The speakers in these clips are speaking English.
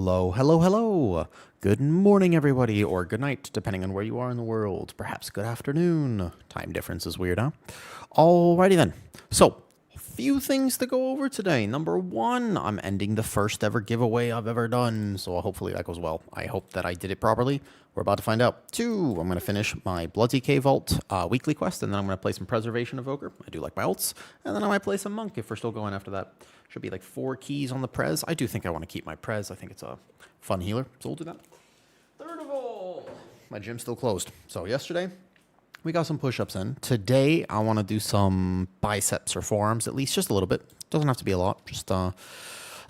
Hello, hello, hello. Good morning, everybody, or good night, depending on where you are in the world. Perhaps good afternoon. Time difference is weird, huh? Alrighty then. So, a few things to go over today. Number one, I'm ending the first ever giveaway I've ever done, so hopefully that goes well. I hope that I did it properly. We're about to find out. Two, I'm going to finish my Blood DK Vault weekly quest, and then I'm going to play some Preservation Evoker. I do like my ults. And then I might play some Monk if we're still going after that. Should be like 4 keys on the Prez. I do think I want to keep my Prez. I think it's a fun healer, so we'll do that. Third of all, my gym's still closed. So yesterday, we got some push-ups in. Today, I want to do some biceps or forearms, at least just a little bit. Doesn't have to be a lot. Just at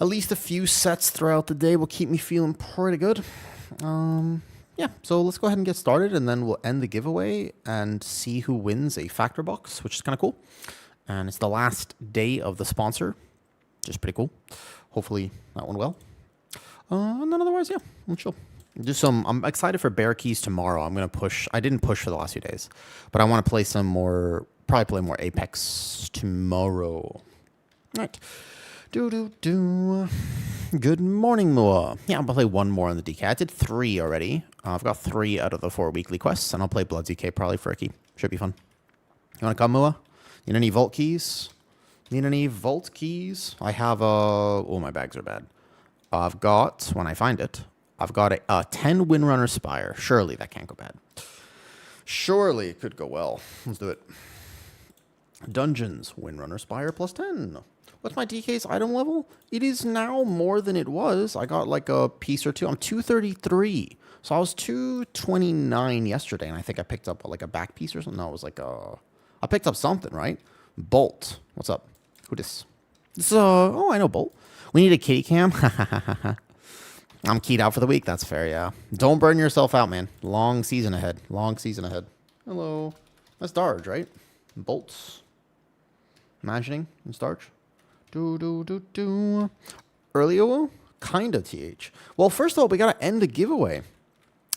least a few sets throughout the day will keep me feeling pretty good. Yeah, so let's go ahead and get started, and then we'll end the giveaway and see who wins a factor box, which is kind of cool. And it's the last day of the sponsor, which is pretty cool. Hopefully that went well. And then otherwise, yeah, we'll chill. I'm excited for bear keys tomorrow. I'm going to push. I didn't push for the last few days, but I want to play some more, probably play more Apex tomorrow. All right. Good morning, Moa. Yeah, I'm going to play one more on the DK. I did 3 already. I've got 3 out of the 4 weekly quests, and I'll play Blood DK probably for a key. Should be fun. You want to come, Moa? Need any vault keys? Need any vault keys? I have oh, my bags are bad. I've got, when I find it, I've got a 10 Windrunner Spire. Surely that can't go bad. Surely it could go well. Let's do it. Dungeons, Windrunner Spire plus 10. What's my DK's item level? It is now more than it was. I got like a piece or two. I'm 233. So I was 229 yesterday, and I think I picked up like a back piece or something. No, it was like I picked up something, right? Bolt. What's up? Who this? This oh, I know Bolt. We need a kitty cam. I'm keyed out for the week. That's fair, yeah. Don't burn yourself out, man. Long season ahead. Long season ahead. Hello. That's Darge, right? Bolts. Imagining in Starch. Earlier? Kinda, TH. Well, first of all, we gotta end the giveaway.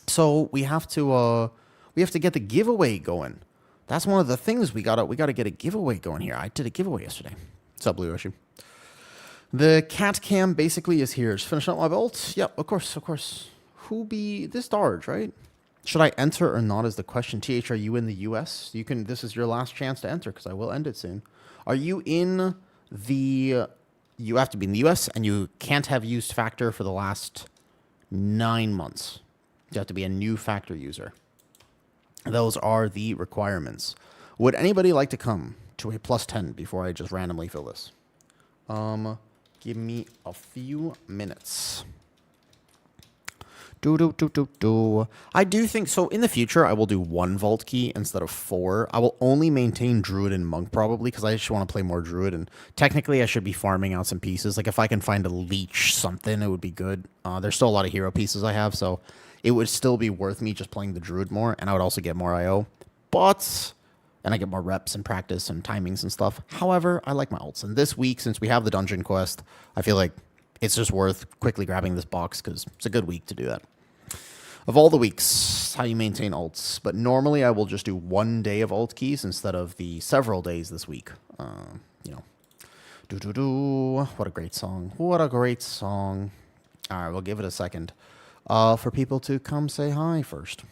So we have to get the giveaway going. That's one of the things we gotta get a giveaway going here. I did a giveaway yesterday. What's up, Blue Yoshi? The cat cam basically is here. Just finish up my vault. Yep, of course. Who be this Darge, right? Should I enter or not is the question. TH, are you in the US? You can. This is your last chance to enter because I will end it soon. Are you in the? You have to be in the US and you can't have used Factor for the last 9 months. You have to be a new Factor user. Those are the requirements. Would anybody like to come to a plus 10 before I just randomly fill this? Give me a few minutes. I do think so. In the future, I will do 1 vault key instead of 4. I will only maintain Druid and Monk probably because I just want to play more Druid. And technically, I should be farming out some pieces. Like if I can find a leech something, it would be good. There's still a lot of hero pieces I have, so it would still be worth me just playing the Druid more, and I would also get more IO. And I get more reps and practice and timings and stuff. However, I like my ults. And this week, since we have the dungeon quest, I feel like it's just worth quickly grabbing this box because it's a good week to do that. Of all the weeks, how you maintain ults. But normally I will just do 1 day of ult keys instead of the several days this week. You know. What a great song. What a great song. All right, we'll give it a second for people to come say hi first.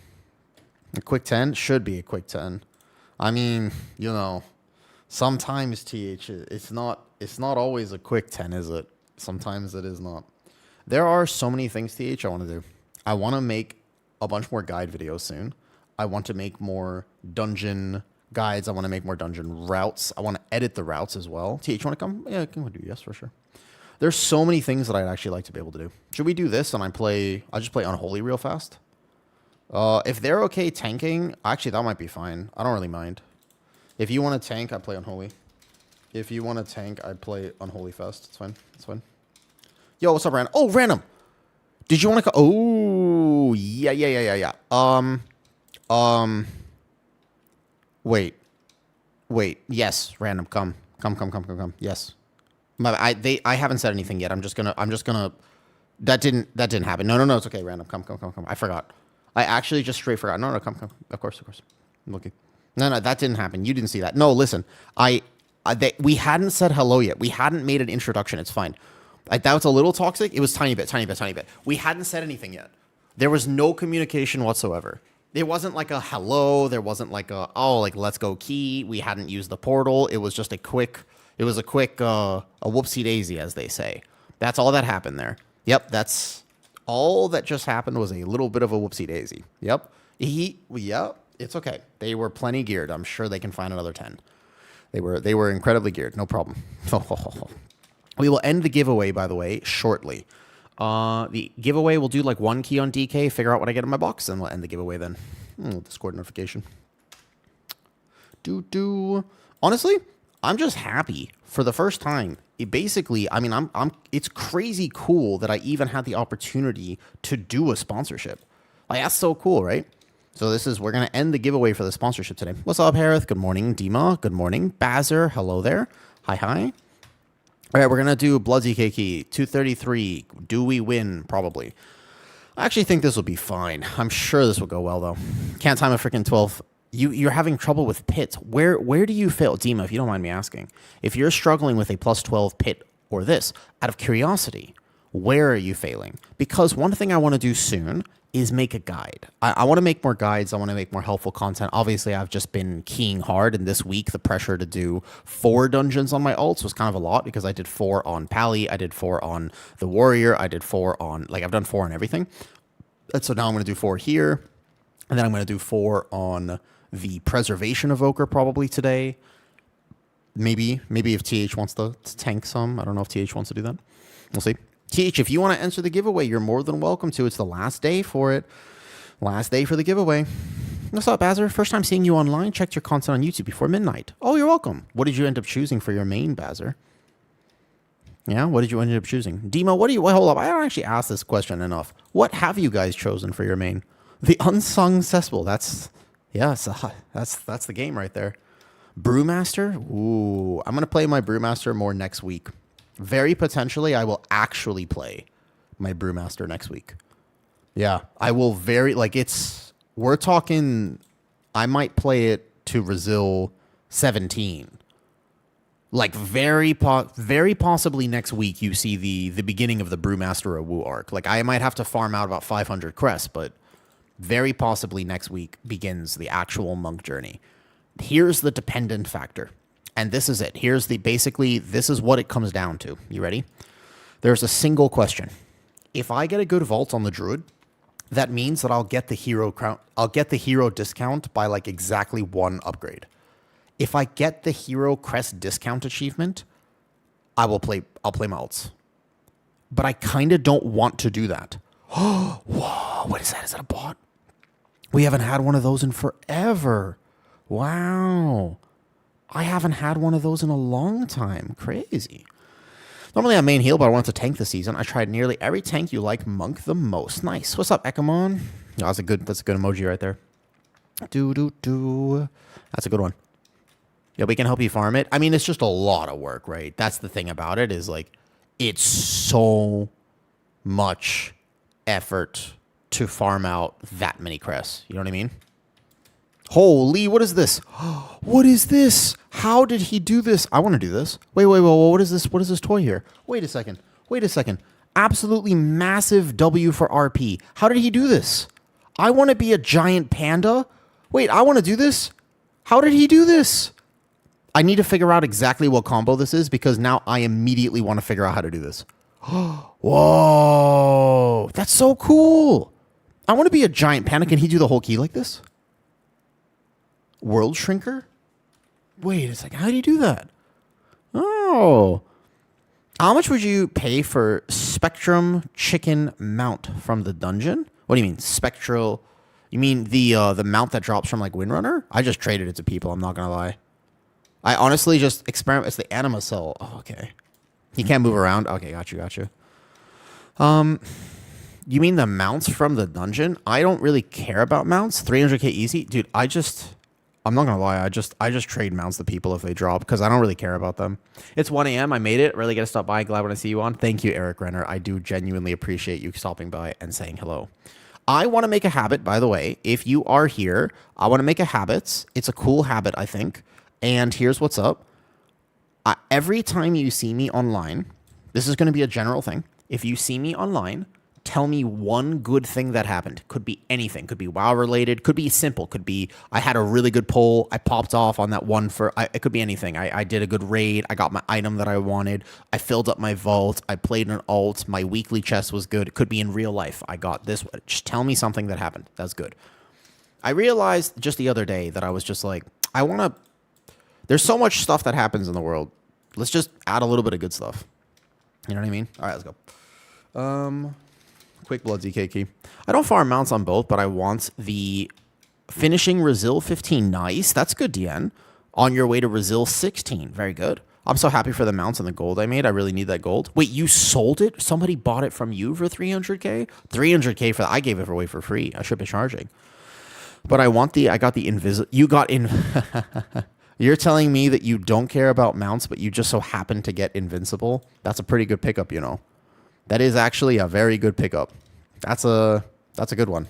A quick 10 should be a quick 10. I mean, you know, sometimes TH, it's not always a quick 10, is it? Sometimes it is not. There are so many things, TH, I want to do. I want to make a bunch more guide videos soon. I want to make more dungeon guides. I want to make more dungeon routes. I want to edit the routes as well. TH, you want to come? Yeah, I can do yes for sure. There's so many things that I'd actually like to be able to do. Should we do this and I just play Unholy real fast? If they're okay tanking, actually that might be fine. I don't really mind. If you want to tank, I play Unholy. If you want to tank, I play Unholy fast. It's fine. It's fine. Yo, what's up, Random? Oh, Random! Did you want to oh, yeah. Wait. Yes, Random, come. Yes. I haven't said anything yet. I'm just gonna. That didn't happen. No. It's okay, Random. Come. I forgot. I actually just straight forgot. No, come. Of course. I'm looking. No, that didn't happen. You didn't see that. No, listen. We hadn't said hello yet. We hadn't made an introduction. It's fine. Like, that was a little toxic. It was tiny bit, tiny bit, tiny bit. We hadn't said anything yet. There was no communication whatsoever. It wasn't like a hello. There wasn't like a, oh, like, let's go key. We hadn't used the portal. It was just a quick, a whoopsie daisy, as they say. That's all that happened there. Yep, that's all that just happened was a little bit of a whoopsie daisy. Yep. Yep, it's okay. They were plenty geared. I'm sure they can find another 10. They were incredibly geared. No problem. We will end the giveaway, by the way, shortly. The giveaway will do like 1 key on DK, figure out what I get in my box, and we'll end the giveaway then. Discord notification. Honestly, I'm just happy for the first time. Basically, I mean, it's crazy cool that I even had the opportunity to do a sponsorship. Like, that's so cool, right? So we're going to end the giveaway for the sponsorship today. What's up, Harith? Good morning. Dima, good morning. Bazzer, hello there. Hi. All right, we're going to do Blood DK key, 233. Do we win? Probably. I actually think this will be fine. I'm sure this will go well, though. Can't time a freaking 12. You're having trouble with pits. Where do you fail? Dima, if you don't mind me asking. If you're struggling with a plus 12 pit or this, out of curiosity, where are you failing? Because one thing I want to do soon is make a guide. I want to make more guides. I want to make more helpful content. Obviously, I've just been keying hard, and this week, the pressure to do 4 dungeons on my ults was kind of a lot because I did 4 on Pally, I did 4 on the Warrior, I did 4 on, like, I've done 4 on everything. And so now I'm going to do 4 here, and then I'm going to do 4 on the Preservation Evoker probably today. Maybe if TH wants to tank some. I don't know if TH wants to do that. We'll see. TH, if you want to enter the giveaway, you're more than welcome to. It's the last day for it. Last day for the giveaway. What's up, Bazzer? First time seeing you online. Checked your content on YouTube before midnight. Oh, you're welcome. What did you end up choosing for your main, Bazzer? Yeah, what did you end up choosing? Demo, hold up. I don't actually ask this question enough. What have you guys chosen for your main? The Unsung Cesspool. That's the game right there. Brewmaster? Ooh, I'm going to play my Brewmaster more next week. Very potentially, I will actually play my Brewmaster next week. Yeah, I will we're talking, I might play it to Resil 17. Like, very possibly next week you see the beginning of the Brewmaster Wu arc. Like, I might have to farm out about 500 crests, but very possibly next week begins the actual monk journey. Here's the dependent factor. And this is it. This is what it comes down to. You ready? There's a single question. If I get a good vault on the Druid, that means that I'll get the hero discount by like exactly 1 upgrade. If I get the hero crest discount achievement, I'll play my ults. But I kind of don't want to do that. Whoa, what is that? Is that a bot? We haven't had one of those in forever. Wow. I haven't had one of those in a long time. Crazy. Normally I'm main heal, but I want to tank this season. I tried nearly every tank you like monk the most. Nice. What's up, Ekamon? Oh, that's a good emoji right there. That's a good one. Yeah, we can help you farm it. I mean, it's just a lot of work, right? That's the thing about it is like, it's so much effort to farm out that many crests. You know what I mean? Holy, what is this? What is this? How did he do this? I want to do this. Wait, what is this? What is this toy here? Wait a second. Absolutely massive W for RP. How did he do this? I want to be a giant panda. Wait, I want to do this? How did he do this? I need to figure out exactly what combo this is because now I immediately want to figure out how to do this. Whoa, that's so cool. I want to be a giant panda. Can he do the whole key like this? World Shrinker? Wait a second. How do you do that? Oh. How much would you pay for Spectrum Chicken Mount from the dungeon? What do you mean? Spectral? You mean the mount that drops from like Windrunner? I just traded it to people. I'm not going to lie. I honestly just experiment. It's the anima cell. Oh, okay. He can't move around. Okay, got you. You mean the mounts from the dungeon? I don't really care about mounts. 300k easy? Dude, I'm not going to lie. I just trade mounts to people if they drop because I don't really care about them. It's 1 a.m. I made it. Really got to stop by. Glad when I see you on. Thank you, Eric Renner. I do genuinely appreciate you stopping by and saying hello. I want to make a habit, by the way. If you are here, I want to make a habit. It's a cool habit, I think. And here's what's up. Every time you see me online, This is going to be a general thing. If you see me online, tell me one good thing that happened. Could be anything. Could be WoW related. Could be simple. Could be I had a really good pull. I popped off on that one for. It could be anything. I did a good raid. I got my item that I wanted. I filled up my vault. I played an alt. My weekly chest was good. It could be in real life. I got this. Just tell me something that happened. That's good. I realized just the other day that I was just like, I want to. There's so much stuff that happens in the world. Let's just add a little bit of good stuff. You know what I mean? All right, let's go. Quick blood DK key. I don't farm mounts on both, but I want the finishing Resil 15. Nice. That's good, DN. On your way to Resil 16. Very good. I'm so happy for the mounts and the gold I made. I really need that gold. Wait, you sold it? Somebody bought it from you for 300K? 300K for that. I gave it away for free. I should be charging. But I got the invisible. You got in. You're telling me that you don't care about mounts, but you just so happen to get invincible? That's a pretty good pickup, you know. That is actually a very good pickup. That's a good one.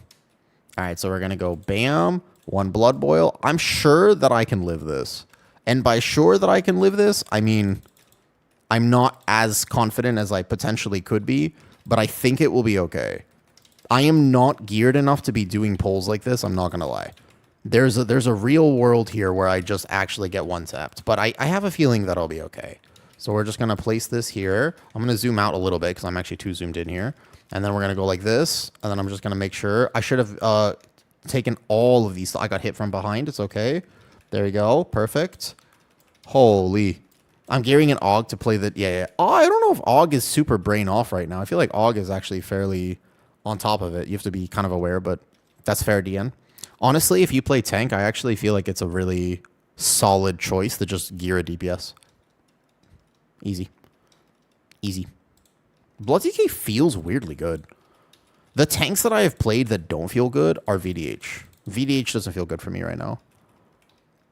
All right, so we're going to go bam, one blood boil. I'm sure that I can live this. And by sure that I can live this, I mean, I'm not as confident as I potentially could be, but I think it will be okay. I am not geared enough to be doing pulls like this, I'm not going to lie. There's a real world here where I just actually get one-tapped, but I have a feeling that I'll be okay. So we're just going to place this here. I'm going to zoom out a little bit because I'm actually too zoomed in here. And then we're going to go like this, and then I'm just going to make sure. I should have taken all of these. I got hit from behind. It's okay. There we go. Perfect. Holy. I'm gearing an AUG to play the... Yeah. Oh, I don't know if AUG is super brain off right now. I feel like AUG is actually fairly on top of it. You have to be kind of aware, but that's fair, DN. Honestly, if you play tank, I actually feel like it's a really solid choice to just gear a DPS. Easy. Easy. Blood DK feels weirdly good. The tanks that I have played that don't feel good are VDH. VDH doesn't feel good for me right now.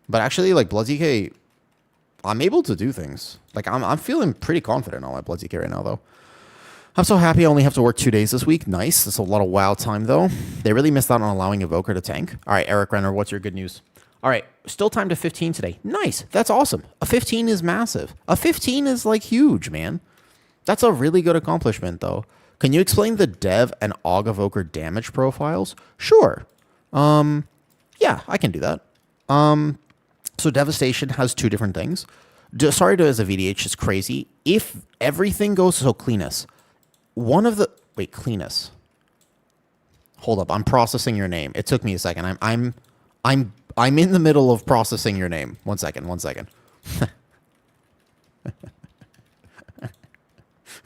But actually, like, Blood DK, I'm able to do things. Like, I'm feeling pretty confident on my Blood DK right now, though. I'm so happy I only have to work 2 days this week. Nice. That's a lot of WoW time, though. They really missed out on allowing Evoker to tank. All right, Eric Renner, what's your good news? All right, still time to 15 today. Nice. That's awesome. A 15 is massive. A 15 is, like, huge, man. That's a really good accomplishment, though. Can you explain the Dev and AUG Evoker damage profiles? Sure. Yeah, I can do that. So Devastation has two different things. Sorry to as a VDH is crazy. If everything goes so Cleanus, one of the Cleanus. Hold up, I'm processing your name. It took me a second. I'm in the middle of processing your name. One second.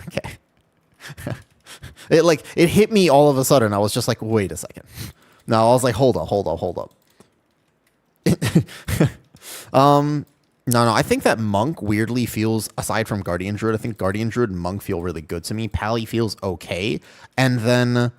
Okay. It hit me all of a sudden. I was just like, wait a second. No, I was like, hold up. No, I think that Monk weirdly feels, aside from Guardian Druid, I think Guardian Druid and Monk feel really good to me. Pally feels okay. And then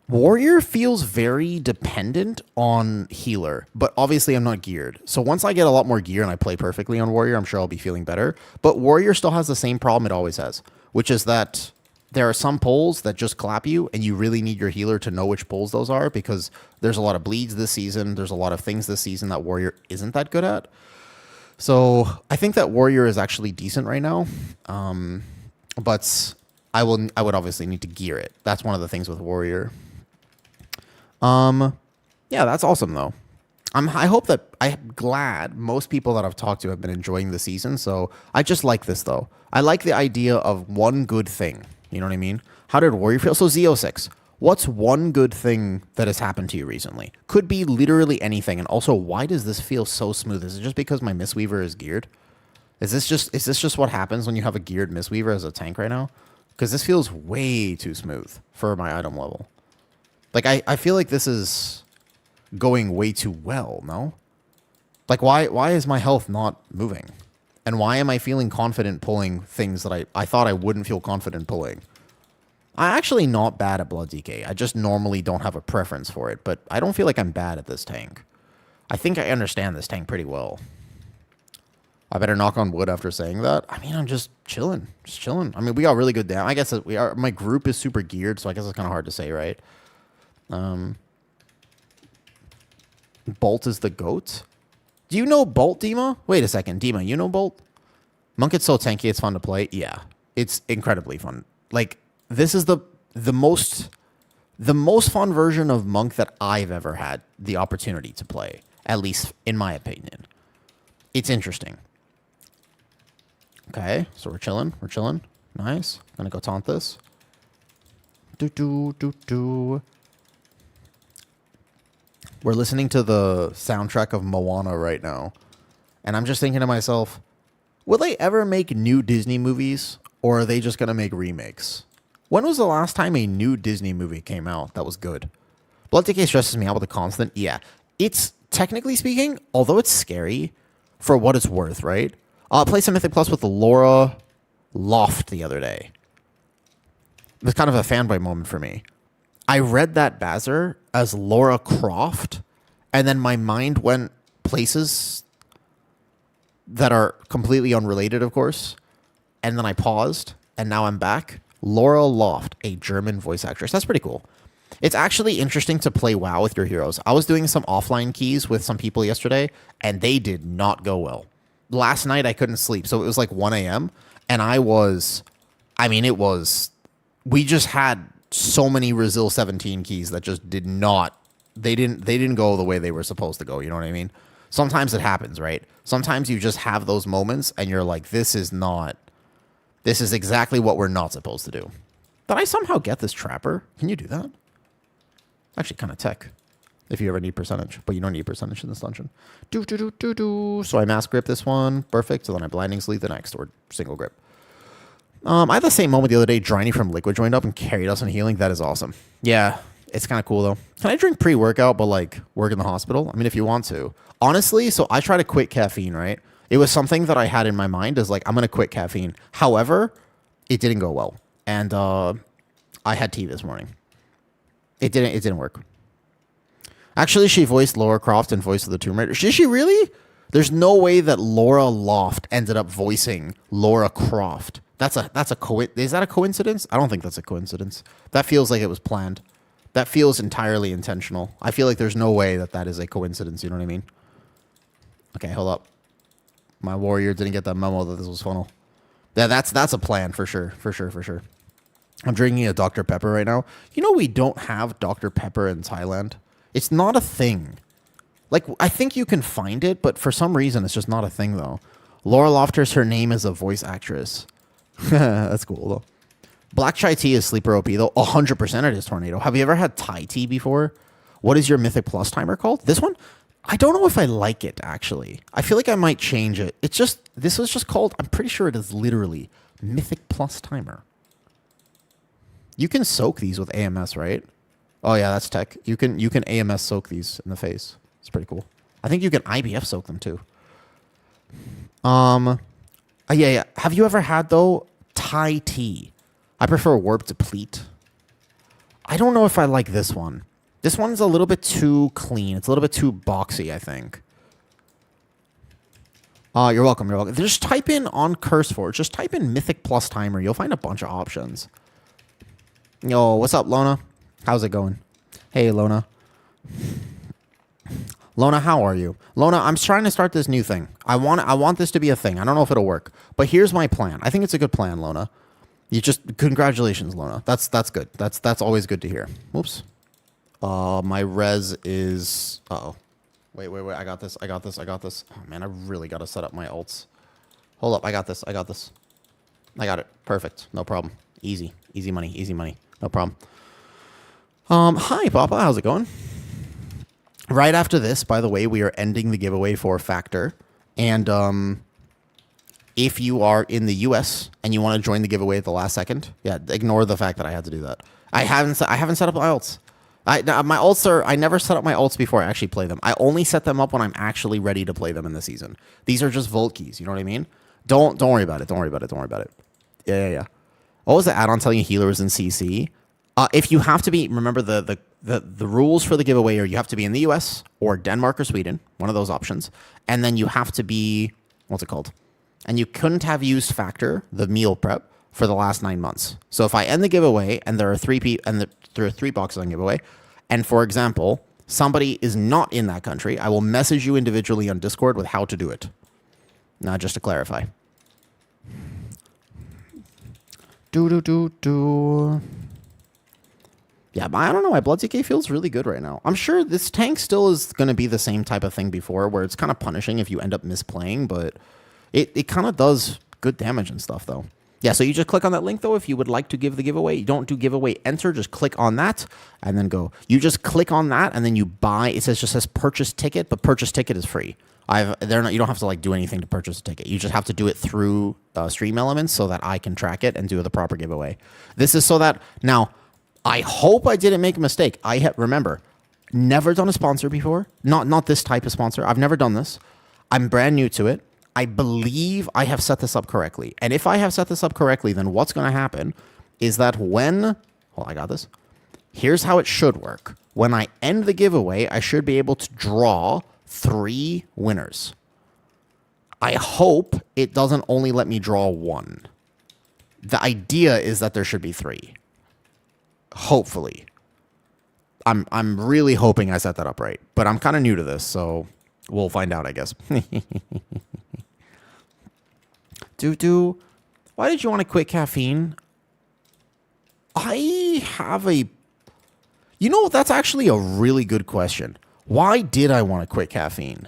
Warrior feels very dependent on Healer. But obviously I'm not geared. So once I get a lot more gear and I play perfectly on Warrior, I'm sure I'll be feeling better. But Warrior still has the same problem it always has, which is that there are some pulls that just clap you, and you really need your healer to know which pulls those are, because there's a lot of bleeds this season. There's a lot of things this season that Warrior isn't that good at. So I think that Warrior is actually decent right now, but I would obviously need to gear it. That's one of the things with Warrior. Yeah, that's awesome though. I'm glad most people that I've talked to have been enjoying the season. So I just like this though. I like the idea of one good thing. You know what I mean? How did Warrior feel? So Z06. What's one good thing that has happened to you recently? Could be literally anything. And also, why does this feel so smooth? Is it just because my Mistweaver is geared? Is this just what happens when you have a geared Mistweaver as a tank right now? Because this feels way too smooth for my item level. Like, I feel like this is going way too well, no? Like, why is my health not moving? And why am I feeling confident pulling things that I thought I wouldn't feel confident pulling? I'm actually not bad at Blood DK. I just normally don't have a preference for it, but I don't feel like I'm bad at this tank. I think I understand this tank pretty well. I better knock on wood after saying that. I mean, I'm just chilling. I mean, we got really good damage. I guess we are. My group is super geared, so I guess it's kind of hard to say, right? Bolt is the GOAT. Do you know Bolt, Dima? Wait a second, Dima, you know Bolt? Monk is so tanky, it's fun to play. Yeah. It's incredibly fun. Like, this is the most fun version of Monk that I've ever had the opportunity to play, at least in my opinion. It's interesting. Okay, so we're chilling. We're chilling. Nice. Gonna go taunt this. We're listening to the soundtrack of Moana right now. And I'm just thinking to myself, will they ever make new Disney movies? Or are they just going to make remakes? When was the last time a new Disney movie came out that was good? Blood Decay stresses me out with a constant. Yeah. It's, technically speaking, although it's scary, for what it's worth, right? I played some Mythic Plus with Laura Loft the other day. It was kind of a fanboy moment for me. I read that Bazzer as Laura Croft, and then my mind went places that are completely unrelated, of course. And then I paused, and now I'm back. Laura Loft, a German voice actress. That's pretty cool. It's actually interesting to play WoW with your heroes. I was doing some offline keys with some people yesterday, and they did not go well. Last night, I couldn't sleep, so it was like 1 a.m., and we just had so many Resil 17 keys that just did not, they didn't go the way they were supposed to go, you know what I mean? Sometimes it happens, right? Sometimes you just have those moments, and you're like, this is exactly what we're not supposed to do. Did I somehow get this Trapper? Can you do that? Actually, kind of tech, if you ever need percentage, but you don't need percentage in this dungeon. So I mass grip this one, perfect. So then I blinding sleep the next, or single grip. I had the same moment the other day. Dryny from Liquid joined up and carried us in healing. That is awesome. Yeah, it's kind of cool though. Can I drink pre-workout but like work in the hospital? I mean, if you want to. Honestly, so I try to quit caffeine, right? It was something that I had in my mind as like, I'm going to quit caffeine. However, it didn't go well. And I had tea this morning. It didn't work. Actually, she voiced Lara Croft in Voice of the Tomb Raider. Did she really? There's no way that Laura Loft ended up voicing Lara Croft. Is that a coincidence? I don't think that's a coincidence. That feels like it was planned. That feels entirely intentional. I feel like there's no way that is a coincidence. You know what I mean? Okay, hold up. My warrior didn't get that memo that this was funnel. Yeah, that's a plan for sure. For sure. I'm drinking a Dr. Pepper right now. You know we don't have Dr. Pepper in Thailand. It's not a thing. Like, I think you can find it, but for some reason it's just not a thing though. Laura Lofters, her name is a voice actress. That's cool though. Black chai tea is sleeper OP though. 100% it is Tornado. Have you ever had Thai tea before? What is your Mythic Plus timer called? This one? I don't know if I like it actually. I feel like I might change it. This was just called, I'm pretty sure it is literally Mythic Plus timer. You can soak these with AMS, right? Oh yeah, that's tech. You can AMS soak these in the face. It's pretty cool. I think you can IBF soak them too. Yeah. Have you ever had though Thai tea? I prefer Warp Deplete. I don't know if I like this one. This one's a little bit too clean. It's a little bit too boxy, I think. You're welcome. Just type in on CurseForge. Just type in Mythic Plus timer. You'll find a bunch of options. Yo, what's up, Lona? How's it going? Hey, Lona. Lona, how are you? Lona, I'm trying to start this new thing. I want this to be a thing. I don't know if it'll work, but here's my plan. I think it's a good plan, Lona. Congratulations, Lona. That's good. That's always good to hear. Whoops. My res is... Uh-oh. Wait. I got this. Oh, man, I really got to set up my ults. Hold up. I got this. I got it. Perfect. No problem. Easy money. No problem. Hi, Papa. How's it going? Right after this, by the way, we are ending the giveaway for Factor. And if you are in the US and you want to join the giveaway at the last second, yeah, ignore the fact that I had to do that. I haven't set up my ults. I never set up my ults before I actually play them. I only set them up when I'm actually ready to play them in the season. These are just Volt keys, you know what I mean? Don't worry about it. Yeah. What was the add-on telling you healer was in CC? If you have to be, remember the rules for the giveaway are you have to be in the US or Denmark or Sweden, one of those options, and then you have to be, what's it called? And you couldn't have used Factor, the meal prep, for the last 9 months. So if I end the giveaway and there are there are 3 boxes on giveaway, and for example, somebody is not in that country, I will message you individually on Discord with how to do it. Now, just to clarify. Yeah, but I don't know. My Blood DK feels really good right now. I'm sure this tank still is going to be the same type of thing before, where it's kind of punishing if you end up misplaying, but it kind of does good damage and stuff, though. Yeah, so you just click on that link, though, if you would like to give the giveaway. You don't do giveaway enter, just click on that and then go. You just click on that and then you buy. It just says purchase ticket, but purchase ticket is free. You don't have to like do anything to purchase a ticket. You just have to do it through Stream Elements so that I can track it and do the proper giveaway. This is so that now I hope I didn't make a mistake. Remember, never done a sponsor before. Not this type of sponsor. I've never done this. I'm brand new to it. I believe I have set this up correctly. And if I have set this up correctly, then what's going to happen is that I got this. Here's how it should work. When I end the giveaway, I should be able to draw 3 winners. I hope it doesn't only let me draw 1. The idea is that there should be 3. Hopefully. I'm really hoping I set that up right. But I'm kind of new to this, so we'll find out, I guess. Why did you want to quit caffeine? That's actually a really good question. Why did I want to quit caffeine?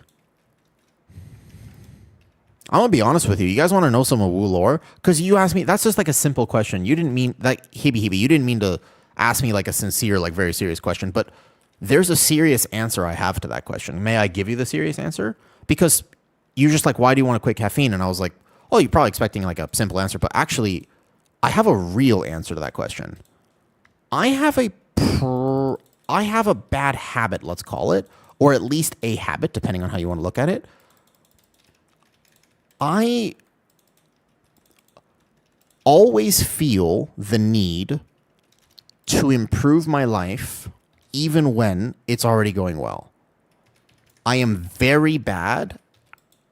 I'm going to be honest with you. You guys want to know some Woo lore? Because you asked me, that's just like a simple question. You didn't mean, like, Hibby, you didn't mean to ask me like a sincere, like very serious question. But there's a serious answer I have to that question. May I give you the serious answer? Because you're just like, why do you want to quit caffeine? And I was like, oh, you're probably expecting like a simple answer. But actually, I have a real answer to that question. I have a bad habit, let's call it, or at least a habit, depending on how you want to look at it. I always feel the need to improve my life even when it's already going well. I am very bad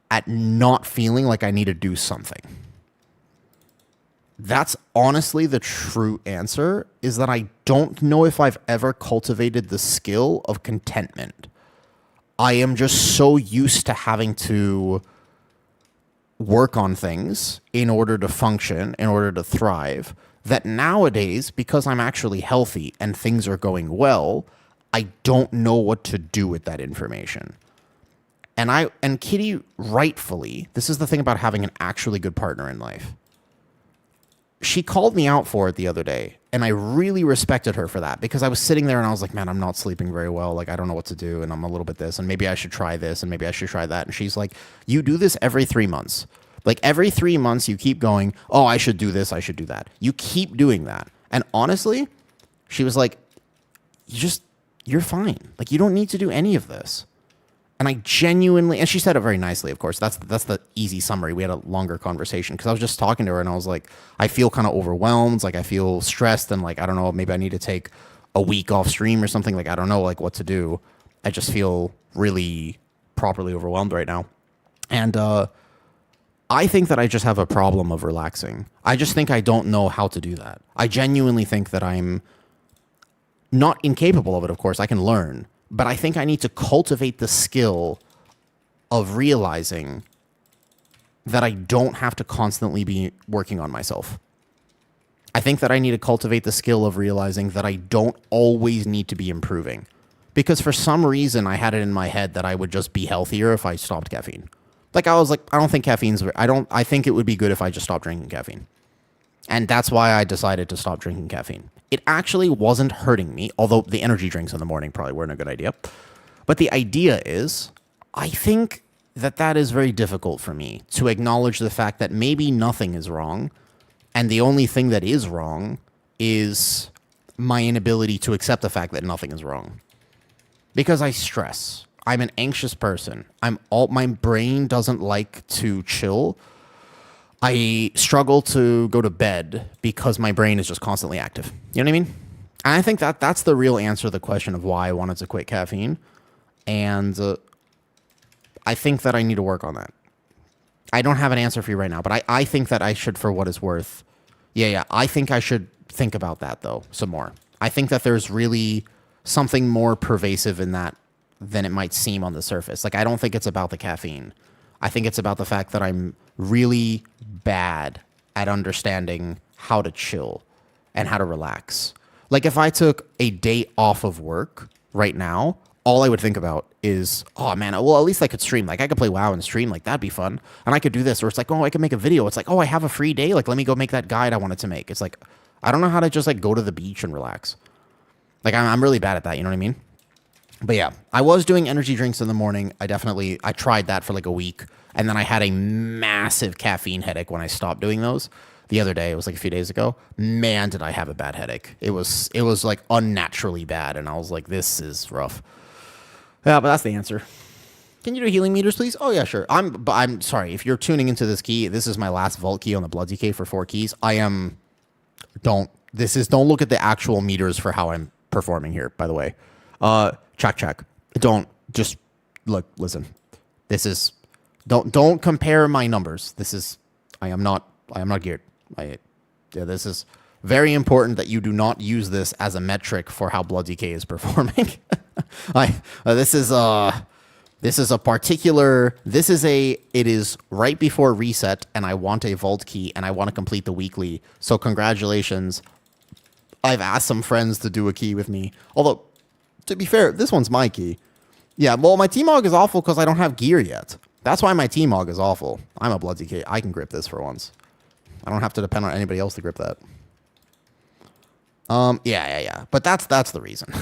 at not feeling like I need to do something. That's honestly the true answer, is that I don't know if I've ever cultivated the skill of contentment. I am just so used to having to work on things in order to function, in order to thrive, that nowadays, because I'm actually healthy and things are going well, I don't know what to do with that information. And Kitty, rightfully, this is the thing about having an actually good partner in life. She called me out for it the other day, and I really respected her for that, because I was sitting there and I was like, man, I'm not sleeping very well. Like, I don't know what to do, and I'm a little bit this, and maybe I should try this, and maybe I should try that. And she's like, you do this every 3 months. Like, every 3 months you keep going, oh, I should do this, I should do that. You keep doing that. And honestly, she was like, you're fine. Like, you don't need to do any of this. And I genuinely, and she said it very nicely, of course. That's the easy summary. We had a longer conversation because I was just talking to her and I was like, I feel kind of overwhelmed. Like, I feel stressed and like, I don't know, maybe I need to take a week off stream or something. Like, I don't know like what to do. I just feel really properly overwhelmed right now. And I think that I just have a problem of relaxing. I just think I don't know how to do that. I genuinely think that I'm not incapable of it, of course. I can learn. But I think I need to cultivate the skill of realizing that I don't have to constantly be working on myself. I think that I need to cultivate the skill of realizing that I don't always need to be improving. Because for some reason, I had it in my head that I would just be healthier if I stopped caffeine. Like, I was like, I don't think caffeine's... I think it would be good if I just stopped drinking caffeine. And that's why I decided to stop drinking caffeine. It actually wasn't hurting me, although the energy drinks in the morning probably weren't a good idea. But the idea is, I think that is very difficult for me to acknowledge the fact that maybe nothing is wrong, and the only thing that is wrong is my inability to accept the fact that nothing is wrong. Because I stress. I'm an anxious person. My brain doesn't like to chill. I struggle to go to bed because my brain is just constantly active. You know what I mean? And I think that's the real answer to the question of why I wanted to quit caffeine. And I think that I need to work on that. I don't have an answer for you right now, but I think that I should, for what it's worth. Yeah. I think I should think about that, though, some more. I think that there's really something more pervasive in that than it might seem on the surface. Like, I don't think it's about the caffeine. I think it's about the fact that I'm really bad at understanding how to chill and how to relax. Like if I took a day off of work right now, all I would think about is, oh man, well, at least I could stream. Like I could play WoW and stream. Like that'd be fun. And I could do this. Or it's like, oh, I could make a video. It's like, oh, I have a free day. Like, let me go make that guide I wanted to make. It's like, I don't know how to just like go to the beach and relax. Like I'm really bad at that. You know what I mean? But yeah, I was doing energy drinks in the morning. I tried that for like a week. And then I had a massive caffeine headache when I stopped doing those. The other day, it was like a few days ago. Man, did I have a bad headache. It was like unnaturally bad. And I was like, this is rough. Yeah, but that's the answer. Can you do healing meters, please? Oh, yeah, sure. I'm sorry. If you're tuning into this key, this is my last vault key on the Blood DK for 4 keys. Don't look at the actual meters for how I'm performing here, by the way. Check. Don't just look, listen. Don't compare my numbers. I am not geared. This is very important that you do not use this as a metric for how Blood DK is performing. It is right before reset, and I want a vault key, and I want to complete the weekly. So congratulations. I've asked some friends to do a key with me. Although, to be fair, this one's my key. Yeah, well, my T-Mog is awful because I don't have gear yet. That's why my T-Mog is awful. I'm a Blood DK. I can grip this for once. I don't have to depend on anybody else to grip that. Yeah. But that's the reason.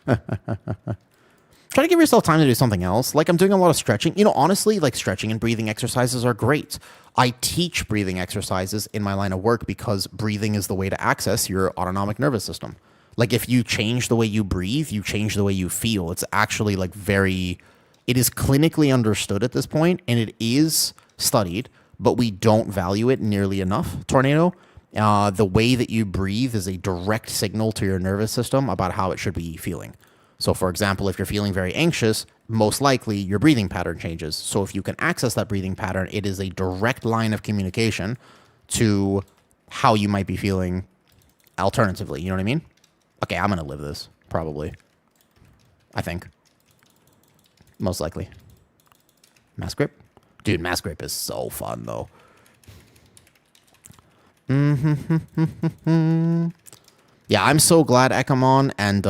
Try to give yourself time to do something else. Like I'm doing a lot of stretching. You know, honestly, like stretching and breathing exercises are great. I teach breathing exercises in my line of work because breathing is the way to access your autonomic nervous system. Like if you change the way you breathe, you change the way you feel. It's actually like it is clinically understood at this point, and it is studied, but we don't value it nearly enough, Tornado. The way that you breathe is a direct signal to your nervous system about how it should be feeling. So, for example, if you're feeling very anxious, most likely your breathing pattern changes. So if you can access that breathing pattern, it is a direct line of communication to how you might be feeling alternatively. You know what I mean? Okay, I'm going to live this, probably. I think. Most likely. Mass grip? Dude, mass grip is so fun, though. Yeah, I'm so glad Ekamon and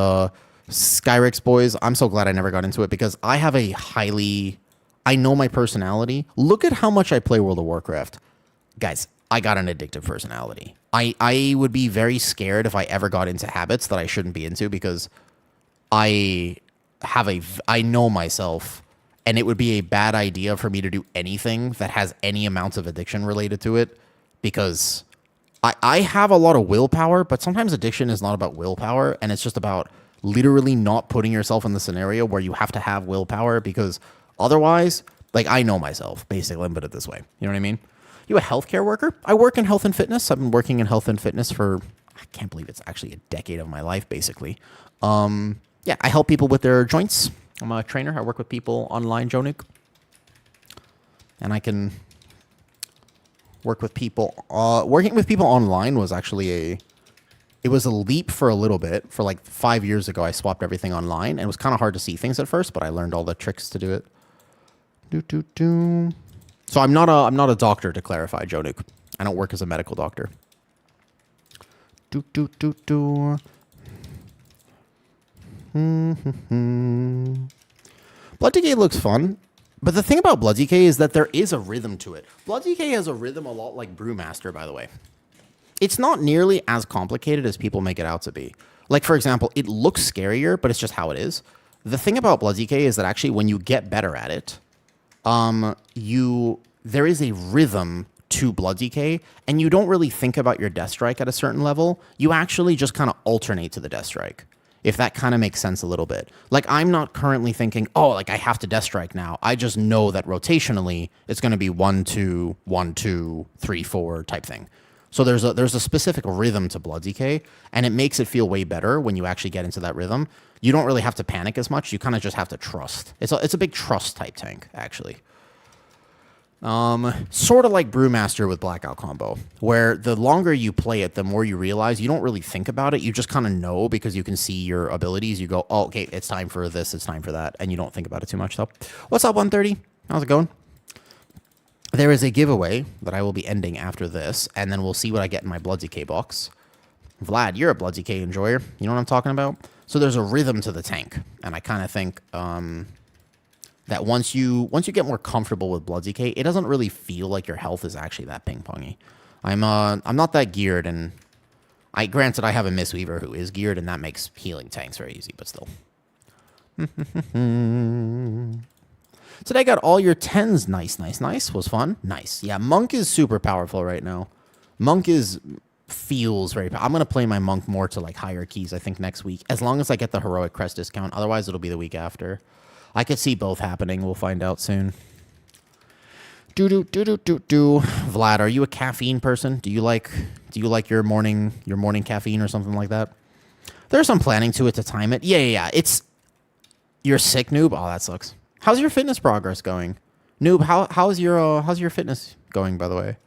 Skyrix boys, I'm so glad I never got into it because I have I know my personality. Look at how much I play World of Warcraft. Guys, I got an addictive personality. I would be very scared if I ever got into habits that I shouldn't be into because I know myself, and it would be a bad idea for me to do anything that has any amounts of addiction related to it because I have a lot of willpower, but sometimes addiction is not about willpower, and it's just about literally not putting yourself in the scenario where you have to have willpower because otherwise, like I know myself, basically, let me put it this way. You know what I mean? You a healthcare worker? I work in health and fitness. I've been working in health and fitness for, I can't believe it's actually a decade of my life, basically. Yeah, I help people with their joints. I'm a trainer. I work with people online, Jonik. And I can work with people. Working with people online was actually it was a leap for a little bit. For like 5 years ago, I swapped everything online. And it was kind of hard to see things at first, but I learned all the tricks to do it. So I'm not a doctor, to clarify, Jonik. I don't work as a medical doctor. Blood DK looks fun, but the thing about Blood DK is that there is a rhythm to it. Blood DK has a rhythm a lot like Brewmaster, by the way. It's not nearly as complicated as people make it out to be. Like, for example, it looks scarier, but it's just how it is. The thing about Blood DK is that actually when you get better at it, there is a rhythm to Blood DK, and you don't really think about your Death Strike at a certain level. You actually just kind of alternate to the Death Strike, if that kind of makes sense a little bit. Like, I'm not currently thinking, oh, like, I have to Death Strike now. I just know that rotationally, it's going to be 1, 2, 1, 2, 3, 4 type thing. So there's a specific rhythm to Blood DK, and it makes it feel way better when you actually get into that rhythm. You don't really have to panic as much. You kind of just have to trust. It's a big trust type tank, actually. Sort of like Brewmaster with Blackout combo, where the longer you play it, the more you realize you don't really think about it. You just kind of know because you can see your abilities. You go, oh, okay, it's time for this, it's time for that, and you don't think about it too much, though. What's up, 130? How's it going? there is a giveaway that I will be ending after this, and then we'll see what I get in my Blood DK box. Vlad, you're a Blood DK enjoyer. You know what I'm talking about? So there's a rhythm to the tank, and I kind of think that once you get more comfortable with Blood DK, it doesn't really feel like your health is actually that ping-pongy. I'm not that geared, and granted I have a Mistweaver who is geared, and that makes healing tanks very easy, but still. Today got all your 10s. Nice. Was fun. Nice. Yeah, Monk is super powerful right now. Monk feels very powerful. I'm going to play my Monk more to like higher keys, I think, next week. As long as I get the Heroic Crest discount. Otherwise, it'll be the week after. I could see both happening. We'll find out soon. Vlad, are you a caffeine person? Do you like your morning caffeine or something like that? There's some planning to it to time it. Yeah. You're sick, noob? Oh, that sucks. How's your fitness progress going? Noob, how's your fitness going, by the way?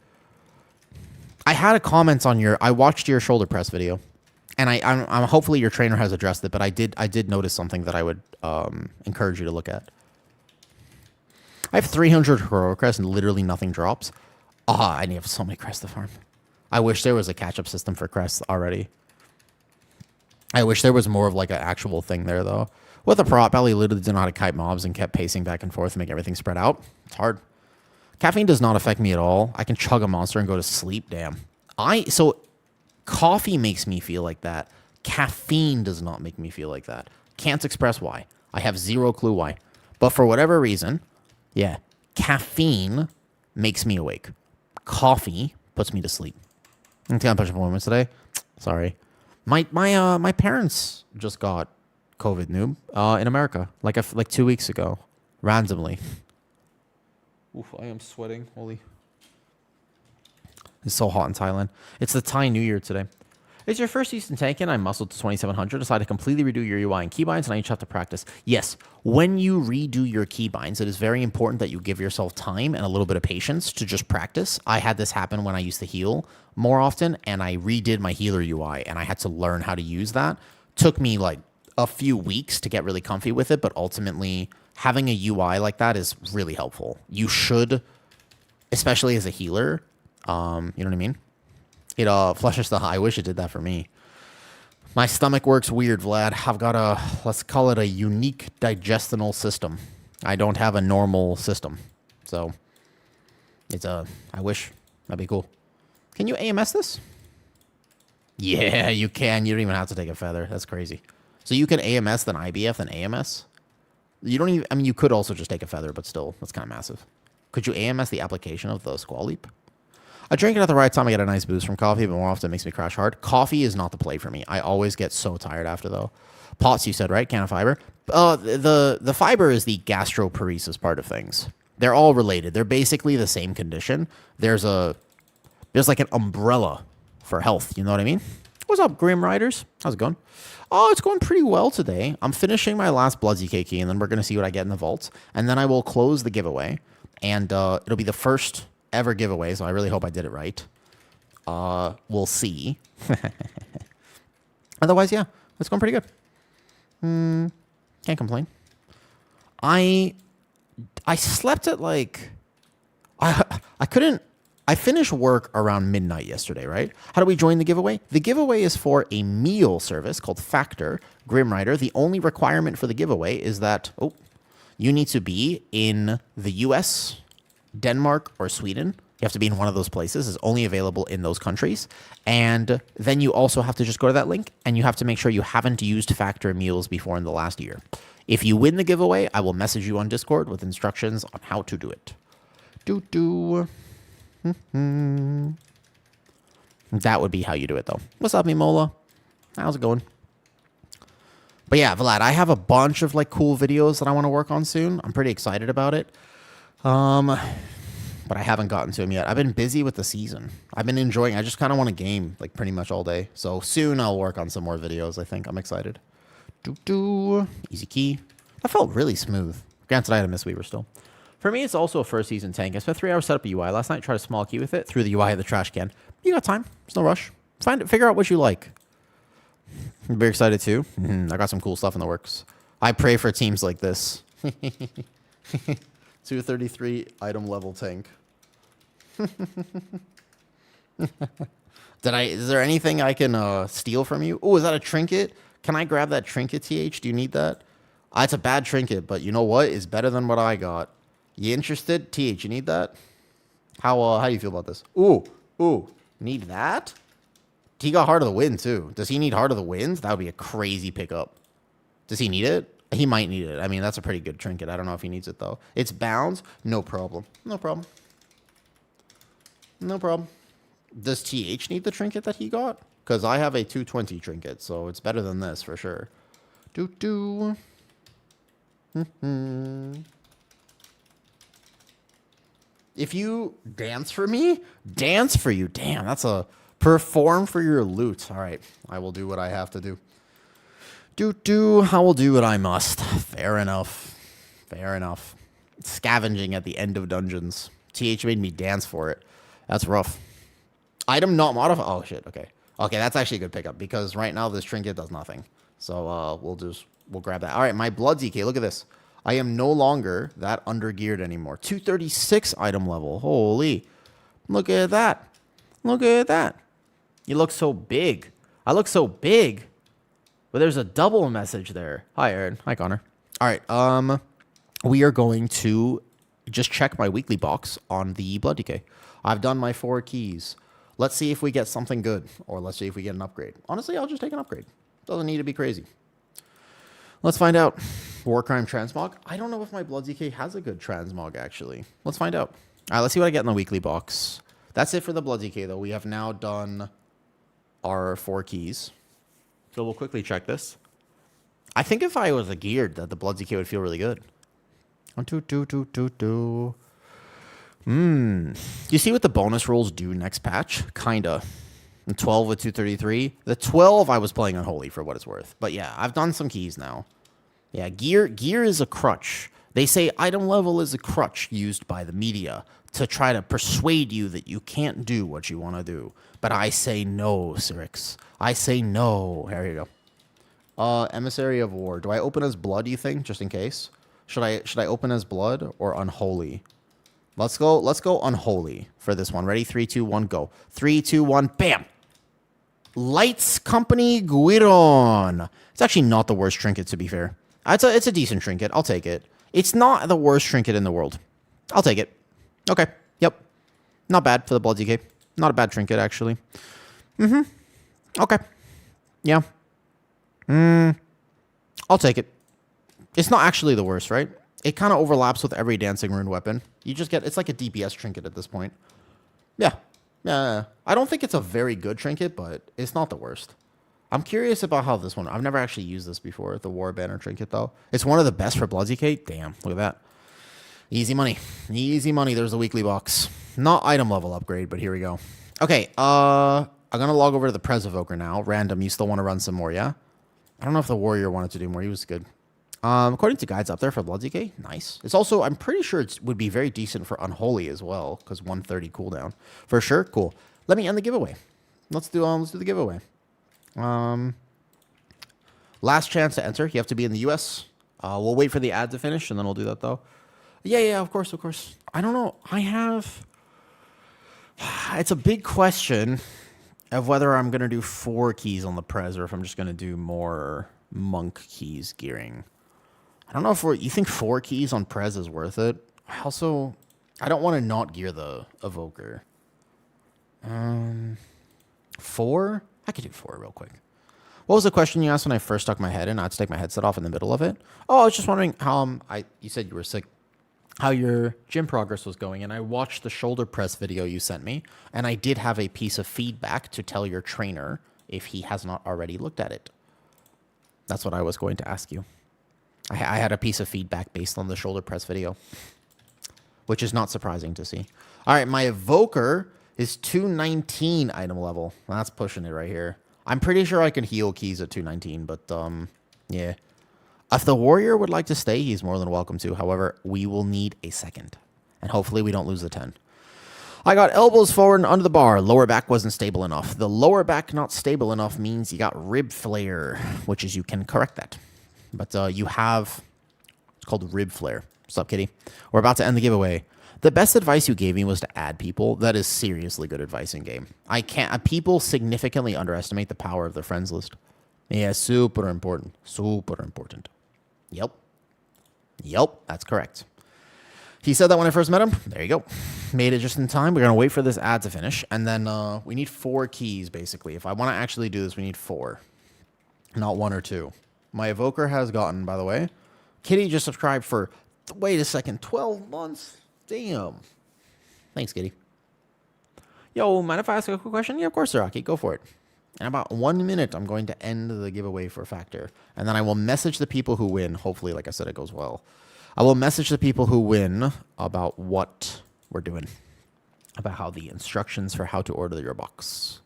I had a comment on I watched your shoulder press video, and I'm hopefully your trainer has addressed it, but I did notice something that I would encourage you to look at. I have 300 heroic crests and literally nothing drops. I need so many crests to farm. I wish there was a catch-up system for crests already. I wish there was more of like an actual thing there, though. With a prop, I literally didn't know how to kite mobs and kept pacing back and forth to make everything spread out. It's hard. Caffeine does not affect me at all. I can chug a monster and go to sleep. Damn. So coffee makes me feel like that. Caffeine does not make me feel like that. Can't express why. I have zero clue why. But for whatever reason, yeah, caffeine makes me awake. Coffee puts me to sleep. I'm taking a bunch of appointments today. Sorry. My parents just got COVID, noob, in America, like 2 weeks ago, randomly. Oof, I am sweating. Holy. It's so hot in Thailand. It's the Thai New Year today. It's your first season tanking. I muscled to 2700. Decided to completely redo your UI and keybinds, and I each have to practice. Yes, when you redo your keybinds, it is very important that you give yourself time and a little bit of patience to just practice. I had this happen when I used to heal more often, and I redid my healer UI, and I had to learn how to use that. Took me like a few weeks to get really comfy with it, but ultimately having a UI like that is really helpful. You should, especially as a healer, you know what I mean? It flushes the high. I wish it did that for me. My stomach works weird, Vlad. I've got let's call it a unique digestional system. I don't have a normal system. So, I wish. That'd be cool. Can you AMS this? Yeah, you can. You don't even have to take a feather. That's crazy. So you can AMS, then IBF, then AMS? You don't even, I mean, you could also just take a feather, but still, that's kind of massive. Could you AMS the application of the Squall Leap? I drink it at the right time. I get a nice boost from coffee, but more often it makes me crash hard. Coffee is not the play for me. I always get so tired after, though. Pots, you said, right? Can of fiber. The fiber is the gastroparesis part of things. They're all related. They're basically the same condition. There's like an umbrella for health. You know what I mean? What's up, Grim Riders? How's it going? Oh, it's going pretty well today. I'm finishing my last Blood DK key, and then we're going to see what I get in the vaults. And then I will close the giveaway. And it'll be the first ever giveaway, so I really hope I did it right. We'll see. Otherwise, yeah, it's going pretty good. Can't complain. I slept at like... I couldn't... I finished work around midnight yesterday, right? How do we join the giveaway? The giveaway is for a meal service called Factor Grim Rider. The only requirement for the giveaway is that, you need to be in the US, Denmark, or Sweden. You have to be in one of those places. It's only available in those countries. And then you also have to just go to that link, and you have to make sure you haven't used Factor meals before in the last year. If you win the giveaway, I will message you on Discord with instructions on how to do it. That would be how you do it, though. What's up, Mimola? How's it going? But yeah, Vlad, I have a bunch of like cool videos that I want to work on soon. I'm pretty excited about it. But I haven't gotten to them yet. I've been busy with the season. I've been enjoying. I just kind of want to game like pretty much all day. So soon I'll work on some more videos. I think I'm excited. Easy key. That felt really smooth. Granted, I had a Mistweaver still. For me, it's also a first season tank. I spent 3 hours set up a UI last night. Tried a small key with it. Threw the UI at the trash can. You got time. There's no rush. Figure out what you like. I'm very excited too. I got some cool stuff in the works. I pray for teams like this. 233 item level tank. Is there anything I can steal from you? Oh, is that a trinket? Can I grab that trinket, TH? Do you need that? It's a bad trinket, but you know what? It's better than what I got. You interested? TH, you need that? How do you feel about this? Ooh. Need that? He got Heart of the Wind, too. Does he need Heart of the Winds? That would be a crazy pickup. Does he need it? He might need it. I mean, that's a pretty good trinket. I don't know if he needs it, though. It's bounds? No problem. No problem. No problem. Does TH need the trinket that he got? Because I have a 220 trinket, so it's better than this for sure. If you dance for me, dance for you. Damn, that's a perform for your loot. All right, I will do what I have to do. I will do what I must. Fair enough. Fair enough. Scavenging at the end of dungeons. TH made me dance for it. That's rough. Item not modified. Oh, shit. Okay. Okay, that's actually a good pickup because right now this trinket does nothing. So we'll grab that. All right, my blood DK. Look at this. I am no longer that undergeared anymore. 236 item level. Holy. Look at that. Look at that. You look so big. I look so big. But there's a double message there. Hi, Aaron. Hi, Connor. All right. We are going to just check my weekly box on the blood DK. I've done my 4 keys. Let's see if we get something good, or let's see if we get an upgrade. Honestly, I'll just take an upgrade. Doesn't need to be crazy. Let's find out. War Crime Transmog. I don't know if my Blood DK has a good Transmog, actually. Let's find out. All right, let's see what I get in the weekly box. That's it for the Blood DK, though. We have now done our 4 keys. So we'll quickly check this. I think if I was a geared, that the Blood DK would feel really good. 1, 2, 2, 2, 2, 2. Do you see what the bonus rolls do next patch? Kinda. And 12 with 233. The 12 I was playing Unholy for what it's worth. But yeah, I've done some keys now. Yeah, gear is a crutch. They say item level is a crutch used by the media to try to persuade you that you can't do what you want to do. But I say no, Cyrix. I say no. Here you go. Emissary of War. Do I open as blood, you think, just in case? Should I open as blood or unholy? Let's go unholy for this one. Ready? 3, 2, 1, go. 3, 2, 1, bam! Lights Company Guiron. It's actually not the worst trinket, to be fair. It's a decent trinket. I'll take it. It's not the worst trinket in the world. I'll take it. Okay. Yep. Not bad for the Blood DK. Not a bad trinket, actually. Okay. Yeah. I'll take it. It's not actually the worst, right? It kind of overlaps with every Dancing Rune weapon. You just get... It's like a DPS trinket at this point. Yeah. Yeah. I don't think it's a very good trinket, but it's not the worst. I'm curious about how this one... I've never actually used this before, the War Banner trinket, though. It's one of the best for Blood DK. Damn, look at that. Easy money. Easy money. There's the weekly box. Not item level upgrade, but here we go. Okay, I'm going to log over to the Preservation Evoker now. Random, you still want to run some more, yeah? I don't know if the Warrior wanted to do more. He was good. According to guides up there for Blood DK, nice. It's also, I'm pretty sure it would be very decent for Unholy as well, because 130 cooldown. For sure, cool. Let me end the giveaway. Let's do the giveaway. Last chance to enter. You have to be in the US. We'll wait for the ad to finish, and then we'll do that, though. Yeah, of course. I don't know. It's a big question of whether I'm going to do 4 keys on the Prez or if I'm just going to do more Monk keys gearing. I don't know if you think 4 keys on Prez is worth it. I don't want to not gear the Evoker. 4? I could do 4 real quick. What was the question you asked when I first stuck my head in? I had to take my headset off in the middle of it. Oh, I was just wondering how you said you were sick. How your gym progress was going, and I watched the shoulder press video you sent me, and I did have a piece of feedback to tell your trainer if he has not already looked at it. That's what I was going to ask you. I had a piece of feedback based on the shoulder press video, which is not surprising to see. All right, my Evoker is 219 item level. That's pushing it right here. I'm pretty sure I can heal keys at 219, but yeah. If the Warrior would like to stay, he's more than welcome to. However, we will need a second. And hopefully we don't lose the 10. I got elbows forward and under the bar. Lower back wasn't stable enough. The lower back not stable enough means you got rib flare, which is you can correct that. But you have... It's called rib flare. What's up, kitty? We're about to end the giveaway. The best advice you gave me was to add people. That is seriously good advice in game. I can't. People significantly underestimate the power of their friends list. Yeah, super important. Super important. Yep. Yep, that's correct. He said that when I first met him. There you go. Made it just in time. We're going to wait for this ad to finish. And then we need 4 keys, basically. If I want to actually do this, we need 4. Not 1 or 2. My Evoker has gotten, by the way. Kitty just subscribed for, wait a second, 12 months? Damn. Thanks, Kitty. Yo, mind if I ask a quick question? Yeah, of course, Rocky. Go for it. In about 1 minute, I'm going to end the giveaway for Factor. And then I will message the people who win. Hopefully, like I said, it goes well. I will message the people who win about what we're doing. About how the instructions for how to order your box.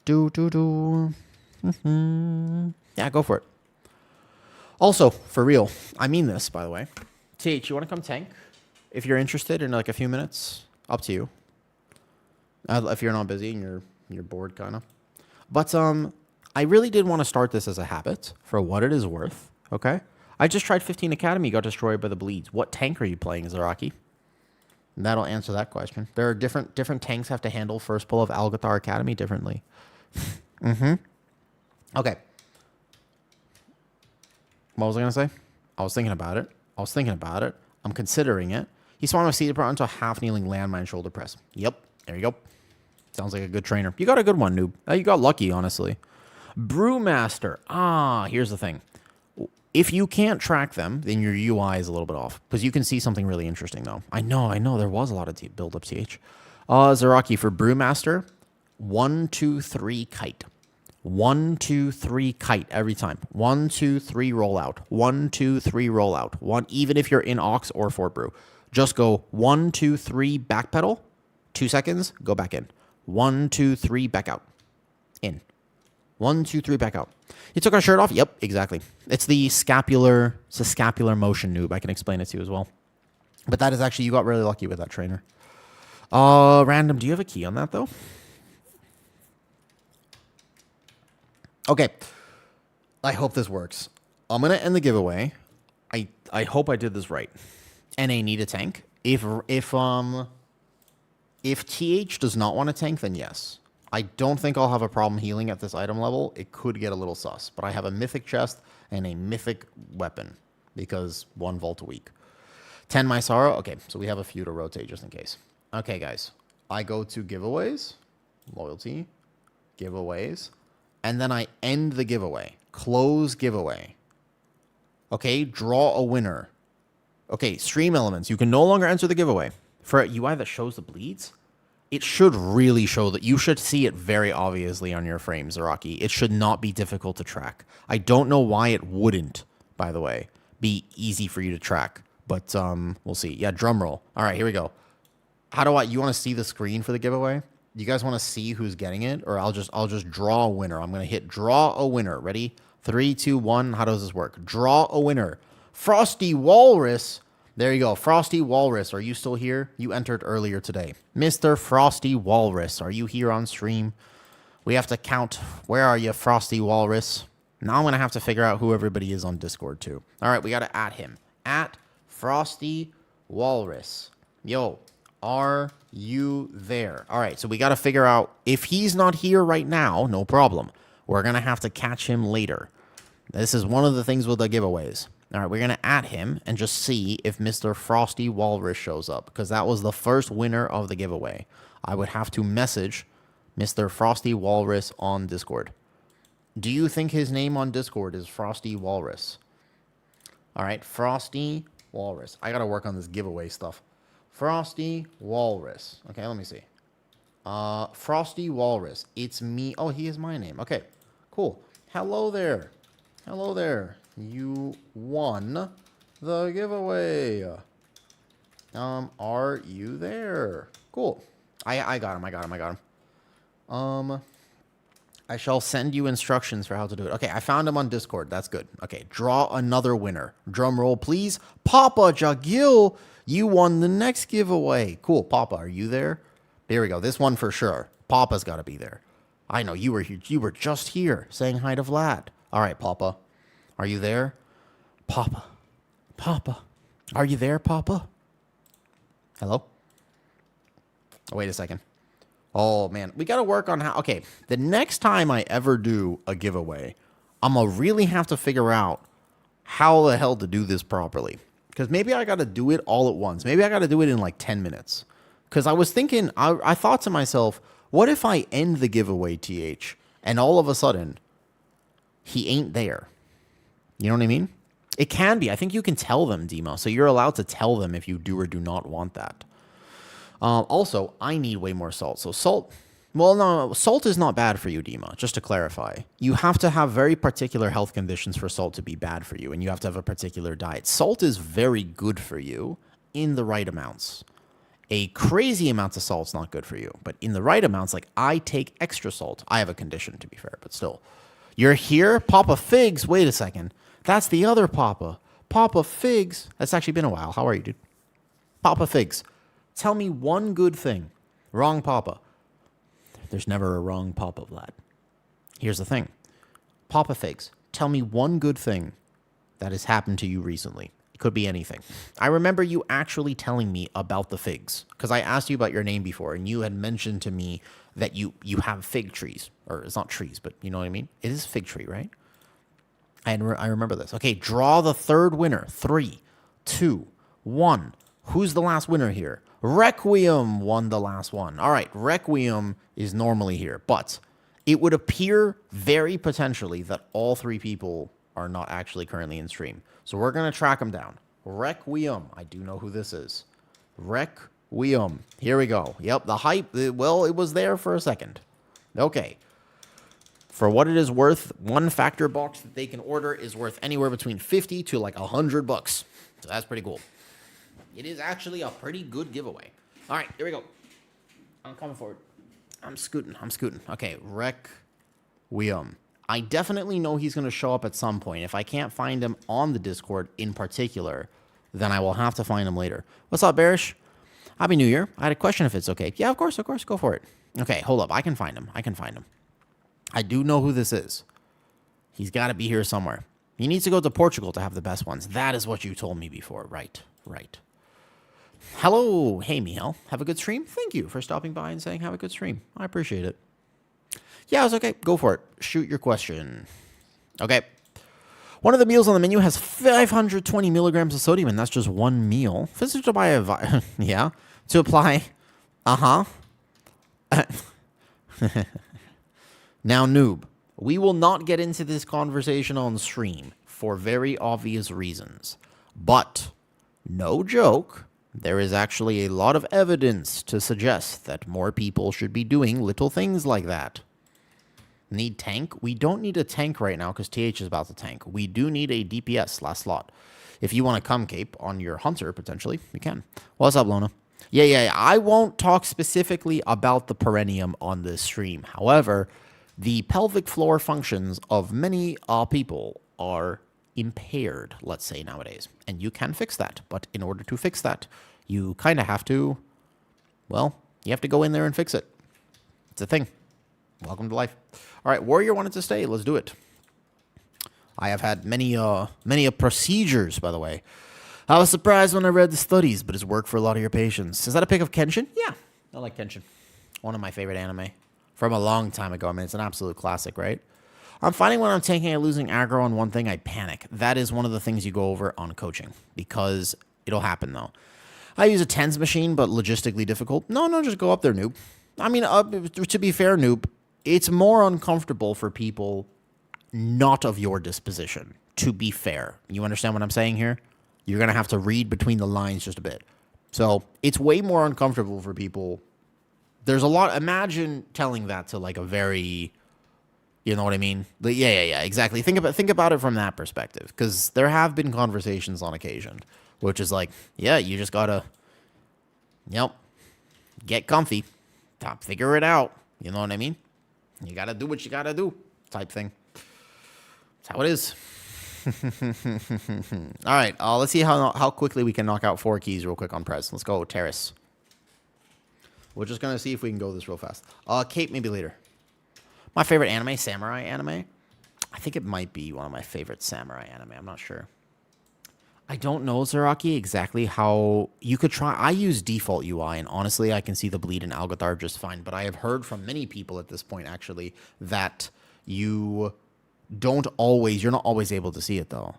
Yeah, go for it. Also, for real, I mean this, by the way. TH, you want to come tank? If you're interested in like a few minutes, up to you. If you're not busy and you're bored, kind of. But I really did want to start this as a habit for what it is worth, okay? I just tried 15 Academy, got destroyed by the bleeds. What tank are you playing, Zaraki? That'll answer that question. There are different tanks have to handle first pull of Algathar Academy differently. Okay. What was I going to say? I was thinking about it. I'm considering it. He spawned with Seeded Prot into a half-kneeling landmine shoulder press. Yep. There you go. Sounds like a good trainer. You got a good one, noob. You got lucky, honestly. Brewmaster. Here's the thing. If you can't track them, then your UI is a little bit off. Because you can see something really interesting, though. I know. There was a lot of build-up, TH. Zaraki, for Brewmaster, 1, 2, 3, kite. 1, 2, 3, kite every time. 1, 2, 3, roll out. 1, 2, 3, roll out. Even if you're in Ox or Fort Brew. Just go 1, 2, 3, backpedal. 2 seconds, go back in. 1, 2, 3, back out. In. 1, 2, 3, back out. You took our shirt off? Yep, exactly. It's the scapular motion, noob. I can explain it to you as well. But that is actually, you got really lucky with that trainer. Random, do you have a key on that, though? Okay. I hope this works. I'm going to end the giveaway. I hope I did this right. NA need a tank. If TH does not want a tank, then yes. I don't think I'll have a problem healing at this item level. It could get a little sus, but I have a mythic chest and a mythic weapon because 1 volt a week. 10 Mysara. Okay, so we have a few to rotate just in case. Okay, guys. I go to giveaways, loyalty, giveaways, and then I end the giveaway. Close giveaway. Okay, draw a winner. Okay, stream elements. You can no longer enter the giveaway. For a UI that shows the bleeds, it should really show that. You should see it very obviously on your frame, Zaraki. It should not be difficult to track. I don't know why it wouldn't, by the way, be easy for you to track. But we'll see. Yeah, drum roll. All right, here we go. You want to see the screen for the giveaway? You guys want to see who's getting it? Or I'll just draw a winner. I'm going to hit draw a winner. Ready? 3, 2, 1. How does this work? Draw a winner. Frosty Walrus. There you go. Frosty Walrus. Are you still here? You entered earlier today. Mr. Frosty Walrus. Are you here on stream? We have to count. Where are you, Frosty Walrus? Now I'm going to have to figure out who everybody is on Discord, too. All right, we got to add him. At Frosty Walrus. Yo, are you there? All right, so we got to figure out if he's not here right now, no problem. We're going to have to catch him later. This is one of the things with the giveaways. All right, we're going to add him and just see if Mr. Frosty Walrus shows up because that was the first winner of the giveaway. I would have to message Mr. Frosty Walrus on Discord. Do you think his name on Discord is Frosty Walrus? All right, Frosty Walrus. I got to work on this giveaway stuff. Frosty Walrus. Okay, let me see. Frosty Walrus. It's me. Oh, he is my name. Okay, cool. Hello there. Hello there. You won the giveaway. Are you there? Cool. I got him. I shall send you instructions for how to do it. Okay, I found him on Discord. That's good. Okay, draw another winner. Drum roll, please. Papa Jagil, you won the next giveaway. Cool. Papa, are you there? There we go. This one for sure. Papa's got to be there. I know you were here. You were just here saying hi to Vlad. All right, Papa. Are you there? Papa. Papa. Are you there, Papa? Hello? Oh, wait a second. Oh, man. We got to work on how... Okay, the next time I ever do a giveaway, I'm going to really have to figure out how the hell to do this properly. Because maybe I got to do it all at once. Maybe I got to do it in like 10 minutes. Because I was thinking... I thought to myself, what if I end the giveaway, TH, and all of a sudden, he ain't there? You know what I mean? It can be. I think you can tell them, Demo. So you're allowed to tell them if you do or do not want that. Also, I need way more salt. So salt, well, no, salt is not bad for you, Dima, just to clarify. You have to have very particular health conditions for salt to be bad for you, and you have to have a particular diet. Salt is very good for you in the right amounts. A crazy amount of salt's not good for you, but in the right amounts, like I take extra salt. I have a condition, to be fair, but still. You're here? Papa Figs? Wait a second. That's the other Papa. Papa Figs. That's actually been a while. How are you, dude? Papa Figs. Tell me one good thing. Wrong Papa. There's never a wrong Papa, Vlad. Here's the thing. Papa Figs, tell me one good thing that has happened to you recently. It could be anything. I remember you actually telling me about the figs, because I asked you about your name before, and you had mentioned to me that you have fig trees. Or it's not trees, but you know what I mean? It is a fig tree, right? And I remember this. Okay, draw the third winner. 3, 2, 1. Who's the last winner here? Requiem won the last one. All right, Requiem is normally here, but it would appear very potentially that all 3 people are not actually currently in stream. So we're going to track them down. Requiem. I do know who this is. Requiem. Here we go. Yep, the hype, well, it was there for a second. Okay. For what it is worth, one factor box that they can order is worth anywhere between 50 to like $100 bucks. So that's pretty cool. It is actually a pretty good giveaway. All right, here we go. I'm coming forward. I'm scooting. Okay, Requiem. I definitely know he's going to show up at some point. If I can't find him on the Discord in particular, then I will have to find him later. What's up, Barish? Happy New Year. I had a question if it's okay. Yeah, of course. Go for it. Okay, hold up. I can find him. I do know who this is. He's got to be here somewhere. He needs to go to Portugal to have the best ones. That is what you told me before. Right. Hello. Hey, Miel. Have a good stream? Thank you for stopping by and saying have a good stream. I appreciate it. Yeah, it's okay. Go for it. Shoot your question. Okay. One of the meals on the menu has 520 milligrams of sodium, and that's just one meal. Visit to buy a... yeah. To apply... Now, noob, we will not get into this conversation on stream for very obvious reasons. But, no joke, there is actually a lot of evidence to suggest that more people should be doing little things like that. Need tank? We don't need a tank right now because TH is about to tank. We do need a DPS last slot. If you want to come cape on your hunter, potentially, you can. What's up, Lona? Yeah. I won't talk specifically about the perineum on this stream. However, the pelvic floor functions of many people are impaired, let's say, nowadays. And you can fix that. But in order to fix that, you kind of have to, well, you have to go in there and fix it. It's a thing. Welcome to life. All right, Warrior wanted to stay. Let's do it. I have had many procedures, by the way. I was surprised when I read the studies, but it's worked for a lot of your patients. Is that a pic of Kenshin? Yeah, I like Kenshin. One of my favorite anime from a long time ago. I mean, it's an absolute classic, right? I'm finding when I'm tanking and losing aggro on one thing, I panic. That is one of the things you go over on coaching because it'll happen, though. I use a tens machine, but logistically difficult. No, just go up there, noob. I mean, to be fair, noob, it's more uncomfortable for people not of your disposition, to be fair. You understand what I'm saying here? You're going to have to read between the lines just a bit. So it's way more uncomfortable for people. There's a lot. Imagine telling that to like a very, you know what I mean? Yeah, exactly. Think about it from that perspective, because there have been conversations on occasion, which is like, yeah, you just got to, get comfy, figure it out. You know what I mean? You got to do what you got to do type thing. That's how it is. All right, let's see how quickly we can knock out 4 keys real quick on Prez. Let's go, Terrace. We're just going to see if we can go this real fast. Cape, maybe later. My favorite anime, samurai anime. I think it might be one of my favorite samurai anime. I'm not sure. I don't know, Zaraki, exactly how you could try. I use default UI, and honestly, I can see the bleed in Algathar just fine. But I have heard from many people at this point, actually, that you you're not always able to see it, though.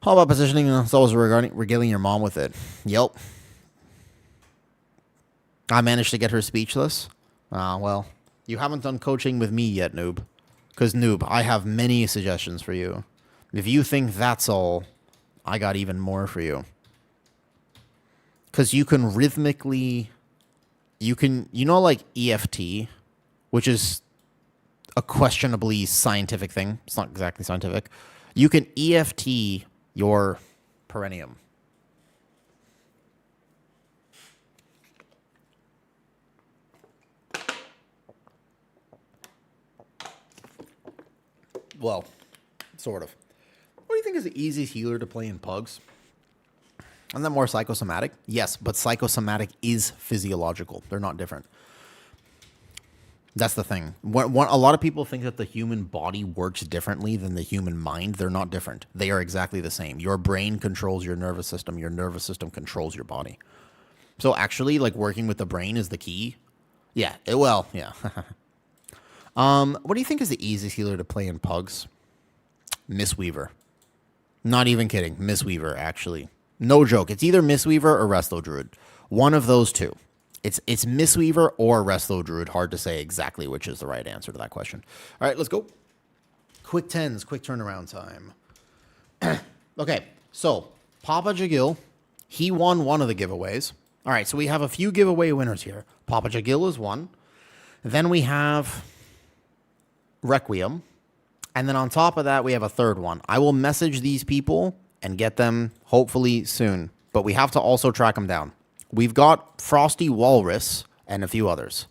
How about positioning themselves regarding regaling your mom with it? Yep. I managed to get her speechless. Well, you haven't done coaching with me yet, noob. Because, noob, I have many suggestions for you. If you think that's all, I got even more for you. Because you can rhythmically... like EFT, which is a questionably scientific thing. It's not exactly scientific. You can EFT your perineum. Well, sort of. What do you think is the easiest healer to play in Pugs? Isn't that more psychosomatic? Yes, but psychosomatic is physiological. They're not different. That's the thing. A lot of people think that the human body works differently than the human mind. They're not different. They are exactly the same. Your brain controls your nervous system. Your nervous system controls your body. So actually, like, working with the brain is the key. Yeah. Yeah. What do you think is the easiest healer to play in Pugs? Mistweaver. Not even kidding. Mistweaver, actually. No joke. It's either Mistweaver or Resto Druid. One of those two. It's Mistweaver or Resto Druid. Hard to say exactly which is the right answer to that question. All right, let's go. Quick 10s, quick turnaround time. Okay, so Papa Jagil, he won one of the giveaways. All right, so we have a few giveaway winners here. Papa Jagil is one. Then we have Requiem. And then on top of that, we have a third one. I will message these people and get them hopefully soon. But we have to also track them down. We've got Frosty Walrus and a few others.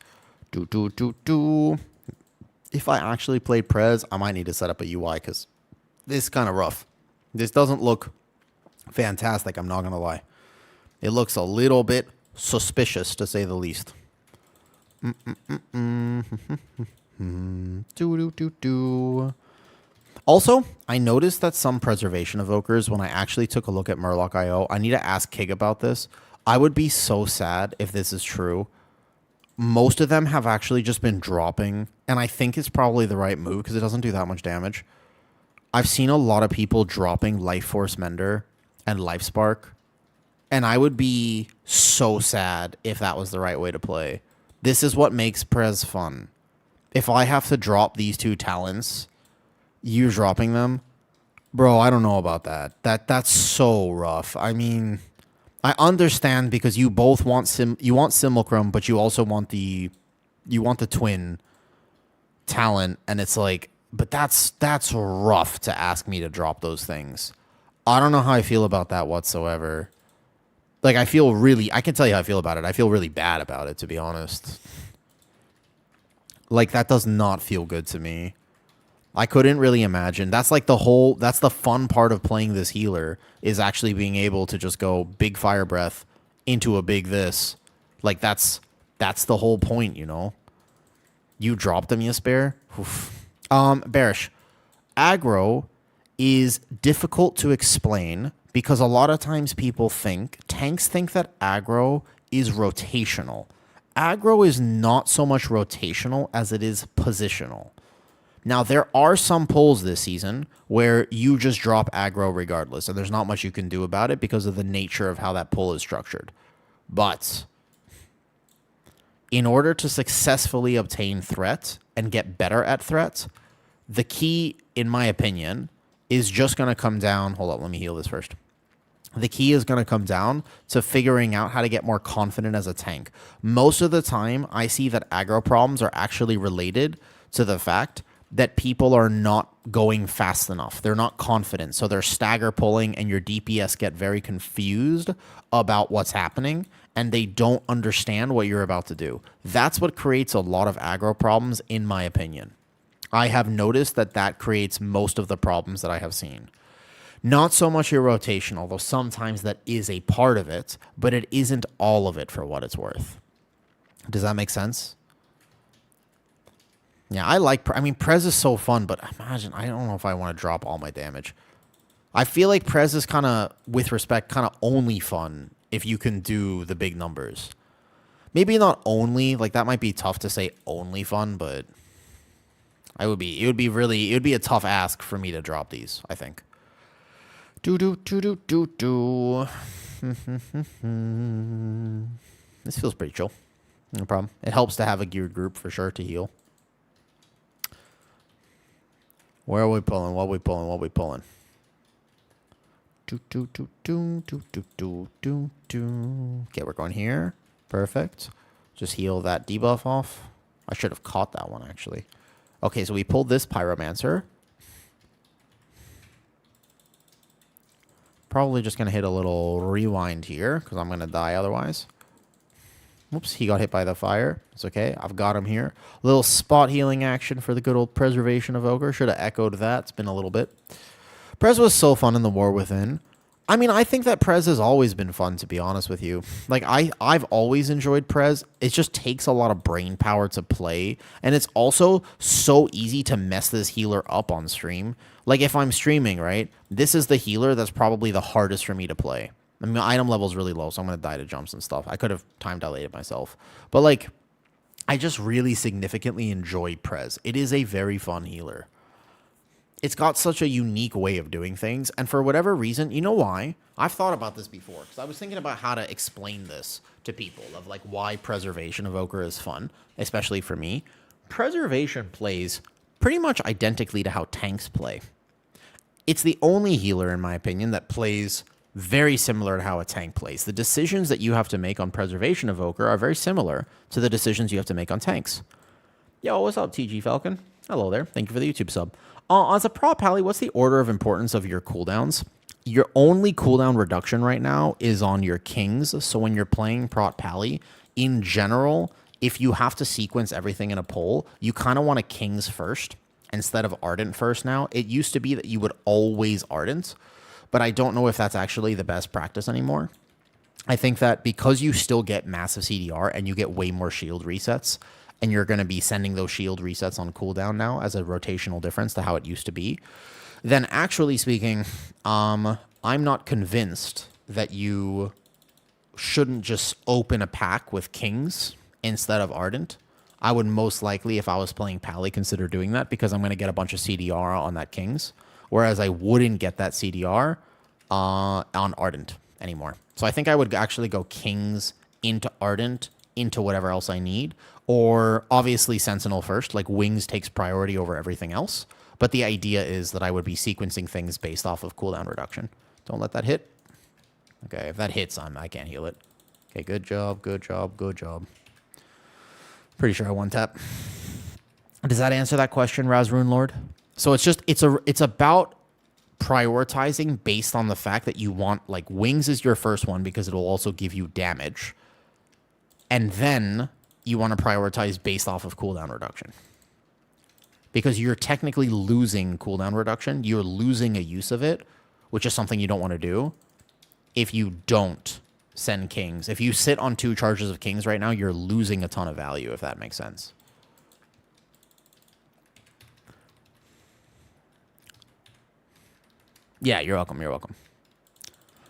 If I actually played Prez, I might need to set up a UI because this is kind of rough. This doesn't look fantastic, I'm not going to lie. It looks a little bit suspicious, to say the least. Also, I noticed that some Preservation Evokers, when I actually took a look at Murloc.io, I need to ask Kig about this. I would be so sad if this is true. Most of them have actually just been dropping, and I think it's probably the right move because it doesn't do that much damage. I've seen a lot of people dropping Life Force Mender and Life Spark, and I would be so sad if that was the right way to play. This is what makes Prez fun. If I have to drop these two talents, you dropping them, bro, I don't know about that. That's so rough. I mean, I understand because you both want Simulacrum, but you also want the twin talent, and it's like, but that's rough to ask me to drop those things. I don't know how I feel about that whatsoever. Like, I can tell you how I feel about it. I feel really bad about it, to be honest. Like, that does not feel good to me. I couldn't really imagine. That's the fun part of playing this healer, is actually being able to just go big fire breath into a big this. Like, that's the whole point, you know? You dropped them, you spare? Bearish. Aggro is difficult to explain because a lot of times tanks think that aggro is rotational. Aggro is not so much rotational as it is positional. Now, there are some pulls this season where you just drop aggro regardless, and there's not much you can do about it because of the nature of how that pull is structured. But in order to successfully obtain threat and get better at threat, the key, in my opinion, is just going to come down... Hold on, let me heal this first. The key is going to come down to figuring out how to get more confident as a tank. Most of the time, I see that aggro problems are actually related to the fact that people are not going fast enough. They're not confident, so they're stagger pulling, and your DPS get very confused about what's happening, and they don't understand what you're about to do. That's what creates a lot of aggro problems, in my opinion. I have noticed that creates most of the problems that I have seen. Not so much your rotation, although sometimes that is a part of it, but it isn't all of it for what it's worth. Does that make sense? Yeah, I mean, Prez is so fun, but imagine, I don't know if I want to drop all my damage. I feel like Prez is kind of, with respect, kind of only fun if you can do the big numbers. Maybe not only, like that might be tough to say only fun, but it would be a tough ask for me to drop these, I think. This feels pretty chill. No problem. It helps to have a geared group for sure to heal. Where are we pulling? What are we pulling? What are we pulling? Okay, we're going here. Perfect. Just heal that debuff off. I should have caught that one, actually. Okay, so we pulled this Pyromancer. Probably just going to hit a little rewind here, because I'm going to die otherwise. Whoops, he got hit by the fire. It's okay. I've got him here. A little spot healing action for the good old Preservation Evoker. Should have echoed that. It's been a little bit. Prez was so fun in the War Within. I mean, I think that Prez has always been fun, to be honest with you. Like, I've always enjoyed Prez. It just takes a lot of brain power to play. And it's also so easy to mess this healer up on stream. Like, if I'm streaming, right, this is the healer that's probably the hardest for me to play. I mean, my item level is really low, so I'm going to die to jumps and stuff. I could have time dilated myself. But, like, I just really significantly enjoy Prez. It is a very fun healer. It's got such a unique way of doing things. And for whatever reason, you know why? I've thought about this before. Because I was thinking about how to explain this to people. Of, like, why Preservation Evoker is fun. Especially for me. Preservation plays pretty much identically to how tanks play. It's the only healer, in my opinion, that plays very similar to how a tank plays. The decisions that you have to make on Preservation Evoker are very similar to the decisions you have to make on tanks. Yo, what's up, TG Falcon? Hello there. Thank you for the YouTube sub. As a prop pally, what's the order of importance of your cooldowns? Your only cooldown reduction right now is on your kings. So when you're playing prop pally, in general, if you have to sequence everything in a poll, you kind of want a kings first instead of ardent first now. It used to be that you would always ardent, but I don't know if that's actually the best practice anymore. I think that because you still get massive CDR and you get way more shield resets, and you're going to be sending those shield resets on cooldown now as a rotational difference to how it used to be, then actually speaking, I'm not convinced that you shouldn't just open a pack with kings instead of ardent. I would most likely, if I was playing Pally, consider doing that because I'm going to get a bunch of CDR on that kings, whereas I wouldn't get that CDR on ardent anymore. So I think I would actually go kings into ardent into whatever else I need, or obviously Sentinel first, like wings takes priority over everything else. But the idea is that I would be sequencing things based off of cooldown reduction. Don't let that hit. Okay, if that hits, I can't heal it. Okay, good job, good job, good job. Pretty sure I one tap. Does that answer that question, Razrune Lord? So it's about prioritizing based on the fact that you want, like, wings is your first one because it will also give you damage. And then you want to prioritize based off of cooldown reduction. Because you're technically losing cooldown reduction. You're losing a use of it, which is something you don't want to do if you don't send kings. If you sit on 2 charges of kings right now, you're losing a ton of value, if that makes sense. Yeah, you're welcome. You're welcome.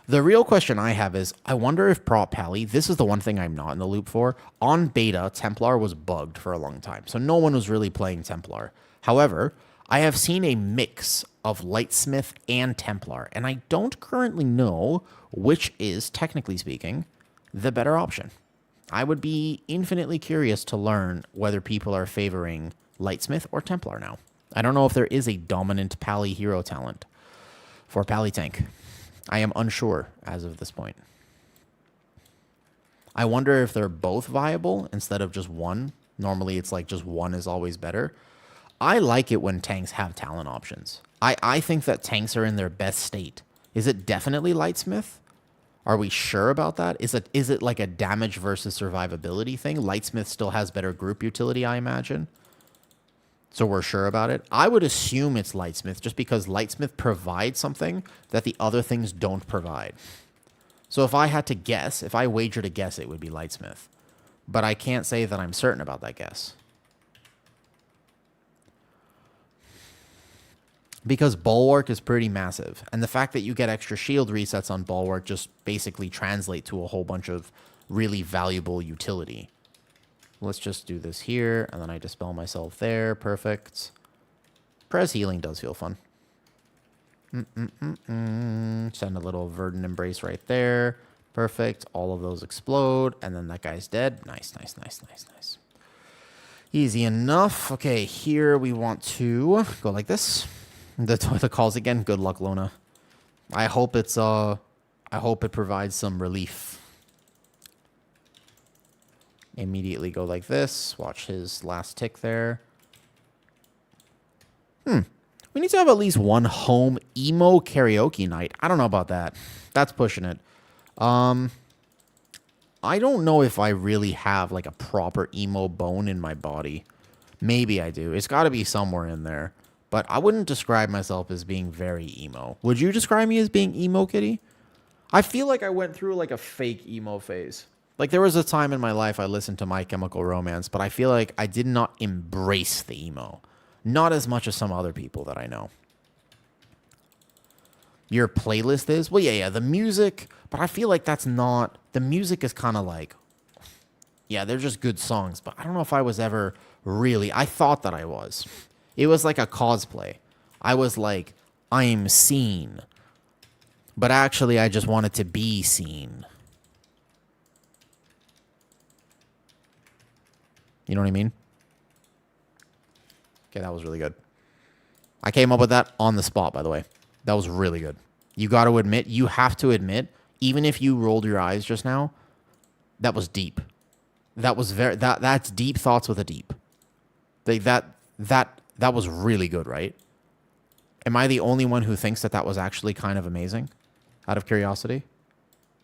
The real question I have is, I wonder if Prop Pally, this is the one thing I'm not in the loop for. On beta, Templar was bugged for a long time, so no one was really playing Templar. However, I have seen a mix of Lightsmith and Templar, and I don't currently know which is, technically speaking, the better option. I would be infinitely curious to learn whether people are favoring Lightsmith or Templar now. I don't know if there is a dominant Pally hero talent for Pally Tank. I am unsure as of this point. I wonder if they're both viable instead of just one. Normally, it's like just one is always better. I like it when tanks have talent options. I think that tanks are in their best state. Is it definitely Lightsmith? Are we sure about that? Is it like a damage versus survivability thing? Lightsmith still has better group utility, I imagine. So we're sure about it. I would assume it's Lightsmith just because Lightsmith provides something that the other things don't provide. So if I had to guess, if I wagered a guess, it would be Lightsmith. But I can't say that I'm certain about that guess. because Bulwark is pretty massive. And the fact that you get extra shield resets on Bulwark just basically translate to a whole bunch of really valuable utility. Let's just do this here, and then I dispel myself there. Perfect. Pres healing does feel fun. Send a little Verdant Embrace right there. Perfect. All of those explode, and then that guy's dead. Nice, nice, nice, nice, nice. Easy enough. Okay, here we want to go like this. The toilet calls again. Good luck, Lona. I hope it's I hope it provides some relief. Immediately go like this. Watch his last tick there. We need to have at least one home emo karaoke night. I don't know about that. That's pushing it. I don't know if I really have like a proper emo bone in my body. Maybe I do. It's got to be somewhere in there. But I wouldn't describe myself as being very emo. Would you describe me as being emo, Kitty? I feel like I went through like a fake emo phase. Like there was a time in my life I listened to My Chemical Romance, but I feel like I did not embrace the emo. Not as much as some other people that I know. Your playlist is? Well, yeah, the music, but I feel like that's not... The music is kind of like... Yeah, they're just good songs, but I don't know if I was ever really... I thought that I was. It was like a cosplay. I was like, I'm seen. But actually, I just wanted to be seen. You know what I mean? Okay, that was really good. I came up with that on the spot, by the way. That was really good. You got to admit, you have to admit, even if you rolled your eyes just now, that was deep. That was that's deep thoughts with a deep. That was really good, right? Am I the only one who thinks that was actually kind of amazing? Out of curiosity?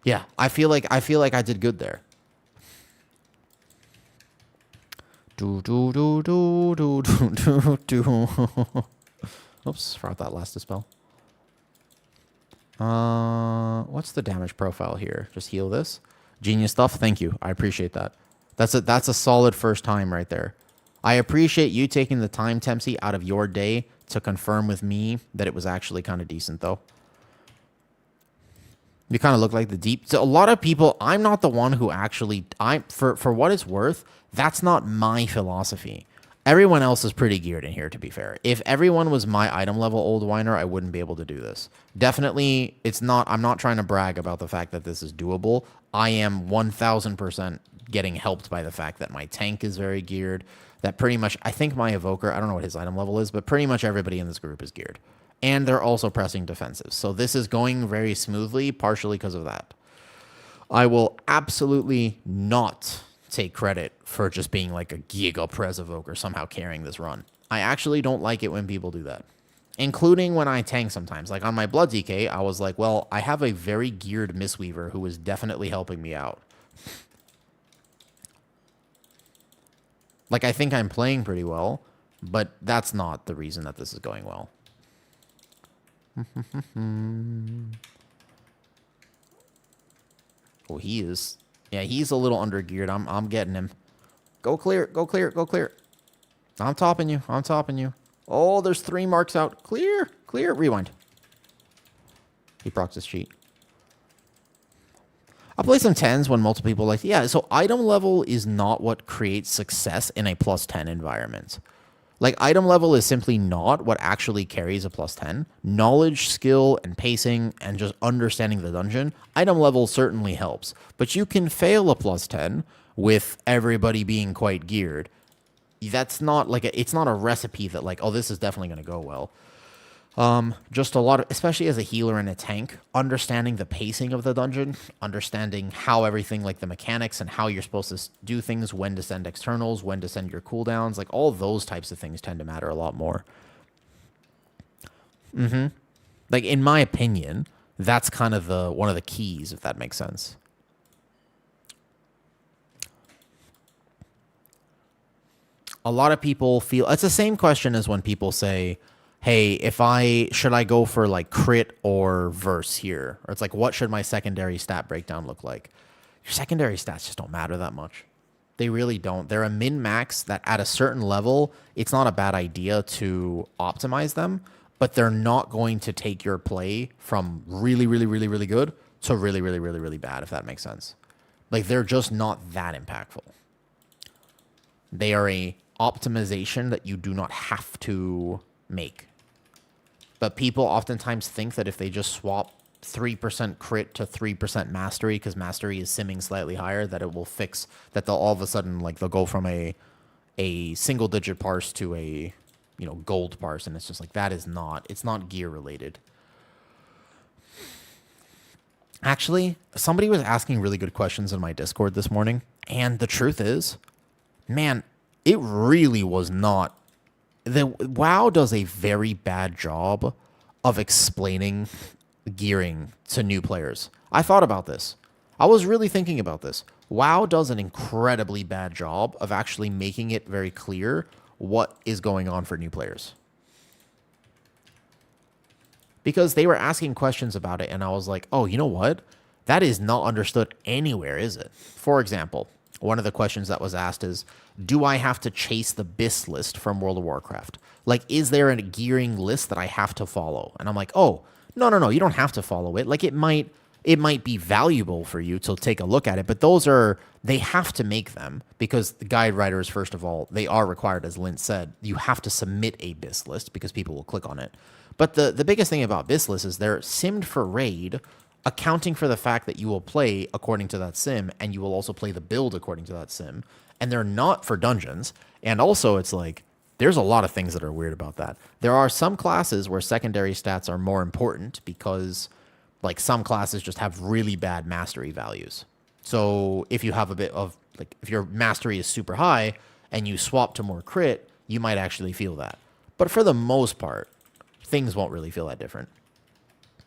Yeah, I feel like I did good there. Do do do do do do do. Oops, forgot that last dispel. What's the damage profile here? Just heal this. Genius stuff. Thank you. I appreciate that. That's a solid first time right there. I appreciate you taking the time, Tempsy, out of your day to confirm with me that it was actually kind of decent, though. You kind of look like the deep. So a lot of people, I'm not the one who actually, for what it's worth, that's not my philosophy. Everyone else is pretty geared in here, to be fair. If everyone was my item level old whiner, I wouldn't be able to do this. Definitely, I'm not trying to brag about the fact that this is doable. I am 1000% getting helped by the fact that my tank is very geared. That pretty much, I think my Evoker, I don't know what his item level is, but pretty much everybody in this group is geared. And they're also pressing defensive. So this is going very smoothly, partially because of that. I will absolutely not take credit for just being like a Giga Pres Evoker somehow carrying this run. I actually don't like it when people do that. Including when I tank sometimes. Like on my Blood DK, I was like, well, I have a very geared Mistweaver who is definitely helping me out. Like, I think I'm playing pretty well, but that's not the reason that this is going well. Oh, he is. Yeah, he's a little under geared. I'm getting him. Go clear, go clear, go clear. I'm topping you. I'm topping you. Oh, there's 3 marks out. Clear, clear. Rewind. He procs his cheat. I play some 10s when multiple people like, yeah, so item level is not what creates success in a plus 10 environment. Like, item level is simply not what actually carries a plus 10. Knowledge, skill, and pacing, and just understanding the dungeon, item level certainly helps. But you can fail a plus 10 with everybody being quite geared. That's not like it's not a recipe that like, oh, this is definitely going to go well. Just a lot of, especially as a healer and a tank, understanding the pacing of the dungeon, understanding how everything, like the mechanics and how you're supposed to do things, when to send externals, when to send your cooldowns, like all those types of things tend to matter a lot more. Like, in my opinion, that's kind of one of the keys, if that makes sense. A lot of people feel, it's the same question as when people say, hey, should I go for like crit or verse here? Or it's like, what should my secondary stat breakdown look like? Your secondary stats just don't matter that much. They really don't. They're a min-max that at a certain level, it's not a bad idea to optimize them. but they're not going to take your play from really, really, really, really good to really, really, really, really bad, if that makes sense. Like, they're just not that impactful. They are a optimization that you do not have to make. But people oftentimes think that if they just swap 3% crit to 3% mastery, because mastery is simming slightly higher, that it will fix, that they'll all of a sudden, like, they'll go from a single digit parse to a, you know, gold parse. And it's just like, that is not, it's not gear related. Actually, somebody was asking really good questions in my Discord this morning. And the truth is, man, it really was not. WoW does a very bad job of explaining gearing to new players. I thought about this. I was really thinking about this. WoW does an incredibly bad job of actually making it very clear what is going on for new players. Because they were asking questions about it, and I was like, oh, you know what? That is not understood anywhere, is it? For example, one of the questions that was asked is, do I have to chase the BIS list from World of Warcraft? Like, is there a gearing list that I have to follow? And I'm like, oh, no, you don't have to follow it. Like, it might be valuable for you to take a look at it, but they have to make them because the guide writers, first of all, they are required, as Lint said, you have to submit a BIS list because people will click on it. But the biggest thing about BIS lists is they're simmed for raid, accounting for the fact that you will play according to that sim, and you will also play the build according to that sim. And they're not for dungeons. And also, it's like, there's a lot of things that are weird about that. There are some classes where secondary stats are more important because, like, some classes just have really bad mastery values. So if you have a bit of, like, if your mastery is super high and you swap to more crit, you might actually feel that. But for the most part, things won't really feel that different.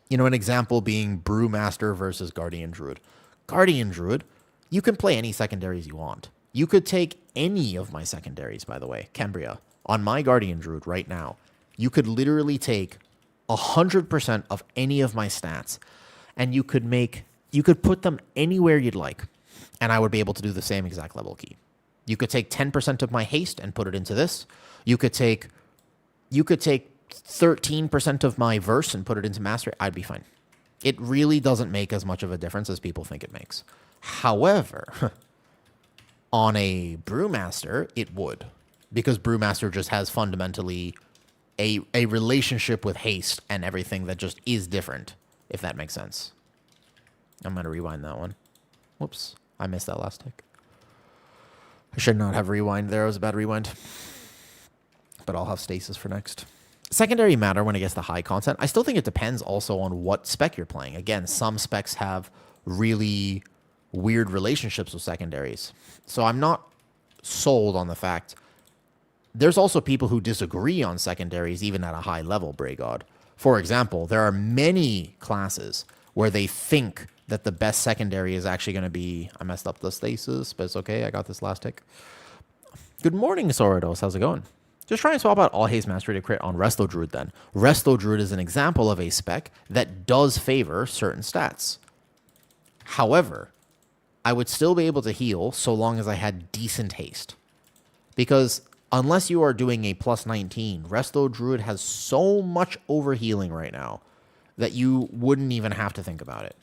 You know, an example being Brewmaster versus Guardian Druid. Guardian Druid, you can play any secondaries you want. You could take any of my secondaries, by the way, Cambria, on my Guardian Druid right now. You could literally take 100% of any of my stats, and you could put them anywhere you'd like, and I would be able to do the same exact level key. You could take 10% of my haste and put it into this. You could take 13% of my verse and put it into mastery. I'd be fine. It really doesn't make as much of a difference as people think it makes. However, on a Brewmaster, it would, because Brewmaster just has fundamentally a relationship with haste and everything that just is different, if that makes sense. I'm going to rewind that one. Whoops, I missed that last tick. I should not have rewind there. It was a bad rewind. But I'll have stasis for next. Secondary matter when it gets to high content. I still think it depends also on what spec you're playing. Again, some specs have really weird relationships with secondaries. So I'm not sold on the fact. There's also people who disagree on secondaries even at a high level, Braygod. For example, there are many classes where they think that the best secondary is actually going to be... I messed up the stasis, but it's okay. I got this last tick. Good morning, Soridos. How's it going? Just try and swap out all haste mastery to crit on Resto Druid then. Resto Druid is an example of a spec that does favor certain stats. However, I would still be able to heal so long as I had decent haste. Because unless you are doing a plus 19, Resto Druid has so much overhealing right now that you wouldn't even have to think about it.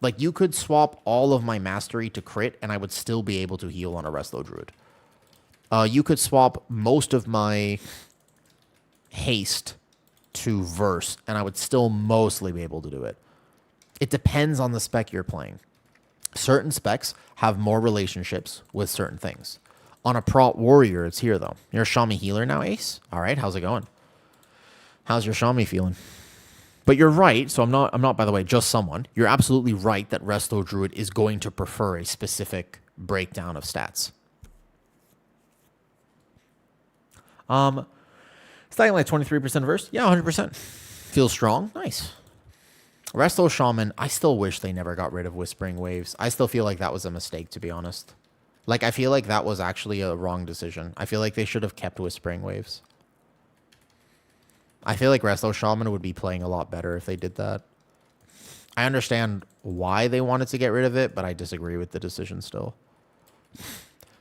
Like, you could swap all of my mastery to crit and I would still be able to heal on a Resto Druid. You could swap most of my haste to verse, and I would still mostly be able to do it. It depends on the spec you're playing. Certain specs have more relationships with certain things. On a prot warrior, it's here, though. You're a Shami healer now, Ace? All right, how's it going? How's your Shami feeling? But you're right, so I'm not, by the way, just someone. You're absolutely right that Resto Druid is going to prefer a specific breakdown of stats. Stacking like 23% verse? Yeah, 100%. Feels strong. Nice. Resto Shaman, I still wish they never got rid of Whispering Waves. I still feel like that was a mistake, to be honest. Like, I feel like that was actually a wrong decision. I feel like they should have kept Whispering Waves. I feel like Resto Shaman would be playing a lot better if they did that. I understand why they wanted to get rid of it, but I disagree with the decision still.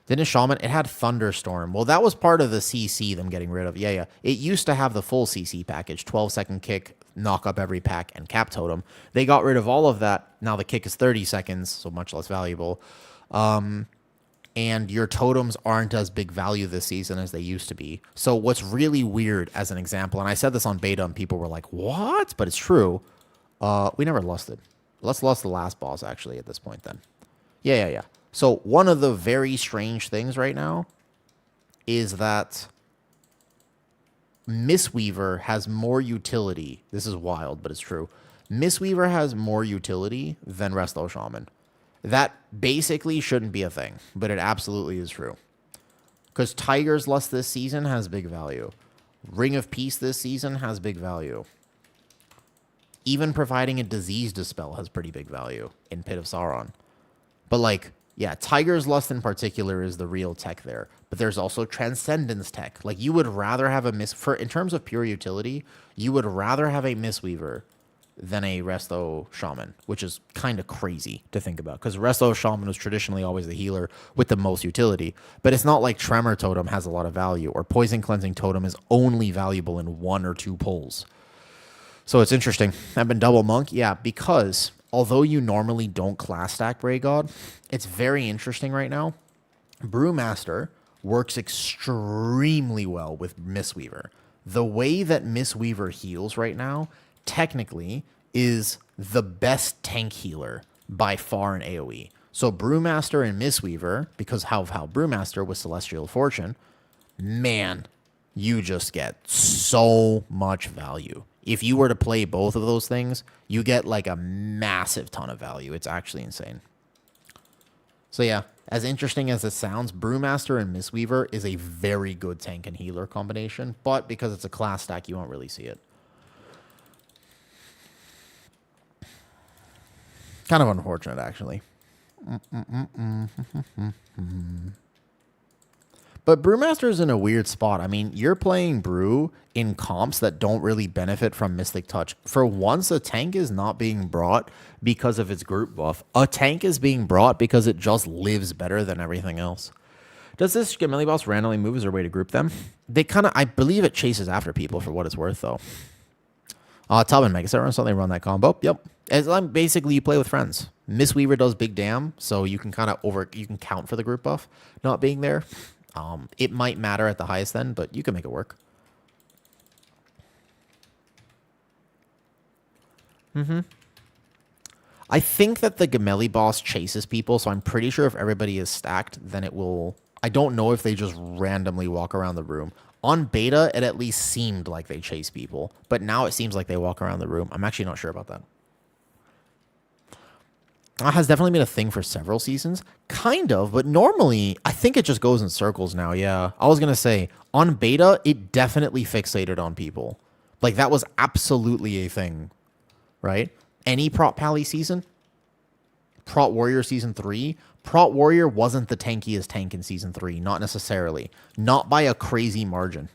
Didn't Shaman? It had Thunderstorm. Well, that was part of the CC, them getting rid of. Yeah, yeah. It used to have the full CC package, 12-second kick, knock up every pack, and cap totem. They got rid of all of that. Now the kick is 30 seconds, so much less valuable. And your totems aren't as big value this season as they used to be. So what's really weird, as an example, and I said this on beta, and people were like, what? But it's true. We never lusted. Let's lust the last boss, actually, at this point, then. Yeah. So one of the very strange things right now is that Mistweaver has more utility. This is wild, but it's true. Mistweaver has more utility than Resto Shaman. That basically shouldn't be a thing, but it absolutely is true. Because Tiger's Lust this season has big value. Ring of Peace this season has big value. Even providing a disease dispel has pretty big value in Pit of Sauron. But like, yeah, Tiger's Lust in particular is the real tech there. But there's also Transcendence tech. Like, you would rather have in terms of pure utility, you would rather have a Mistweaver than a Resto Shaman, which is kind of crazy to think about, because Resto Shaman was traditionally always the healer with the most utility. But it's not like Tremor Totem has a lot of value, or Poison Cleansing Totem is only valuable in 1 or 2 pulls. So it's interesting. I've been double monk, yeah, because although you normally don't class stack Bray God, it's very interesting right now. Brewmaster works extremely well with Mistweaver. The way that Mistweaver heals right now technically is the best tank healer by far in AoE. So Brewmaster and Mistweaver, because how Brewmaster with Celestial Fortune, man, you just get so much value. If you were to play both of those things, you get like a massive ton of value. It's actually insane. So yeah, as interesting as it sounds, Brewmaster and Mistweaver is a very good tank and healer combination, but because it's a class stack, you won't really see it. Kind of unfortunate, actually. But Brewmaster is in a weird spot. I mean, you're playing Brew in comps that don't really benefit from Mystic Touch. For once, a tank is not being brought because of its group buff. A tank is being brought because it just lives better than everything else. Does this Gamelli boss randomly move? Is there a way to group them? They kind of, I believe it chases after people for what it's worth, though. Tub and Mega Center, so they run that combo. Yep. As basically, you play with friends. Mistweaver does big damn, so you can kind of you can count for the group buff not being there. It might matter at the highest end, but you can make it work. I think that the Gamelli boss chases people, so I'm pretty sure if everybody is stacked, then it will... I don't know if they just randomly walk around the room. On beta, it at least seemed like they chase people, but now it seems like they walk around the room. I'm actually not sure about that. That has definitely been a thing for several seasons. Kind of, but normally, I think it just goes in circles now, yeah. I was going to say, on beta, it definitely fixated on people. Like, that was absolutely a thing, right? Any Prot Pally season, Prot Warrior Season 3, Prot Warrior wasn't the tankiest tank in Season 3, not necessarily. Not by a crazy margin.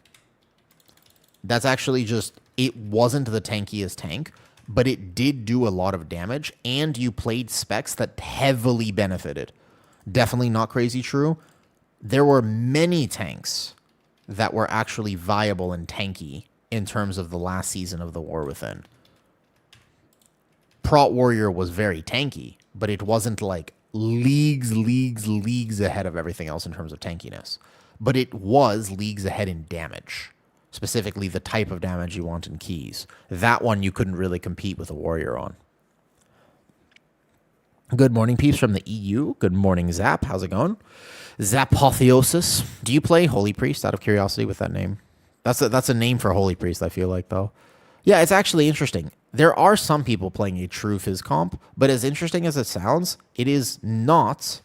That's actually just, it wasn't the tankiest tank, but it did do a lot of damage, and you played specs that heavily benefited. Definitely not crazy true. There were many tanks that were actually viable and tanky in terms of the last season of the War Within. Prot Warrior was very tanky, but it wasn't like leagues ahead of everything else in terms of tankiness. But it was leagues ahead in damage. Specifically, the type of damage you want in keys. That one you couldn't really compete with a warrior on. Good morning, peeps from the EU. Good morning, Zap. How's it going? Zapotheosis. Do you play Holy Priest out of curiosity with that name? That's a name for Holy Priest, I feel like, though. Yeah, it's actually interesting. There are some people playing a true Fizz comp, but as interesting as it sounds, it is not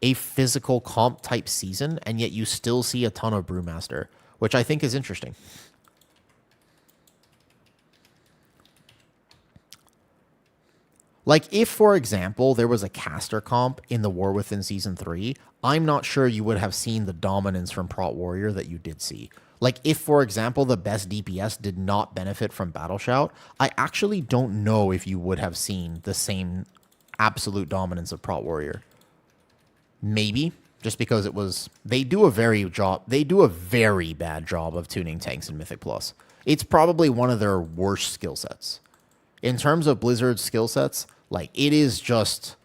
a physical comp type season, and yet you still see a ton of Brewmaster, which I think is interesting. Like, if, for example, there was a caster comp in the War Within Season 3, I'm not sure you would have seen the dominance from Prot Warrior that you did see. Like, if, for example, the best DPS did not benefit from Battle Shout, I actually don't know if you would have seen the same absolute dominance of Prot Warrior. Maybe. just because it was they do a very bad job of tuning tanks in Mythic Plus. It's probably one of their worst skill sets. In terms of Blizzard's skill sets, like it is just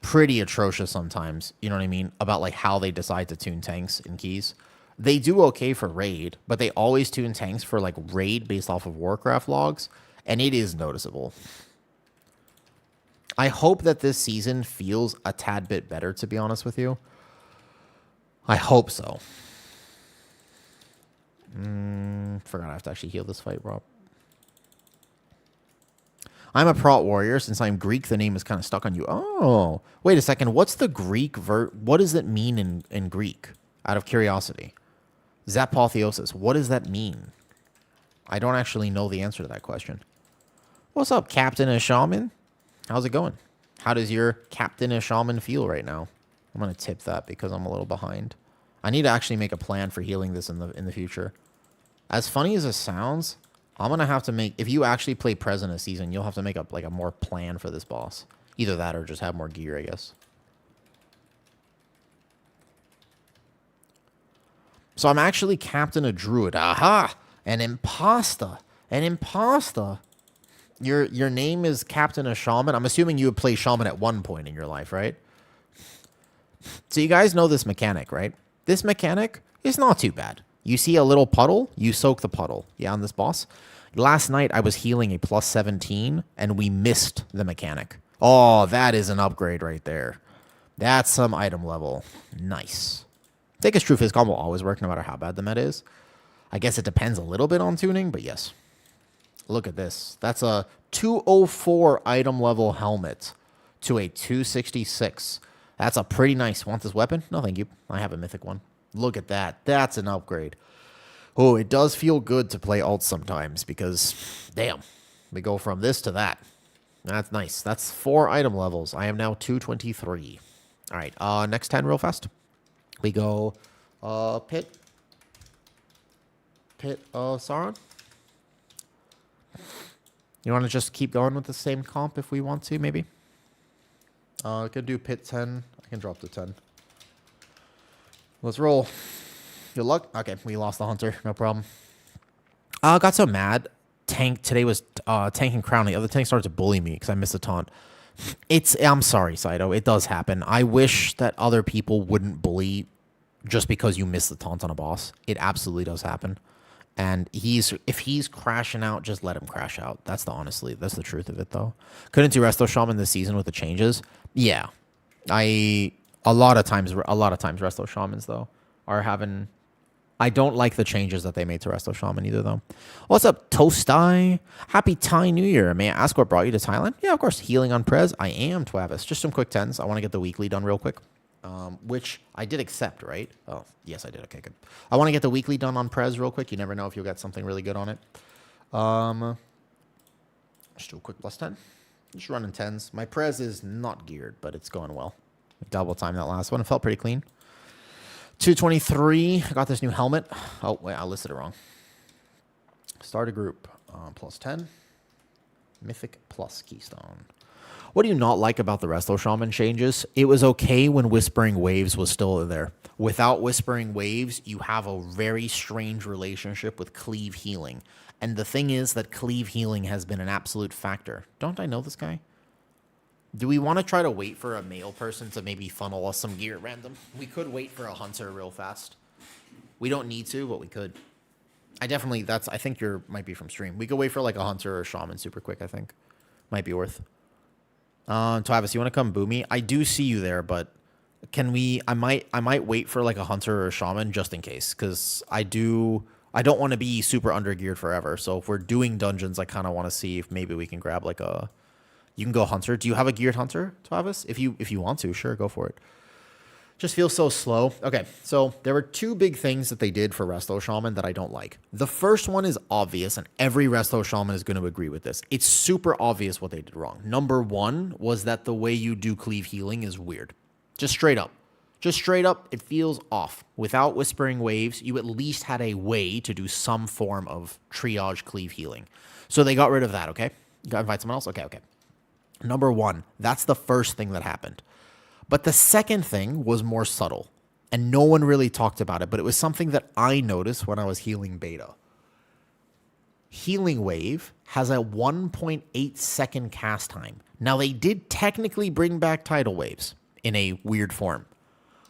pretty atrocious sometimes, you know what I mean, about like how they decide to tune tanks in keys. They do okay for raid, but they always tune tanks for like raid based off of Warcraft logs, and it is noticeable. I hope that this season feels a tad bit better, to be honest with you. I hope so. Forgot I have to actually heal this fight, Rob. I'm a Prot Warrior. Since I'm Greek, the name is kind of stuck on you. Oh, wait a second. What's the Greek what does it mean in Greek? Out of curiosity. Zapotheosis. What does that mean? I don't actually know the answer to that question. What's up, Captain and Shaman? How's it going? How does your Captain and Shaman feel right now? I'm going to tip that because I'm a little behind. I need to actually make a plan for healing this in the future. As funny as it sounds, I'm going to have to make... If you actually play Prez in a season, you'll have to make up like a more plan for this boss. Either that or just have more gear, I guess. So I'm actually Captain of Druid. Aha! An imposter. An imposter. Your name is Captain of Shaman. I'm assuming you would play Shaman at one point in your life, right? So you guys know this mechanic, right? This mechanic is not too bad. You see a little puddle, you soak the puddle. Yeah, on this boss. Last night I was healing a plus 17, and we missed the mechanic. Oh, that is an upgrade right there. That's some item level. Nice. Take as true Fizz combo will always work no matter how bad the meta is. I guess it depends a little bit on tuning, but yes. Look at this. That's a 204 item level helmet to a 266. That's a pretty nice. Want this weapon? No, thank you. I have a mythic one. Look at that. That's an upgrade. Oh, it does feel good to play alt sometimes because, damn, we go from this to that. That's nice. That's 4 item levels. I am now 223. All right, next 10 real fast. We go Pit Sauron. You want to just keep going with the same comp if we want to, maybe? I could do Pit 10. I can drop to 10. Let's roll. Good luck. Okay, we lost the Hunter. No problem. I got so mad. Today was Tank and Crown. The other tank started to bully me because I missed a taunt. I'm sorry, Saito. It does happen. I wish that other people wouldn't bully just because you missed the taunt on a boss. It absolutely does happen. And if he's crashing out, just let him crash out. That's the truth of it, though. Couldn't do Resto Shaman this season with the changes. Yeah, a lot of times Resto Shamans though are having. I don't like the changes that they made to Resto Shaman either, though. What's up, Toastai? Happy Thai New Year. May I ask what brought you to Thailand? Yeah, of course. Healing on Prez. I am, Twavis. Just some quick 10s. I want to get the weekly done real quick. Which I did accept, right? Oh, yes, I did. Okay, good. I want to get the weekly done on Prez real quick. You never know if you'll get something really good on it. Just do a quick plus 10. Just running 10s. My Prez is not geared, but it's going well. Double time that last one. It felt pretty clean. 223. I got this new helmet. Oh, wait, I listed it wrong. Start a group. Plus 10. Mythic plus Keystone. What do you not like about the Resto Shaman changes? It was okay when Whispering Waves was still there. Without Whispering Waves, you have a very strange relationship with Cleave Healing. And the thing is that Cleave Healing has been an absolute factor. Don't I know this guy? Do we want to try to wait for a male person to maybe funnel us some gear at random? We could wait for a Hunter real fast. We don't need to, but we could. I think might be from stream. We could wait for like a Hunter or a Shaman super quick, I think. Might be worth. Travis, you want to come boo me? I do see you there, but can we... I might wait for like a Hunter or a Shaman just in case, because I don't want to be super undergeared forever. So if we're doing dungeons, I kind of want to see if maybe we can grab like a... You can go Hunter. Do you have a geared Hunter, Travis? If you want to, sure, go for it. Just feels so slow. Okay, so there were 2 big things that they did for Resto Shaman that I don't like. The first one is obvious, and every Resto Shaman is going to agree with this. It's super obvious what they did wrong. Number 1 was that the way you do Cleave Healing is weird. Just straight up. It feels off. Without Whispering Waves, you at least had a way to do some form of triage Cleave Healing. So they got rid of that, okay? Got to invite someone else? Okay. Number 1, that's the first thing that happened. But the second thing was more subtle. and no one really talked about it, but it was something that I noticed when I was healing beta. Healing Wave has a 1.8 second cast time. Now, they did technically bring back tidal waves in a weird form,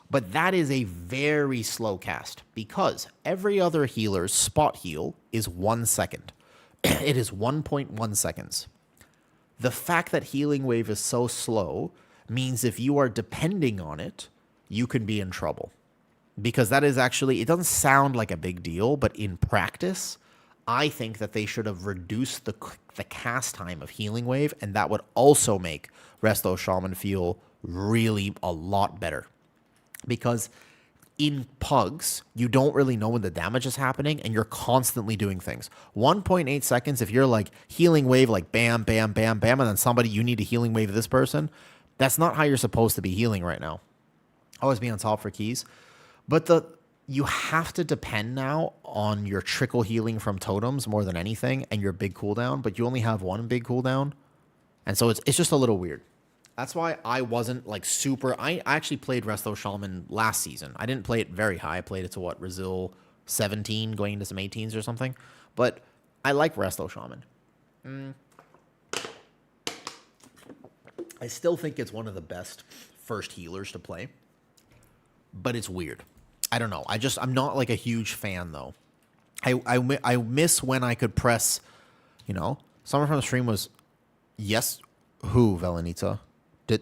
but that is a very slow cast because every other healer's spot heal is 1 second. It is 1.1 seconds. The fact that Healing Wave is so slow means if you are depending on it, you can be in trouble. Because that is actually, it doesn't sound like a big deal, but in practice, I think that they should have reduced the cast time of Healing Wave, and that would also make Resto Shaman feel really a lot better. Because in pugs, you don't really know when the damage is happening, and you're constantly doing things. 1.8 seconds, if you're like Healing Wave, like bam, bam, bam, bam, and then somebody, you need to Healing Wave this person, that's not how you're supposed to be healing right now. Always be on top for keys. But you have to depend now on your trickle healing from totems more than anything and your big cooldown, but you only have one big cooldown. And so it's just a little weird. That's why I wasn't like super... I actually played Resto Shaman last season. I didn't play it very high. I played it to what, Resil 17 going into some 18s or something. But I like Resto Shaman. I still think it's one of the best first healers to play. But it's weird. I don't know. I'm not like a huge fan though. I miss when I could press, someone from the stream was, yes, who, Velenita?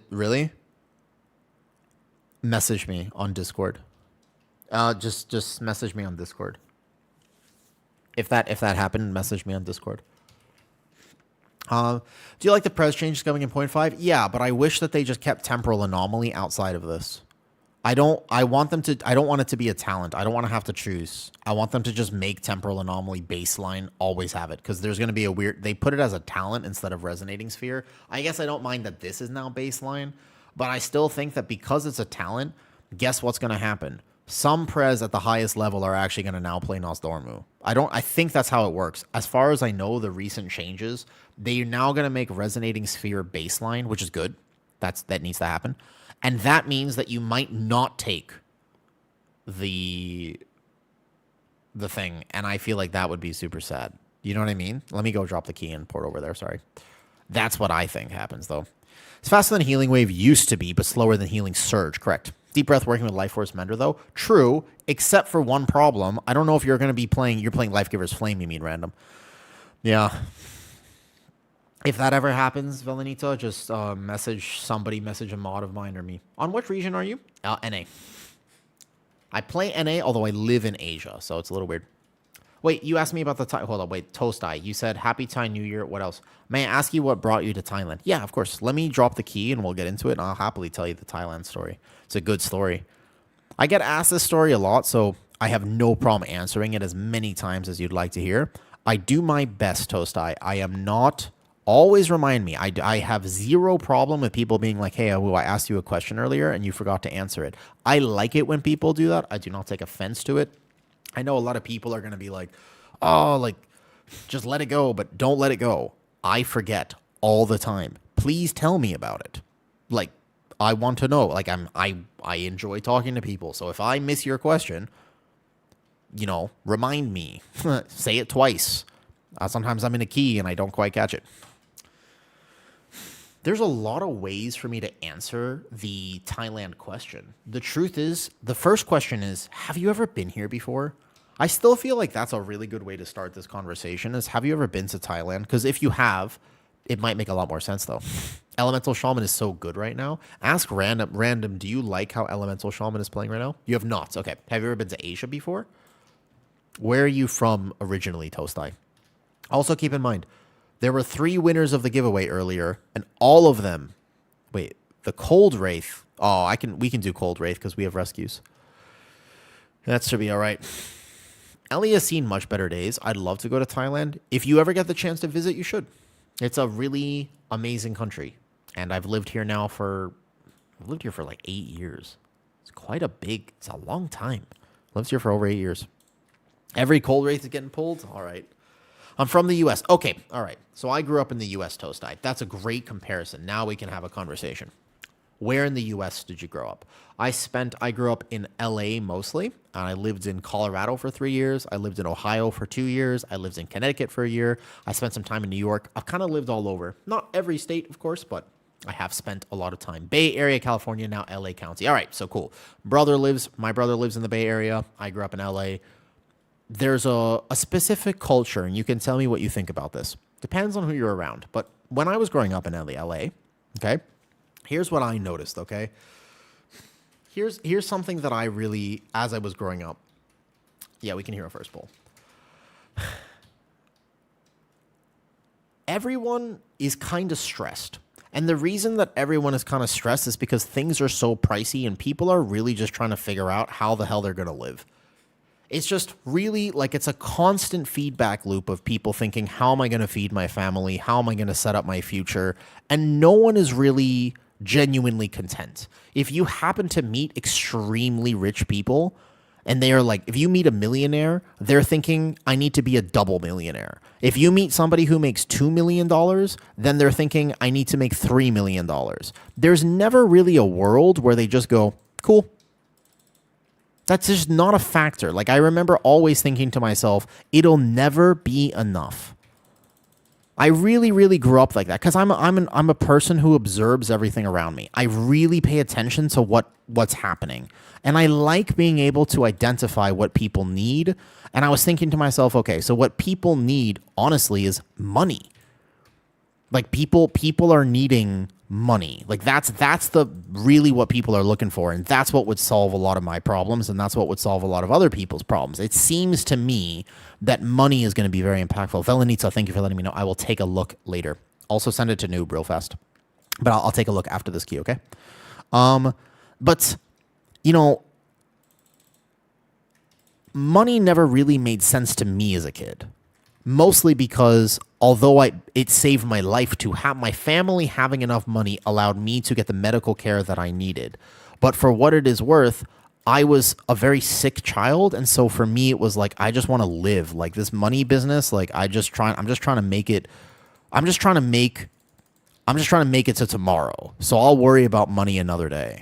Really? Message me on Discord. Just message me on Discord. If that happened, message me on Discord. Do you like the pres changes coming in 0.5? Yeah, but I wish that they just kept Temporal Anomaly outside of this. I don't want it to be a talent. I don't want to have to choose. I want them to just make Temporal Anomaly baseline, always have it, because there's going to be a weird... They put it as a talent instead of Resonating Sphere. I guess I don't mind that this is now baseline, but I still think that because it's a talent, guess what's going to happen? Some pres at the highest level are actually going to now play Nosdormu. I think that's how it works. As far as I know, the recent changes, they're now going to make Resonating Sphere baseline, which is good. That needs to happen. And that means that you might not take the thing. And I feel like that would be super sad. You know what I mean? Let me go drop the key and port over there. Sorry. That's what I think happens, though. It's faster than Healing Wave used to be, but slower than Healing Surge. Correct. Deep Breath working with Life Force Mender, though. True, except for one problem. I don't know if you're going to be playing... You're playing Life Giver's Flame, you mean, random. Yeah. If that ever happens, Velenita, just message a mod of mine or me. On what region are you? NA. I play NA, although I live in Asia, so it's a little weird. Wait, you asked me about the Thai... Hold on, wait. Toastai. You said, Happy Thai New Year. What else? May I ask you what brought you to Thailand? Yeah, of course. Let me drop the key and we'll get into it, and I'll happily tell you the Thailand story. It's a good story. I get asked this story a lot, so I have no problem answering it as many times as you'd like to hear. I do my best, Toastai. I am not... Always remind me. I have zero problem with people being like, hey, I asked you a question earlier and you forgot to answer it. I like it when people do that. I do not take offense to it. I know a lot of people are going to be like, oh, like, just let it go, but don't let it go. I forget all the time. Please tell me about it. Like, I want to know. Like, I enjoy talking to people. So if I miss your question, remind me. Say it twice. Sometimes I'm in a key and I don't quite catch it. There's a lot of ways for me to answer the Thailand question. The truth is, the first question is, have you ever been here before? I still feel like that's a really good way to start this conversation is, have you ever been to Thailand? Because if you have, it might make a lot more sense, though. Elemental Shaman is so good right now. Ask Random, do you like how Elemental Shaman is playing right now? You have not. Okay. Have you ever been to Asia before? Where are you from originally, Toastai? Also, keep in mind, there were 3 winners of the giveaway earlier, and all of them... Wait, the Cold Wraith... Oh, we can do Cold Wraith because we have rescues. That should be all right. Ellie has seen much better days. I'd love to go to Thailand. If you ever get the chance to visit, you should. It's a really amazing country, and I've lived here now for... I've lived here for like 8 years. It's quite a big... It's a long time. Lived here for over 8 years. Every Cold Wraith is getting pulled? All right. I'm from the U.S. Okay, all right. So I grew up in the U.S., Toastai. That's a great comparison. Now we can have a conversation. Where in the US did you grow up? I grew up in LA mostly, and I lived in Colorado for 3 years. I lived in Ohio for 2 years. I lived in Connecticut for a year. I spent some time in New York. I've kind of lived all over. Not every state, of course, but I have spent a lot of time. Bay Area, California, now LA County. All right, so cool. My brother lives in the Bay Area. I grew up in LA. There's a specific culture, and you can tell me what you think about this. Depends on who you're around. But when I was growing up in LA, okay, here's what I noticed, okay? Here's something that I really, as I was growing up. Yeah, we can hear a first poll. Everyone is kind of stressed. And the reason that everyone is kind of stressed is because things are so pricey and people are really just trying to figure out how the hell they're going to live. It's just really like it's a constant feedback loop of people thinking, how am I going to feed my family? How am I going to set up my future? And no one is really genuinely content. If you happen to meet extremely rich people and they are like, if you meet a millionaire, they're thinking, I need to be a double millionaire. If you meet somebody who makes $2 million, then they're thinking, I need to make $3 million. There's never really a world where they just go, cool. That's just not a factor. Like I remember always thinking to myself, it'll never be enough. I really, really grew up like that because I'm a person who observes everything around me. I really pay attention to what's happening. And I like being able to identify what people need. And I was thinking to myself, okay, so what people need, honestly, is money. Like people are needing money. Like that's the really what people are looking for. And that's what would solve a lot of my problems. And that's what would solve a lot of other people's problems. It seems to me that money is going to be very impactful. Velanita, thank you for letting me know. I will take a look later. Also send it to Noob real fast. But I'll take a look after this key, okay? But, you know, money never really made sense to me as a kid. Mostly because although it saved my life to have my family having enough money allowed me to get the medical care that I needed. But for what it is worth, I was a very sick child, and so for me it was like I just want to live. Like this money business, like I'm just trying to make it to tomorrow. So I'll worry about money another day.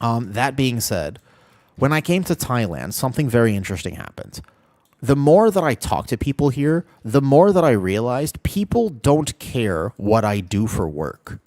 That being said, when I came to Thailand, something very interesting happened. The more that I talk to people here, the more that I realized people don't care what I do for work.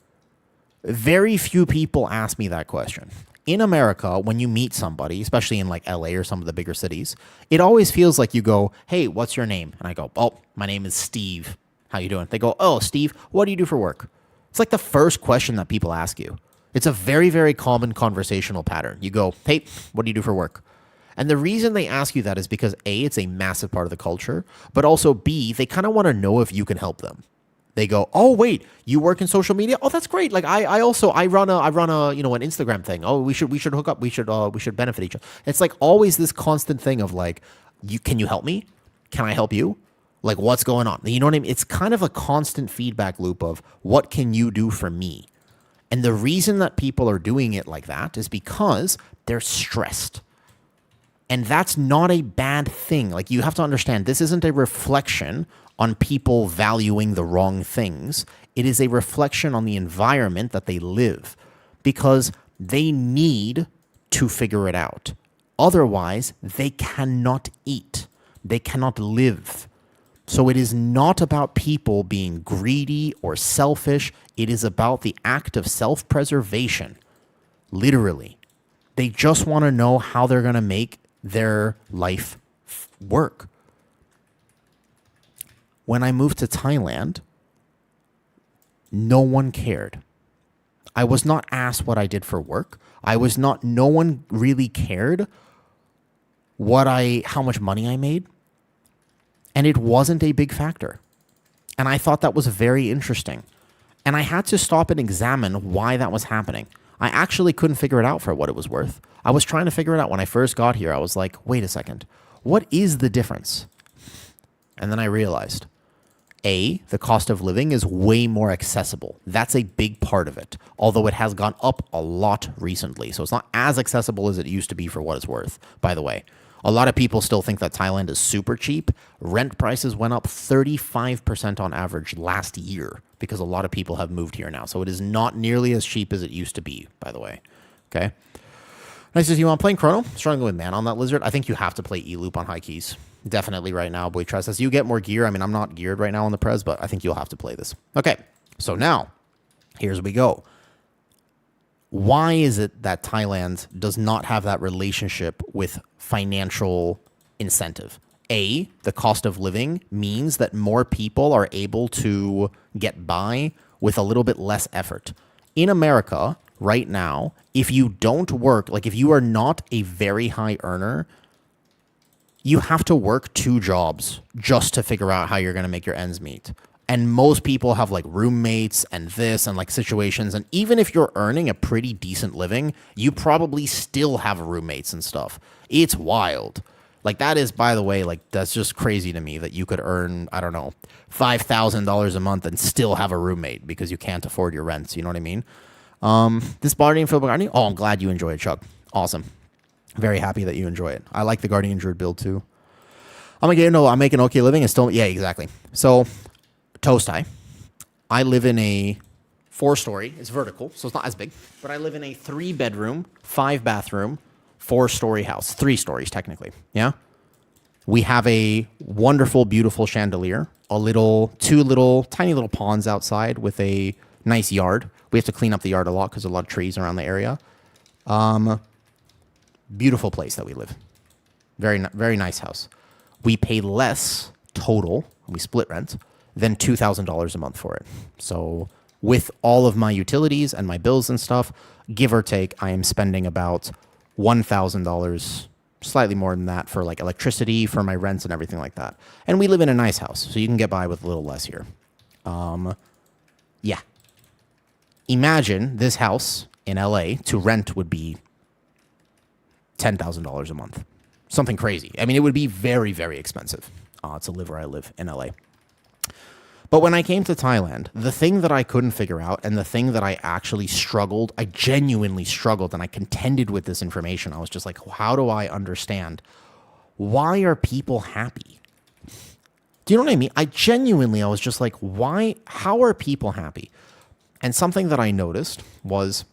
Very few people ask me that question. In America, when you meet somebody, especially in like LA or some of the bigger cities, it always feels like you go, hey, what's your name? And I go, oh, my name is Steve. How you doing? They go, oh, Steve, what do you do for work? It's like the first question that people ask you. It's a very, very common conversational pattern. You go, hey, what do you do for work? And the reason they ask you that is because A, it's a massive part of the culture, but also B, they kind of want to know if you can help them. They go, oh wait, you work in social media? Oh, that's great. Like I run a an Instagram thing. Oh, we should hook up. We should benefit each other. It's like always this constant thing of like, can you help me? Can I help you? Like what's going on? You know what I mean? It's kind of a constant feedback loop of what can you do for me? And the reason that people are doing it like that is because they're stressed. And that's not a bad thing. Like you have to understand, this isn't a reflection on people valuing the wrong things. It is a reflection on the environment that they live because they need to figure it out. Otherwise, they cannot eat. They cannot live. So it is not about people being greedy or selfish. It is about the act of self-preservation. Literally. They just want to know how they're going to make their life work. When I moved to Thailand, no one cared. I was not asked what I did for work. No one really cared how much money I made. And it wasn't a big factor. And I thought that was very interesting. And I had to stop and examine why that was happening. I actually couldn't figure it out for what it was worth. I was trying to figure it out when I first got here. I was like, wait a second. What is the difference? And then I realized, A, the cost of living is way more accessible. That's a big part of it, although it has gone up a lot recently. So it's not as accessible as it used to be for what it's worth, by the way. A lot of people still think that Thailand is super cheap. Rent prices went up 35% on average last year because a lot of people have moved here now. So it is not nearly as cheap as it used to be, by the way. Okay. Nice to see you on playing Chrono. Struggling with mana on that lizard. I think you have to play E-Loop on high keys. Definitely right now, Boy Trust. As you get more gear, I mean, I'm not geared right now on the Prez, but I think you'll have to play this. Okay. So now, here's we go. Why is it that Thailand does not have that relationship with financial incentive? A, the cost of living means that more people are able to get by with a little bit less effort. In America, right now, if you don't work, like if you are not a very high earner, you have to work 2 jobs just to figure out how you're going to make your ends meet. And most people have like roommates and this and like situations. And even if you're earning a pretty decent living, you probably still have roommates and stuff. It's wild. Like that is, by the way, like that's just crazy to me that you could earn, I don't know, $5,000 a month and still have a roommate because you can't afford your rents. You know what I mean? This Guardian Field Guardian. Oh, I'm glad you enjoy it, Chuck. Awesome. Very happy that you enjoy it. I like the Guardian Druid build too. I'm making okay living and still, yeah, exactly. So, Toastai. I live in a 4-story. It's vertical, so it's not as big. But I live in a 3-bedroom, 5-bathroom, 4-story house. 3 stories, technically. Yeah? We have a wonderful, beautiful chandelier. Two tiny little ponds outside with a nice yard. We have to clean up the yard a lot because there's a lot of trees around the area. Beautiful place that we live. Very, very nice house. We pay less total, we split rent, than $2,000 a month for it. So with all of my utilities and my bills and stuff, give or take, I am spending about $1,000, slightly more than that, for like electricity, for my rents and everything like that. And we live in a nice house, so you can get by with a little less here. Yeah. Imagine this house in LA to rent would be $10,000 a month. Something crazy. I mean, it would be very, very expensive to live where I live in LA. But when I came to Thailand, the thing that I couldn't figure out and the thing that I actually struggled, I genuinely struggled and I contended with this information. I was just like, how do I understand? Why are people happy? Do you know what I mean? I was just like, how are people happy? And something that I noticed was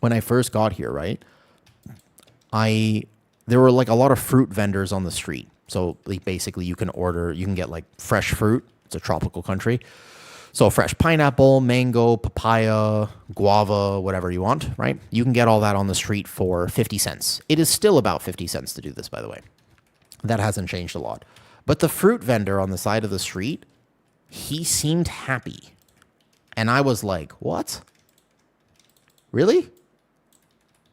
when I first got here, right? There were like a lot of fruit vendors on the street. So like basically you can get like fresh fruit. It's a tropical country. So fresh pineapple, mango, papaya, guava, whatever you want, right? You can get all that on the street for 50 cents. It is still about 50 cents to do this, by the way. That hasn't changed a lot. But the fruit vendor on the side of the street, he seemed happy. And I was like, what? Really?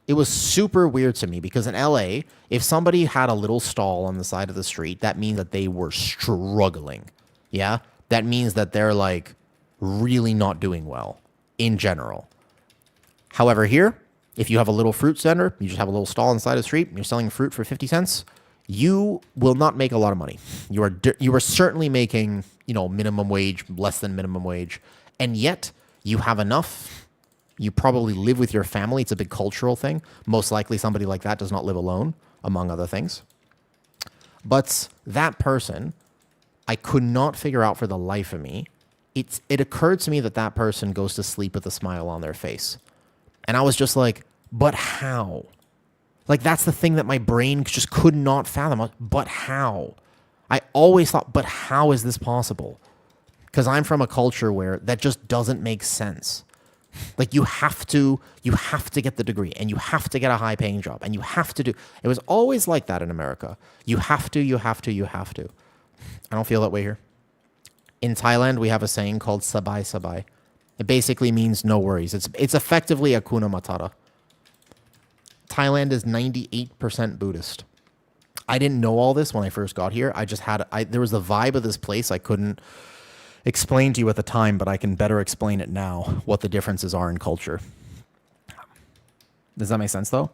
It was super weird to me because in LA, if somebody had a little stall on the side of the street, that means that they were struggling. Yeah? That means that they're like really not doing well in general. However, here, if you have a little fruit vendor, you just have a little stall on the side of the street, and you're selling fruit for 50 cents, you will not make a lot of money. You are certainly making, minimum wage, less than minimum wage, and yet you have enough. You probably live with your family. It's a big cultural thing. Most likely somebody like that does not live alone, among other things. But that person, I could not figure out for the life of me. It occurred to me that person goes to sleep with a smile on their face. And I was just like, but how? Like, that's the thing that my brain just could not fathom. But how? I always thought, but how is this possible? Because I'm from a culture where that just doesn't make sense. Like, you have to get the degree, and you have to get a high-paying job, and you have to do. It was always like that in America. You have to. I don't feel that way here. In Thailand, we have a saying called sabai sabai. It basically means no worries. It's effectively Hakuna Matata. Thailand is 98% Buddhist. I didn't know all this when I first got here. There was the vibe of this place I couldn't explain to you at the time, but I can better explain it now, what the differences are in culture. Does that make sense, though?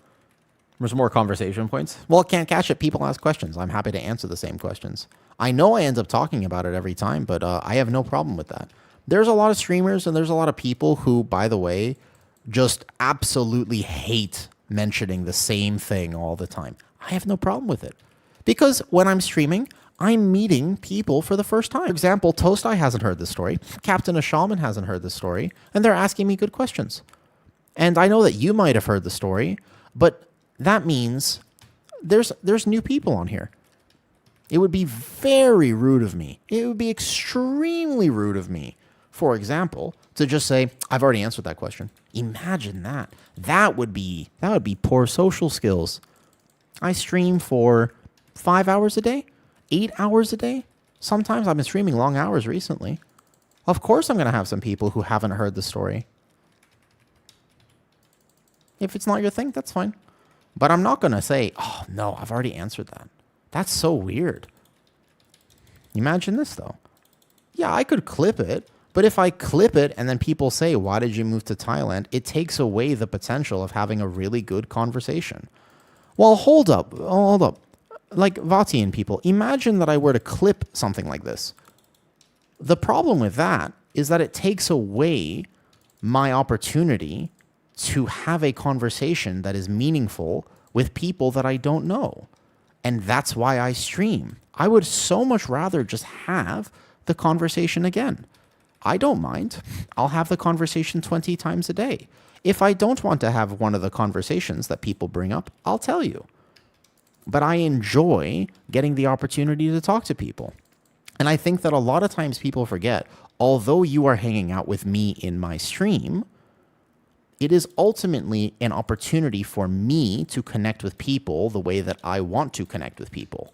There's more conversation points. Well, can't catch it. People ask questions. I'm happy to answer the same questions. I know I end up talking about it every time, but I have no problem with that. There's a lot of streamers and there's a lot of people who, by the way, just absolutely hate mentioning the same thing all the time. I have no problem with it Because when I'm streaming, I'm meeting people for the first time. For example, Toastai hasn't heard this story. Captain of Shaman hasn't heard this story. And they're asking me good questions. And I know that you might have heard the story, but that means there's new people on here. It would be very rude of me. It would be extremely rude of me, for example, to just say, I've already answered that question. Imagine that. That would be poor social skills. I stream for 5 hours a day, 8 hours a day. Sometimes I've been streaming long hours recently. Of course I'm going to have some people who haven't heard the story. If it's not your thing, that's fine. But I'm not going to say, oh, no, I've already answered that. That's so weird. Imagine this, though. Yeah, I could clip it, but if I clip it and then people say, why did you move to Thailand? It takes away the potential of having a really good conversation. Well, hold up. Like Vatian people, imagine that I were to clip something like this. The problem with that is that it takes away my opportunity to have a conversation that is meaningful with people that I don't know. And that's why I stream. I would so much rather just have the conversation again. I don't mind. I'll have the conversation 20 times a day. If I don't want to have one of the conversations that people bring up, I'll tell you. But I enjoy getting the opportunity to talk to people. And I think that a lot of times people forget, although you are hanging out with me in my stream, it is ultimately an opportunity for me to connect with people the way that I want to connect with people.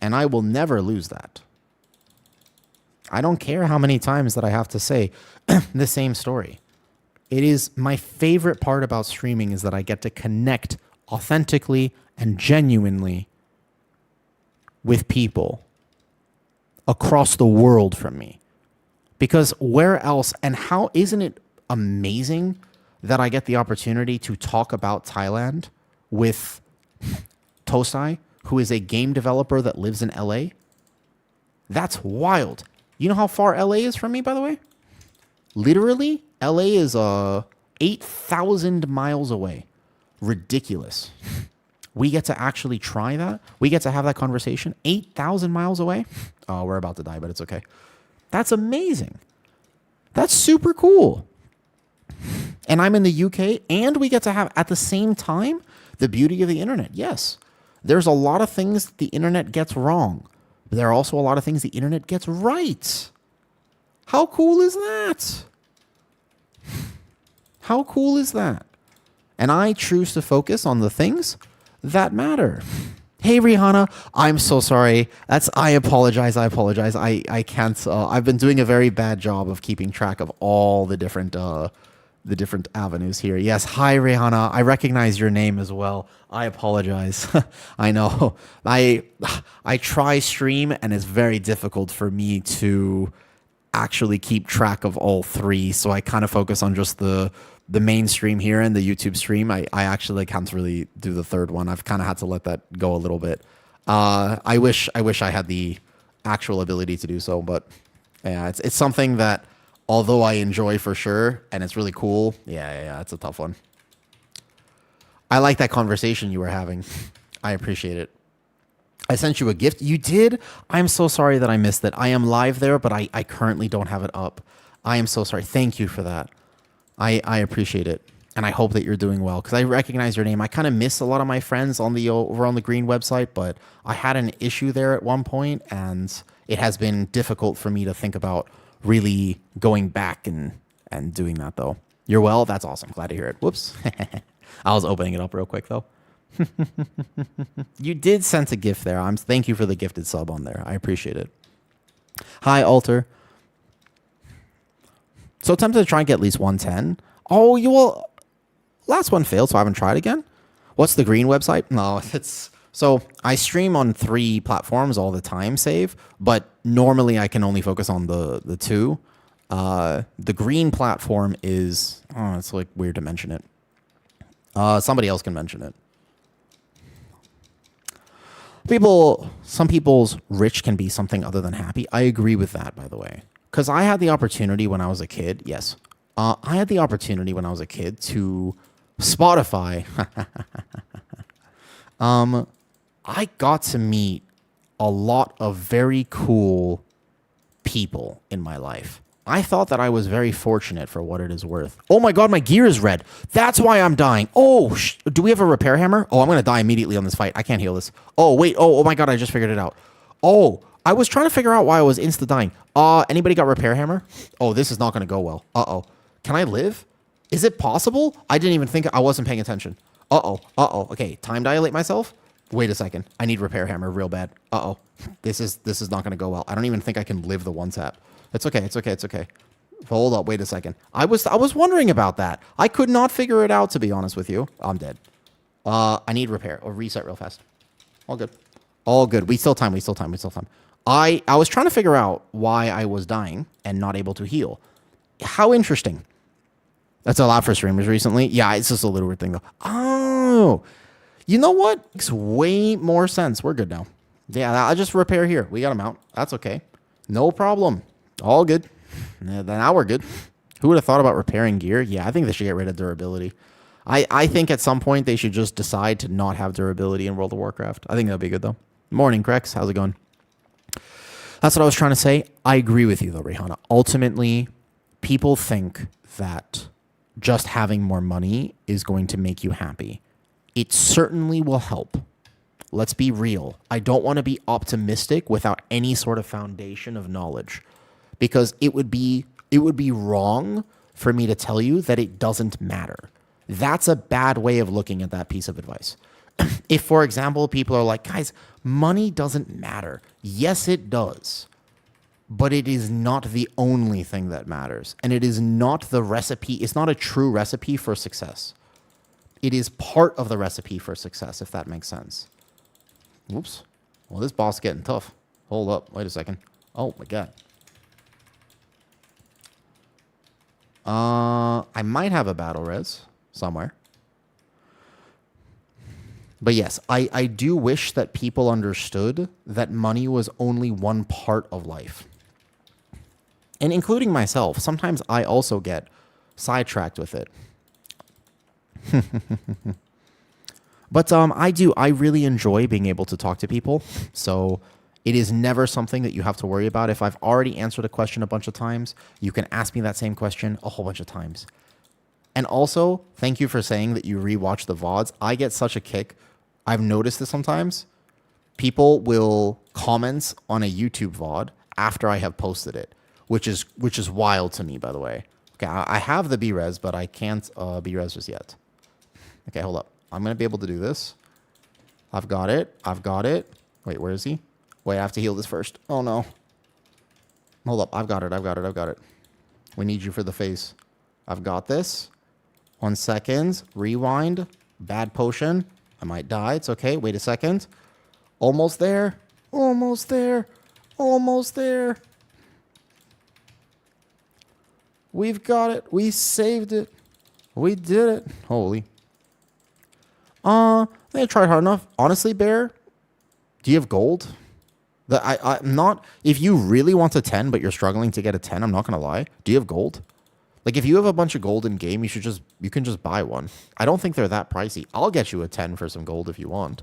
And I will never lose that. I don't care how many times that I have to say the same story. It is my favorite part about streaming is that I get to connect authentically and genuinely with people across the world from me. Because where else, and how isn't it amazing that I get the opportunity to talk about Thailand with Tosai, who is a game developer that lives in LA? That's wild. You know how far LA is from me, by the way? Literally, LA is 8,000 miles away. Ridiculous. We get to actually try that. We get to have that conversation 8,000 miles away. Oh, we're about to die, but it's okay. That's amazing. That's super cool. And I'm in the UK, and we get to have, at the same time, the beauty of the internet. Yes, there's a lot of things the internet gets wrong. But there are also a lot of things the internet gets right. How cool is that? How cool is that? And I choose to focus on the things that matter. Hey, Rihanna, I'm so sorry. I apologize. I can't. I've been doing a very bad job of keeping track of all the different avenues here. Yes, hi, Rihanna. I recognize your name as well. I apologize. I know. I try stream, and it's very difficult for me to actually keep track of all three. So I kind of focus on just the main stream here and the YouTube stream. I actually can't really do the third one. I've kind of had to let that go a little bit. I wish I had the actual ability to do so, but yeah, it's something that although I enjoy for sure, and it's really cool. Yeah, it's a tough one. I like that conversation you were having. I appreciate it. I sent you a gift. You did? I'm so sorry that I missed it. I am live there, but I currently don't have it up. I am so sorry. Thank you for that. I appreciate it. And I hope that you're doing well, because I recognize your name. I kind of miss a lot of my friends over on the Green website, but I had an issue there at one point, and it has been difficult for me to think about really going back and doing that, though. You're well? That's awesome. Glad to hear it. Whoops. I was opening it up real quick, though. You did send a gift there. Thank you for the gifted sub on there. I appreciate it. Hi, Alter. So tempted to try and get at least 110. Oh, you will. Last one failed, so I haven't tried again. What's the Green website? No, so I stream on 3 platforms all the time, save, but normally I can only focus on the 2. The Green platform is, it's like weird to mention it. Somebody else can mention it. Some people's rich can be something other than happy. I agree with that, by the way. Because I had the opportunity when I was a kid, yes. I had the opportunity when I was a kid to Spotify. I got to meet a lot of very cool people in my life. I thought that I was very fortunate for what it is worth. Oh my god, my gear is red. That's why I'm dying. Oh, do we have a repair hammer? Oh, I'm going to die immediately on this fight. I can't heal this. Oh, wait. Oh my god, I just figured it out. Oh, I was trying to figure out why I was insta-dying. Anybody got repair hammer? Oh, this is not going to go well. Uh-oh. Can I live? Is it possible? I didn't even think. I wasn't paying attention. Uh-oh. Uh-oh. Okay, time dilate myself. Wait a second. I need repair hammer real bad. Uh-oh. This is not going to go well. I don't even think I can live the one tap. It's okay. It's okay. It's okay. Hold up. Wait a second. I was wondering about that. I could not figure it out, to be honest with you. I'm dead. I need repair or reset real fast. All good. All good. We still time. We still time. We still time. I was trying to figure out why I was dying and not able to heal. How interesting. That's a lot for streamers recently. Yeah, it's just a little weird thing though. Oh, you know what? Makes way more sense. We're good now. Yeah, I'll just repair here. We got him out. That's okay. No problem. All good. Now we're good. Who would have thought about repairing gear? Yeah, I think they should get rid of durability. I think at some point they should just decide to not have durability in World of Warcraft. I think that'd be good though. Morning, Crex. How's it going? That's what I was trying to say. I agree with you though, Rihanna. Ultimately, people think that just having more money is going to make you happy. It certainly will help. Let's be real. I don't want to be optimistic without any sort of foundation of knowledge, because it would be wrong for me to tell you that it doesn't matter. That's a bad way of looking at that piece of advice. If, for example, people are like, guys, money doesn't matter. Yes, it does. But it is not the only thing that matters. And it is not the recipe. It's not a true recipe for success. It is part of the recipe for success, if that makes sense. Whoops. Well, this boss is getting tough. Hold up. Wait a second. Oh, my God. I might have a battle res somewhere. But yes, I do wish that people understood that money was only one part of life. And including myself, sometimes I also get sidetracked with it. But I really enjoy being able to talk to people. So it is never something that you have to worry about. If I've already answered a question a bunch of times, you can ask me that same question a whole bunch of times. And also, thank you for saying that you rewatch the VODs. I get such a kick. I've noticed this sometimes. People will comment on a YouTube VOD after I have posted it, which is wild to me, by the way. Okay, I have the B-Res, but I can't B-Res just yet. Okay, hold up. I'm going to be able to do this. I've got it. I've got it. Wait, where is he? Wait, I have to heal this first. Oh, no. Hold up. I've got it. I've got it. I've got it. We need you for the face. I've got this. 1 second. Rewind. Bad potion. I might die. It's okay. Wait a second. Almost there. Almost there. Almost there. We've got it. We saved it. We did it. Holy. They tried hard enough. Honestly, Bear, do you have gold? I'm not. If you really want a 10, but you're struggling to get a 10, I'm not gonna lie. Do you have gold? Like, if you have a bunch of gold in game, you can just buy one. I don't think they're that pricey. I'll get you a 10 for some gold if you want.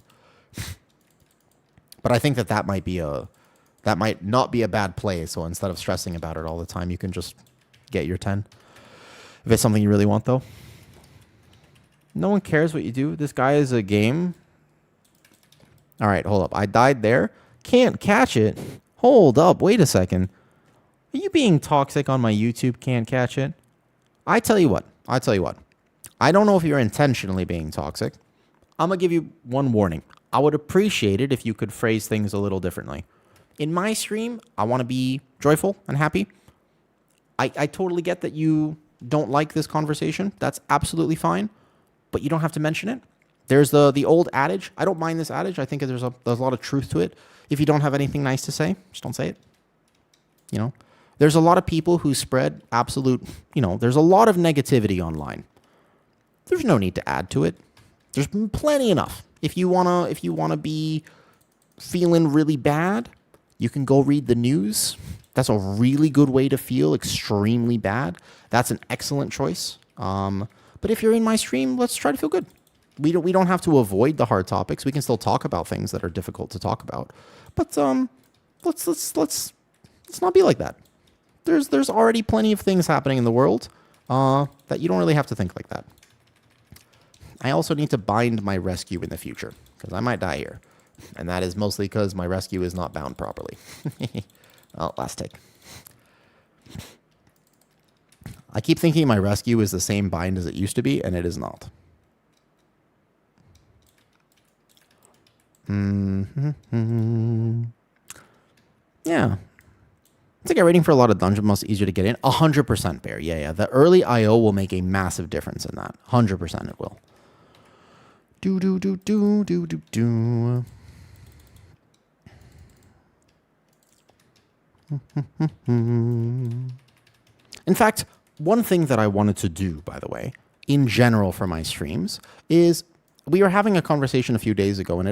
But I think that might not be a bad play. So instead of stressing about it all the time, you can just get your 10. If it's something you really want, though. No one cares what you do. This guy is a game. All right, hold up. I died there. Can't catch it. Hold up. Wait a second. Are you being toxic on my YouTube? Can't catch it? I tell you what. I don't know if you're intentionally being toxic. I'm going to give you one warning. I would appreciate it if you could phrase things a little differently. In my stream, I want to be joyful and happy. I totally get that you don't like this conversation. That's absolutely fine. But you don't have to mention it. There's the old adage. I don't mind this adage. I think there's a lot of truth to it. If you don't have anything nice to say, just don't say it. You know, there's a lot of people who spread absolute, there's a lot of negativity online. There's no need to add to it. There's plenty enough. If you wanna be feeling really bad, you can go read the news. That's a really good way to feel extremely bad. That's an excellent choice. But if you're in my stream, let's try to feel good. We don't have to avoid the hard topics. We can still talk about things that are difficult to talk about. But let's not be like that. There's already plenty of things happening in the world that you don't really have to think like that. I also need to bind my rescue in the future because I might die here. And that is mostly because my rescue is not bound properly. Well, last take. I keep thinking my rescue is the same bind as it used to be, and it is not. Yeah. It's like rating for a lot of dungeon most easier to get in. 100% Bear. Yeah. The early IO will make a massive difference in that. 100% it will. Do. In fact, one thing that I wanted to do, by the way, in general for my streams, is we were having a conversation a few days ago, and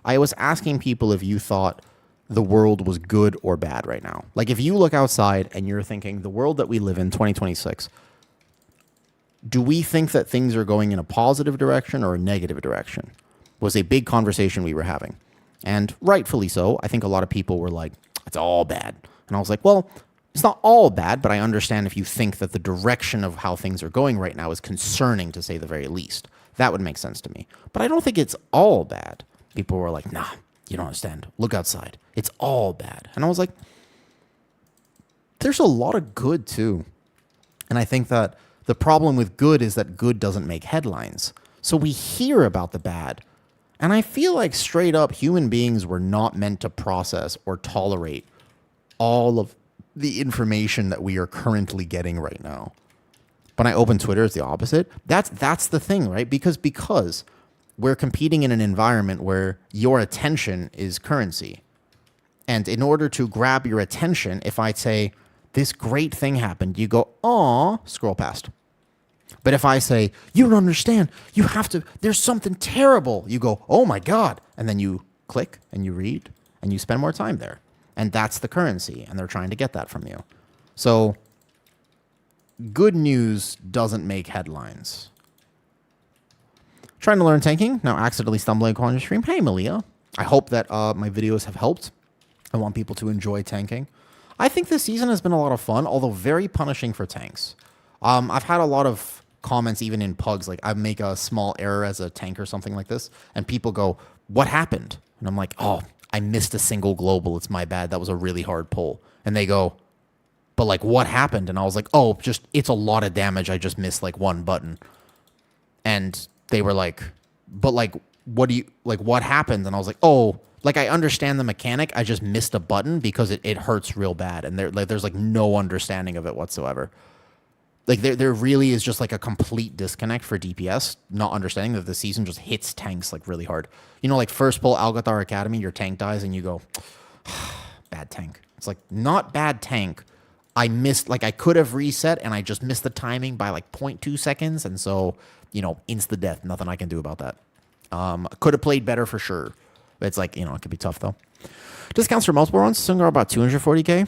I was asking people if you thought the world was good or bad right now. Like, if you look outside and you're thinking, the world that we live in, 2026, do we think that things are going in a positive direction or a negative direction? Was a big conversation we were having. And rightfully so. I think a lot of people were like, it's all bad. And I was like, well, it's not all bad, but I understand if you think that the direction of how things are going right now is concerning, to say the very least. That would make sense to me. But I don't think it's all bad. People were like, nah, you don't understand. Look outside. It's all bad. And I was like, there's a lot of good too. And I think that the problem with good is that good doesn't make headlines. So we hear about the bad. And I feel like straight up human beings were not meant to process or tolerate all of the information that we are currently getting right now. When I open Twitter, it's the opposite. That's the thing, right? Because we're competing in an environment where your attention is currency. And in order to grab your attention, if I say, this great thing happened, you go, aw, scroll past. But if I say, you don't understand, there's something terrible, you go, oh my God. And then you click and you read and you spend more time there. And that's the currency. And they're trying to get that from you. So good news doesn't make headlines. Trying to learn tanking, now accidentally stumbling upon your stream. Hey, Malia. I hope that my videos have helped. I want people to enjoy tanking. I think this season has been a lot of fun, although very punishing for tanks. I've had a lot of comments, even in pugs, like I make a small error as a tank or something like this, and people go, what happened? And I'm like, oh, I missed a single global. It's my bad. That was a really hard pull. And they go, but like, what happened? And I was like, oh, it's a lot of damage. I just missed like one button. And they were like, but like, what happened? And I was like, oh, like I understand the mechanic. I just missed a button because it hurts real bad. And there's like no understanding of it whatsoever. Like there really is just like a complete disconnect for DPS, not understanding that the season just hits tanks like really hard. You know, like first pull Algathar Academy, your tank dies and you go, bad tank. It's like, not bad tank. I missed, like I could have reset and I just missed the timing by like 0.2 seconds. And so, you know, insta death, nothing I can do about that. Could have played better for sure. But it's like, you know, it could be tough though. Discounts for multiple runs, soon are about 240k.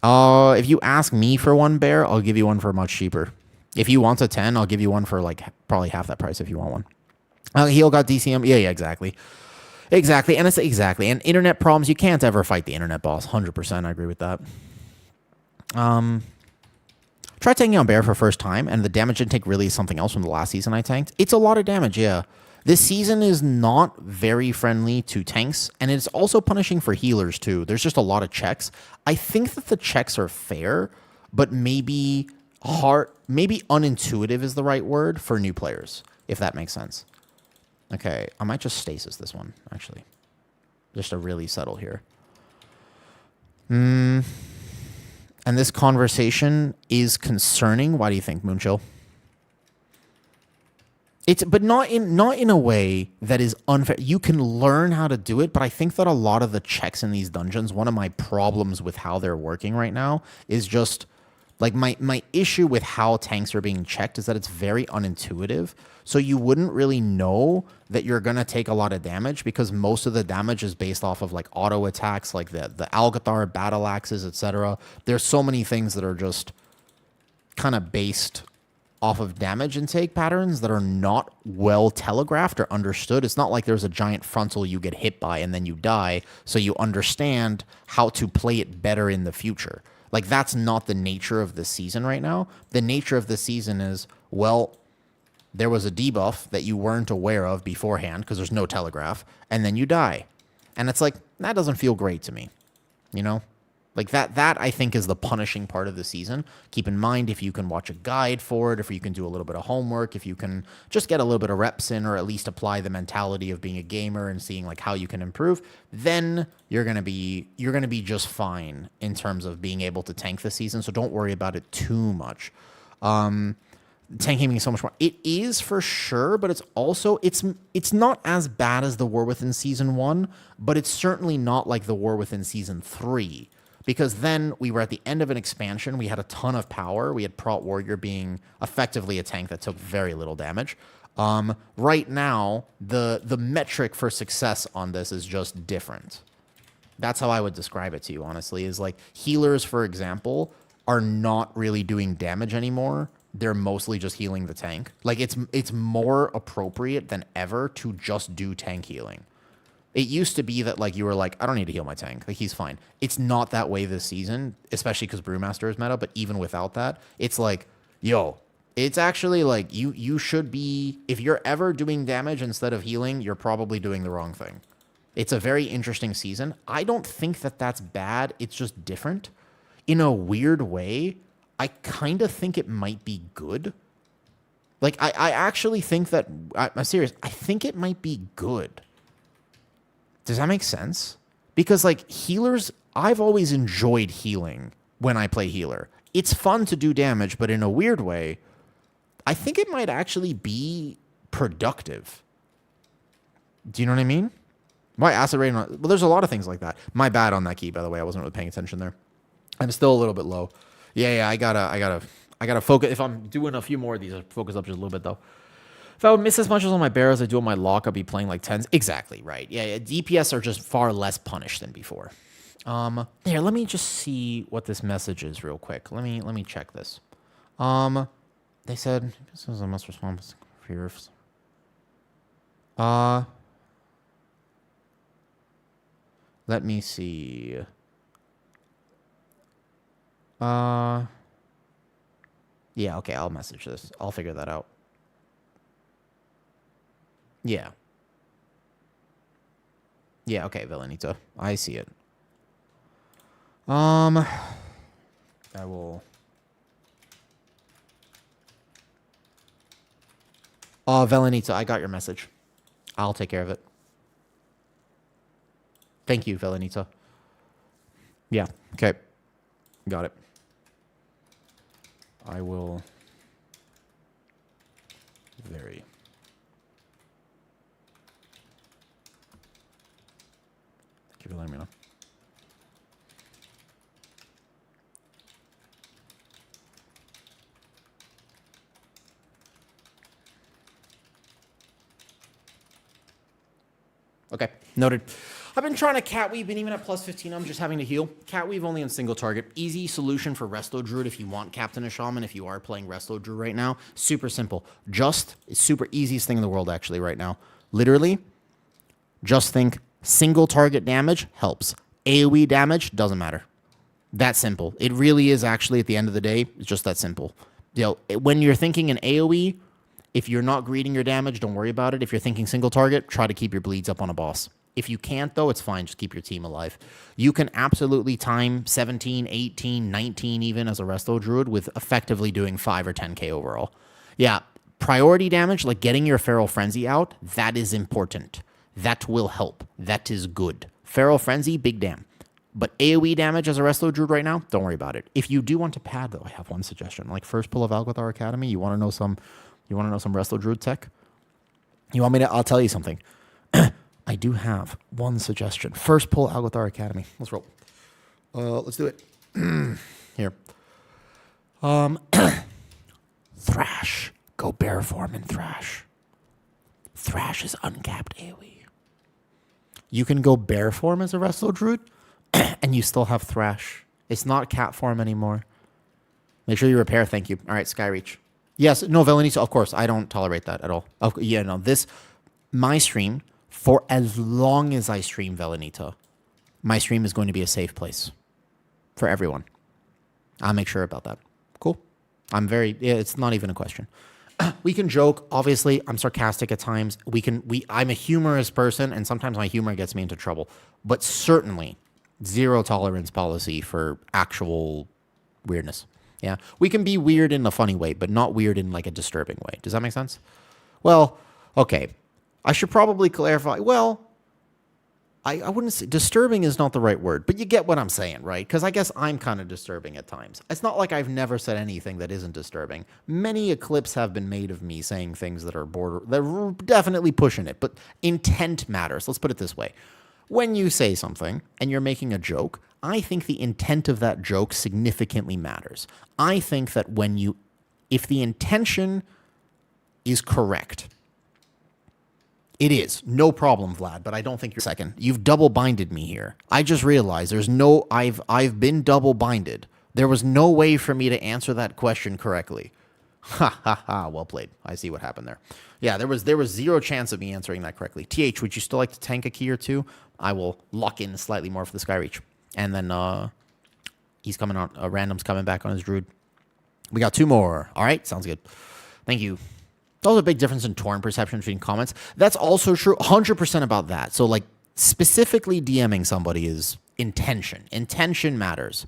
If you ask me for one bear, I'll give you one for much cheaper. If you want a 10, I'll give you one for like probably half that price if you want one. Heal got DCM. Yeah, exactly. Exactly. And it's exactly. And internet problems, you can't ever fight the internet boss. 100%. I agree with that. Try tanking on bear for first time, and the damage intake really is something else from the last season I tanked. It's a lot of damage, yeah. This season is not very friendly to tanks, and it's also punishing for healers too. There's just a lot of checks. I think that the checks are fair, but maybe unintuitive is the right word for new players, if that makes sense. Okay, I might just stasis this one, actually. Just to really settle here. And this conversation is concerning. Why do you think, Moonchill? But not in a way that is unfair. You can learn how to do it, but I think that a lot of the checks in these dungeons, one of my problems with how they're working right now is just like my issue with how tanks are being checked is that it's very unintuitive. So you wouldn't really know that you're going to take a lot of damage because most of the damage is based off of like auto attacks, like the Algathar, battle axes, etc. There's so many things that are just kind of based off of damage intake patterns that are not well telegraphed or understood. It's not like there's a giant frontal you get hit by and then you die, so you understand how to play it better in the future. Like, that's not the nature of the season right now. The nature of the season is, well, there was a debuff that you weren't aware of beforehand because there's no telegraph, and then you die. And it's like, that doesn't feel great to me, you know? Like, that I think is the punishing part of the season. Keep in mind, if you can watch a guide for it, if you can do a little bit of homework, if you can just get a little bit of reps in, or at least apply the mentality of being a gamer and seeing like how you can improve, then you're gonna be just fine in terms of being able to tank the season. So don't worry about it too much. Tanking being so much more, it is for sure, but it's also it's not as bad as the War Within Season 1, but it's certainly not like the War Within Season 3. Because then we were at the end of an expansion. We had a ton of power. We had Prot Warrior being effectively a tank that took very little damage. Right now, the metric for success on this is just different. That's how I would describe it to you, honestly, is like healers, for example, are not really doing damage anymore. They're mostly just healing the tank. Like, it's more appropriate than ever to just do tank healing. It used to be that, like, you were like, I don't need to heal my tank. Like, he's fine. It's not that way this season, especially because Brewmaster is meta. But even without that, it's like, yo, it's actually like you should be, if you're ever doing damage instead of healing, you're probably doing the wrong thing. It's a very interesting season. I don't think that that's bad. It's just different. In a weird way, I kind of think it might be good. Like, I actually think that, I'm serious, I think it might be good. Does that make sense? Because, like, healers, I've always enjoyed healing when I play healer. It's fun to do damage, but in a weird way, I think it might actually be productive. Do you know what I mean? My acid rating, well, there's a lot of things like that. My bad on that key, by the way. I wasn't really paying attention there. I'm still a little bit low. Yeah, I gotta focus. If I'm doing a few more of these, I'll focus up just a little bit, though. If I would miss as much as on my bear as I do on my lock, I'd be playing like 10s. Exactly, right. Yeah, DPS are just far less punished than before. Here, let me just see what this message is real quick. Let me check this. They said, this is a must respond for yours. Let me see. Yeah, okay, I'll message this. I'll figure that out. Yeah. Yeah, okay, Villanita. I see it. I will... Villanita, I got your message. I'll take care of it. Thank you, Villanita. Yeah, okay. Got it. I will... Very... Thank you for letting me know. Okay, noted. I've been trying to cat weave, and even at plus 15, I'm just having to heal. Cat weave only on single target. Easy solution for Resto Druid if you want Captain a Shaman, if you are playing Resto Druid right now. Super simple. Just, it's super easiest thing in the world actually right now. Literally, just think single target damage helps. AoE damage doesn't matter. That simple. It really is actually at the end of the day, it's just that simple. You know, when you're thinking an AoE, if you're not greeting your damage, don't worry about it. If you're thinking single target, try to keep your bleeds up on a boss. If you can't, though, it's fine. Just keep your team alive. You can absolutely time 17, 18, 19 even as a Resto Druid with effectively doing 5 or 10k overall. Yeah, priority damage, like getting your Feral Frenzy out, that is important. That will help. That is good. Feral Frenzy, big damn. But AoE damage as a Resto Druid right now, don't worry about it. If you do want to pad, though, I have one suggestion. Like first pull of Algothar Academy, you want to know some Resto Druid tech? You want me to? I'll tell you something. I do have one suggestion. First pull Algothar Academy. Let's roll. Let's do it. Here. Thrash. Go bear form in Thrash. Thrash is uncapped AoE. You can go bear form as a Resto Druid, and you still have Thrash. It's not cat form anymore. Make sure you repair. Thank you. All right, Skyreach. Yes, no, Velanito, of course, I don't tolerate that at all. Yeah, no, my stream, for as long as I stream Velanito, my stream is going to be a safe place for everyone. I'll make sure about that. Cool. It's not even a question. We can joke. Obviously, I'm sarcastic at times. I'm a humorous person, and sometimes my humor gets me into trouble. But certainly, zero tolerance policy for actual weirdness. Yeah, we can be weird in a funny way, but not weird in like a disturbing way. Does that make sense? Well, okay. I should probably clarify. Well, I wouldn't say disturbing is not the right word, but you get what I'm saying, right? Because I guess I'm kind of disturbing at times. It's not like I've never said anything that isn't disturbing. Many clips have been made of me saying things that are they're definitely pushing it, but intent matters. Let's put it this way. When you say something and you're making a joke, I think the intent of that joke significantly matters. I think that if the intention is correct, it is. No problem, Vlad, but I don't think you're second. You've double-binded me here. I just realized I've been double-binded. There was no way for me to answer that question correctly. Ha ha ha, well played. I see what happened there. Yeah, there was zero chance of me answering that correctly. TH, would you still like to tank a key or two? I will lock in slightly more for the Skyreach. And then he's coming on. Random's coming back on his Druid. We got 2 more. All right, sounds good. Thank you. There's also a big difference in torn perception between comments. That's also true. 100% about that. So, like, specifically DMing somebody is intention. Intention matters.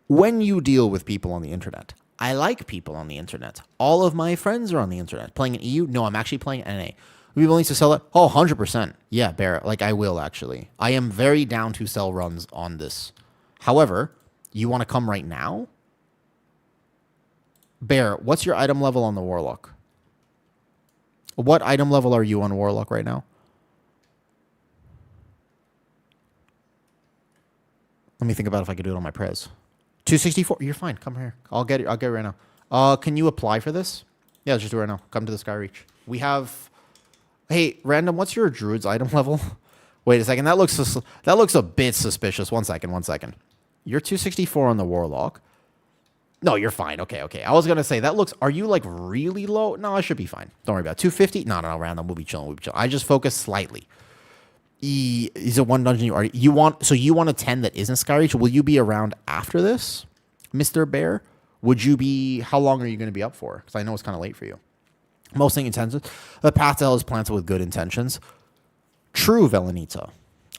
When you deal with people on the internet, I like people on the internet. All of my friends are on the internet. Playing an EU? No, I'm actually playing NA. Would you be willing to sell it? Oh, 100%. Yeah, Bear. Like, I will, actually. I am very down to sell runs on this. However, you want to come right now? Bear, what's your item level on the Warlock? What item level are you on Warlock right now? Let me think about if I could do it on my Prez. 264. You're fine. Come here. I'll get it right now. Can you apply for this? Yeah, let's just do it right now. Come to the Skyreach. We have... Hey, Random, what's your Druid's item level? Wait a second. That looks a bit suspicious. One second. You're 264 on the Warlock. No, you're fine. Okay. I was going to say, are you like really low? No, I should be fine. Don't worry about it. 250? No, Random. We'll be chilling. I just focus slightly. Is it one dungeon you want a 10 that isn't Skyreach? Will you be around after this, Mr. Bear? How long are you going to be up for? Because I know it's kind of late for you. Most intentions. The path to hell is planted with good intentions. True, Velanita.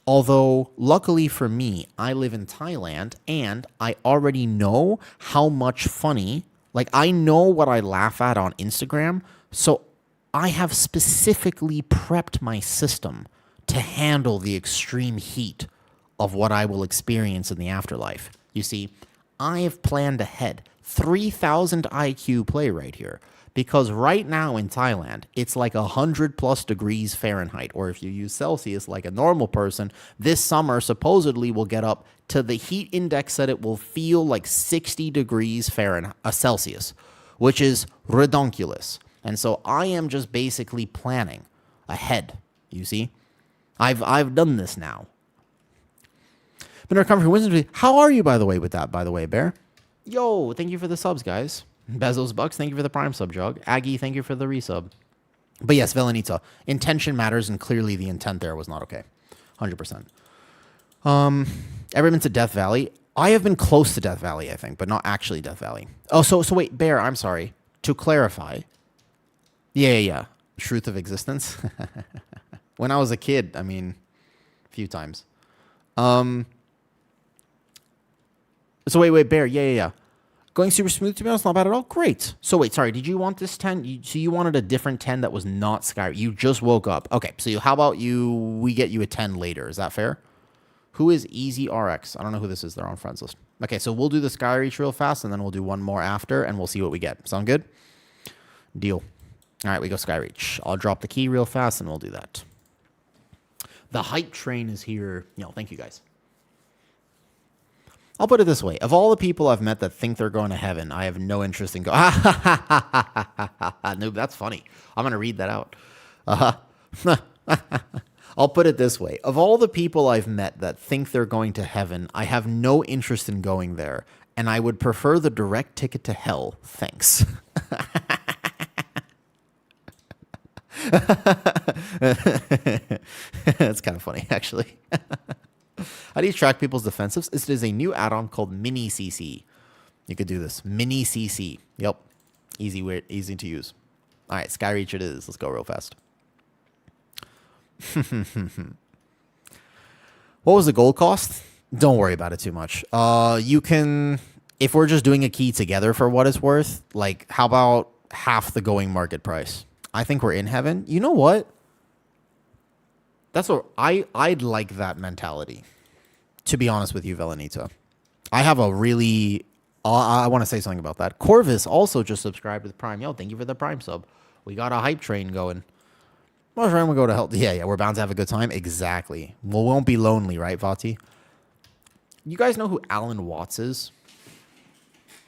Although, luckily for me, I live in Thailand, and I already know how much funny, like, I know what I laugh at on Instagram, so I have specifically prepped my system to handle the extreme heat of what I will experience in the afterlife. You see, I have planned ahead. 3,000 IQ play right here. Because right now in Thailand, it's like 100+ degrees Fahrenheit. Or if you use Celsius like a normal person, this summer supposedly will get up to the heat index that it will feel like 60 degrees Fahrenheit, Celsius, which is redonkulous. And so I am just basically planning ahead, you see? I've done this now. Been recovered from wisdom. How are you, by the way, with that, by the way, Bear? Yo, thank you for the subs, guys. Bezos Bucks, thank you for the Prime sub, Jog. Aggie, thank you for the resub. But yes, Velanita, intention matters, and clearly the intent there was not okay. 100%. Ever been to Death Valley? I have been close to Death Valley, I think, but not actually Death Valley. Oh, so wait, Bear, I'm sorry. To clarify. Yeah. Truth of existence. When I was a kid, I mean, a few times. So wait, Bear, yeah. Going super smooth, to be honest, not bad at all. Great. So wait, sorry, did you want this 10? So you wanted a different 10 that was not Skyrim. You just woke up. Okay, so how about we get you a 10 later. Is that fair? Who is Easy RX? I don't know who this is. They're on friends list. Okay, so we'll do the Skyreach real fast, and then we'll do one more after, and we'll see what we get. Sound good? Deal. All right, we go Skyreach. I'll drop the key real fast, and we'll do that. The hype train is here. Thank you, guys. I'll put it this way. Of all the people I've met that think they're going to heaven, I have no interest in going... Noob, that's funny. I'm going to read that out. I'll put it this way. Of all the people I've met that think they're going to heaven, I have no interest in going there. and I would prefer the direct ticket to hell. Thanks. That's kind of funny, actually. How do you track people's defensives? It is a new add-on called Mini CC. You could do this. Mini CC. Yep. Easy to use. All right, Skyreach it is. Let's go real fast. What was the gold cost? Don't worry about it too much. You can, if we're just doing a key together for what it's worth, like how about half the going market price? I think we're in heaven. You know what? That's what I'd like that mentality. To be honest with you, Velanita, I have a really. I want to say something about that. Corvus also just subscribed with Prime. Yo, thank you for the Prime sub. We got a hype train going. Well, we'll go to hell. Yeah, we're bound to have a good time. Exactly. We won't be lonely, right, Vati? You guys know who Alan Watts is?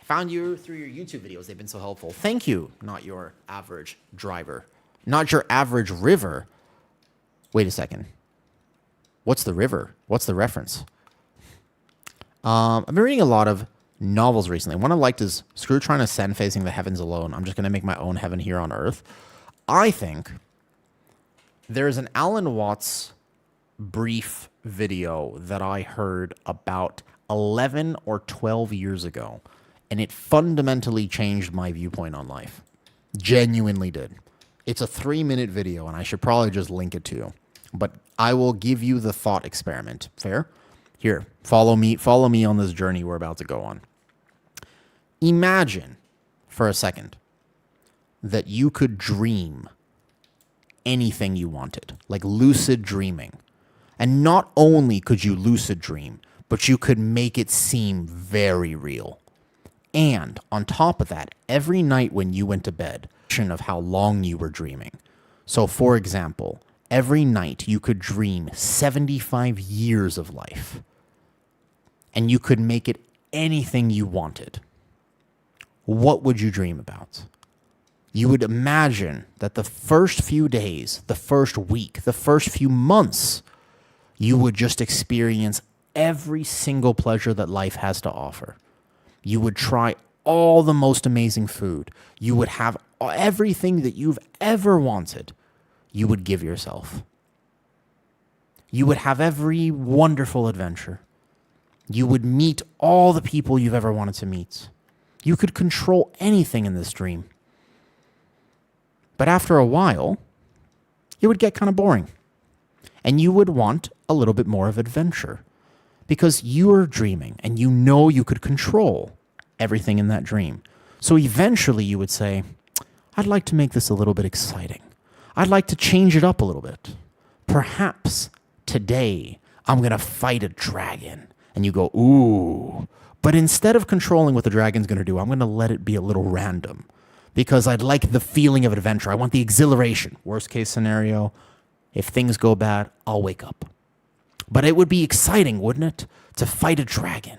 I found you through your YouTube videos. They've been so helpful. Thank you. Not your average driver. Not your average river. Wait a second. What's the river? What's the reference? I've been reading a lot of novels recently. One I liked is Screw Trying to Ascend Facing the Heavens Alone. I'm just going to make my own heaven here on Earth. I think there's an Alan Watts brief video that I heard about 11 or 12 years ago, and it fundamentally changed my viewpoint on life. Genuinely did. It's a 3-minute video, and I should probably just link it to you. But I will give you the thought experiment. Fair? Here, follow me on this journey we're about to go on. Imagine for a second that you could dream anything you wanted, like lucid dreaming. And not only could you lucid dream, but you could make it seem very real. And on top of that, every night when you went to bed, of how long you were dreaming. So for example, every night you could dream 75 years of life. And you could make it anything you wanted. What would you dream about? You would imagine that the first few days, the first week, the first few months, you would just experience every single pleasure that life has to offer. You would try all the most amazing food. You would have everything that you've ever wanted. You would give yourself. You would have every wonderful adventure. You would meet all the people you've ever wanted to meet. You could control anything in this dream. But after a while, it would get kind of boring. And you would want a little bit more of adventure. Because you're dreaming and you know you could control everything in that dream. So eventually you would say, I'd like to make this a little bit exciting. I'd like to change it up a little bit. Perhaps today I'm going to fight a dragon. And you go, ooh. But instead of controlling what the dragon's going to do, I'm going to let it be a little random. Because I'd like the feeling of adventure. I want the exhilaration. Worst case scenario, if things go bad, I'll wake up. But it would be exciting, wouldn't it? To fight a dragon.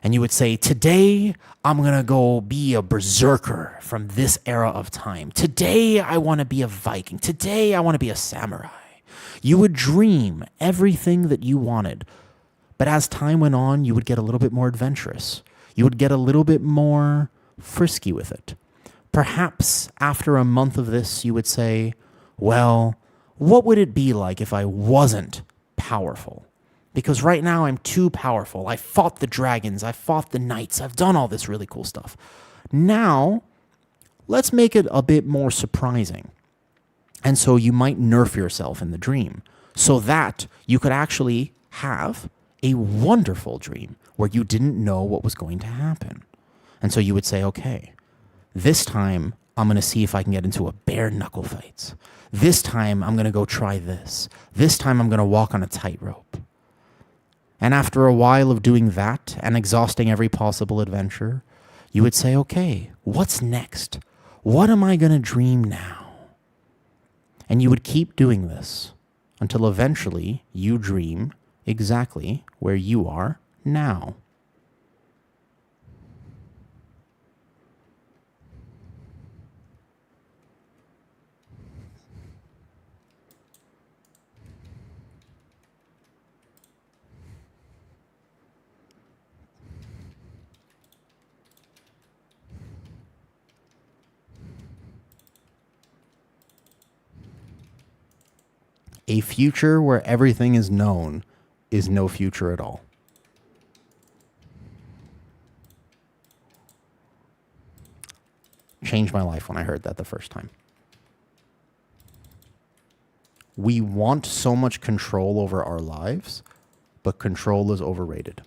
And you would say, today I'm going to go be a berserker from this era of time. Today I want to be a Viking. Today I want to be a samurai. You would dream everything that you wanted. But as time went on, you would get a little bit more adventurous. You would get a little bit more frisky with it. Perhaps after a month of this, you would say, well, what would it be like if I wasn't powerful? Because right now I'm too powerful. I fought the dragons. I fought the knights. I've done all this really cool stuff. Now, let's make it a bit more surprising. And so you might nerf yourself in the dream so that you could actually have a wonderful dream where you didn't know what was going to happen. And so you would say, okay, this time I'm going to see if I can get into a bare knuckle fight. This time I'm going to go try this. This time I'm going to walk on a tightrope. And after a while of doing that and exhausting every possible adventure, you would say, okay, what's next? What am I going to dream now? And you would keep doing this until eventually you dream exactly where you are now. A future where everything is known is no future at all. Changed my life when I heard that the first time. We want so much control over our lives, but control is overrated.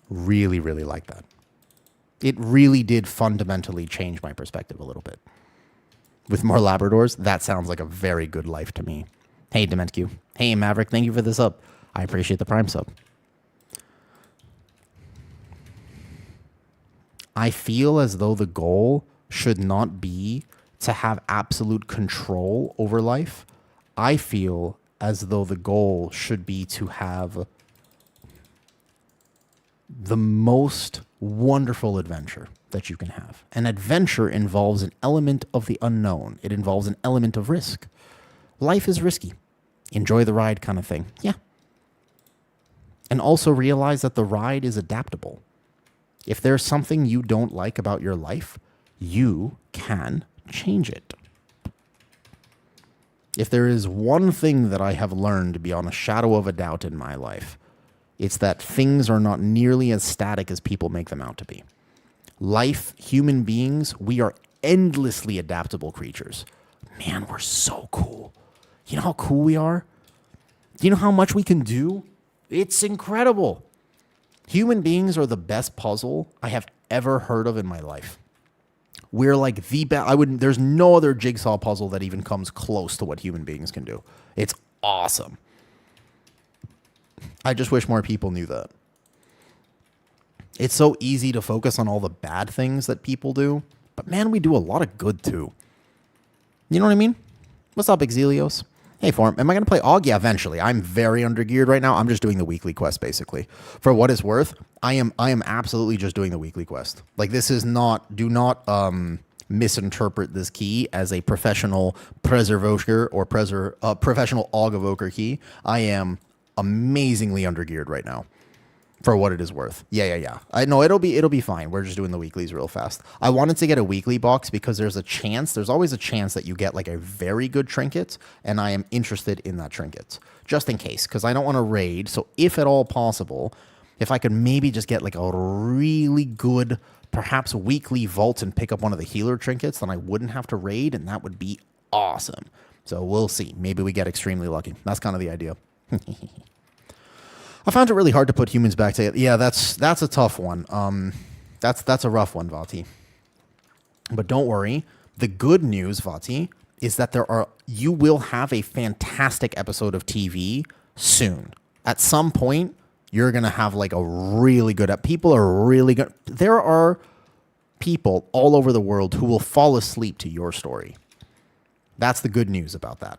Really, really like that. It really did fundamentally change my perspective a little bit. With more Labradors, that sounds like a very good life to me. Hey, DementQ. Hey, Maverick, thank you for the sub. I appreciate the Prime sub. I feel as though the goal should not be to have absolute control over life. I feel as though the goal should be to have the most wonderful adventure that you can have. An adventure involves an element of the unknown. It involves an element of risk. Life is risky. Enjoy the ride kind of thing. Yeah. And also realize that the ride is adaptable. If there's something you don't like about your life, you can change it. If there is one thing that I have learned beyond a shadow of a doubt in my life, it's that things are not nearly as static as people make them out to be. Life, human beings, we are endlessly adaptable creatures. Man, we're so cool. You know how cool we are? Do you know how much we can do? It's incredible. Human beings are the best puzzle I have ever heard of in my life. We're like the best. There's no other jigsaw puzzle that even comes close to what human beings can do. It's awesome. I just wish more people knew that. It's so easy to focus on all the bad things that people do, but man, we do a lot of good too. You know what I mean? What's up, Exelios? Hey, Form, am I going to play Og? Yeah, eventually. I'm very undergeared right now. I'm just doing the weekly quest, basically. For what it's worth, I am absolutely just doing the weekly quest. Like, this is not, do not misinterpret this key as a professional Preservoker or professional Og Evoker key. I am amazingly undergeared right now. For what it is worth. Yeah. I know it'll be fine. We're just doing the weeklies real fast. I wanted to get a weekly box because there's always a chance that you get like a very good trinket, and I am interested in that trinket. Just in case, because I don't want to raid. So if at all possible, if I could maybe just get like a really good, perhaps weekly vault and pick up one of the healer trinkets, then I wouldn't have to raid, and that would be awesome. So we'll see. Maybe we get extremely lucky. That's kind of the idea. I found it really hard to put humans back together. Yeah, that's a tough one. That's a rough one, Vati. But don't worry. The good news, Vati, is that you will have a fantastic episode of TV soon. At some point, you're gonna have like a really good. People are really good. There are people all over the world who will fall asleep to your story. That's the good news about that.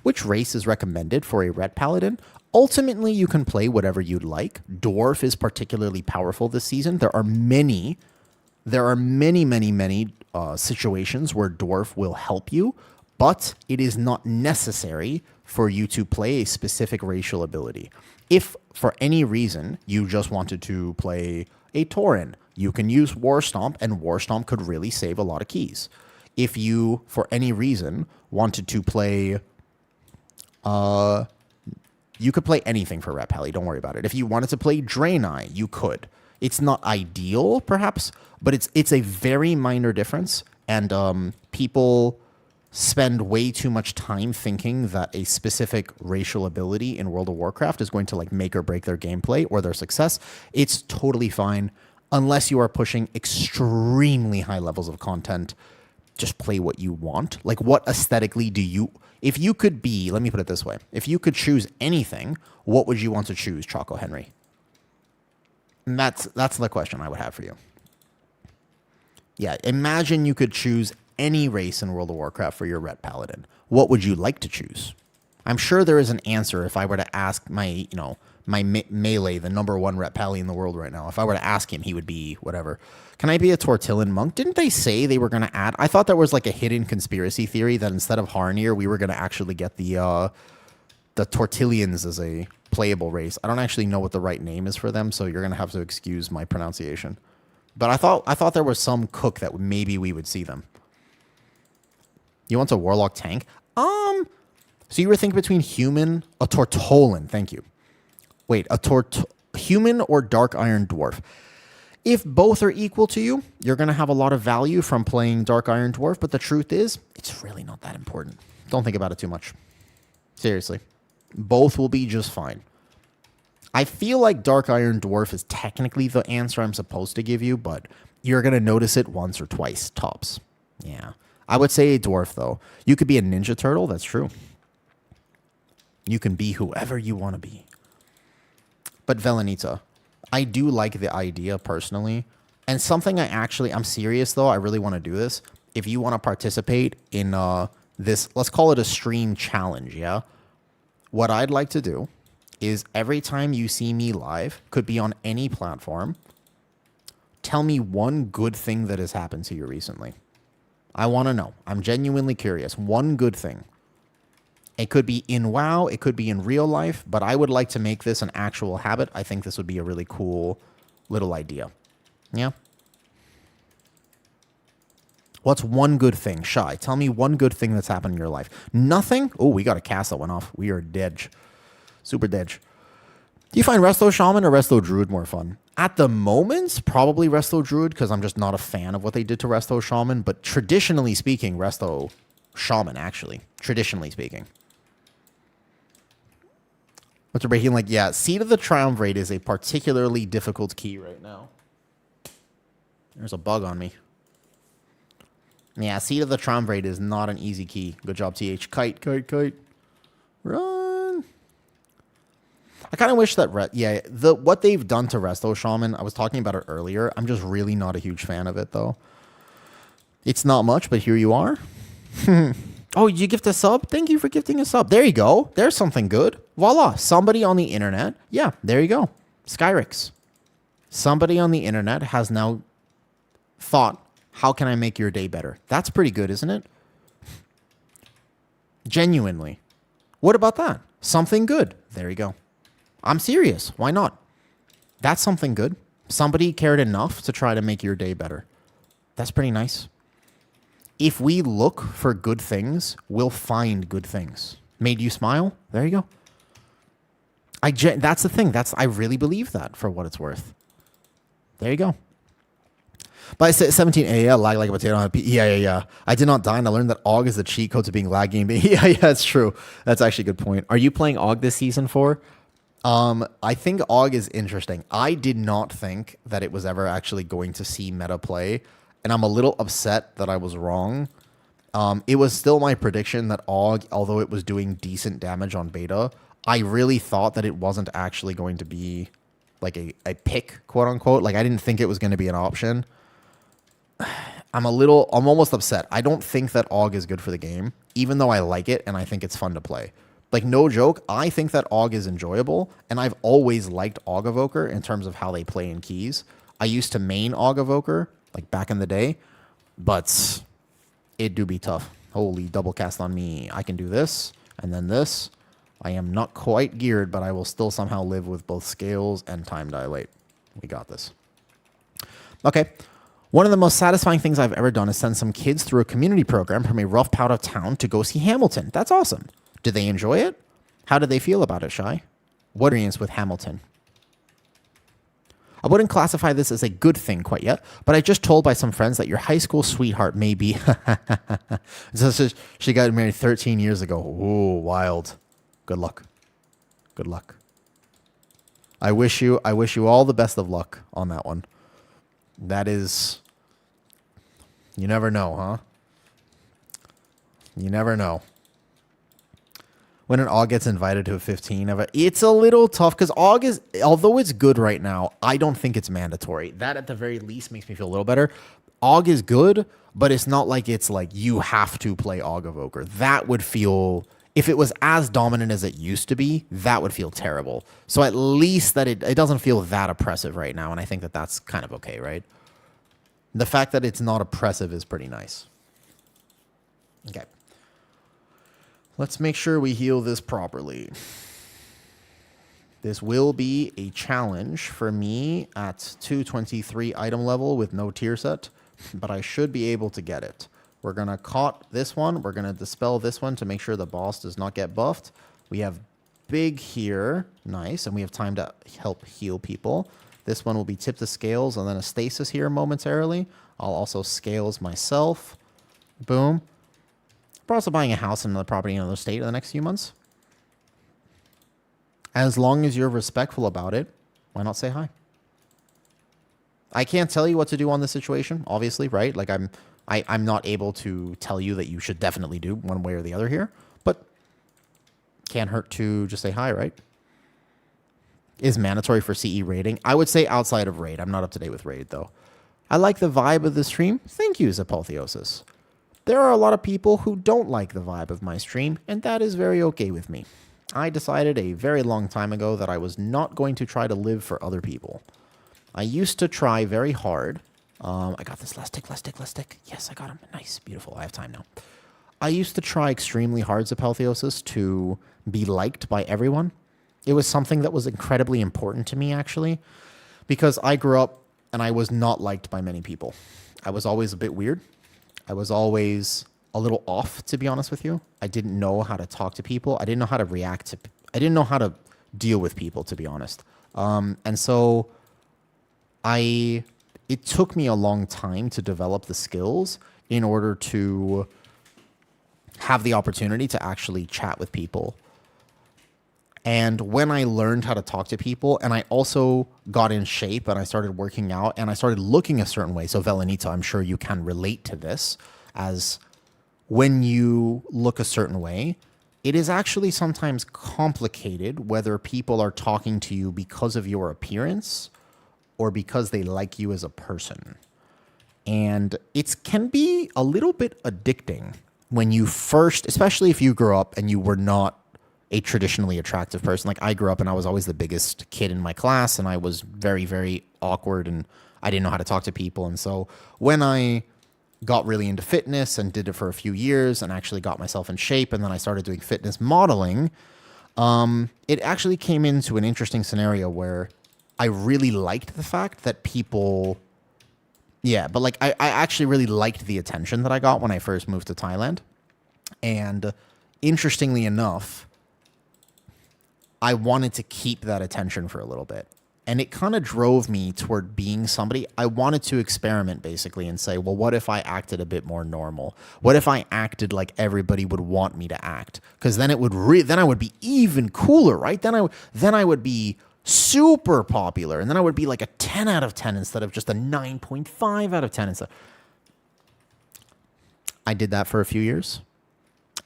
Which race is recommended for a red paladin? Ultimately, you can play whatever you'd like. Dwarf is particularly powerful this season. There are many situations where dwarf will help you, but it is not necessary for you to play a specific racial ability. If for any reason you just wanted to play a Tauren, you can use War Stomp, and War Stomp could really save a lot of keys. If you, for any reason, wanted to play... you could play anything for Ret Pally. Don't worry about it. If you wanted to play Draenei, you could. It's not ideal, perhaps, but it's a very minor difference. And people spend way too much time thinking that a specific racial ability in World of Warcraft is going to like make or break their gameplay or their success. It's totally fine unless you are pushing extremely high levels of content. Just play what you want. Like, what aesthetically do you... If you could be... Let me put it this way. If you could choose anything, what would you want to choose, Choco Henry? And that's the question I would have for you. Yeah, imagine you could choose any race in World of Warcraft for your Ret Paladin. What would you like to choose? I'm sure there is an answer if I were to ask my Melee, the #1 Ret Pally in the world right now. If I were to ask him, he would be whatever. Can I be a Tortillan monk? Didn't they say they were going to add... I thought there was like a hidden conspiracy theory that instead of Harnir, we were going to actually get the Tortillians as a playable race. I don't actually know what the right name is for them, so you're gonna have to excuse my pronunciation. But I thought there was some cook that maybe we would see them. You want a warlock tank? So you were thinking between human, a Tortolan. Thank you. Wait, human or dark iron dwarf? If both are equal to you, you're gonna have a lot of value from playing dark iron dwarf. But the truth is, it's really not that important. Don't think about it too much. Seriously, both will be just fine. I feel like dark iron dwarf is technically the answer I'm supposed to give you, but you're gonna notice it once or twice tops. Yeah. I would say a dwarf, though. You could be a ninja turtle. That's true. You can be whoever you want to be. But Velenita, I do like the idea personally. And something I'm serious, though. I really want to do this. If you want to participate in this, let's call it a stream challenge, yeah? What I'd like to do is every time you see me live, could be on any platform, tell me one good thing that has happened to you recently. I want to know. I'm genuinely curious. One good thing. It could be in WoW. It could be in real life. But I would like to make this an actual habit. I think this would be a really cool little idea. Yeah? What's one good thing? Shy, tell me one good thing that's happened in your life. Nothing? Oh, we got a cast that went off. We are dead. Super dead. Do you find Resto Shaman or Resto Druid more fun? At the moment, probably Resto Druid, because I'm just not a fan of what they did to Resto Shaman. But traditionally speaking, Resto Shaman, actually. Traditionally speaking. What's breaking? Like, yeah, Seed of the Triumvirate is a particularly difficult key right now. There's a bug on me. Yeah, Seed of the Triumvirate is not an easy key. Good job, TH. Kite, kite, kite. Run. I kind of wish that, what they've done to Resto Shaman, I was talking about it earlier. I'm just really not a huge fan of it, though. It's not much, but here you are. Oh, you gift a sub? Thank you for gifting a sub. There you go. There's something good. Voila. Somebody on the internet. Yeah, there you go. Skyrix. Somebody on the internet has now thought, how can I make your day better? That's pretty good, isn't it? Genuinely. What about that? Something good. There you go. I'm serious. Why not? That's something good. Somebody cared enough to try to make your day better. That's pretty nice. If we look for good things, we'll find good things. Made you smile? There you go. That's the thing. I really believe that for what it's worth. There you go. But I said 17, yeah, lag like a potato. Yeah. I did not die, and I learned that AUG is the cheat code to being lagging. Yeah, it's true. That's actually a good point. Are you playing AUG this season 4? I think AUG is interesting. I did not think that it was ever actually going to see meta play, and I'm a little upset that I was wrong. It was still my prediction that AUG, although it was doing decent damage on beta, I really thought that it wasn't actually going to be like a pick, quote unquote. Like, I didn't think it was going to be an option. I'm almost upset. I don't think that AUG is good for the game, even though I like it and I think it's fun to play. Like, no joke, I think that AUG is enjoyable, and I've always liked AUG Evoker in terms of how they play in keys. I used to main AUG Evoker, like back in the day, but it do be tough. Holy, double cast on me. I can do this, and then this. I am not quite geared, but I will still somehow live with both scales and time dilate. We got this. Okay. One of the most satisfying things I've ever done is send some kids through a community program from a rough part of town to go see Hamilton. That's awesome. Did they enjoy it? How did they feel about it, Shy? What experience with Hamilton? I wouldn't classify this as a good thing quite yet, but I just told by some friends that your high school sweetheart may be... She got married 13 years ago. Ooh, wild. Good luck. Good luck. I wish you all the best of luck on that one. That is... You never know, huh? You never know. When an AUG gets invited to a 15, it's a little tough because AUG is, although it's good right now, I don't think it's mandatory. That at the very least makes me feel a little better. AUG is good, but it's not like it's like you have to play AUG Evoker. That would feel, if it was as dominant as it used to be, that would feel terrible. So at least that it doesn't feel that oppressive right now, and I think that that's kind of okay, right? The fact that it's not oppressive is pretty nice. Okay. Let's make sure we heal this properly. This will be a challenge for me at 223 item level with no tier set, but I should be able to get it. We're going to caught this one. We're going to dispel this one to make sure the boss does not get buffed. We have big here. Nice. And we have time to help heal people. This one will be tip to scales and then a stasis here momentarily. I'll also scales myself. Boom. We're also buying a house in another property in another state in the next few months. As long as you're respectful about it, why not say hi? I can't tell you what to do on this situation, obviously, right? Like I'm not able to tell you that you should definitely do one way or the other here, but can't hurt to just say hi, right? Is mandatory for CE rating. I would say outside of raid. I'm not up to date with raid though. I like the vibe of the stream. Thank you, Apotheosis. There are a lot of people who don't like the vibe of my stream, and that is very okay with me. I decided a very long time ago that I was not going to try to live for other people. I used to try very hard. I got this last tick. Yes, I got him. Nice, beautiful. I have time now. I used to try extremely hard, Apotheosis, to be liked by everyone. It was something that was incredibly important to me, actually, because I grew up and I was not liked by many people. I was always a bit weird. I was always a little off, to be honest with you. I didn't know how to talk to people. I didn't know how to react to... I didn't know how to deal with people, to be honest. And so it took me a long time to develop the skills in order to have the opportunity to actually chat with people. And when I learned how to talk to people, and I also got in shape and I started working out and I started looking a certain way. So Velenita, I'm sure you can relate to this, as when you look a certain way, it is actually sometimes complicated whether people are talking to you because of your appearance or because they like you as a person. And it can be a little bit addicting when you first, especially if you grew up and you were not a traditionally attractive person. Like I grew up and I was always the biggest kid in my class and I was very, very awkward and I didn't know how to talk to people. And so when I got really into fitness and did it for a few years and actually got myself in shape, and then I started doing fitness modeling, it actually came into an interesting scenario where I really liked the fact that people... Yeah, but like I actually really liked the attention that I got when I first moved to Thailand. And interestingly enough, I wanted to keep that attention for a little bit. And it kind of drove me toward being somebody. I wanted to experiment basically and say, well, what if I acted a bit more normal? What if I acted like everybody would want me to act? Because then it would then I would be even cooler, right? Then I would be super popular, and then I would be like a 10 out of 10 instead of just a 9.5 out of 10 instead. I did that for a few years.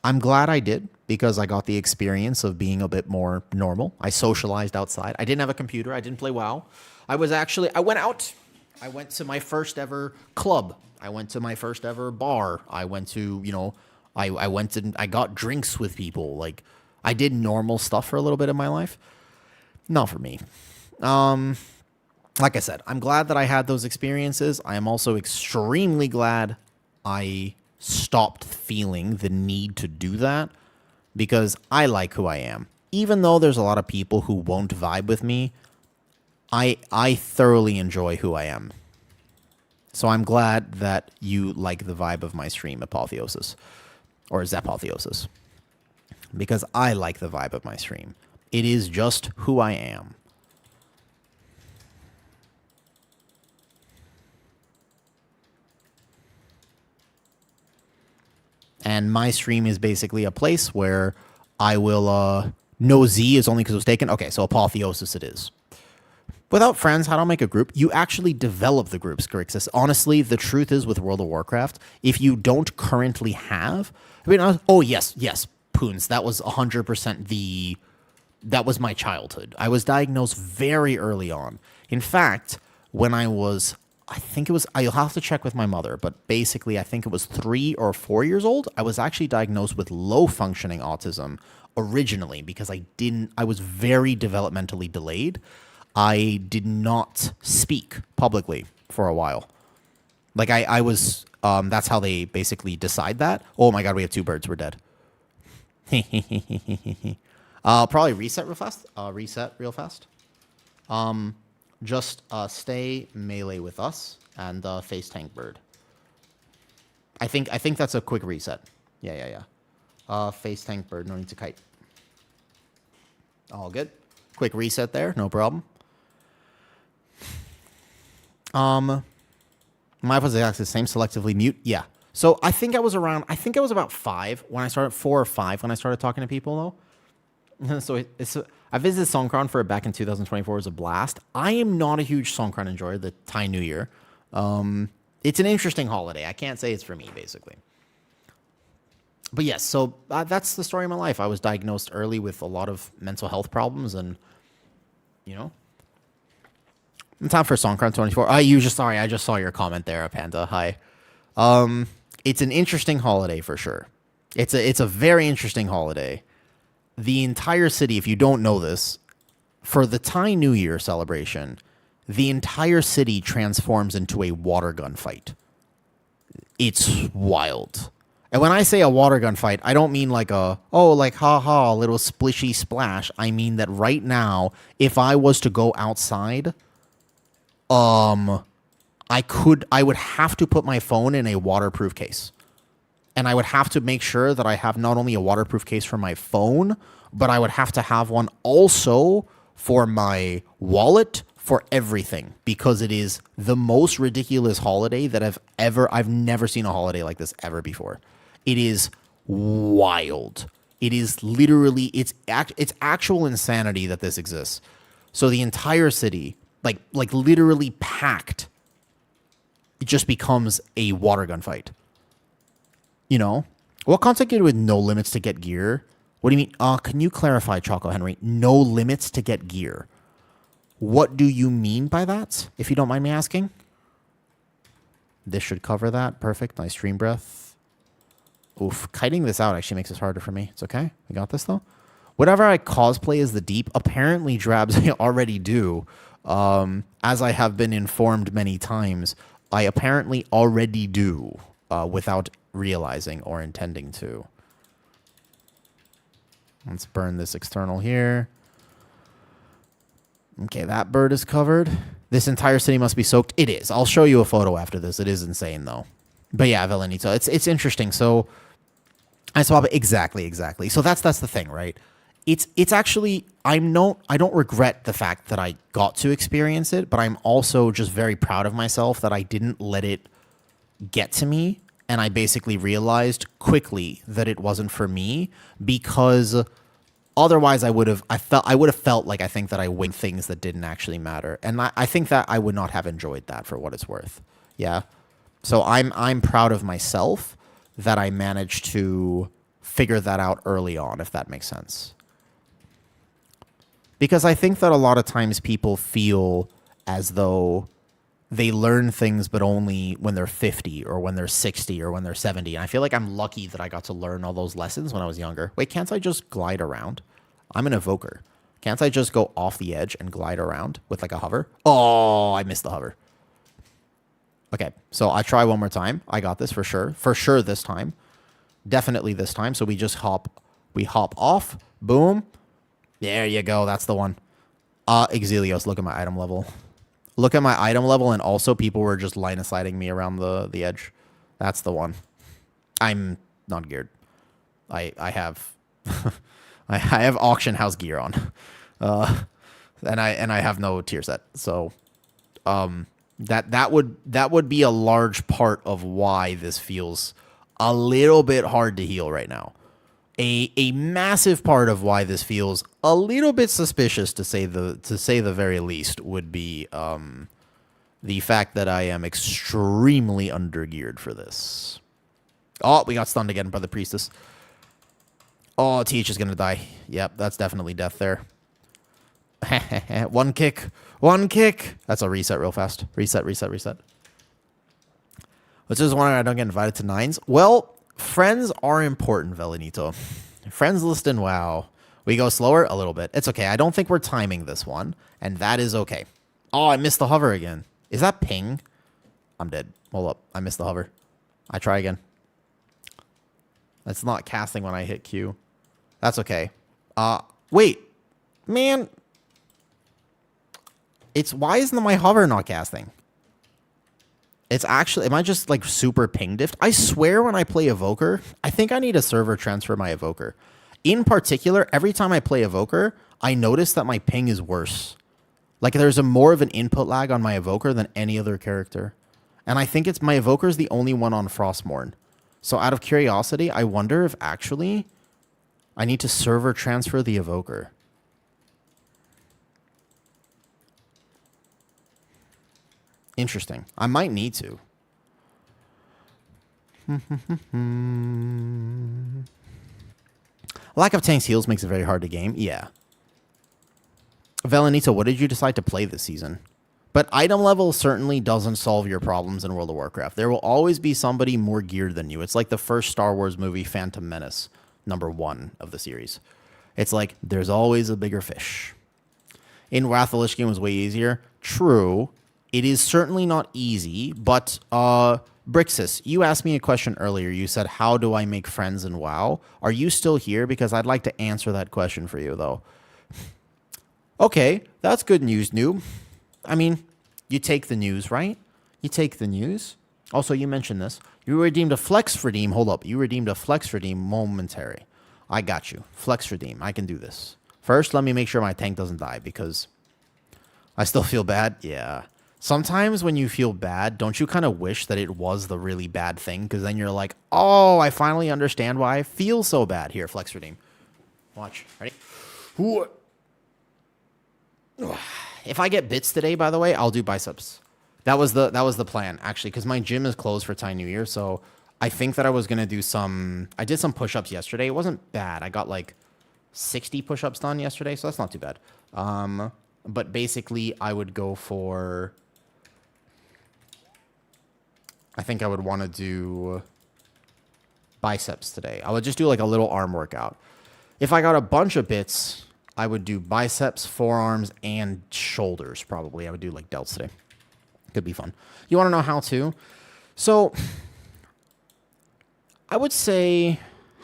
I'm glad I did, because I got the experience of being a bit more normal. I socialized outside. I didn't have a computer. I didn't play WoW. I went out. I went to my first ever club. I went to my first ever bar. I went to, I went and I got drinks with people. Like, I did normal stuff for a little bit of my life. Not for me. Like I said, I'm glad that I had those experiences. I am also extremely glad I stopped feeling the need to do that, because I like who I am. Even though there's a lot of people who won't vibe with me, I thoroughly enjoy who I am. So I'm glad that you like the vibe of my stream, Apotheosis, or Zapotheosis, because I like the vibe of my stream. It is just who I am. And my stream is basically a place where I will... no Z is only because it was taken. Okay, so Apotheosis it is. Without friends, how do I make a group? You actually develop the groups, Grixis. Honestly, the truth is with World of Warcraft, if you don't currently have... oh, yes, Poons. That was 100% That was my childhood. I was diagnosed very early on. In fact, when I was... I'll have to check with my mother, but basically I think it was 3 or 4 years old. I was actually diagnosed with low functioning autism originally because I was very developmentally delayed. I did not speak publicly for a while. Like I was, that's how they basically decide that. Oh my God, we have 2 birds. We're dead. Probably reset real fast. Reset real fast. Just stay melee with us and face tank bird. I think that's a quick reset. Yeah. Face tank bird, no need to kite. All good. Quick reset there, no problem. My was exactly the same. Selectively mute. Yeah. So I think I was about 5 when I started, 4 or 5 when I started talking to people though. So I visited Songkran for it back in 2024. It was a blast. I am not a huge Songkran enjoyer, the Thai New Year. It's an interesting holiday. I can't say it's for me, basically. But yes, so that's the story of my life. I was diagnosed early with a lot of mental health problems, and you know, in time for Songkran 24. I just saw your comment there, Panda. Hi. It's an interesting holiday for sure. It's a very interesting holiday. The entire city, if you don't know this, for the Thai New Year celebration, the entire city transforms into a water gun fight. It's wild. And when I say a water gun fight, I don't mean like a little splishy splash. I mean that right now, if I was to go outside, I would have to put my phone in a waterproof case. And I would have to make sure that I have not only a waterproof case for my phone, but I would have to have one also for my wallet, for everything, because it is the most ridiculous holiday that I've never seen a holiday like this ever before. It is wild. It is literally, it's actual insanity that this exists. So the entire city, like literally packed, it just becomes a water gun fight. You know? What concept with no limits to get gear? What do you mean? Can you clarify, Choco Henry? No limits to get gear. What do you mean by that, if you don't mind me asking? This should cover that. Perfect. Nice stream breath. Oof. Kiting this out actually makes this harder for me. It's okay. We got this, though. Whatever I cosplay as the Deep, apparently Drabs I already do. As I have been informed many times, I apparently already do without realizing or intending to. Let's burn this external here. Okay, that bird is covered. This entire city must be soaked. It is. I'll show you a photo after this. It is insane, though. But yeah, Velenito, it's interesting. So I swap it exactly. So that's the thing, right? It's actually I don't regret the fact that I got to experience it, but I'm also just very proud of myself that I didn't let it get to me, and I basically realized quickly that it wasn't for me, because otherwise I would have felt like I think that I win things that didn't actually matter, and I think that I would not have enjoyed that for what it's worth. Yeah. So I'm proud of myself that I managed to figure that out early on, if that makes sense. Because I think that a lot of times people feel as though they learn things, but only when they're 50 or when they're 60 or when they're 70. And I feel like I'm lucky that I got to learn all those lessons when I was younger. Wait, can't I just glide around? I'm an evoker. Can't I just go off the edge and glide around with like a hover? Oh, I missed the hover. Okay, so I try one more time. I got this for sure. For sure this time. Definitely this time. So we hop off. Boom. There you go. That's the one. Exilios, look at my item level. Look at my item level, and also people were just line of sighting me around the edge. That's the one. I'm not geared. I have I have auction house gear on. And I have no tier set. So that would be a large part of why this feels a little bit hard to heal right now. A massive part of why this feels a little bit suspicious, to say the very least, would be the fact that I am extremely undergeared for this. Oh, we got stunned again by the priestess. Oh, TH is gonna die. Yep, that's definitely death there. One kick. That's a reset real fast. Reset. Which is one I don't get invited to nines. Well, friends are important, Velenito. Friends list in WoW. We go slower a little bit. It's okay. I don't think we're timing this one, and that is okay. Oh, I missed the hover again. Is that ping? I'm dead. Hold up. I missed the hover. I try again. That's not casting when I hit Q. That's okay. Wait, man. Why isn't my hover not casting? It's actually, am I just like super ping diffed? I swear when I play Evoker, I think I need a server transfer my Evoker. In particular, every time I play Evoker, I notice that my ping is worse. Like there's more of an input lag on my Evoker than any other character. And I think my Evoker is the only one on Frostmourne. So out of curiosity, I wonder if actually I need to server transfer the Evoker. Interesting. I might need to. Lack of tanks heals makes it very hard to game. Yeah. Velenito, what did you decide to play this season? But item level certainly doesn't solve your problems in World of Warcraft. There will always be somebody more geared than you. It's like the first Star Wars movie, Phantom Menace, #1 of the series. It's like, there's always a bigger fish. In Wrath of the Lich King was way easier. True. It is certainly not easy, but Brixis, you asked me a question earlier. You said, how do I make friends in WoW? Are you still here? Because I'd like to answer that question for you, though. Okay, that's good news, noob. I mean, you take the news, right? You take the news. Also, you mentioned this. You redeemed a flex redeem. Hold up. You redeemed a flex redeem momentary. I got you. Flex redeem. I can do this. First, let me make sure my tank doesn't die because I still feel bad. Yeah. Sometimes when you feel bad, don't you kind of wish that it was the really bad thing? Because then you're like, oh, I finally understand why I feel so bad. Here, flex redeem. Watch. Ready? If I get bits today, by the way, I'll do biceps. That was the plan, actually, because my gym is closed for Thai New Year. So I think that I was going to do I did some push-ups yesterday. It wasn't bad. I got like 60 push-ups done yesterday, so that's not too bad. But basically, I would go for... I think I would want to do biceps today. I would just do like a little arm workout. If I got a bunch of bits, I would do biceps, forearms, and shoulders, probably. I would do like delts today. Could be fun. You want to know how to? So, I would say,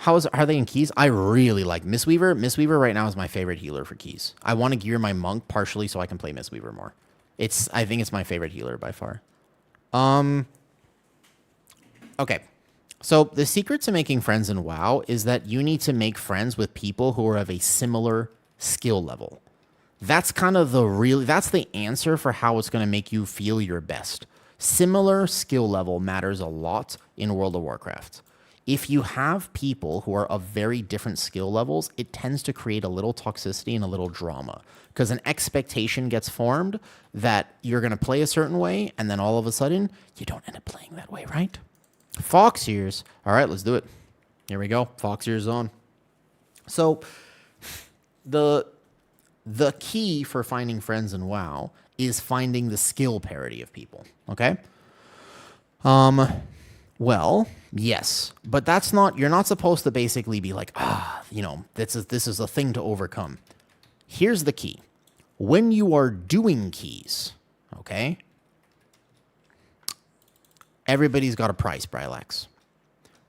are they in keys? I really like Mistweaver. Mistweaver right now is my favorite healer for keys. I want to gear my monk partially so I can play Mistweaver more. I think it's my favorite healer by far. Okay. So the secret to making friends in WoW is that you need to make friends with people who are of a similar skill level. That's kind of that's the answer for how it's going to make you feel your best. Similar skill level matters a lot in World of Warcraft. If you have people who are of very different skill levels, it tends to create a little toxicity and a little drama because an expectation gets formed that you're going to play a certain way, and then all of a sudden, you don't end up playing that way, right? Fox ears. All right, let's do it. Here we go. Fox ears on. So the key for finding friends in WoW is finding the skill parity of people, okay? Well, yes, but that's not, you're not supposed to basically be like, this is a thing to overcome. Here's the key. When you are doing keys, okay? Everybody's got a price, Brylax.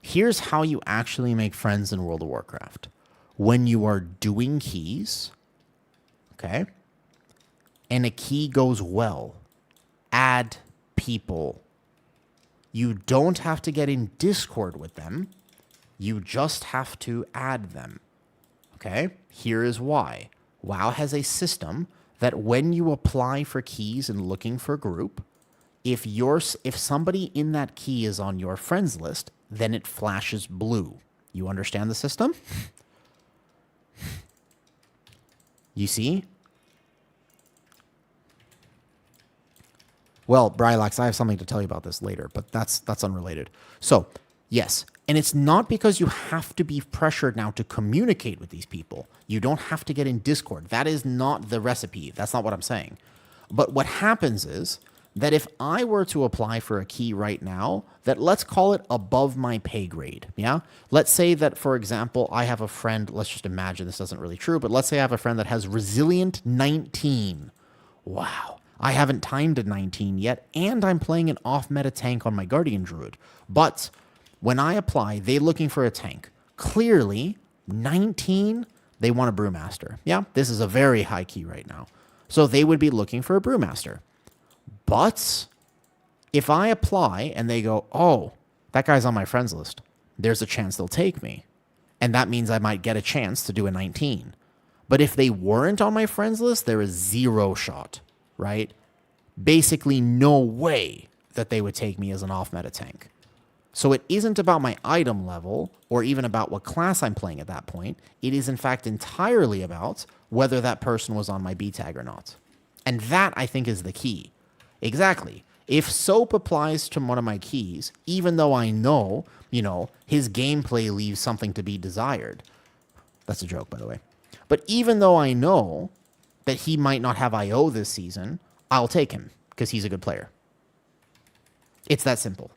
Here's how you actually make friends in World of Warcraft. When you are doing keys, okay, and a key goes well, add people. You don't have to get in Discord with them. You just have to add them, okay? Here is why. WoW has a system that when you apply for keys and looking for a group, if somebody in that key is on your friends list, then it flashes blue. You understand the system? You see? Well, Brylax, I have something to tell you about this later, but that's unrelated. So, yes, and it's not because you have to be pressured now to communicate with these people. You don't have to get in Discord. That is not the recipe. That's not what I'm saying. But what happens is that if I were to apply for a key right now, that let's call it above my pay grade, yeah? Let's say that, for example, I have a friend, let's just imagine this isn't really true, but let's say I have a friend that has Resilient 19. Wow. I haven't timed a 19 yet, and I'm playing an off-meta tank on my Guardian Druid. But when I apply, they're looking for a tank. Clearly, 19, They want a brewmaster. Yeah, this is a very high key right now. So they would be looking for a brewmaster. But if I apply and they go, oh, that guy's on my friends list, there's a chance they'll take me. And that means I might get a chance to do a 19. But if they weren't on my friends list, there is zero shot, right? Basically no way that they would take me as an off-meta tank. So it isn't about my item level or even about what class I'm playing at that point. It is, in fact, entirely about whether that person was on my B tag or not. And that, I think, is the key. Exactly. If soap applies to one of my keys, even though I know, his gameplay leaves something to be desired. That's a joke, by the way. But even though I know that he might not have IO this season, I'll take him because he's a good player. It's that simple.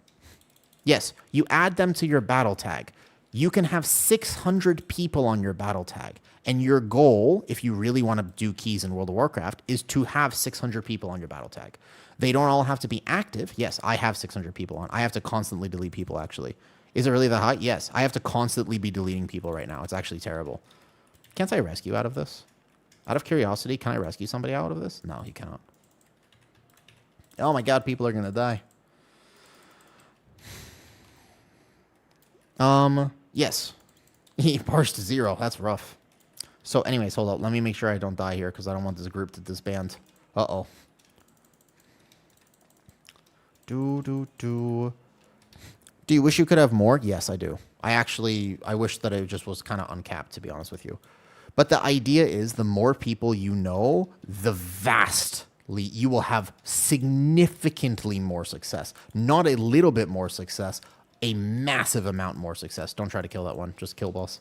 Yes, you add them to your battle tag. You can have 600 people on your battle tag. And your goal, if you really want to do keys in World of Warcraft, is to have 600 people on your battle tag. They don't all have to be active. Yes, I have 600 people on. I have to constantly delete people, actually. Is it really that high? Yes, I have to constantly be deleting people right now. It's actually terrible. Can't I rescue out of this? Out of curiosity, can I rescue somebody out of this? No, you cannot. Oh my god, people are going to die. Yes. He parsed to 0. That's rough. So anyways, hold up. Let me make sure I don't die here because I don't want this group to disband. Uh-oh. Do you wish you could have more? Yes, I do. I wish that it just was kind of uncapped, to be honest with you. But the idea is the more people you know, the vastly, you will have significantly more success. Not a little bit more success, a massive amount more success. Don't try to kill that one. Just kill boss.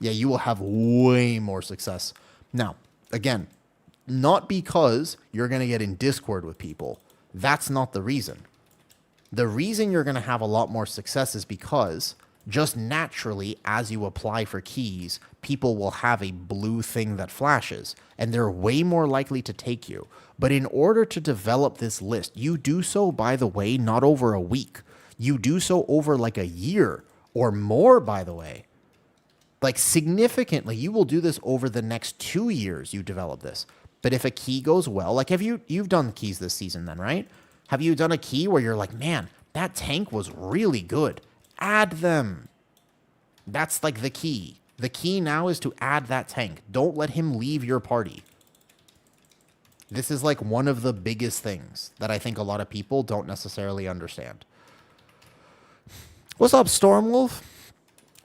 Yeah, you will have way more success. Now, again, not because you're going to get in Discord with people. That's not the reason. The reason you're going to have a lot more success is because just naturally, as you apply for keys, people will have a blue thing that flashes, and they're way more likely to take you. But in order to develop this list, you do so, by the way, not over a week. You do so over like a year or more, by the way. Like significantly, you will do this over the next 2 years you develop this. But if a key goes well, like you've done keys this season then, right? Have you done a key where you're like, man, that tank was really good? Add them. That's like the key. The key now is to add that tank. Don't let him leave your party. This is like one of the biggest things that I think a lot of people don't necessarily understand. What's up, Stormwolf?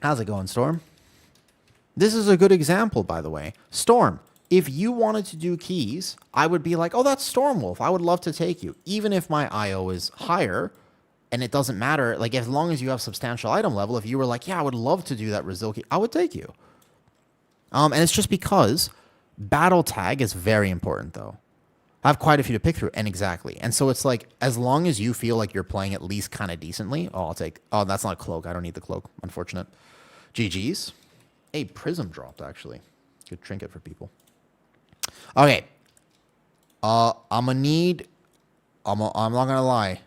How's it going, Storm? This is a good example, by the way. Storm, if you wanted to do keys, I would be like, oh, that's Stormwolf. I would love to take you. Even if my IO is higher, and it doesn't matter, like as long as you have substantial item level, if you were like, yeah, I would love to do that Rizil key, I would take you. And it's just because battle tag is very important, though. I have quite a few to pick through, and exactly. And so it's like, as long as you feel like you're playing at least kind of decently, I'll take, oh, that's not a cloak. I don't need the cloak. Unfortunate. GG's. A prism dropped, actually. Good trinket for people. Okay. I'm not going to lie.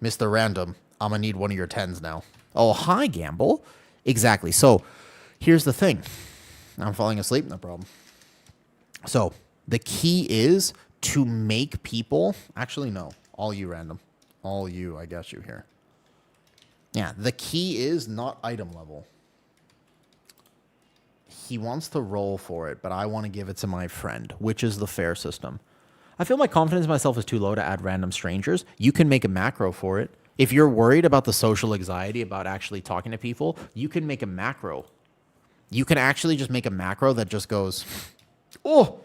Mr. Random, I'm going to need one of your 10s now. Oh, hi, Gamble. Exactly. So, here's the thing. I'm falling asleep, no problem. So, the key is to make people... Actually, no. All you, Random. All you, I got you here. Yeah, the key is not item level. He wants to roll for it, but I want to give it to my friend, which is the fair system. I feel my confidence in myself is too low to add random strangers. You can make a macro for it. If you're worried about the social anxiety about actually talking to people, you can make a macro. You can actually just make a macro that just goes, oh,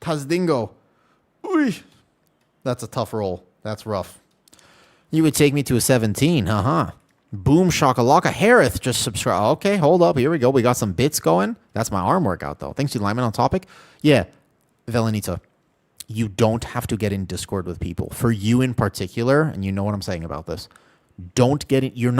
Tazdingo. Uy. That's a tough roll. That's rough. You would take me to a 17, haha. Boom shakalaka. Harith just subscribe. Okay, hold up. Here we go. We got some bits going. That's my arm workout, though. Thanks to Lyman on topic. Yeah, Velenita. You don't have to get in Discord with people. For you in particular, and you know what I'm saying about this, don't get in.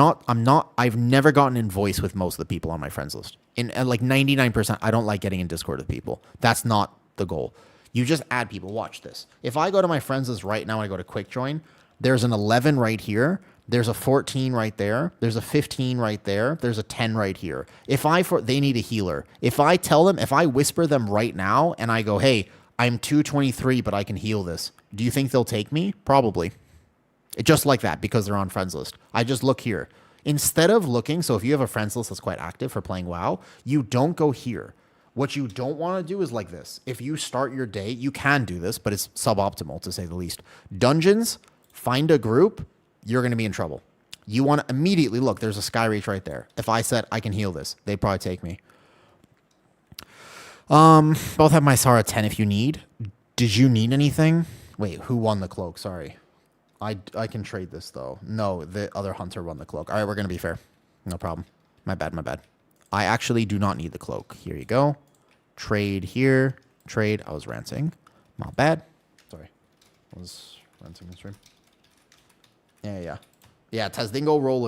I've never gotten in voice with most of the people on my friends list. In like 99%, I don't like getting in Discord with people. That's not the goal. You just add people. Watch this. If I go to my friends list right now and I go to quick join, there's an 11 right here. There's a 14 right there. There's a 15 right there. There's a 10 right here. They need a healer. If I tell them, if I whisper them right now and I go, hey, I'm 223, but I can heal this. Do you think they'll take me? Probably. Just like that, because they're on friends list. I just look here. Instead of looking, so if you have a friends list that's quite active for playing WoW, you don't go here. What you don't want to do is like this. If you start your day, you can do this, but it's suboptimal to say the least. Dungeons, find a group, you're going to be in trouble. You want to immediately look, there's a sky reach right there. If I said I can heal this, they'd probably take me. Both have my Sara 10 if you need. Did you need anything? Wait, who won the cloak? Sorry. I can trade this, though. No, the other hunter won the cloak. All right, we're going to be fair. No problem. My bad, my bad. I actually do not need the cloak. Here you go. Trade here. Trade. I was ranting. Not bad. Sorry. I was ranting the stream. Yeah. Yeah, Tazdingo rolled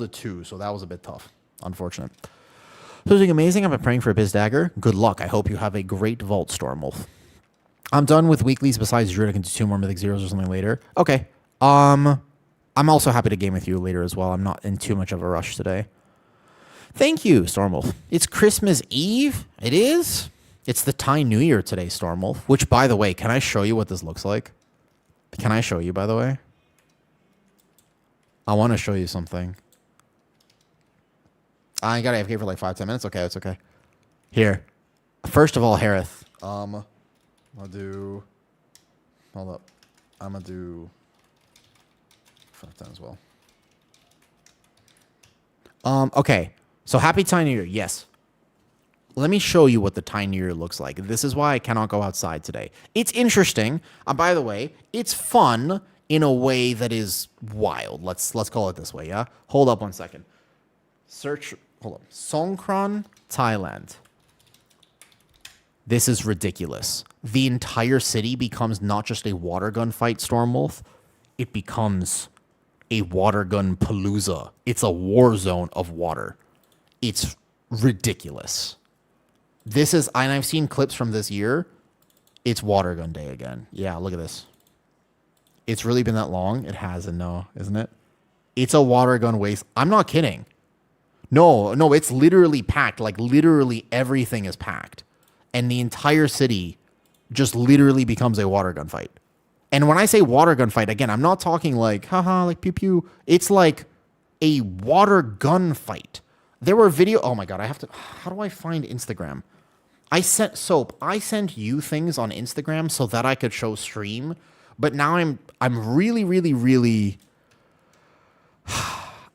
a 2, so that was a bit tough. Unfortunate. So doing amazing. I've been praying for a Biz Dagger. Good luck. I hope you have a great vault, Stormwolf. I'm done with weeklies besides Druid. I can do 2 more Mythic Zeros or something later. Okay. I'm also happy to game with you later as well. I'm not in too much of a rush today. Thank you, Stormwolf. It's Christmas Eve. It is. It's the Thai New Year today, Stormwolf. Which, by the way, can I show you what this looks like? Can I show you, by the way? I want to show you something. I got AFK for like 5-10 minutes. Okay, it's okay. Here. First of all, Harith. I'll do... Hold up. I'm going to do... 5-10 as well. Okay. So happy Thai New Year. Yes. Let me show you what the Thai New Year looks like. This is why I cannot go outside today. It's interesting. By the way, it's fun in a way that is wild. Let's call it this way, yeah? Hold up one second. Hold up. Songkran, Thailand. This is ridiculous. The entire city becomes not just a water gun fight, Stormwolf. It becomes a water gun palooza. It's a war zone of water. It's ridiculous. This is, and I've seen clips from this year. It's water gun day again. Yeah, look at this. It's really been that long. It hasn't, no, isn't it? It's a water gun waste. I'm not kidding. No, it's literally packed. Like, literally everything is packed. And the entire city just literally becomes a water gun fight. And when I say water gun fight, again, I'm not talking like, haha, like pew pew. It's like a water gun fight. There were oh my God, how do I find Instagram? I sent you things on Instagram so that I could show stream. But now I'm really, really, really,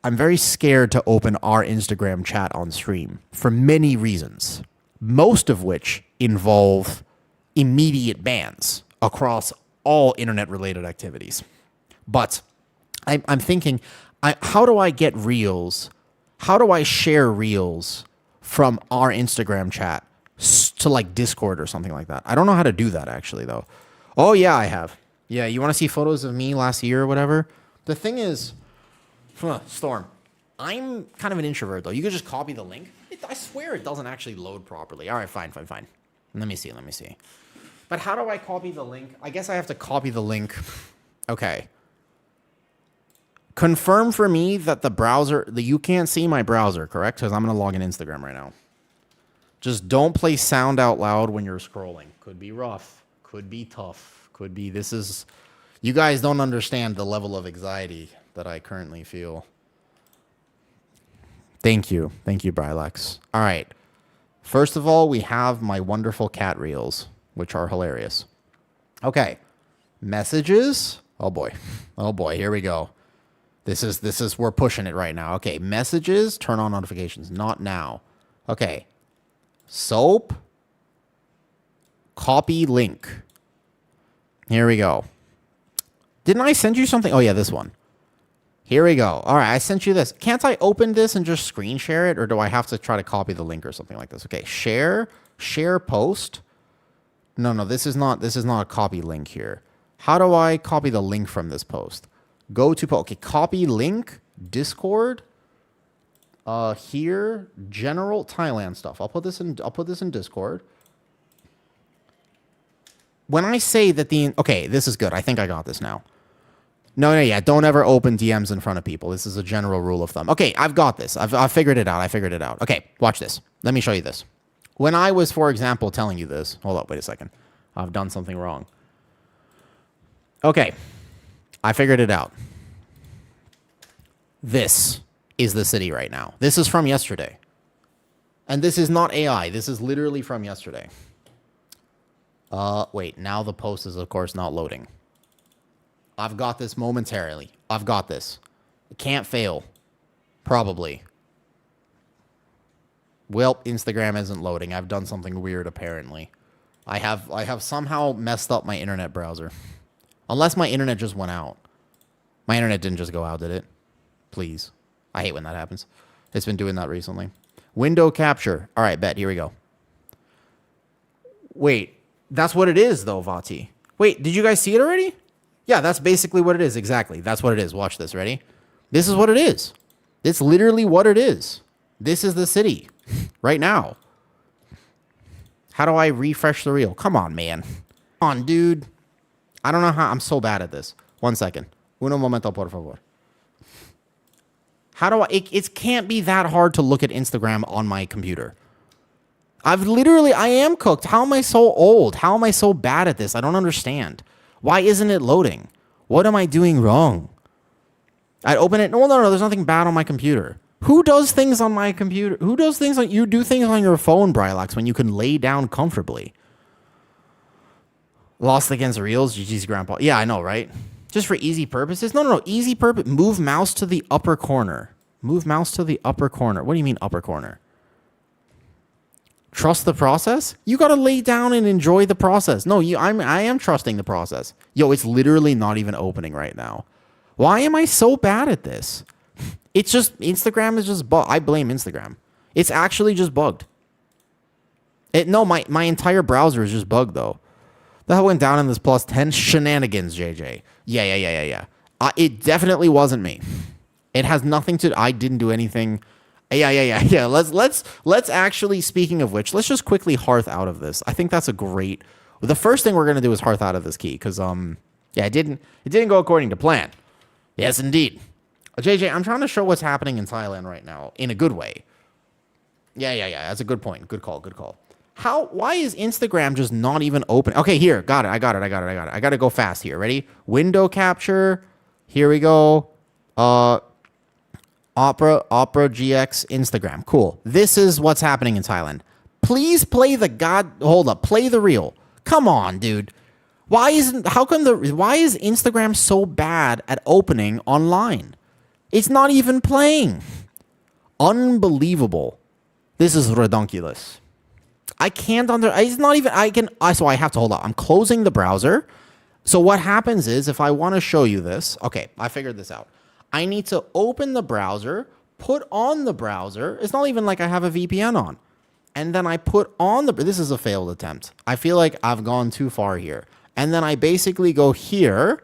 I'm very scared to open our Instagram chat on stream for many reasons, most of which involve immediate bans across all internet-related activities. But I'm thinking, how do I get reels? How do I share reels from our Instagram chat to like Discord or something like that? I don't know how to do that actually, though. Oh, yeah, I have. Yeah, you want to see photos of me last year or whatever? The thing is, Storm, I'm kind of an introvert, though. You could just copy the link. I swear it doesn't actually load properly. All right, fine. Let me see. But how do I copy the link? I guess I have to copy the link. Okay. Confirm for me that you can't see my browser, correct? Because I'm going to log in Instagram right now. Just don't play sound out loud when you're scrolling. Could be rough. Could be tough. Could be, you guys don't understand the level of anxiety that I currently feel. Thank you, Brylex. All right. First of all, we have my wonderful cat reels, which are hilarious. Okay. Messages. Oh boy, here we go. This is, we're pushing it right now. Okay, messages, turn on notifications. Not now. Okay. Soap. Copy link. Here we go. Didn't I send you something? Oh, yeah, this one. Here we go. All right, I sent you this. Can't I open this and just screen share it? Or do I have to try to copy the link or something like this? Okay, share post. No, this is not a copy link here. How do I copy the link from this post? Go to, okay, copy link, Discord. Here, general Thailand stuff. I'll put this in Discord. When I say that okay, this is good. I think I got this now. No, yeah. Don't ever open DMs in front of people. This is a general rule of thumb. Okay, I've got this. I've figured it out. Okay, watch this. Let me show you this. When I was, for example, telling you this. Hold up, wait a second. I've done something wrong. Okay, I figured it out. This is the city right now. This is from yesterday. And this is not AI. This is literally from yesterday. Wait, now the post is, of course, not loading. I've got this momentarily. I've got this. It can't fail. Probably. Well, Instagram isn't loading. I've done something weird, apparently. I have somehow messed up my internet browser. Unless my internet just went out. My internet didn't just go out, did it? Please. I hate when that happens. It's been doing that recently. Window capture. All right, bet. Here we go. Wait. That's what it is, though, Vati. Wait, did you guys see it already? Yeah, that's basically what it is. Exactly. That's what it is. Watch this. Ready? This is what it is. It's literally what it is. This is the city. Right now. How do I refresh the reel? Come on, man. Come on, dude. I don't know how. I'm so bad at this. 1 second. Uno momento, por favor. How do I... It can't be that hard to look at Instagram on my computer. I am cooked. How am I so old? How am I so bad at this? I don't understand. Why isn't it loading? What am I doing wrong? I'd open it. No, there's nothing bad on my computer. Who does things on my computer? Who does things on... You do things on your phone, Brylax, when you can lay down comfortably. Lost against Reels, GG's grandpa. Yeah, I know, right? Just for easy purposes? No. Easy purpose. Move mouse to the upper corner. Move mouse to the upper corner. What do you mean upper corner? Trust the process? You gotta lay down and enjoy the process. No, I am trusting the process. Yo, it's literally not even opening right now. Why am I so bad at this? It's just, Instagram is just bugged. I blame Instagram. It's actually just bugged. My entire browser is just bugged, though. The hell went down in this plus 10 shenanigans, JJ. Yeah. It definitely wasn't me. It has nothing to... I didn't do anything... Yeah. Let's actually, speaking of which, let's just quickly hearth out of this. I think that's a great... The first thing we're going to do is hearth out of this key, because, it didn't go according to plan. Yes, indeed. JJ, I'm trying to show what's happening in Thailand right now, in a good way. Yeah, that's a good point. Good call. Why is Instagram just not even open? Okay, here, got it. I got it. I got to go fast here. Ready? Window capture. Here we go. Opera GX Instagram. Cool. This is what's happening in Thailand. Please play play the reel. Come on, dude. Why is Instagram so bad at opening online? It's not even playing. Unbelievable. This is redonkulous. So I have to hold up. I'm closing the browser. So what happens is, if I want to show you this, okay, I figured this out. I need to open the browser, put on the browser. It's not even like I have a VPN on. And then I put on this is a failed attempt. I feel like I've gone too far here. And then I basically go here,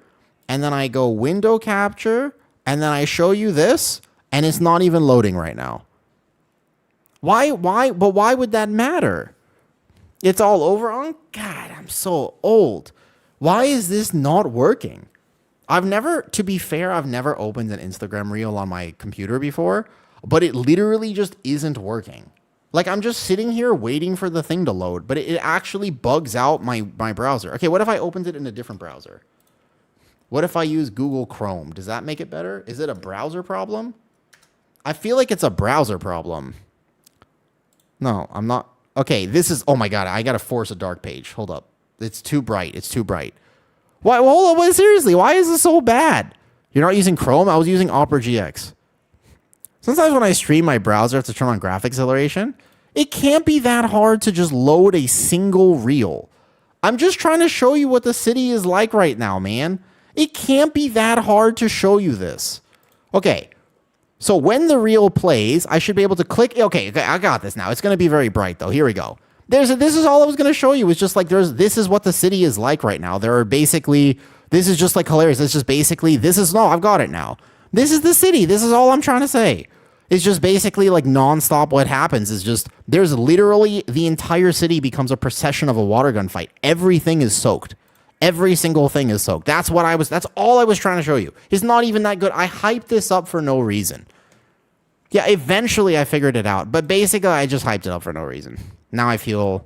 and then I go window capture, and then I show you this, and it's not even loading right now. Why would that matter? It's all over on... God, I'm so old. Why is this not working? To be fair, I've never opened an Instagram reel on my computer before, but it literally just isn't working. Like, I'm just sitting here waiting for the thing to load, but it actually bugs out my browser. Okay, what if I opened it in a different browser? What if I use Google Chrome? Does that make it better? Is it a browser problem? I feel like it's a browser problem. No, I'm not. Okay, this is... Oh my God, I gotta force a dark page. Hold up. It's too bright. Why? Hold on, seriously, why is this so bad? You're not using Chrome? I was using Opera GX. Sometimes when I stream my browser, I have to turn on graphics acceleration. It can't be that hard to just load a single reel. I'm just trying to show you what the city is like right now, man. It can't be that hard to show you this. Okay, so when the reel plays, I should be able to click... Okay, I got this now. It's going to be very bright, though. Here we go. This is all I was going to show you. It's just like this is what the city is like right now. There are basically... This is just like hilarious. It's just basically... No, I've got it now. This is the city. This is all I'm trying to say. It's just basically like nonstop. What happens is just... There's literally... The entire city becomes a procession of a water gun fight. Everything is soaked. Every single thing is soaked. That's all I was trying to show you. It's not even that good. I hyped this up for no reason. Yeah, eventually I figured it out, but basically I just hyped it up for no reason. Now I feel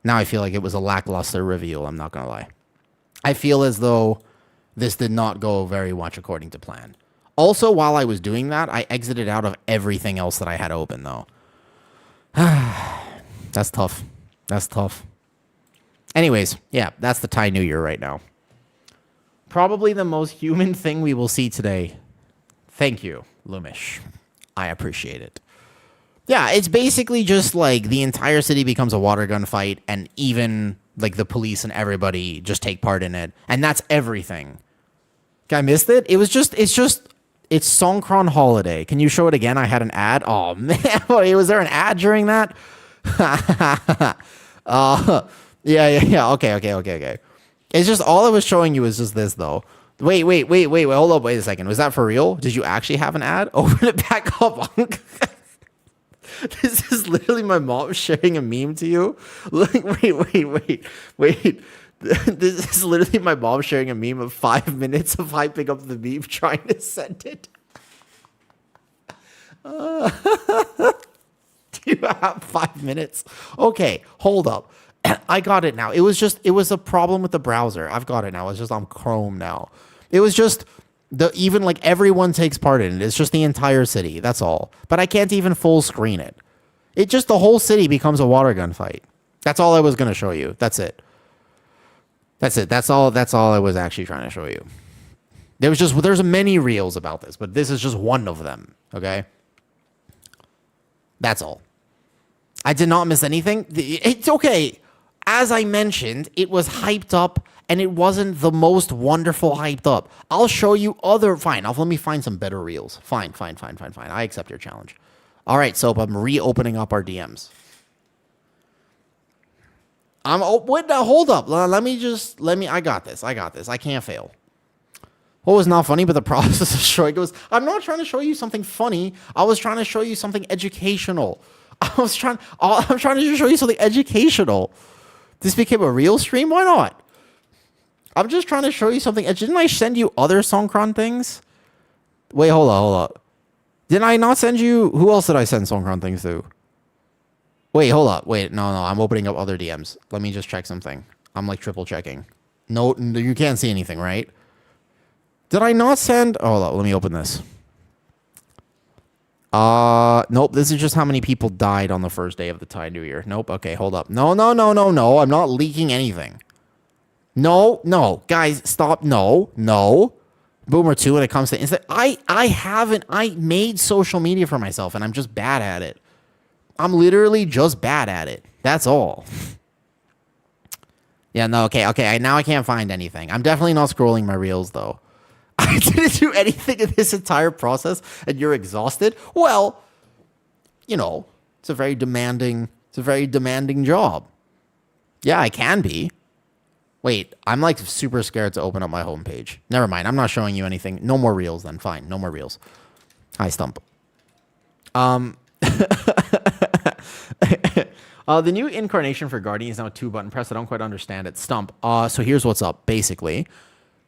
like it was a lackluster reveal, I'm not going to lie. I feel as though this did not go very much according to plan. Also, while I was doing that, I exited out of everything else that I had open, though. That's tough. That's tough. Anyways, yeah, that's the Thai New Year right now. Probably the most human thing we will see today. Thank you, Lumish. I appreciate it. Yeah, it's basically just like the entire city becomes a water gun fight, and even like the police and everybody just take part in it, and that's everything. I missed it. It's Songkran Holiday. Can you show it again? I had an ad. Oh man, was there an ad during that? Yeah. Okay. It's just all I was showing you is just this though. Wait. Hold up. Wait a second. Was that for real? Did you actually have an ad? Open it back up. This is literally my mom sharing a meme to you. Wait. This is literally my mom sharing a meme of 5 minutes of hyping up the meme, trying to send it. Do you have 5 minutes? Okay, hold up. I got it now. It was a problem with the browser. I've got it now. It's just on Chrome now. It was just even like everyone takes part in it. It's just the entire city. That's all. But I can't even full screen it. The whole city becomes a water gun fight. That's all I was going to show you. That's it. That's all I was actually trying to show you. There's many reels about this, but this is just one of them. Okay. That's all. I did not miss anything. It's okay. As I mentioned, it was hyped up, and it wasn't the most wonderful hyped up. I'll show you fine. Let me find some better reels. Fine. I accept your challenge. All right, so I'm reopening up our DMs. Hold up. I got this. I can't fail. What was not funny, but the process of showing was, I'm not trying to show you something funny. I was trying to show you something educational. I'm trying to show you something educational. This became a real stream? Why not? I'm just trying to show you something. Didn't I send you other Songkran things? Wait, hold up. Didn't I not send you? Who else did I send Songkran things to? Wait, hold up. Wait, no. I'm opening up other DMs. Let me just check something. I'm like triple checking. No, you can't see anything, right? Did I not send? Oh, hold up. Let me open this. Nope. This is just how many people died on the first day of the Thai New Year. Nope. Okay, hold up. No. I'm not leaking anything. No. Guys, stop. No. Boomer 2 when it comes to Insta. I made social media for myself, and I'm just bad at it. I'm literally just bad at it. That's all. Yeah, no, okay. Now I can't find anything. I'm definitely not scrolling my reels, though. I didn't do anything in this entire process, and you're exhausted? Well, it's a very demanding job. Yeah, I can be. Wait, I'm like super scared to open up my homepage. Never mind, I'm not showing you anything. No more reels then. Fine, no more reels. Hi, Stump. The new incarnation for Guardian is now a 2-button press. I don't quite understand it. Stump. So here's what's up. Basically,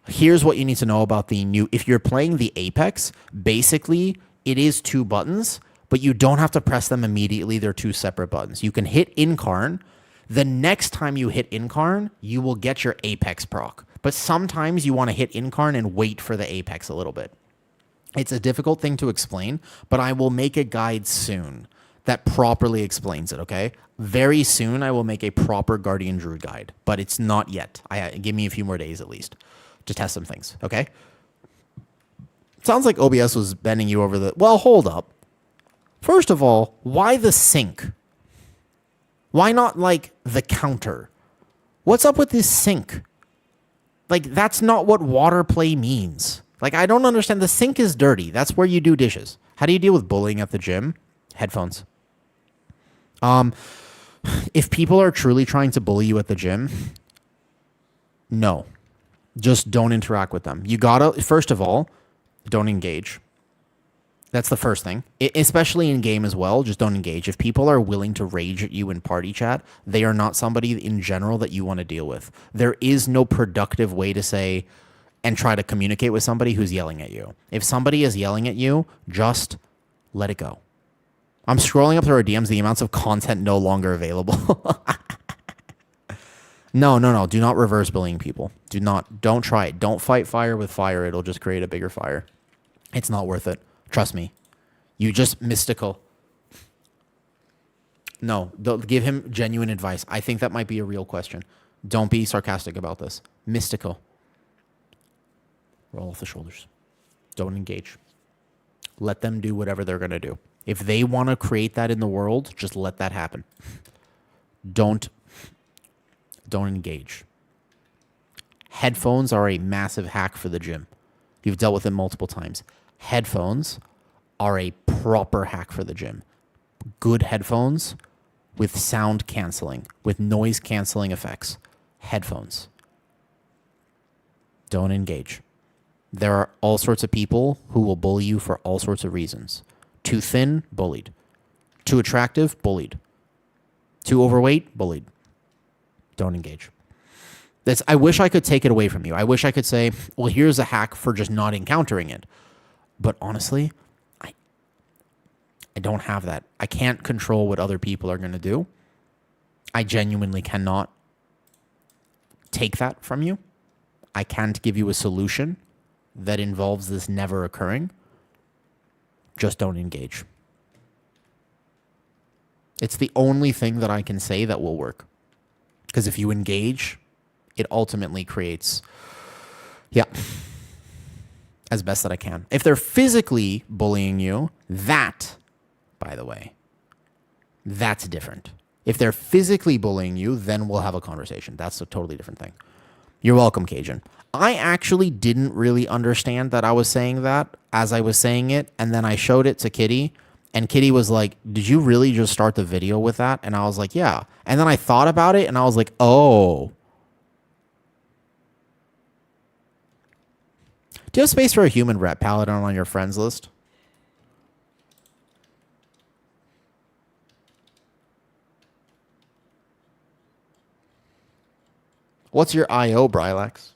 here's what you need to know about the new. If you're playing the Apex, basically it is 2 buttons, but you don't have to press them immediately. They're 2 separate buttons. You can hit Incarn. The next time you hit Incarn, you will get your Apex proc. But sometimes you want to hit Incarn and wait for the Apex a little bit. It's a difficult thing to explain, but I will make a guide soon that properly explains it, okay? Very soon I will make a proper Guardian Druid guide, but it's not yet. Give me a few more days at least to test some things, okay? Sounds like OBS was bending you over the... Well, hold up. First of all, why the sync? Why not, like, the counter? What's up with this sync? Like, that's not what water play means. Like, I don't understand. The sink is dirty. That's where you do dishes. How do you deal with bullying at the gym? Headphones. If people are truly trying to bully you at the gym, no. Just don't interact with them. You gotta, first of all, don't engage. That's the first thing. Especially in game as well, just don't engage. If people are willing to rage at you in party chat, they are not somebody in general that you want to deal with. There is no productive way to say and try to communicate with somebody who's yelling at you. If somebody is yelling at you, just let it go. I'm scrolling up through our DMs, the amounts of content no longer available. No. Do not reverse bullying people. Don't try it. Don't fight fire with fire. It'll just create a bigger fire. It's not worth it. Trust me. You just mystical. No, give him genuine advice. I think that might be a real question. Don't be sarcastic about this. Mystical. Roll off the shoulders. Don't engage. Let them do whatever they're going to do. If they want to create that in the world, just let that happen. Don't engage. Headphones are a massive hack for the gym. You've dealt with it multiple times. Headphones are a proper hack for the gym. Good headphones with sound canceling, with noise canceling effects. Headphones. Don't engage. There are all sorts of people who will bully you for all sorts of reasons. Too thin, bullied. Too attractive, bullied. Too overweight, bullied. Don't engage. I wish I could take it away from you. I wish I could say, well, here's a hack for just not encountering it. But honestly, I don't have that. I can't control what other people are going to do. I genuinely cannot take that from you. I can't give you a solution that involves this never occurring. Just don't engage. It's the only thing that I can say that will work. Because if you engage, it ultimately creates, as best that I can. If they're physically bullying you, that, by the way, that's different. If they're physically bullying you, then we'll have a conversation. That's a totally different thing. You're welcome, Cajun. I actually didn't really understand that I was saying that as I was saying it, and then I showed it to Kitty, and Kitty was like, did you really just start the video with that? And I was like, yeah. And then I thought about it, and I was like, oh. Do you have space for a human rep paladin on your friends list? What's your IO, Brylax?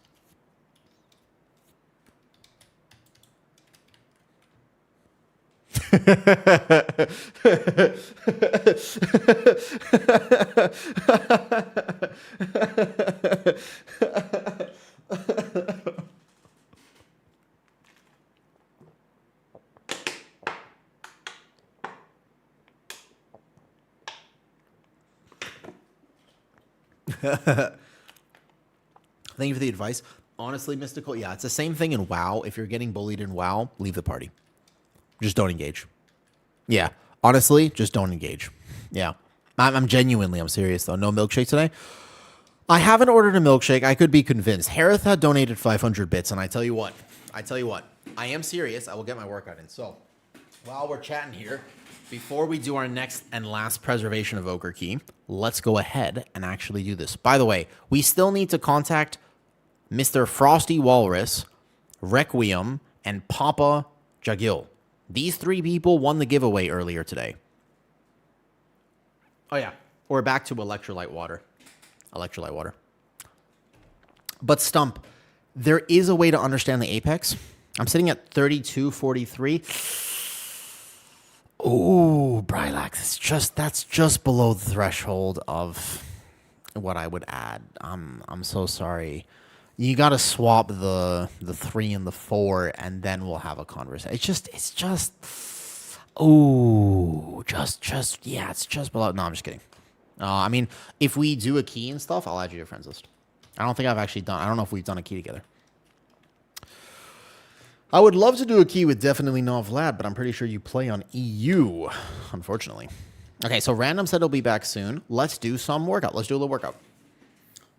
Thank you for the advice. Honestly, Mystical, yeah, it's the same thing in WoW. If you're getting bullied in WoW, leave the party. Just don't engage. Yeah, honestly, just don't engage. Yeah, I'm serious, though. No milkshake today? I haven't ordered a milkshake. I could be convinced. Harith had donated 500 bits, and I tell you what, I am serious. I will get my workout in. So, while we're chatting here, before we do our next and last Preservation Evoker key, let's go ahead and actually do this. By the way, we still need to contact Mr. Frosty Walrus, Requiem, and Papa Jagil. These three people won the giveaway earlier today. Oh, yeah. We're back to electrolyte water. But Stump, there is a way to understand the apex. I'm sitting at 3243. Ooh, Brylax, that's just below the threshold of what I would add. I'm so sorry. You got to swap the 3 and the 4, and then we'll have a conversation. It's just below. No, I'm just kidding. I mean, if we do a key and stuff, I'll add you to your friends list. I don't know if we've done a key together. I would love to do a key with definitely not Vlad, but I'm pretty sure you play on EU, unfortunately. Okay, so Random said he'll be back soon. Let's do some workout. Let's do a little workout.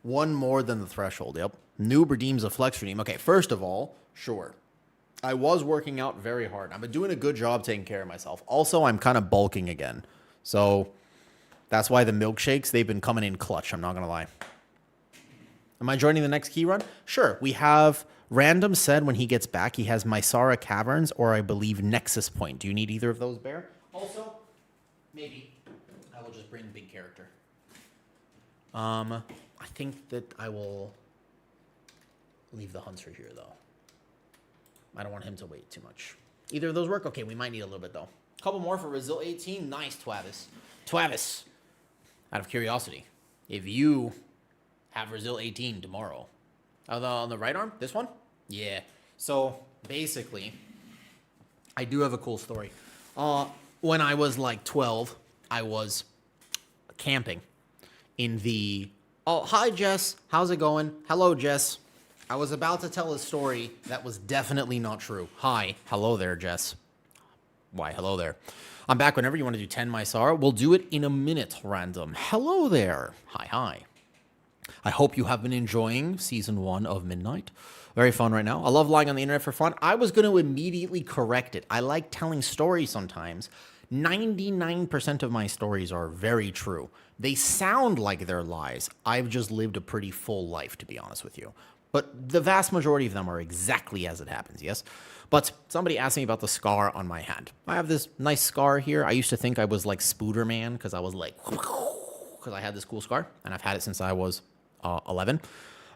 One more than the threshold, yep. Noob redeems a flex redeem. Okay, first of all, sure. I was working out very hard. I've been doing a good job taking care of myself. Also, I'm kind of bulking again. So that's why the milkshakes, they've been coming in clutch. I'm not going to lie. Am I joining the next key run? Sure. We have Random said when he gets back, he has Mysara Caverns or I believe Nexus Point. Do you need either of those, Bear? Also, maybe I will just bring big character. I think that I will leave the Hunter here, though. I don't want him to wait too much. Either of those work? Okay, we might need a little bit, though. Couple more for Result 18. Nice, Twavis. Twavis, out of curiosity, if you have Result 18 tomorrow, on the right arm, this one? Yeah. So, basically, I do have a cool story. When I was like 12, I was camping in the... Oh, hi, Jess. How's it going? Hello, Jess. I was about to tell a story that was definitely not true. Hi. Hello there, Jess. Why, hello there. I'm back whenever you want to do 10 Mysara. We'll do it in a minute, Random. Hello there. Hi. I hope you have been enjoying Season 1 of Midnight. Very fun right now. I love lying on the internet for fun. I was going to immediately correct it. I like telling stories sometimes. 99% of my stories are very true. They sound like they're lies. I've just lived a pretty full life, to be honest with you. But the vast majority of them are exactly as it happens, yes? But somebody asked me about the scar on my hand. I have this nice scar here. I used to think I was like Spooderman because I was like... because I had this cool scar, and I've had it since I was 11.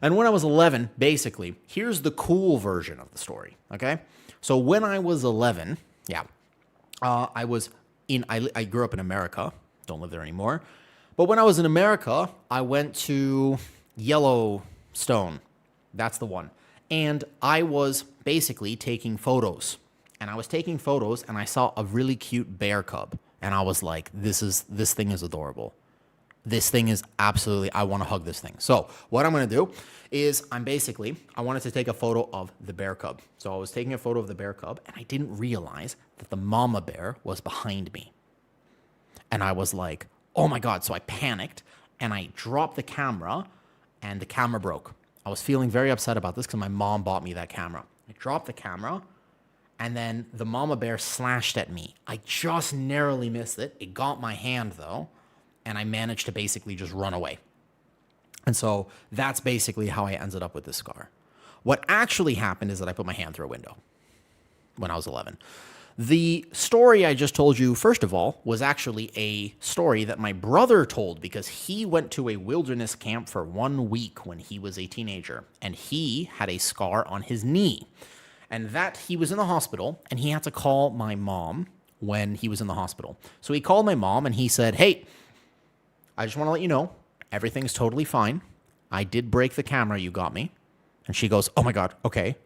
And when I was 11, basically, here's the cool version of the story, okay? So when I was 11, I grew up in America. Don't live there anymore. But when I was in America, I went to Yellowstone. That's the one. And I was basically taking photos. And I was taking photos, and I saw a really cute bear cub. And I was like, this thing is adorable. This thing is absolutely, I want to hug this thing. So what I'm going to do is I wanted to take a photo of the bear cub. So I was taking a photo of the bear cub, and I didn't realize that the mama bear was behind me. And I was like, oh my God. So I panicked, and I dropped the camera, and the camera broke. I was feeling very upset about this because my mom bought me that camera. I dropped the camera, and then the mama bear slashed at me. I just narrowly missed it. It got my hand, though. And I managed to basically just run away. And so that's basically how I ended up with this scar. What actually happened is that I put my hand through a window when I was 11. The story I just told you, first of all, was actually a story that my brother told because he went to a wilderness camp for 1 week when he was a teenager. And he had a scar on his knee. And that he was in the hospital, and he had to call my mom when he was in the hospital. So he called my mom, and he said, hey, I just want to let you know, everything's totally fine. I did break the camera you got me. And she goes, oh my God, okay,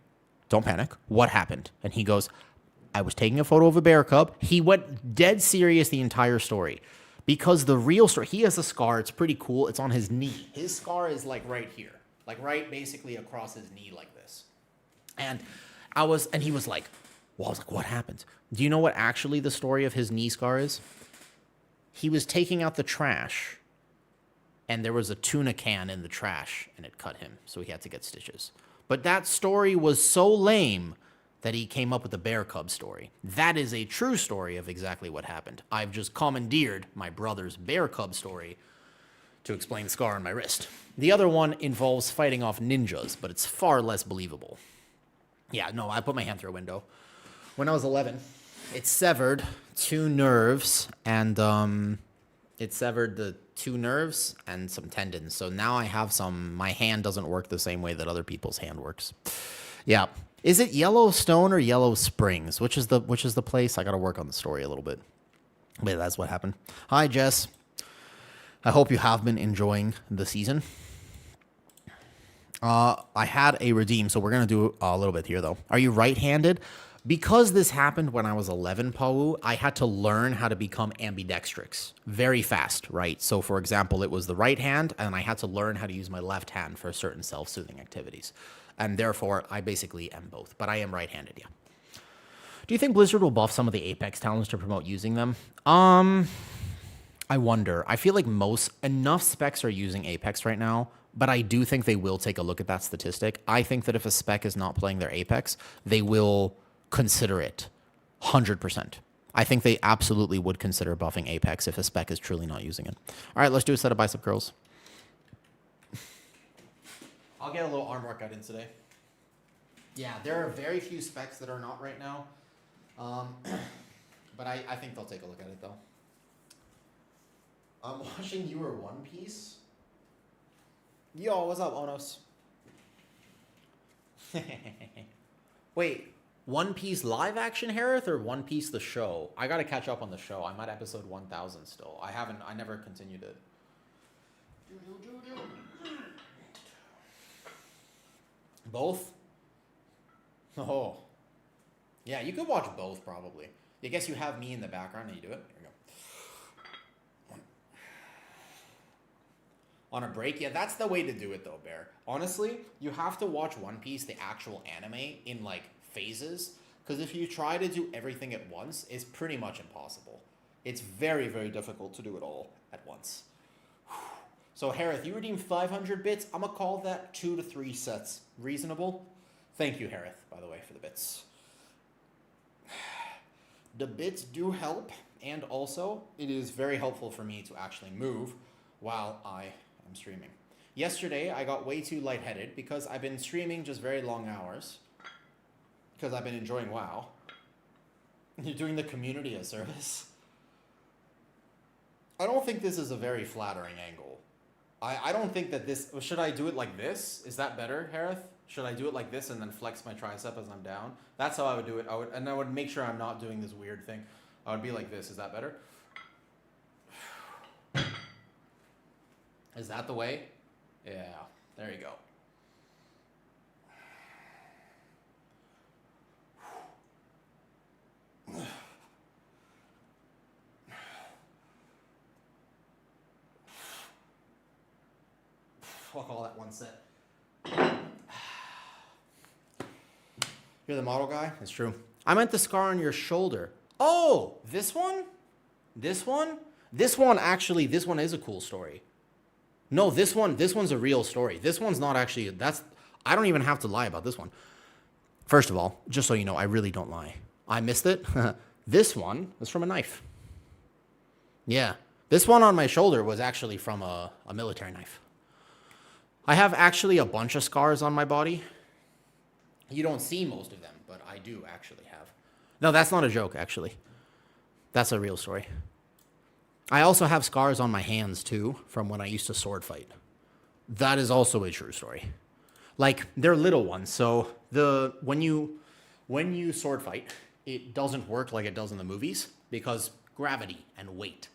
don't panic. What happened? And he goes, I was taking a photo of a bear cub. He went dead serious the entire story. Because the real story, he has a scar. It's pretty cool. It's on his knee. His scar is like right here. Like right basically across his knee like this. And he was like, well, I was like, what happened? Do you know what actually the story of his knee scar is? He was taking out the trash, and there was a tuna can in the trash, and it cut him, so he had to get stitches. But that story was so lame that he came up with the bear cub story. That is a true story of exactly what happened. I've just commandeered my brother's bear cub story to explain the scar on my wrist. The other one involves fighting off ninjas, but it's far less believable. Yeah, no, I put my hand through a window. When I was 11, it severed 2 nerves, and it severed the 2 nerves and some tendons. So now I have my hand doesn't work the same way that other people's hand works. Yeah. Is it Yellowstone or Yellow Springs? Which is the place? I got to work on the story a little bit. But that's what happened. Hi, Jess. I hope you have been enjoying the season. I had a redeem, so we're going to do a little bit here, though. Are you right-handed? Because this happened when I was 11, Pau, I had to learn how to become ambidextrous very fast, right? So, for example, it was the right hand, and I had to learn how to use my left hand for certain self-soothing activities. And therefore, I basically am both, but I am right-handed, yeah. Do you think Blizzard will buff some of the Apex talents to promote using them? I wonder. I feel like enough specs are using Apex right now, but I do think they will take a look at that statistic. I think that if a spec is not playing their Apex, they will consider it 100%. I think they absolutely would consider buffing Apex if a spec is truly not using it. All right, let's do a set of bicep curls. I'll get a little arm workout in today. Yeah, there are very few specs that are not right now. But I think they'll take a look at it, though. I'm watching You Are One Piece. Yo, what's up, Onos? Wait, One Piece live action, Harith, or One Piece the show? I gotta catch up on the show. I'm at episode 1000 still. I never continued it. Both? Oh. Yeah, you could watch both, probably. I guess you have me in the background and you do it. There you go. On a break? Yeah, that's the way to do it, though, Bear. Honestly, you have to watch One Piece, the actual anime, in, like, phases. Because if you try to do everything at once, it's pretty much impossible. It's very, very difficult to do it all at once. So, Harith, you redeemed 500 bits. I'm going to call that 2 to 3 sets. Reasonable? Thank you, Harith, by the way, for the bits. The bits do help, and also, it is very helpful for me to actually move while I am streaming. Yesterday, I got way too lightheaded because I've been streaming just very long hours because I've been enjoying WoW. You're doing the community a service. I don't think this is a very flattering angle. I don't think that this... Should I do it like this? Is that better, Harith? Should I do it like this and then flex my tricep as I'm down? That's how I would do it. I would make sure I'm not doing this weird thing. I would be like this. Is that better? Is that the way? Yeah. There you go. I'll call that one set. You're the model guy? It's true. I meant the scar on your shoulder. Oh, this one? This one? This one, actually, this one is a cool story. No, this one's a real story. This one's not actually, I don't even have to lie about this one. First of all, just so you know, I really don't lie. I missed it. This one was from a knife. Yeah. This one on my shoulder was actually from a military knife. I have actually a bunch of scars on my body. You don't see most of them, but I do actually have. No, that's not a joke, actually. That's a real story. I also have scars on my hands, too, from when I used to sword fight. That is also a true story. Like, they're little ones, so when you sword fight, it doesn't work like it does in the movies because gravity and weight.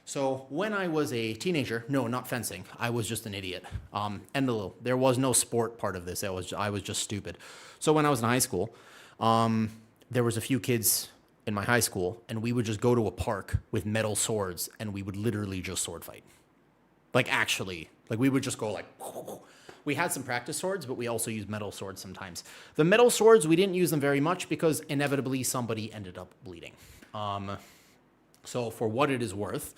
So when I was a teenager, no, not fencing, I was just an idiot. There was no sport part of this. I was just stupid. So when I was in high school, there was a few kids in my high school, and we would just go to a park with metal swords, and we would literally just sword fight. Like, actually, like, we would just go like... We had some practice swords, but we also used metal swords sometimes. The metal swords, we didn't use them very much because inevitably somebody ended up bleeding. So for what it is worth,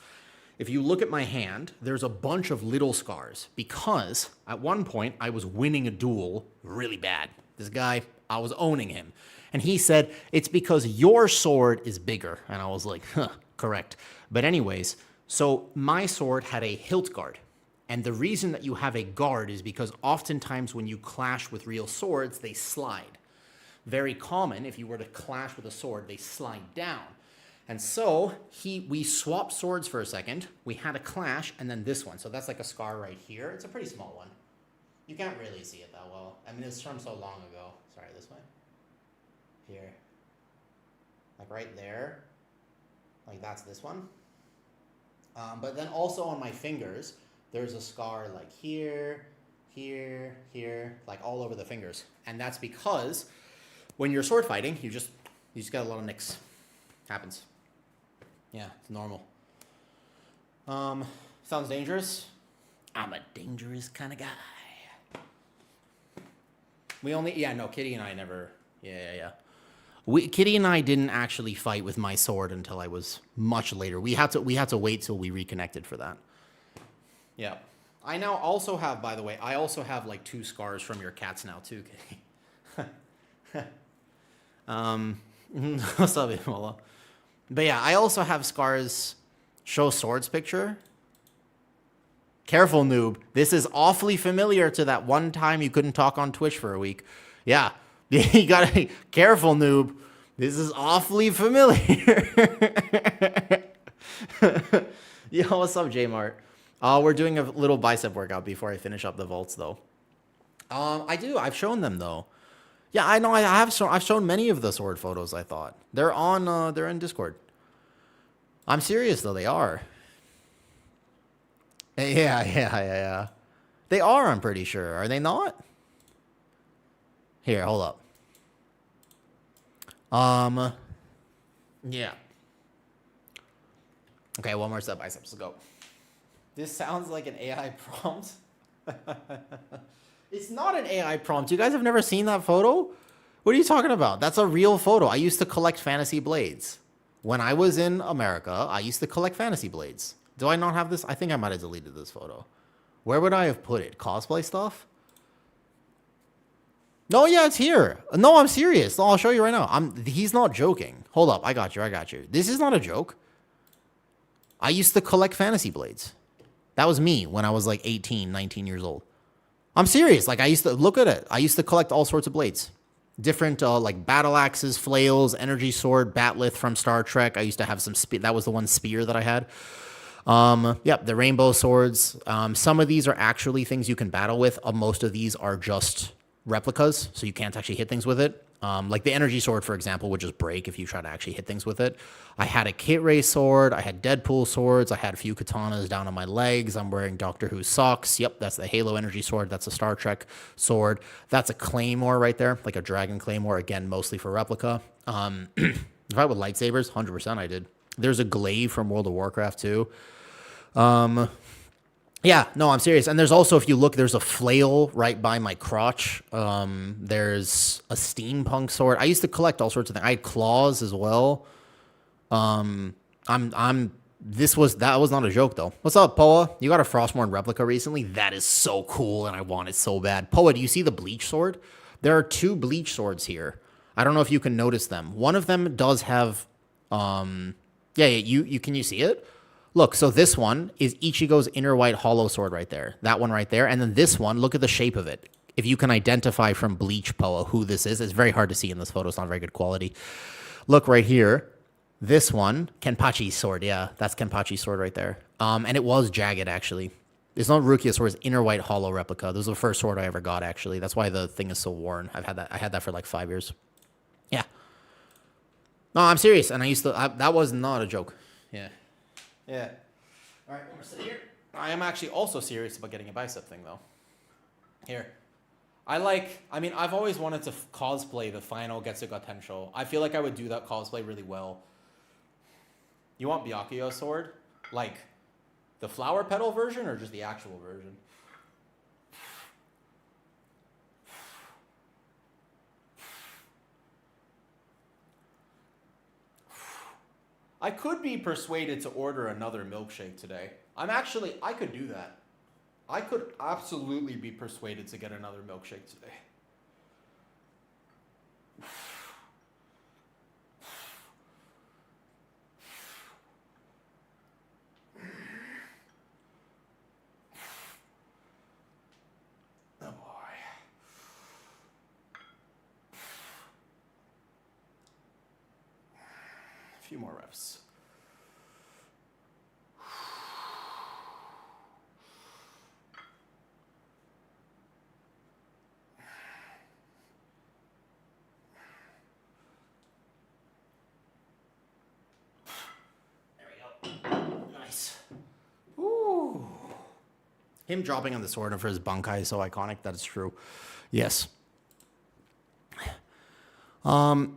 if you look at my hand, there's a bunch of little scars because at one point I was winning a duel really bad. This guy, I was owning him. And he said, it's because your sword is bigger. And I was like, huh, correct. But anyways, so my sword had a hilt guard. And the reason that you have a guard is because oftentimes when you clash with real swords, they slide. Very common, if you were to clash with a sword, they slide down. And so we swapped swords for a second. We had a clash, and then this one. So that's like a scar right here. It's a pretty small one. You can't really see it that well. I mean, it's from so long ago. Sorry, this way. Here. Like right there. Like that's this one. But then also on my fingers, there's a scar like here, here, here, like all over the fingers. And that's because when you're sword fighting, you just get a lot of nicks. Happens. Yeah, it's normal. Sounds dangerous? I'm a dangerous kind of guy. Kitty and I never, Kitty and I didn't actually fight with my sword until I was much later. We had to wait till we reconnected for that. Yeah. I now also have, by the way, like 2 scars from your cats now too, Kitty. What's up, Imola? But yeah, I also have scars. Show swords picture. Careful, noob. This is awfully familiar to that one time you couldn't talk on Twitch for a week. Yeah, you gotta be careful, noob. This is awfully familiar. Yo, what's up, J-Mart? We're doing a little bicep workout before I finish up the vaults, though. I do. I've shown them, though. Yeah, I know. I've shown many of the sword photos. I thought they're on. They're in Discord. I'm serious, though. They are. Yeah. They are. I'm pretty sure. Are they not? Here, hold up. Yeah. Okay, one more set biceps. Let's go. This sounds like an AI prompt. It's not an AI prompt. You guys have never seen that photo? What are you talking about? That's a real photo. I used to collect fantasy blades. When I was in America, I used to collect fantasy blades. Do I not have this? I think I might have deleted this photo. Where would I have put it? Cosplay stuff? No, yeah, it's here. No, I'm serious. No, I'll show you right now. He's not joking. Hold up. I got you. This is not a joke. I used to collect fantasy blades. That was me when I was like 18, 19 years old. I'm serious. Like, I used to look at it. I used to collect all sorts of blades. Different like battle axes, flails, energy sword, batleth from Star Trek. I used to have some that was the one spear that I had. Yep, the rainbow swords. Some of these are actually things you can battle with. Most of these are just replicas, so you can't actually hit things with it. Like the energy sword, for example, would just break if you try to actually hit things with it. I had a Kit Ray sword. I had Deadpool swords. I had a few katanas down on my legs. I'm wearing Doctor Who socks. Yep, that's the Halo energy sword. That's a Star Trek sword. That's a claymore right there, like a dragon claymore. Again, mostly for replica. If I with lightsabers, 100% I did. There's a glaive from World of Warcraft too. Yeah, no, I'm serious. And there's also, if you look, there's a flail right by my crotch. There's a steampunk sword. I used to collect all sorts of things. I had claws as well. That was not a joke though. What's up, Poa? You got a Frostmourne replica recently? That is so cool, and I want it so bad. Poa, do you see the bleach sword? There are two bleach swords here. I don't know if you can notice them. One of them does have, can you see it? Look, so this one is Ichigo's inner white hollow sword right there. That one right there. And then this one, look at the shape of it. If you can identify from Bleach, Poa, who this is, it's very hard to see in this photo. It's not very good quality. Look right here. This one, Kenpachi's sword. Yeah, that's Kenpachi's sword right there. And it was jagged, actually. It's not Rukia's sword. It's inner white hollow replica. This was the first sword I ever got, actually. That's why the thing is so worn. I had that for like 5 years. Yeah. No, I'm serious. And that was not a joke. Yeah. Yeah. All right, we're sitting here. I am actually also serious about getting a bicep thing, though. Here. I've always wanted to cosplay the final Getsu Gaten show. I feel like I would do that cosplay really well. You want Byakuyo's sword? Like, the flower petal version or just the actual version? I could be persuaded to order another milkshake today. I could do that. I could absolutely be persuaded to get another milkshake today. Oh boy. A few more reps. Him dropping on the sword for his Bankai is so iconic. That is true. Yes. Don't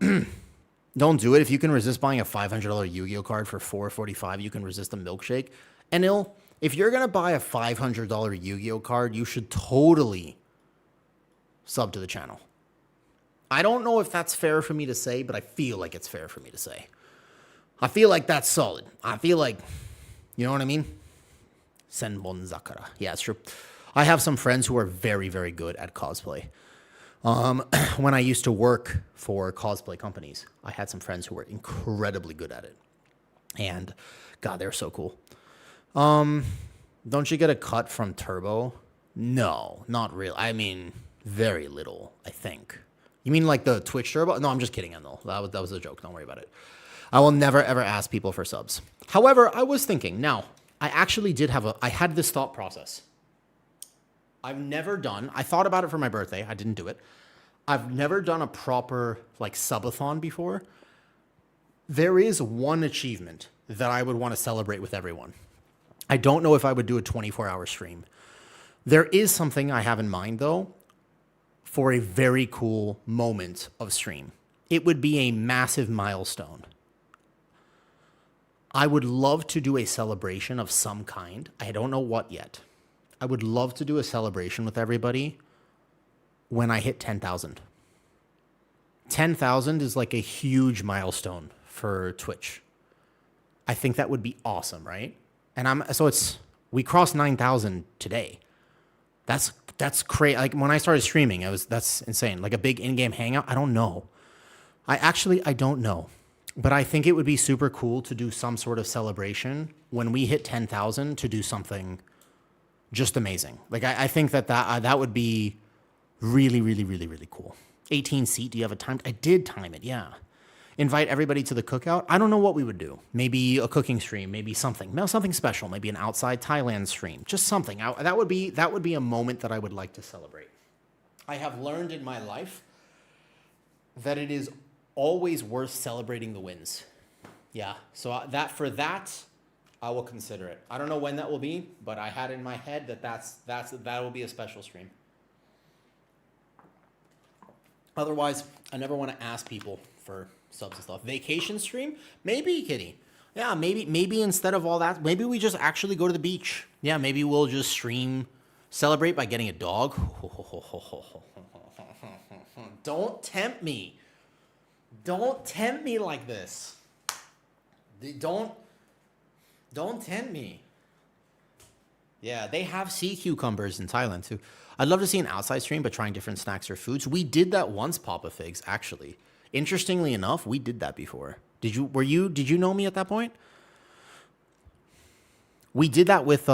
do it. If you can resist buying a $500 Yu-Gi-Oh card for $4.45, you can resist a milkshake. And if you're going to buy a $500 Yu-Gi-Oh card, you should totally sub to the channel. I don't know if that's fair for me to say, but I feel like it's fair for me to say. I feel like that's solid. I feel like, you know what I mean? Senbon Zakara. Yeah, it's true. I have some friends who are very, very good at cosplay. When I used to work for cosplay companies, I had some friends who were incredibly good at it. And, God, they're so cool. Don't you get a cut from Turbo? No, not real. I mean, very little, I think. You mean like the Twitch Turbo? No, I'm just kidding. I know. That was a joke. Don't worry about it. I will never, ever ask people for subs. However, I was thinking, now, I actually I had this thought process. I've never done, I thought about it for my birthday. I didn't do it. I've never done a proper like subathon before. There is one achievement that I would want to celebrate with everyone. I don't know if I would do a 24-hour stream. There is something I have in mind though for a very cool moment of stream. It would be a massive milestone. I would love to do a celebration of some kind. I don't know what yet. I would love to do a celebration with everybody when I hit 10,000. 10,000 is like a huge milestone for Twitch. I think that would be awesome, right? And we crossed 9,000 today. That's crazy. Like when I started streaming, that's insane. Like a big in-game hangout. I don't know. I don't know. But I think it would be super cool to do some sort of celebration when we hit 10,000 to do something just amazing. Like I think that would be really, really, really, really cool. 18 seat. Do you have a time? I did time it. Yeah. Invite everybody to the cookout. I don't know what we would do. Maybe a cooking stream. Maybe something special. Maybe an outside Thailand stream. Just something. That would be a moment that I would like to celebrate. I have learned in my life that it is always worth celebrating the wins. Yeah. So that I will consider it. I don't know when that will be, but I had in my head that will be a special stream. Otherwise, I never want to ask people for subs and stuff. Vacation stream? Maybe, Kitty. Yeah, maybe instead of all that, maybe we just actually go to the beach. Yeah, maybe we'll just celebrate by getting a dog. Don't tempt me. Don't tempt me like this. Don't tempt me. Yeah, they have sea cucumbers in Thailand too. I'd love to see an outside stream, but trying different snacks or foods. We did that once, Papa Figs, actually. Interestingly enough, we did that before. Did you know me at that point? We did that with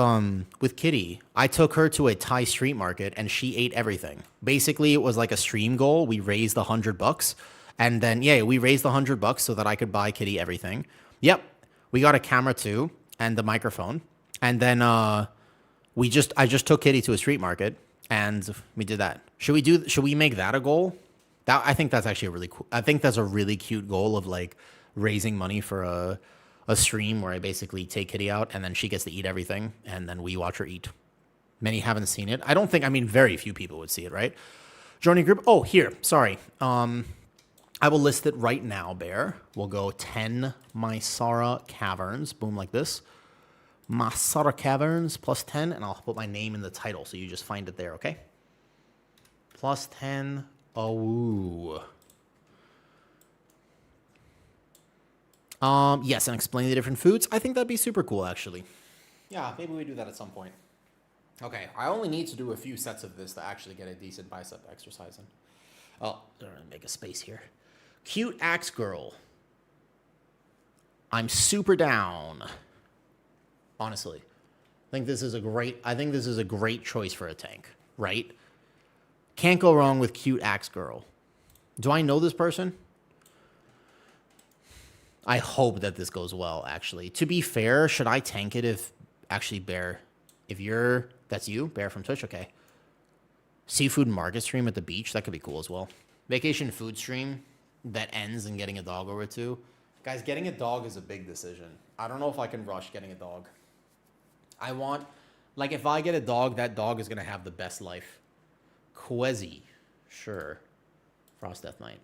Kitty. I took her to a Thai street market and she ate everything. Basically, it was like a stream goal. We raised $100, and then we raised $100 so that I could buy Kitty everything. Yep, we got a camera too and the microphone, and then I just took Kitty to a street market and we did that. Should we make that a goal? I think that's actually a really cute goal of like raising money for a stream where I basically take Kitty out and then she gets to eat everything and then we watch her eat. Many haven't seen it. Very few people would see it, right? Joining group. Oh, here. Sorry. I will list it right now, Bear. We'll go 10 Mysara Caverns. Boom, like this. Mysara Caverns plus 10, and I'll put my name in the title so you just find it there, okay? Plus 10. Oh. Yes, and explain the different foods. I think that'd be super cool, actually. Yeah, maybe we do that at some point. Okay, I only need to do a few sets of this to actually get a decent bicep exercise in. Oh, I'm gonna make a space here. Cute Axe Girl. I'm super down. Honestly, I think this is a great choice for a tank, right? Can't go wrong with Cute Axe Girl. Do I know this person? I hope that this goes well, actually. To be fair, should I tank it Bear, that's you, Bear from Twitch, okay. Seafood market stream at the beach, that could be cool as well. Vacation food stream that ends in getting a dog over to. Guys, getting a dog is a big decision. I don't know if I can rush getting a dog. If I get a dog, that dog is going to have the best life. Quezzy. Sure. Frost Death Knight.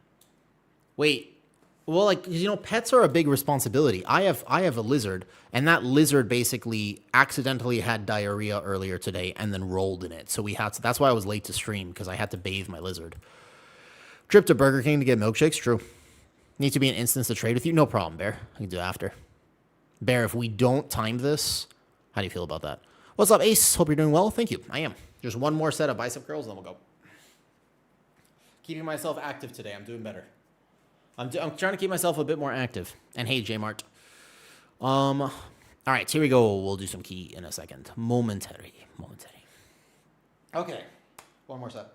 Wait. Well, pets are a big responsibility. I have a lizard, and that lizard basically accidentally had diarrhea earlier today and then rolled in it. So that's why I was late to stream, because I had to bathe my lizard. Trip to Burger King to get milkshakes? True. Need to be an instance to trade with you? No problem, Bear. I can do it after. Bear, if we don't time this, how do you feel about that? What's up, Ace? Hope you're doing well. Thank you. I am. Just one more set of bicep curls, and then we'll go. Keeping myself active today. I'm doing better. I'm trying to keep myself a bit more active. And hey, J-Mart. All right, here we go. We'll do some key in a second. Momentary. Okay, one more set.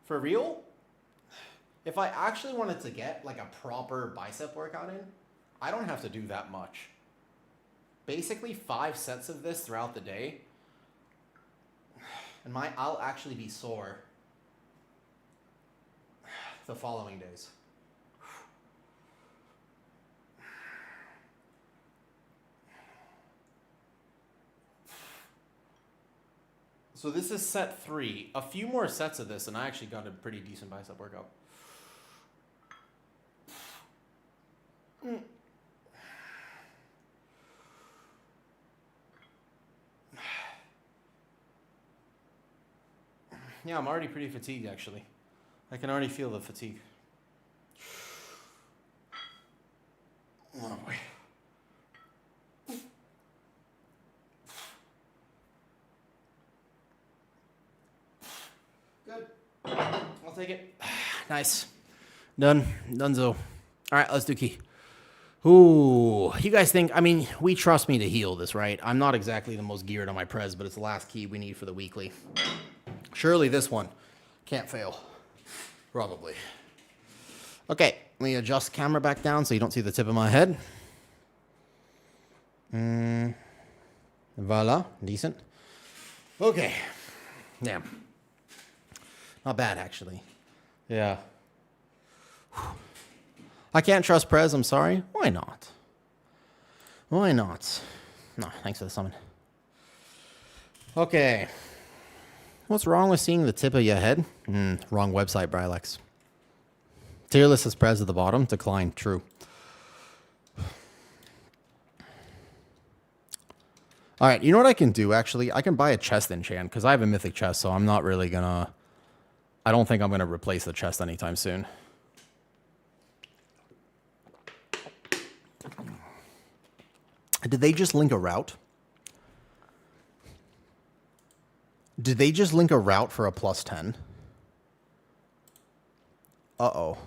For real, if I actually wanted to get like a proper bicep workout in, I don't have to do that much. Basically 5 sets of this throughout the day, and I'll actually be sore the following days. So this is set 3. A few more sets of this, and I actually got a pretty decent bicep workout. Yeah, I'm already pretty fatigued, actually. I can already feel the fatigue. Oh, boy. Good. I'll take it. Nice. Done. Donezo. All right, let's do key. Ooh, you guys think, I mean, we trust me to heal this, right? I'm not exactly the most geared on my prez, but it's the last key we need for the weekly. Surely this one can't fail. Probably. Okay, let me adjust camera back down so you don't see the tip of my head. Voila, decent. Okay. Damn. Not bad, actually. Yeah. I can't trust Prez, I'm sorry. Why not? Why not? No, thanks for the summon. Okay. What's wrong with seeing the tip of your head? Wrong website, Brylex. Tier list is Prez at the bottom. Decline. True. All right, you know what I can do, actually? I can buy a chest enchant, because I have a mythic chest, so I'm not really going to... I don't think I'm going to replace the chest anytime soon. Did they just link a route? Did they just link a route for a plus 10? Uh-oh.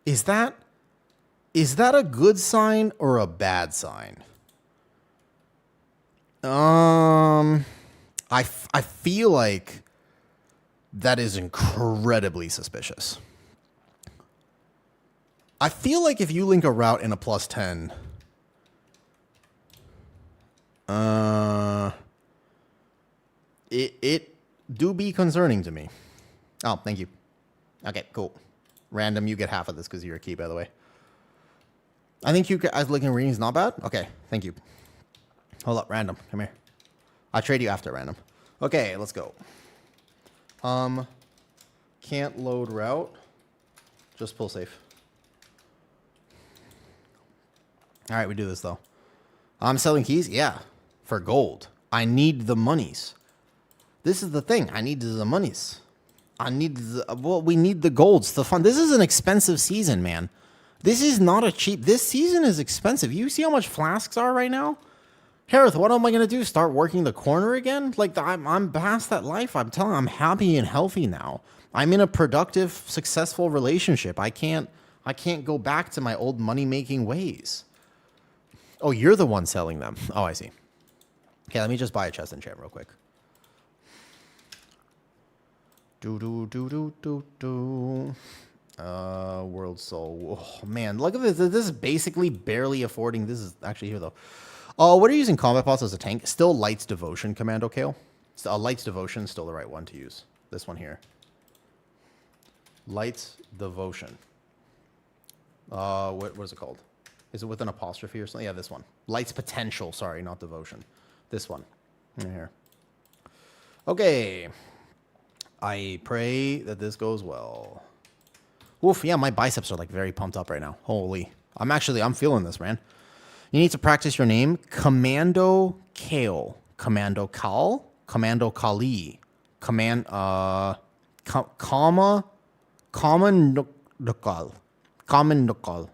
Is that a good sign or a bad sign? I feel like that is incredibly suspicious. I feel like if you link a route in a plus 10, it do be concerning to me. Oh, thank you. Okay, cool. Random, you get half of this because you're a key, by the way. I think you guys looking reading is not bad. Okay, thank you. Hold up, random, come here. I'll trade you after random. Okay, let's go. Can't load route. Just pull safe. All right, we do this though. I'm selling keys? Yeah, for gold. I need the monies. This is the thing. I need the monies. We need the golds. The fun. This is an expensive season, man. This is not a cheap. This season is expensive. You see how much flasks are right now? Harith, what am I going to do? Start working the corner again? Like, I'm past that life. I'm telling you, I'm happy and healthy now. I'm in a productive, successful relationship. I can't go back to my old money-making ways. Oh, you're the one selling them. Oh, I see. Okay, let me just buy a chest enchant real quick. World Soul. Oh, man, look at this. This is basically barely affording. This is actually here, though. What are you using combat pots as a tank? Still Light's Devotion, Commando Kale. Light's Devotion is still the right one to use. This one here. Light's Devotion. What is it called? Is it with an apostrophe or something? Yeah, this one. Light's Potential. Sorry, not Devotion. This one. Here. Okay. I pray that this goes well. Oof, yeah, my biceps are like very pumped up right now. Holy. I'm feeling this, man. You need to practice your name. Commando Kale. Commando Kal. Commando Kali. Common Nukal. Common Nukal.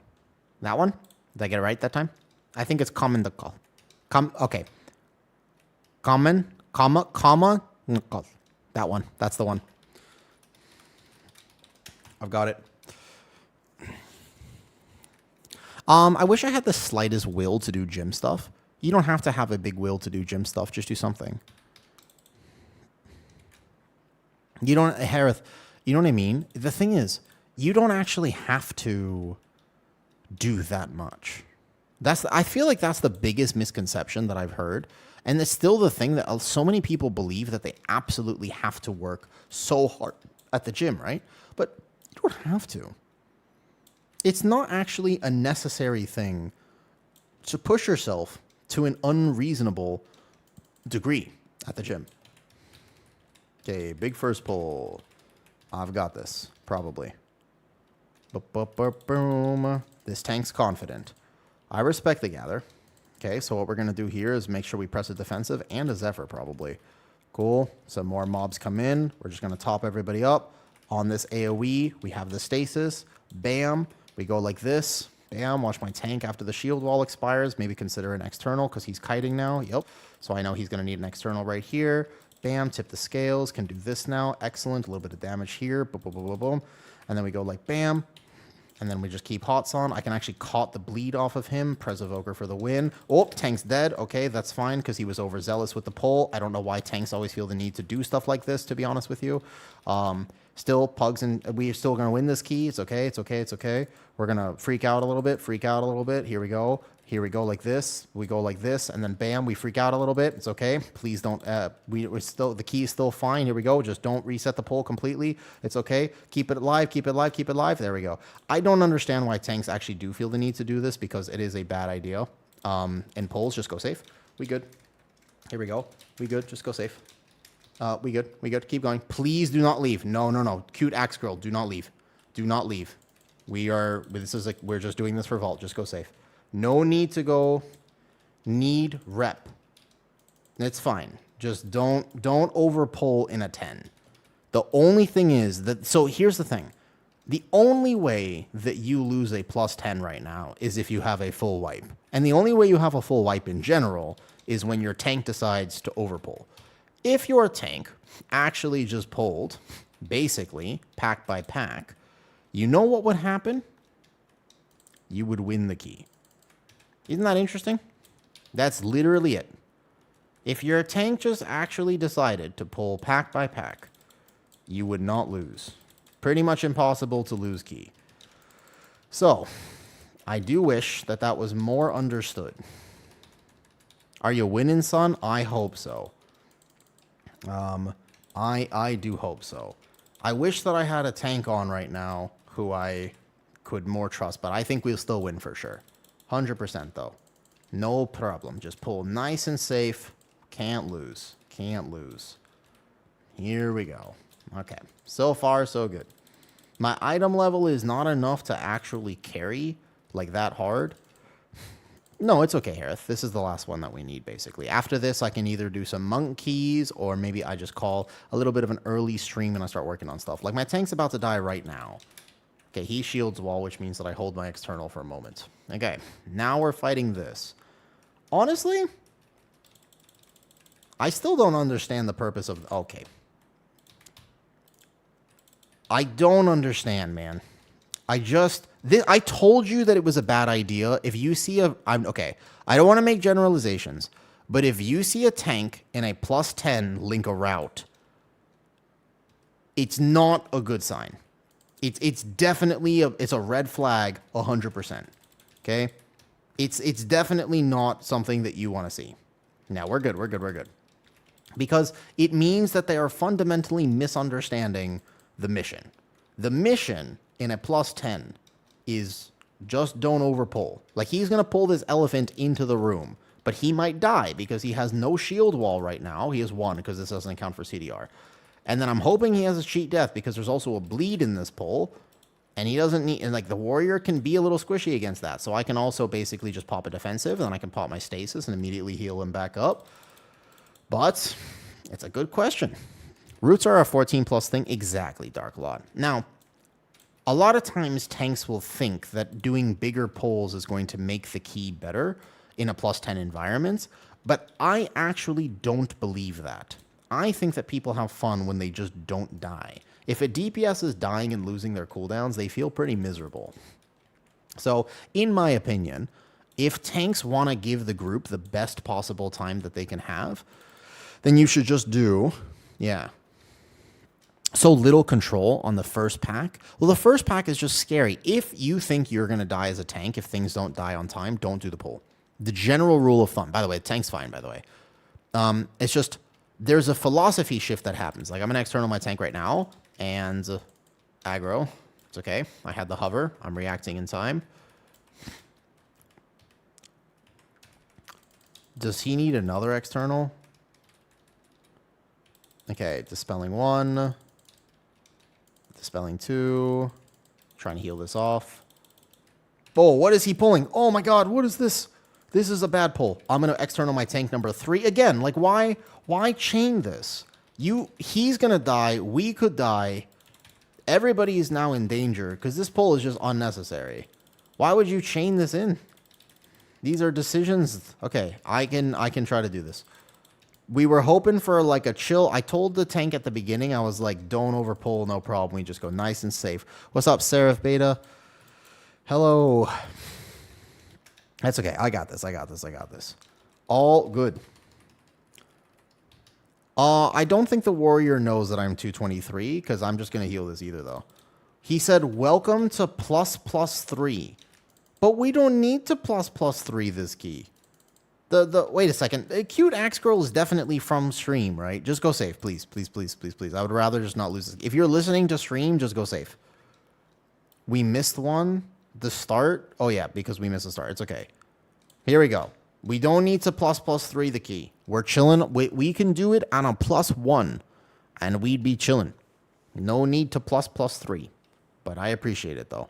That one? Did I get it right that time? I think it's Common Nukal. Okay. Common Nukal. That one. That's the one. I've got it. I wish I had the slightest will to do gym stuff. You don't have to have a big will to do gym stuff. Just do something. You don't, Harith, you know what I mean? The thing is, you don't actually have to do that much. I feel like that's the biggest misconception that I've heard. And it's still the thing that so many people believe that they absolutely have to work so hard at the gym, right? But you don't have to. It's not actually a necessary thing to push yourself to an unreasonable degree at the gym. Okay, big first pull. I've got this, probably. Boom. This tank's confident. I respect the gather. Okay, so what we're going to do here is make sure we press a defensive and a Zephyr, probably. Cool. Some more mobs come in. We're just going to top everybody up. On this AoE, we have the stasis. Bam. We go like this. Bam. Watch my tank after the shield wall expires. Maybe consider an external because he's kiting now. Yep. So I know he's going to need an external right here. Bam. Tip the scales. Can do this now. Excellent. A little bit of damage here. Boom, boom, boom, boom, boom. And then we go like bam. And then we just keep hots on. I can actually caught the bleed off of him. Pres Evoker for the win. Oh, tank's dead. Okay, that's fine because he was overzealous with the pull. I don't know why tanks always feel the need to do stuff like this, to be honest with you. Still, Pugs, and we're still going to win this key. It's okay. It's okay. It's okay. We're going to freak out a little bit. Freak out a little bit. Here we go. Here we go like this. We go like this. And then bam, we freak out a little bit. It's okay. Please don't. We're still, the key is still fine. Here we go. Just don't reset the pull completely. It's okay. Keep it alive. Keep it alive. Keep it alive. There we go. I don't understand why tanks actually do feel the need to do this because it is a bad idea. And pulls, just go safe. We good. Here we go. We good. Just go safe. We good. We good. Keep going. Please do not leave. No, no, no. Cute axe girl. Do not leave. Do not leave. This is like, we're just doing this for vault. Just go safe. No need to go. Need rep. It's fine. Just don't over pull in a 10. The only thing is that, so here's the thing. The only way that you lose a plus 10 right now is if you have a full wipe. And the only way you have a full wipe in general is when your tank decides to overpull. If your tank actually just pulled, basically, pack by pack, you know what would happen? You would win the key. Isn't that interesting? That's literally it. If your tank just actually decided to pull pack by pack, you would not lose. Pretty much impossible to lose key. So, I do wish that that was more understood. Are you winning, son? I hope so. I do hope so. I wish that I had a tank on right now who I could more trust, but I think we'll still win for sure. 100% though. No problem. Just pull nice and safe. Can't lose. Can't lose. Here we go. Okay. So far, so good. My item level is not enough to actually carry like that hard. No, it's okay, Harith. This is the last one that we need, basically. After this, I can either do some monk keys, or maybe I just call a little bit of an early stream and I start working on stuff. Like, my tank's about to die right now. Okay, he shields wall, which means that I hold my external for a moment. Okay, now we're fighting this. Honestly, I still don't understand the purpose of... Okay. I don't understand, man. I told you that it was a bad idea. If you see okay, I don't want to make generalizations, but if you see a tank in a plus 10 link a route, it's not a good sign. It's definitely it's a red flag 100%. Okay? It's definitely not something that you want to see. Now, we're good. Because it means that they are fundamentally misunderstanding the mission. The mission in a plus 10 is just don't overpull. Like, he's going to pull this elephant into the room, but he might die because he has no shield wall right now. He has one because this doesn't account for CDR. And then I'm hoping he has a cheat death because there's also a bleed in this pull, and he doesn't need, and like the warrior can be a little squishy against that. So I can also basically just pop a defensive, and then I can pop my stasis and immediately heal him back up. But it's a good question. Roots are a 14 plus thing. Exactly, Dark Lord. Now, a lot of times tanks will think that doing bigger pulls is going to make the key better in a plus 10 environment, but I actually don't believe that. I think that people have fun when they just don't die. If a DPS is dying and losing their cooldowns, they feel pretty miserable. So, in my opinion, if tanks want to give the group the best possible time that they can have, then you should just do, yeah, so little control on the first pack. Well, the first pack is just scary. If you think you're going to die as a tank, if things don't die on time, don't do the pull. The general rule of thumb, by the way, the tank's fine, by the way. It's just, there's a philosophy shift that happens. Like, I'm going to external my tank right now, and aggro. It's okay. I had the hover. I'm reacting in time. Does he need another external? Okay, dispelling 1. Dispelling 2. Trying to heal this off. Oh, what is he pulling? Oh my god, what is this? This is a bad pull. I'm going to external my tank number 3. Again, like, why chain this? He's going to die. We could die. Everybody is now in danger because this pull is just unnecessary. Why would you chain this in? These are decisions. Okay, I can try to do this. We were hoping for like a chill. I told the tank at the beginning, I was like, don't overpull, no problem. We just go nice and safe. What's up, Seraph Beta? Hello. That's okay. I got this. All good. I don't think the warrior knows that I'm 223 because I'm just going to heal this either, though. He said, welcome to ++3. But we don't need to ++3 this key. Wait a second. Cute Axe Girl is definitely from stream, right? Just go safe, please. Please, please, please, please. I would rather just not lose this. If you're listening to stream, just go safe. We missed one. The start. Oh, yeah, because we missed the start. It's okay. Here we go. We don't need to ++3 the key. We're chilling. We can do it on a +1, and we'd be chilling. No need to ++3. But I appreciate it, though.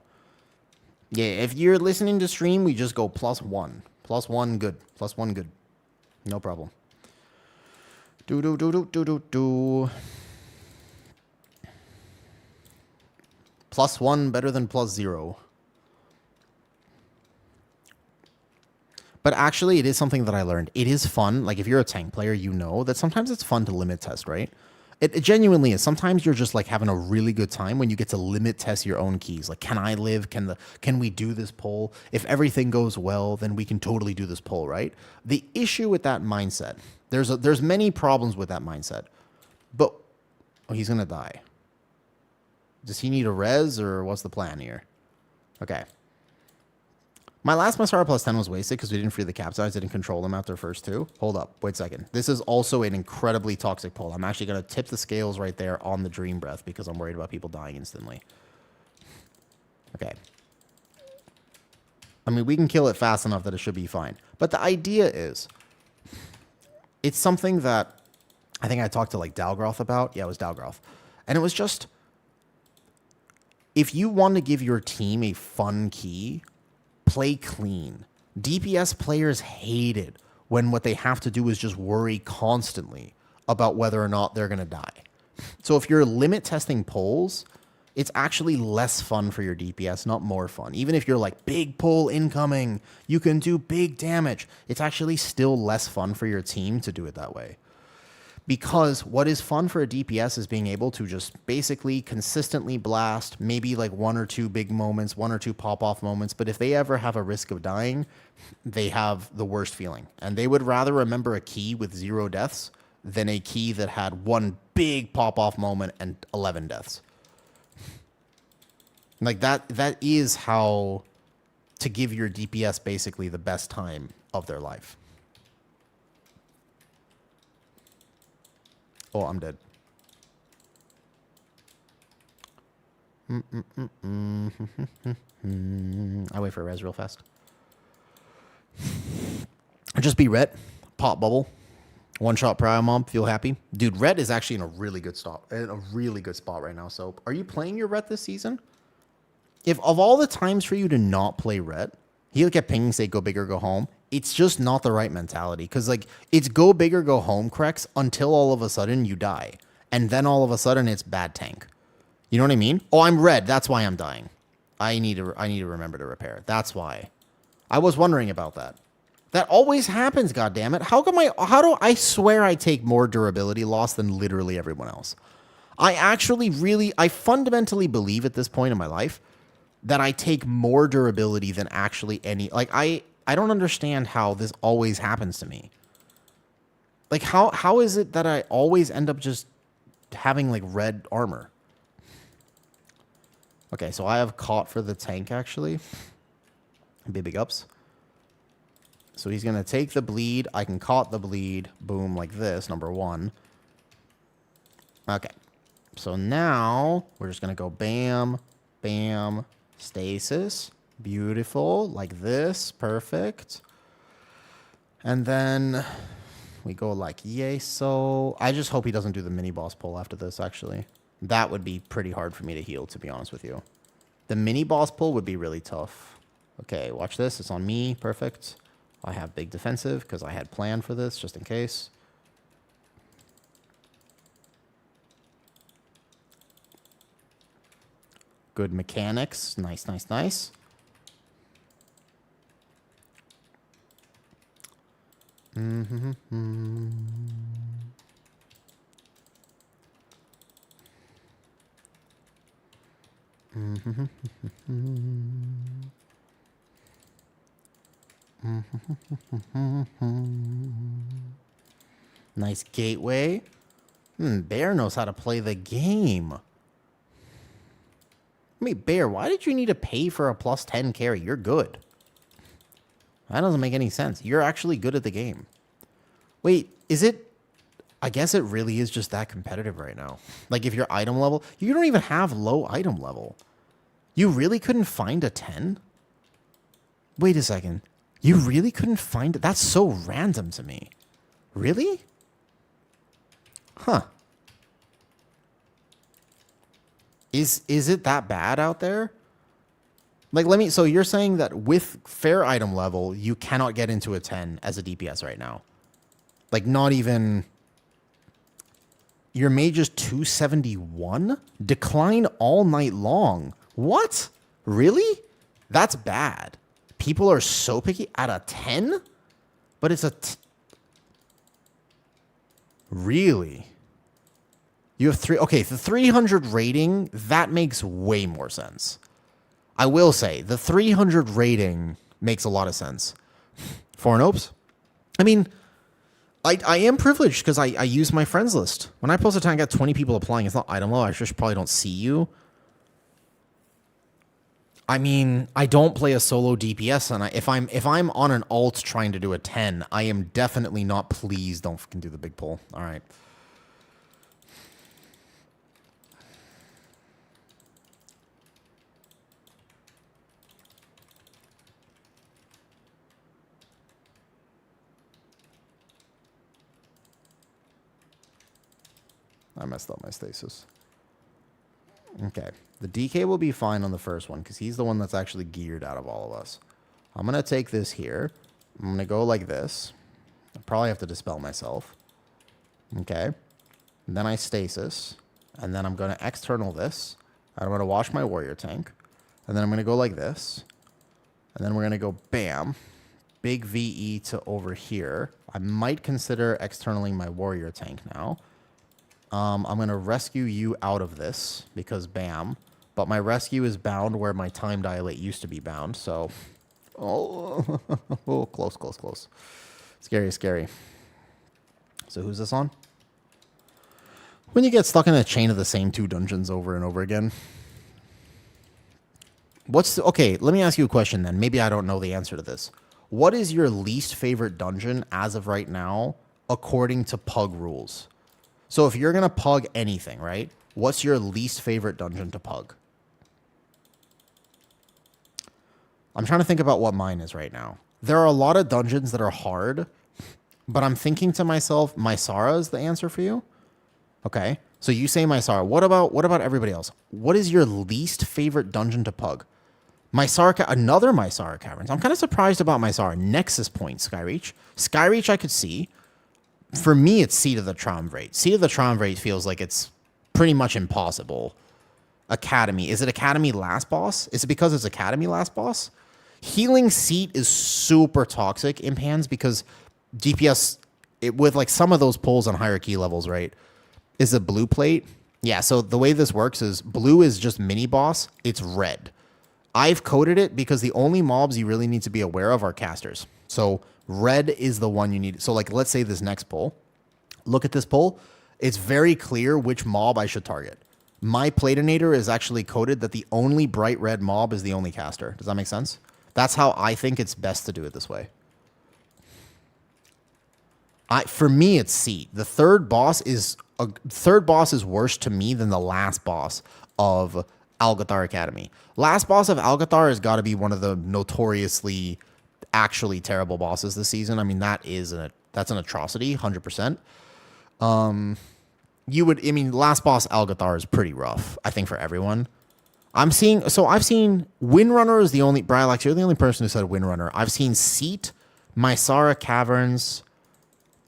Yeah, if you're listening to stream, we just go +1. +1, good. +1, good. No problem. Do. +1 better than +0. But actually, it is something that I learned. It is fun. Like, if you're a tank player, you know that sometimes it's fun to limit test, right? It genuinely is. Sometimes you're just like having a really good time when you get to limit test your own keys. Like, can I live? Can we do this pull? If everything goes well, then we can totally do this pull, right? The issue with that mindset, there's many problems with that mindset. But he's gonna die. Does he need a res or what's the plan here? Okay. My last Masara +10 was wasted because we didn't free the capsize. Didn't control them after first 2. Hold up. Wait a second. This is also an incredibly toxic pull. I'm actually going to tip the scales right there on the Dream Breath because I'm worried about people dying instantly. Okay. I mean, we can kill it fast enough that it should be fine. But the idea is, it's something that I think I talked to like Dalgroth about. Yeah, it was Dalgroth. And it was just, if you want to give your team a fun key, play clean. DPS players hate it when what they have to do is just worry constantly about whether or not they're going to die. So if you're limit testing pulls, it's actually less fun for your DPS, not more fun. Even if you're like, big pull incoming, you can do big damage. It's actually still less fun for your team to do it that way. Because what is fun for a DPS is being able to just basically consistently blast, maybe like 1 or 2 big moments, 1 or 2 pop-off moments. But if they ever have a risk of dying, they have the worst feeling. And they would rather remember a key with 0 deaths than a key that had 1 big pop-off moment and 11 deaths. Like that is how to give your DPS basically the best time of their life. Oh, I'm dead. I wait for a res real fast. Just be ret. Pop bubble. 1-shot Prio Mob. Feel happy. Dude, ret is actually in a really good spot. In a really good spot right now. So, are you playing your ret this season? If of all the times for you to not play ret, he'll get pinging, say go big or go home. It's just not the right mentality. Because, like, it's go big or go home, Crex, until all of a sudden you die. And then all of a sudden it's bad tank. You know what I mean? Oh, I'm red. That's why I'm dying. I need to remember to repair. That's why. I was wondering about that. That always happens, goddammit. How do I swear I take more durability loss than literally everyone else. I fundamentally believe at this point in my life that I take more durability than actually any... Like, I don't understand how this always happens to me. Like, how is it that I always end up just having, like, red armor? Okay, so I have caught for the tank, actually. Big ups. So he's going to take the bleed. I can caught the bleed. Boom, like this, number 1. Okay. So now we're just going to go bam, bam, stasis. Beautiful, like this. Perfect. And then we go like yay. So I just hope he doesn't do the mini boss pull after this, actually. That would be pretty hard for me to heal, to be honest with you. The mini boss pull would be really tough. Okay, watch this. It's on me. Perfect. I have big defensive because I had planned for this just in case. Good mechanics. Nice, nice, nice. Nice gateway. Bear knows how to play the game. I mean, Bear, why did you need to pay for a plus 10 carry? You're good. That doesn't make any sense. You're actually good at the game. Wait, is it... I guess it really is just that competitive right now. Like, if your item level... You don't even have low item level. You really couldn't find a 10? Wait a second. You really couldn't find it? That's so random to me. Really? Huh. Is it that bad out there? Like, so you're saying that with fair item level, you cannot get into a 10 as a DPS right now? Like, not even... Your mage is 271? Decline all night long. What? Really? That's bad. People are so picky at a 10? But it's a... Really? You have 3... Okay, the 300 rating, that makes way more sense. I will say, the 300 rating makes a lot of sense. Foreign opes? I mean, I am privileged because I use my friends list. When I post a time, I got 20 people applying. It's not item low. I just probably don't see you. I mean, I don't play a solo DPS, and if I'm on an alt trying to do a 10, I am definitely not... Please don't fucking do the big pull. All right. I messed up my stasis. Okay. The DK will be fine on the first one because he's the one that's actually geared out of all of us. I'm going to take this here. I'm going to go like this. I probably have to dispel myself. Okay. And then I stasis. And then I'm going to external this. I'm going to wash my warrior tank. And then I'm going to go like this. And then we're going to go bam. Big VE to over here. I might consider externaling my warrior tank now. I'm going to rescue you out of this because bam. But my rescue is bound where my time dilate used to be bound. So, oh, close, close, close. Scary, scary. So who's this on? When you get stuck in a chain of the same 2 dungeons over and over again. Okay, let me ask you a question then. Maybe I don't know the answer to this. What is your least favorite dungeon as of right now, according to Pug rules? So if you're going to pug anything, right? What's your least favorite dungeon to pug? I'm trying to think about what mine is right now. There are a lot of dungeons that are hard, but I'm thinking to myself, Mysara is the answer for you? Okay. So you say Mysara. What about everybody else? What is your least favorite dungeon to pug? Another Mysara Caverns. I'm kind of surprised about Mysara. Nexus Point, Skyreach. Skyreach I could see. For me, it's Seat of the Triumvirate. Seat of the Triumvirate feels like it's pretty much impossible. Academy. Is it Academy last boss? Is it because it's Academy last boss? Healing Seat is super toxic in Pans because DPS, with like some of those pulls on higher key levels, right? Is it blue plate? Yeah, so the way this works is blue is just mini boss. It's red. I've coded it because the only mobs you really need to be aware of are casters. So red is the one you need. So like, let's say this next pull. Look at this pull. It's very clear which mob I should target. My Platinator is actually coded that the only bright red mob is the only caster. Does that make sense? That's how I think it's best to do it this way. For me, it's C. The third boss is worse to me than the last boss of Algathar Academy. Last boss of Algathar has got to be one of the notoriously actually terrible bosses this season. I mean, that's an atrocity, 100%. Last boss Algathar is pretty rough, I think, for everyone. I've seen Windrunner is the only, Brylax, you're the only person who said Windrunner. I've seen Seat, Mysara Caverns,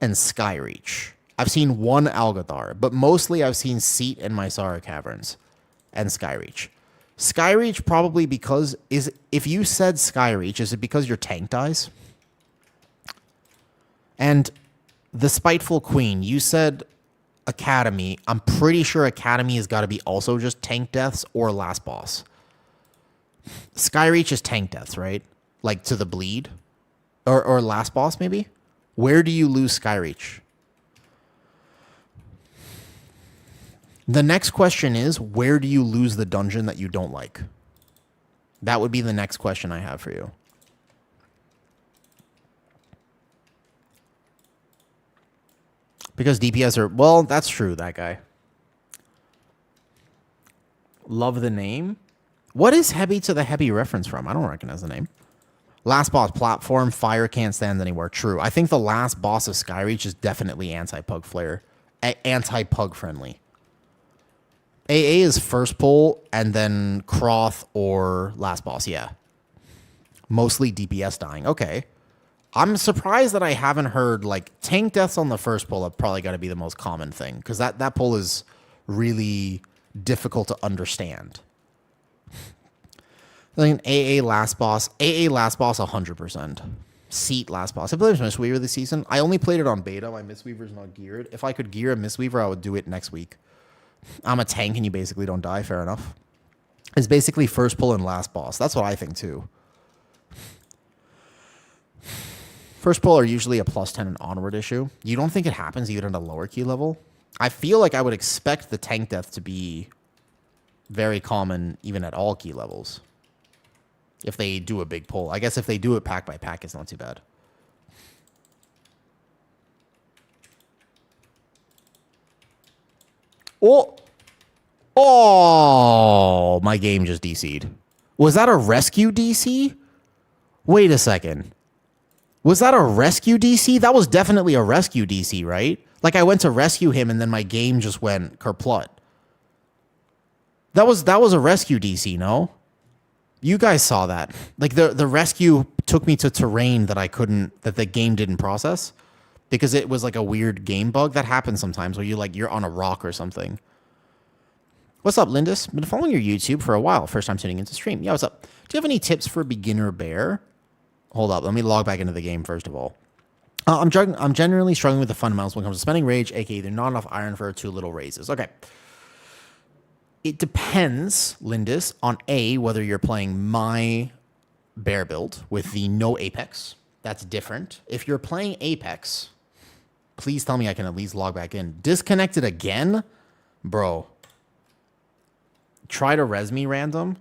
and Skyreach. I've seen one Algathar, but mostly I've seen Seat and Mysara Caverns and Skyreach. Skyreach probably because if you said Skyreach, is it because your tank dies? And the Spiteful Queen, you said Academy. I'm pretty sure Academy has got to be also just tank deaths or last boss. Skyreach is tank deaths, right? Like to the bleed? Or last boss, maybe? Where do you lose Skyreach? The next question is, where do you lose the dungeon that you don't like? That would be the next question I have for you. Because DPS are... Well, that's true, that guy. Love the name. What is Heavy to the Heavy reference from? I don't recognize the name. Last boss, platform, fire can't stand anywhere. True. I think the last boss of Skyreach is definitely anti-pug flare. Anti-pug friendly. AA is first pull and then Croth or last boss, yeah. Mostly DPS dying. Okay. I'm surprised that I haven't heard, like, tank deaths on the first pull have probably got to be the most common thing. Because that pull is really difficult to understand. Like AA last boss 100%. Seat last boss. I played Mistweaver this season. I only played it on beta. My Mistweaver's not geared. If I could gear a Mistweaver, I would do it next week. I'm a tank and you basically don't die. Fair enough. It's basically first pull and last boss. That's what I think too. First pull are usually a +10 and onward issue. You don't think it happens even at a lower key level? I feel like I would expect the tank death to be very common even at all key levels. If they do a big pull. I guess if they do it pack by pack, it's not too bad. Oh, my game just DC'd. Was that a rescue DC? Wait a second. Was that a rescue DC? That was definitely a rescue DC, right? Like I went to rescue him and then my game just went kerplut. That was a rescue DC, no? You guys saw that. Like the rescue took me to terrain that that the game didn't process because it was like a weird game bug that happens sometimes where you're on a rock or something. What's up, Lindis? Been following your YouTube for a while. First time tuning into stream. Yeah, what's up? Do you have any tips for beginner bear? Hold up. Let me log back into the game first of all. I'm generally struggling with the fundamentals when it comes to spending rage, aka there's not enough iron for too little raises. Okay. It depends, Lindis, on whether you're playing my bear build with the no Apex. That's different. If you're playing Apex, please tell me I can at least log back in. Disconnected again? Bro. Try to res me random.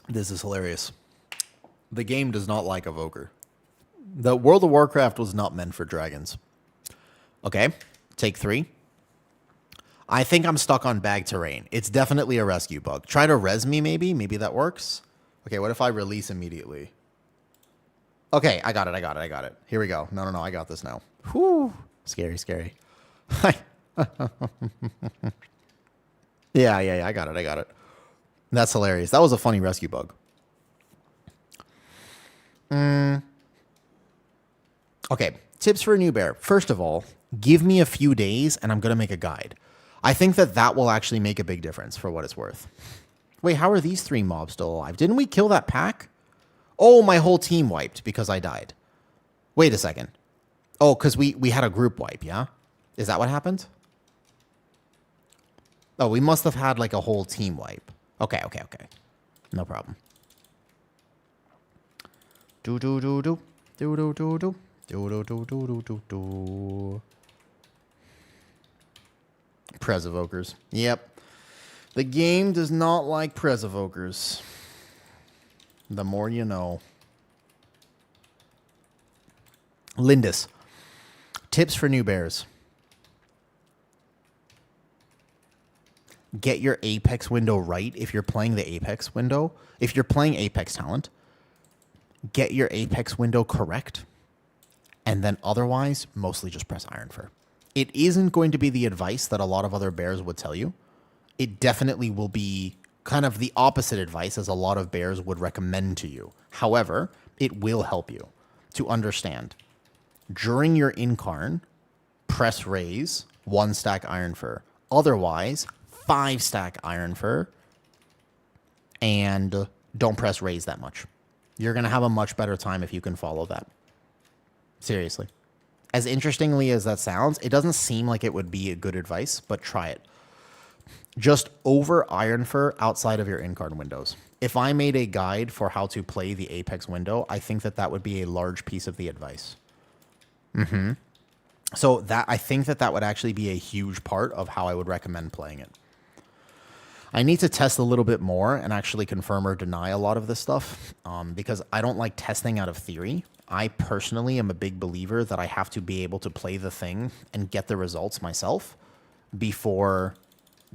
This is hilarious. The game does not like Evoker. The World of Warcraft was not meant for dragons. Okay, take 3. I think I'm stuck on bag terrain. It's definitely a rescue bug. Try to res me maybe. Maybe that works. Okay, what if I release immediately? Okay, I got it. Here we go. No, I got this now. Whew. Scary. Yeah, I got it. That's hilarious. That was a funny rescue bug. Okay, tips for a new bear. First of all, give me a few days and I'm going to make a guide. I think that will actually make a big difference for what it's worth. Wait, how are these 3 mobs still alive? Didn't we kill that pack? Oh, my whole team wiped because I died. Wait a second. Oh, because we had a group wipe, yeah? Is that what happened? Oh, we must have had like a whole team wipe. Okay. No problem. Do do do do do do do do do do do do do do. Pres Evokers. Yep. The game does not like Pres Evokers. The more you know. Lindis. Tips for new bears. Get your Apex window right if you're playing the Apex window. If you're playing Apex Talent, get your Apex window correct. And then otherwise, mostly just press Iron Fur. It isn't going to be the advice that a lot of other bears would tell you. It definitely will be kind of the opposite advice as a lot of bears would recommend to you. However, it will help you to understand. During your incarn, press raise, 1 stack Iron Fur. Otherwise, 5 stack Iron Fur, and don't press raise that much. You're going to have a much better time if you can follow that. Seriously. As interestingly as that sounds, it doesn't seem like it would be a good advice, but try it. Just over Iron Fur outside of your incarn windows. If I made a guide for how to play the Apex window, I think that would be a large piece of the advice. So I think that would actually be a huge part of how I would recommend playing it. I need to test a little bit more and actually confirm or deny a lot of this stuff because I don't like testing out of theory. I personally am a big believer that I have to be able to play the thing and get the results myself before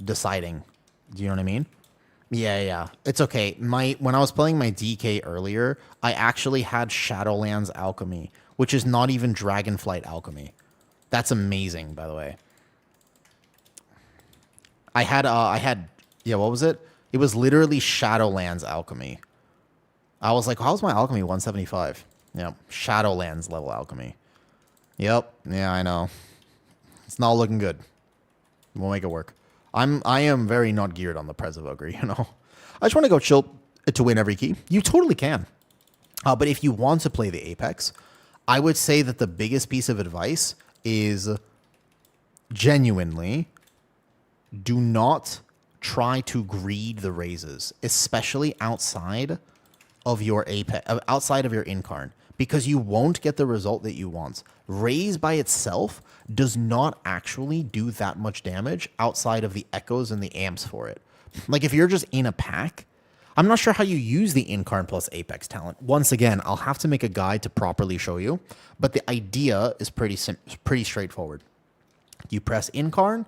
deciding. Do you know what I mean? Yeah. It's okay. When I was playing my DK earlier, I actually had Shadowlands Alchemy, which is not even Dragonflight Alchemy. That's amazing, by the way. I had, what was it? It was literally Shadowlands Alchemy. I was like, how's my Alchemy 175? Yep, Shadowlands level Alchemy. Yep, yeah, I know. It's not looking good. We'll make it work. I am very not geared on the Pres Evoker, you know. I just want to go chill to win every key. You totally can. But if you want to play the Apex, I would say that the biggest piece of advice is genuinely do not try to greed the raises, especially outside of your Apex, outside of your incarn, because you won't get the result that you want. Raise by itself does not actually do that much damage outside of the echoes and the amps for it. Like if you're just in a pack, I'm not sure how you use the incarn plus Apex talent. Once again, I'll have to make a guide to properly show you, but the idea is pretty straightforward. You press incarn,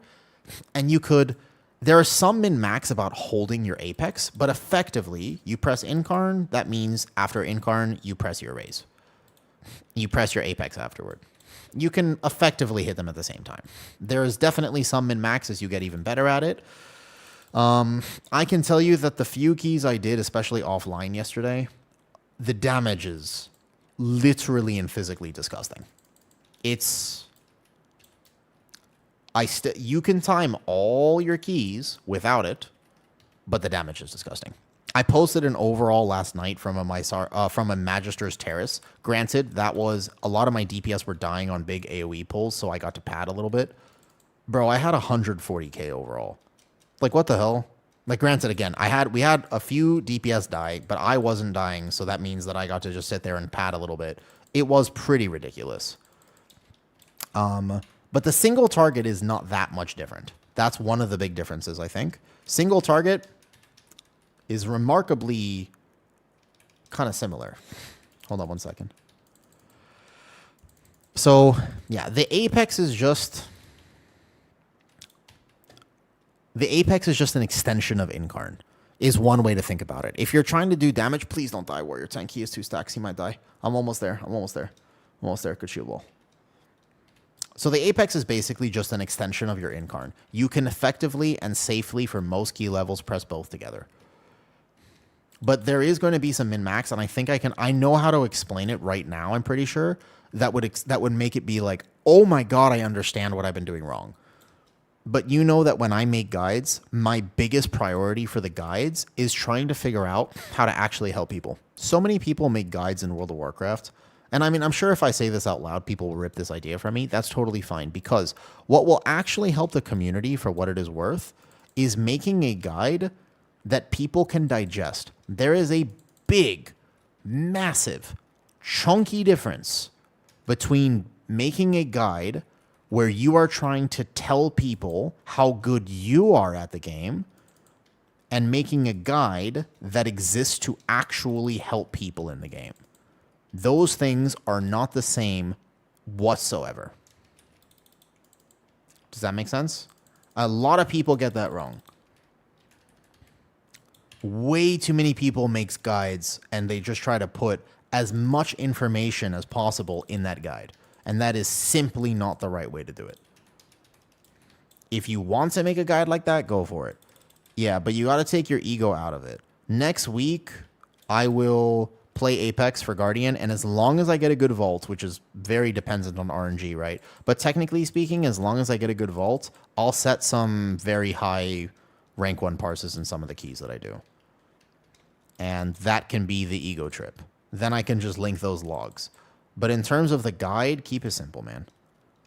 and you could. There are some min-max about holding your Apex, but effectively, you press incarn, that means after incarn, you press your raise. You press your Apex afterward. You can effectively hit them at the same time. There is definitely some min-max as you get even better at it. I can tell you that the few keys I did, especially offline yesterday, the damage is literally and physically disgusting. You can time all your keys without it, but the damage is disgusting. I posted an overall last night from a Magister's Terrace. Granted, that was a lot of my DPS were dying on big AoE pulls, so I got to pad a little bit. Bro, I had 140k overall. Like, what the hell? Like, granted, again, we had a few DPS die, but I wasn't dying, so that means that I got to just sit there and pad a little bit. It was pretty ridiculous. But the single target is not that much different. That's one of the big differences, I think. Single target is remarkably kind of similar. Hold on one second. So, yeah, the Apex is just an extension of Incarn, is one way to think about it. If you're trying to do damage, please don't die, Warrior Tank. He has 2 stacks. He might die. I'm almost there. Good shield wall. So the Apex is basically just an extension of your Incarn. You can effectively and safely, for most key levels, press both together. But there is going to be some min-max, and I know how to explain it right now, I'm pretty sure. That would make it be like, oh my god, I understand what I've been doing wrong. But you know that when I make guides, my biggest priority for the guides is trying to figure out how to actually help people. So many people make guides in World of Warcraft. And I mean, I'm sure if I say this out loud, people will rip this idea from me. That's totally fine, because what will actually help the community for what it is worth is making a guide that people can digest. There is a big, massive, chunky difference between making a guide where you are trying to tell people how good you are at the game and making a guide that exists to actually help people in the game. Those things are not the same whatsoever. Does that make sense? A lot of people get that wrong. Way too many people makes guides and they just try to put as much information as possible in that guide. And that is simply not the right way to do it. If you want to make a guide like that, go for it. Yeah, but you got to take your ego out of it. Next week, I will play Apex for Guardian, and as long as I get a good vault, which is very dependent on RNG, right? But technically speaking, as long as I get a good vault, I'll set some very high rank 1 parses in some of the keys that I do. And that can be the ego trip. Then I can just link those logs. But in terms of the guide, keep it simple, man.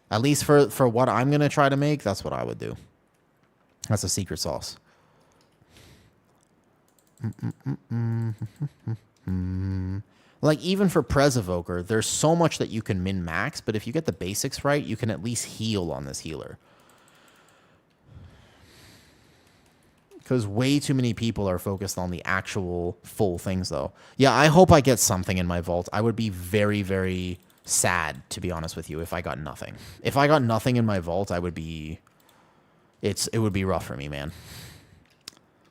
At least for what I'm going to try to make, that's what I would do. That's a secret sauce. Like, even for Pres Evoker, there's so much that you can min-max, but if you get the basics right, you can at least heal on this healer. Because way too many people are focused on the actual full things, though. Yeah, I hope I get something in my vault. I would be very, very sad, to be honest with you, if I got nothing. If I got nothing in my vault, I would be... It would be rough for me, man.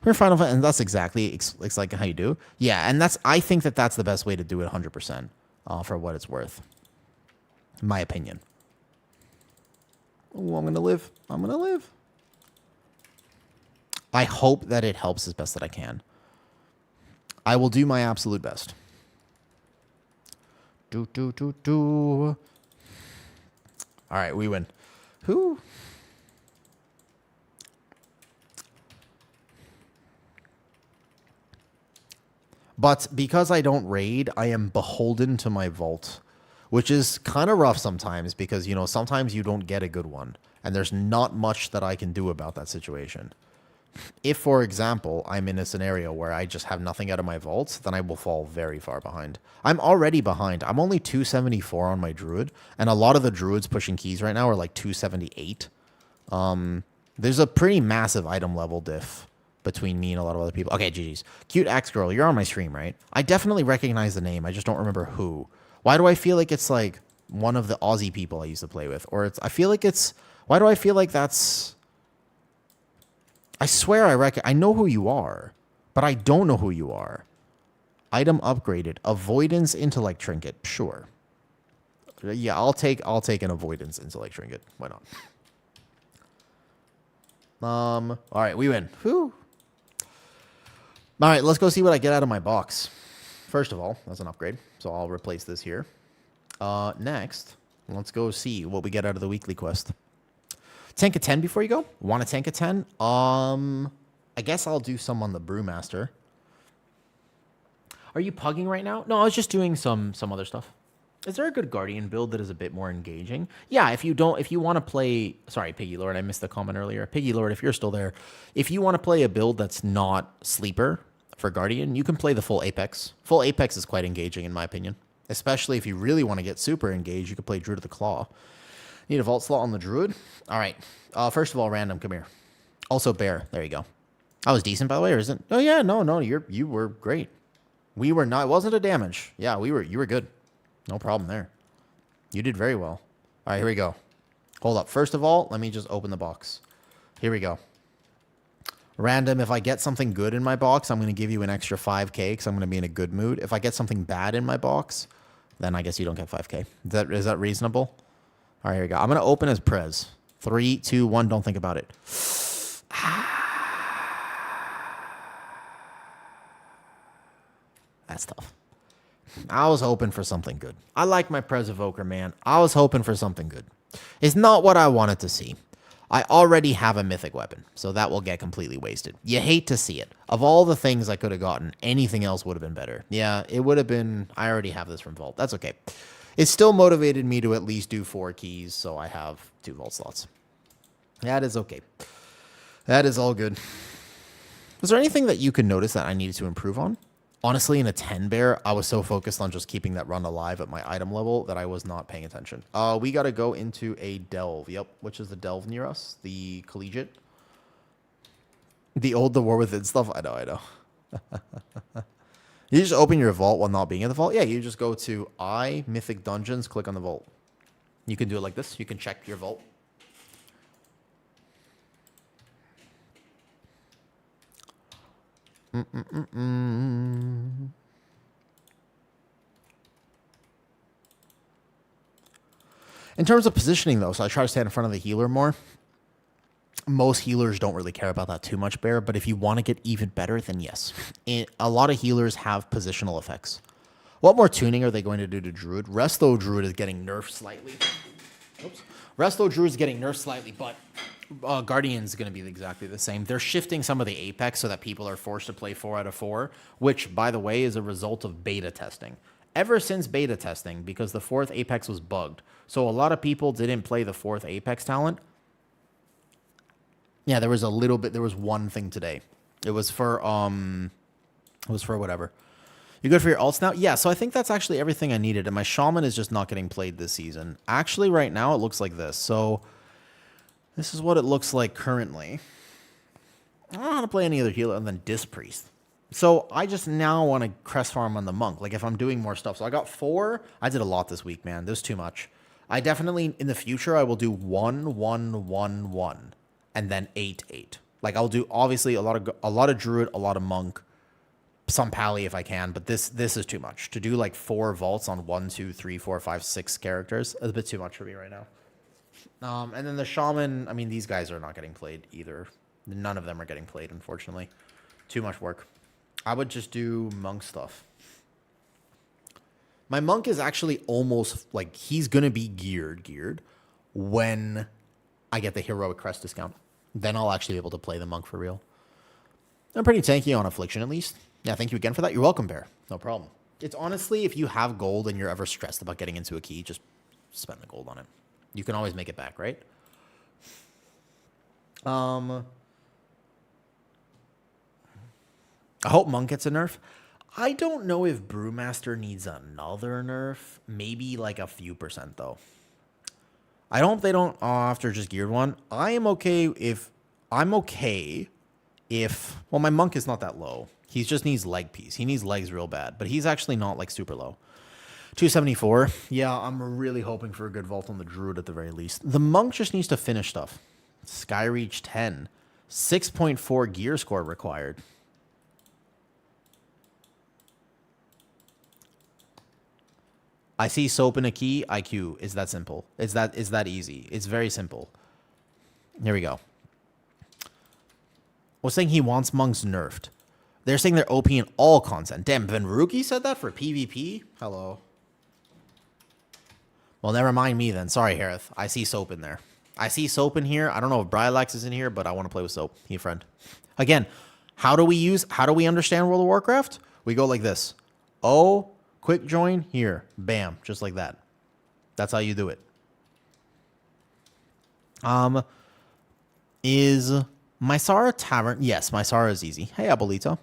We're Final Fantasy, and that's exactly it's like how you do. Yeah, and I think that's the best way to do it 100%, for what it's worth. In my opinion. Oh, I'm going to live. I'm going to live. I hope that it helps as best that I can. I will do my absolute best. All right, we win. Who? But because I don't raid, I am beholden to my vault, which is kind of rough sometimes because, you know, sometimes you don't get a good one, and there's not much that I can do about that situation. If, for example, I'm in a scenario where I just have nothing out of my vaults, then I will fall very far behind. I'm already behind. I'm only 274 on my druid, and a lot of the druids pushing keys right now are like 278. There's a pretty massive item level diff between me and a lot of other people. Okay, GG's. Cute Axe Girl, you're on my stream, right? I definitely recognize the name. I just don't remember who. Why do I feel like it's like one of the Aussie people I used to play with? Or it's... I feel like it's... Why do I feel like that's... I swear I know who you are, but I don't know who you are. Item upgraded. Avoidance intellect trinket. Sure. Yeah, I'll take an avoidance intellect trinket. Why not? All right, we win. Whew. All right, let's go see what I get out of my box. First of all, that's an upgrade, so I'll replace this here. Next, let's go see what we get out of the weekly quest. Tank a 10 before you go? Want to tank a 10? I guess I'll do some on the Brewmaster. Are you pugging right now? No, I was just doing some other stuff. Is there a good Guardian build that is a bit more engaging? Yeah, if you want to play... Sorry, Piggy Lord, I missed the comment earlier. Piggy Lord, if you're still there, if you want to play a build that's not Sleeper for Guardian, you can play the full Apex. Full Apex is quite engaging, in my opinion. Especially if you really want to get super engaged, you can play Druid of the Claw. Need a vault slot on the Druid? All right. First of all, random, come here. Also, Bear. There you go. I was decent, by the way, or isn't? Oh, yeah, no, you were great. We were not... It wasn't a damage. Yeah, you were good. No problem there. You did very well. All right, here we go. Hold up. First of all, let me just open the box. Here we go. Random, if I get something good in my box, I'm going to give you an extra 5K because I'm going to be in a good mood. If I get something bad in my box, then I guess you don't get 5K. Is that reasonable? All right, here we go. I'm going to open as Prez. 3, 2, 1. Don't think about it. That's tough. I was hoping for something good. I like my Pres Evoker, man. I was hoping for something good. It's not what I wanted to see. I already have a mythic weapon, so that will get completely wasted. You hate to see it. Of all the things I could have gotten, anything else would have been better. Yeah, it would have been... I already have this from Vault. That's okay. It still motivated me to at least do 4 keys, so I have 2 Vault slots. That is okay. That is all good. Was there anything that you could notice that I needed to improve on? Honestly, in a 10 bear, I was so focused on just keeping that run alive at my item level that I was not paying attention. We got to go into a delve. Yep, which is the delve near us? The collegiate. The war within stuff. I know. You just open your vault while not being in the vault? Yeah, you just go to Mythic Dungeons, click on the vault. You can do it like this. You can check your vault. In terms of positioning, though, so I try to stand in front of the healer more. Most healers don't really care about that too much, Bear, but if you want to get even better, then yes. A lot of healers have positional effects. What more tuning are they going to do to Druid? Resto Druid is getting nerfed slightly. Oops. Resto Druid is getting nerfed slightly, but Guardian's going to be exactly the same. They're shifting some of the Apex so that people are forced to play 4 out of 4, which, by the way, is a result of beta testing. Ever since beta testing, because the 4th Apex was bugged, so a lot of people didn't play the 4th Apex talent. Yeah, there was a little bit. There was one thing today. It was for whatever. You good for your ults now? Yeah, so I think that's actually everything I needed. And my Shaman is just not getting played this season. Actually, right now, it looks like this. So this is what it looks like currently. I don't know how to play any other healer other than Disc Priest. So I just now want to crest farm on the Monk. Like if I'm doing more stuff. So I got 4. I did a lot this week, man. There's too much. I definitely, in the future, I will do 1, 1, 1, 1. And then 8, 8. Like I'll do obviously a lot of Druid, a lot of Monk, some Pally if I can, but this is too much. To do like 4 vaults on 1, 2, 3, 4, 5, 6 characters is a bit too much for me right now. And then the Shaman, I mean, these guys are not getting played either. None of them are getting played, unfortunately. Too much work. I would just do Monk stuff. My Monk is actually almost like he's gonna be geared when I get the Heroic Crest discount. Then I'll actually be able to play the Monk for real. I'm pretty tanky on Affliction, at least. Yeah, thank you again for that. You're welcome, Bear. No problem. It's honestly, if you have gold and you're ever stressed about getting into a key, just spend the gold on it. You can always make it back, right? I hope Monk gets a nerf. I don't know if Brewmaster needs another nerf. Maybe like a few %, though. I hope they don't after just geared one. I'm okay if well, my Monk is not that low. He just needs leg piece. He needs legs real bad, but he's actually not like super low. 274. Yeah, I'm really hoping for a good vault on the Druid at the very least. The Monk just needs to finish stuff. Skyreach 10. 6.4 gear score required. I see soap in a key, IQ. Is that simple? Is that easy? It's very simple. Here we go. Was saying he wants monks nerfed. They're saying they're OP in all content. Damn, Venruki said that for PvP? Hello. Well, never mind me then. Sorry, Harith. I see soap in there. I see soap in here. I don't know if Brylax is in here, but I want to play with soap. He a friend. Again, how do we understand World of Warcraft? We go like this. Oh, quick join here. Bam. Just like that. That's how you do it. Is Mysara Tavern? Yes, Mysara is easy. Hey, Abuelito.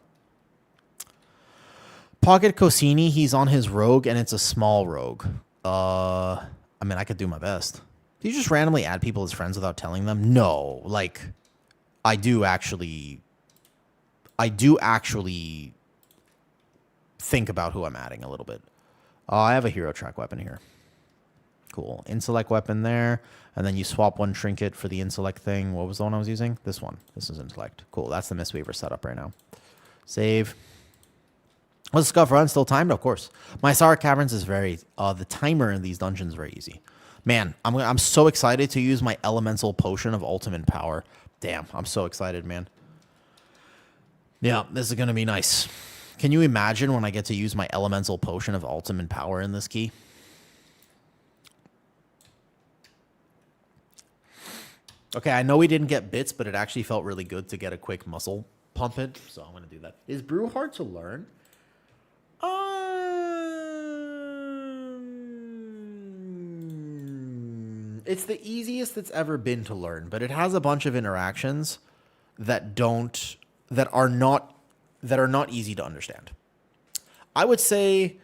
Pocket Cosini, he's on his rogue, and it's a small rogue. I mean, I could do my best. Do you just randomly add people as friends without telling them? No. Like, I do actually think about who I'm adding a little bit. I have a hero track weapon here. Cool. Intellect weapon there. And then you swap one trinket for the intellect thing. What was the one I was using? This one. This is intellect. Cool. That's the Mistweaver setup right now. Save. Was the scuff run still timed? Of course. Mysara Caverns is very... the timer in these dungeons is very easy. Man, I'm so excited to use my elemental potion of ultimate power. Damn, I'm so excited, man. Yeah, this is going to be nice. Can you imagine when I get to use my elemental potion of ultimate power in this key? Okay, I know we didn't get bits, but it actually felt really good to get a quick muscle pump in, so I'm going to do that. Is brew hard to learn? It's the easiest it's ever been to learn, but it has a bunch of interactions that are not easy to understand. I would say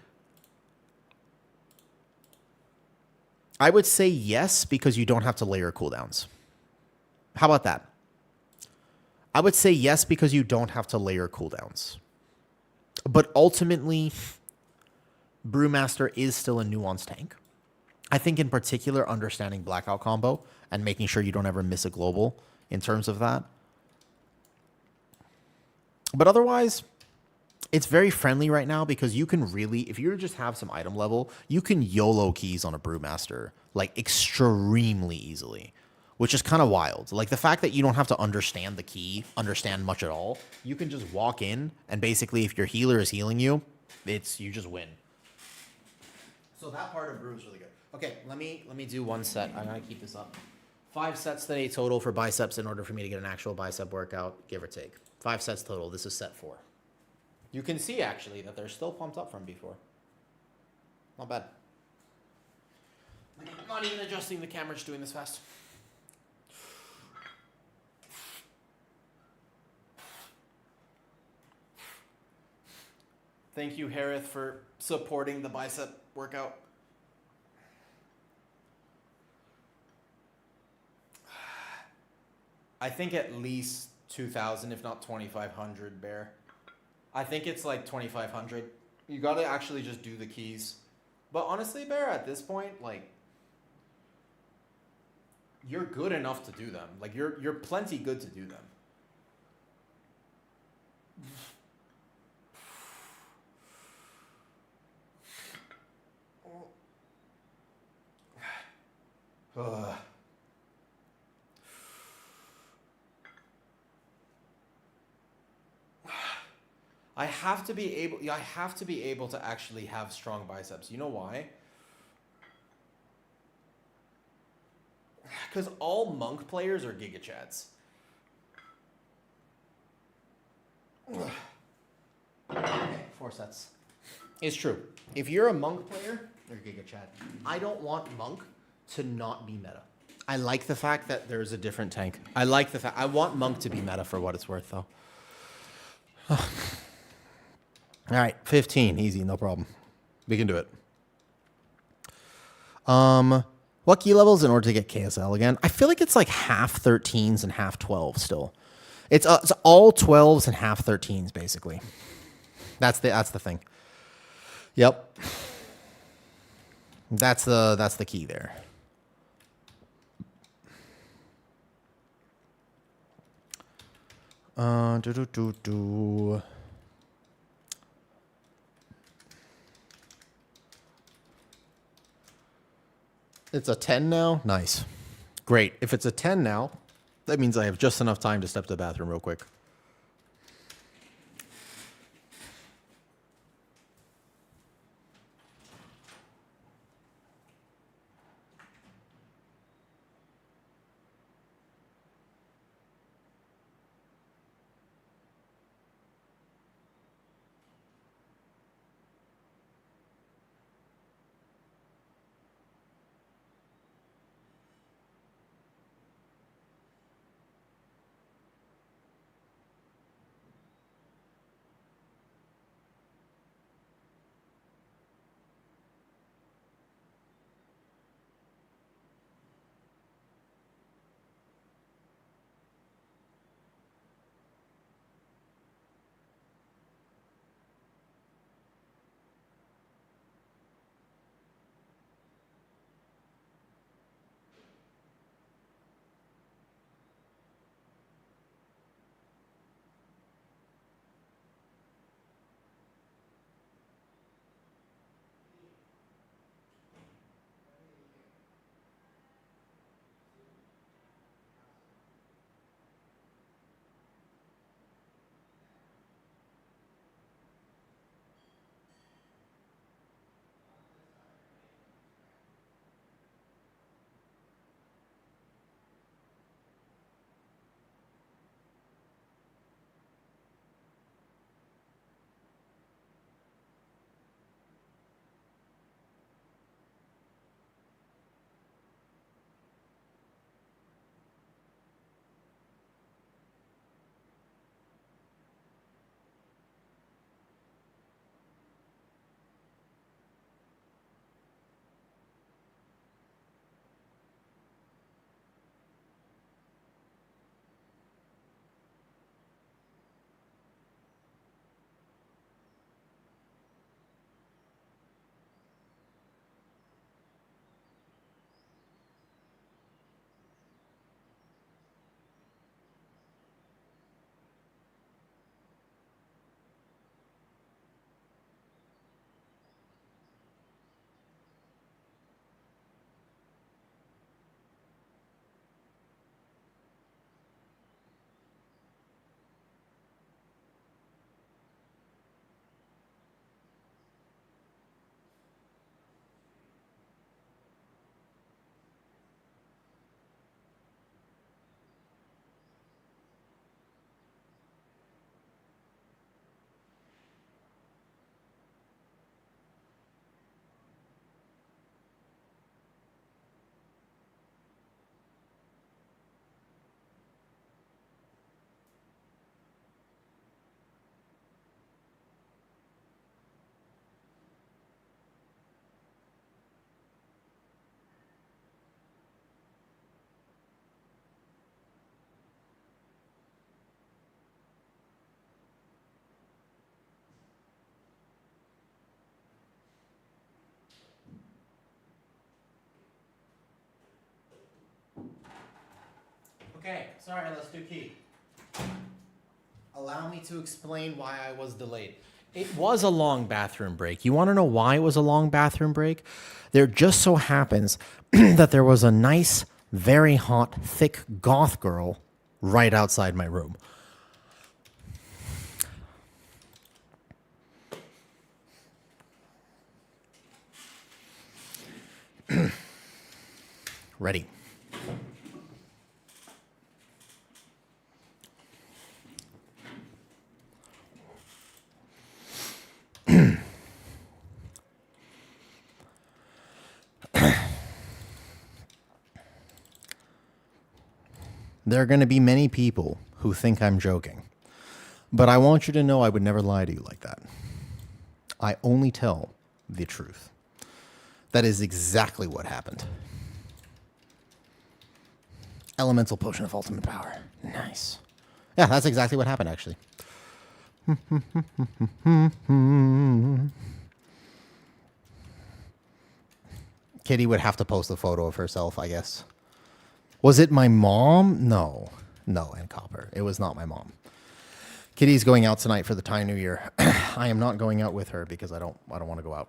yes, because you don't have to layer cooldowns. How about that? I would say yes because you don't have to layer cooldowns. But ultimately, Brewmaster is still a nuanced tank. I think in particular, understanding Blackout combo and making sure you don't ever miss a global in terms of that. But otherwise, it's very friendly right now because you can really, if you just have some item level, you can YOLO keys on a Brewmaster like extremely easily, which is kind of wild. Like the fact that you don't have to understand the key, understand much at all. You can just walk in and basically if your healer is healing you, you just win. So that part of Brew is really good. Okay, let me do one set. I'm gonna keep this up. 5 sets today total for biceps in order for me to get an actual bicep workout, give or take. 5 sets total. This is set 4. You can see actually that they're still pumped up from before. Not bad. I'm not even adjusting the camera, just doing this fast. Thank you, Harith, for supporting the bicep workout. I think at least 2,000, if not 2,500, Bear. I think it's like 2,500. You got to actually just do the keys. But honestly, Bear, at this point, like, you're good enough to do them. Like, you're plenty good to do them. I have to be able to actually have strong biceps. You know why? Because all monk players are Giga Chads. Okay, 4 sets. It's true. If you're a monk player, you're Giga Chad. I don't want monk to not be meta. I like the fact that there's a different tank. I want monk to be meta for what it's worth, though. All right, 15, easy, no problem. We can do it. What key levels in order to get KSL again? I feel like it's like half 13s and half 12s still. It's all 12s and half 13s basically. That's the thing. Yep. That's the key there. It's a 10 now? Nice. Great. If it's a 10 now, that means I have just enough time to step to the bathroom real quick. Okay, sorry, let's do key. Allow me to explain why I was delayed. It was a long bathroom break. You want to know why it was a long bathroom break? There just so happens that there was a nice, very hot, thick goth girl right outside my room. Ready. There are going to be many people who think I'm joking, but I want you to know I would never lie to you like that. I only tell the truth. That is exactly what happened. Elemental potion of ultimate power. Nice. Yeah, that's exactly what happened, actually. Kitty would have to post a photo of herself, I guess. Was it my mom? No, and Copper. It was not my mom. Kitty's going out tonight for the Thai New Year. I am not going out with her because I don't want to go out.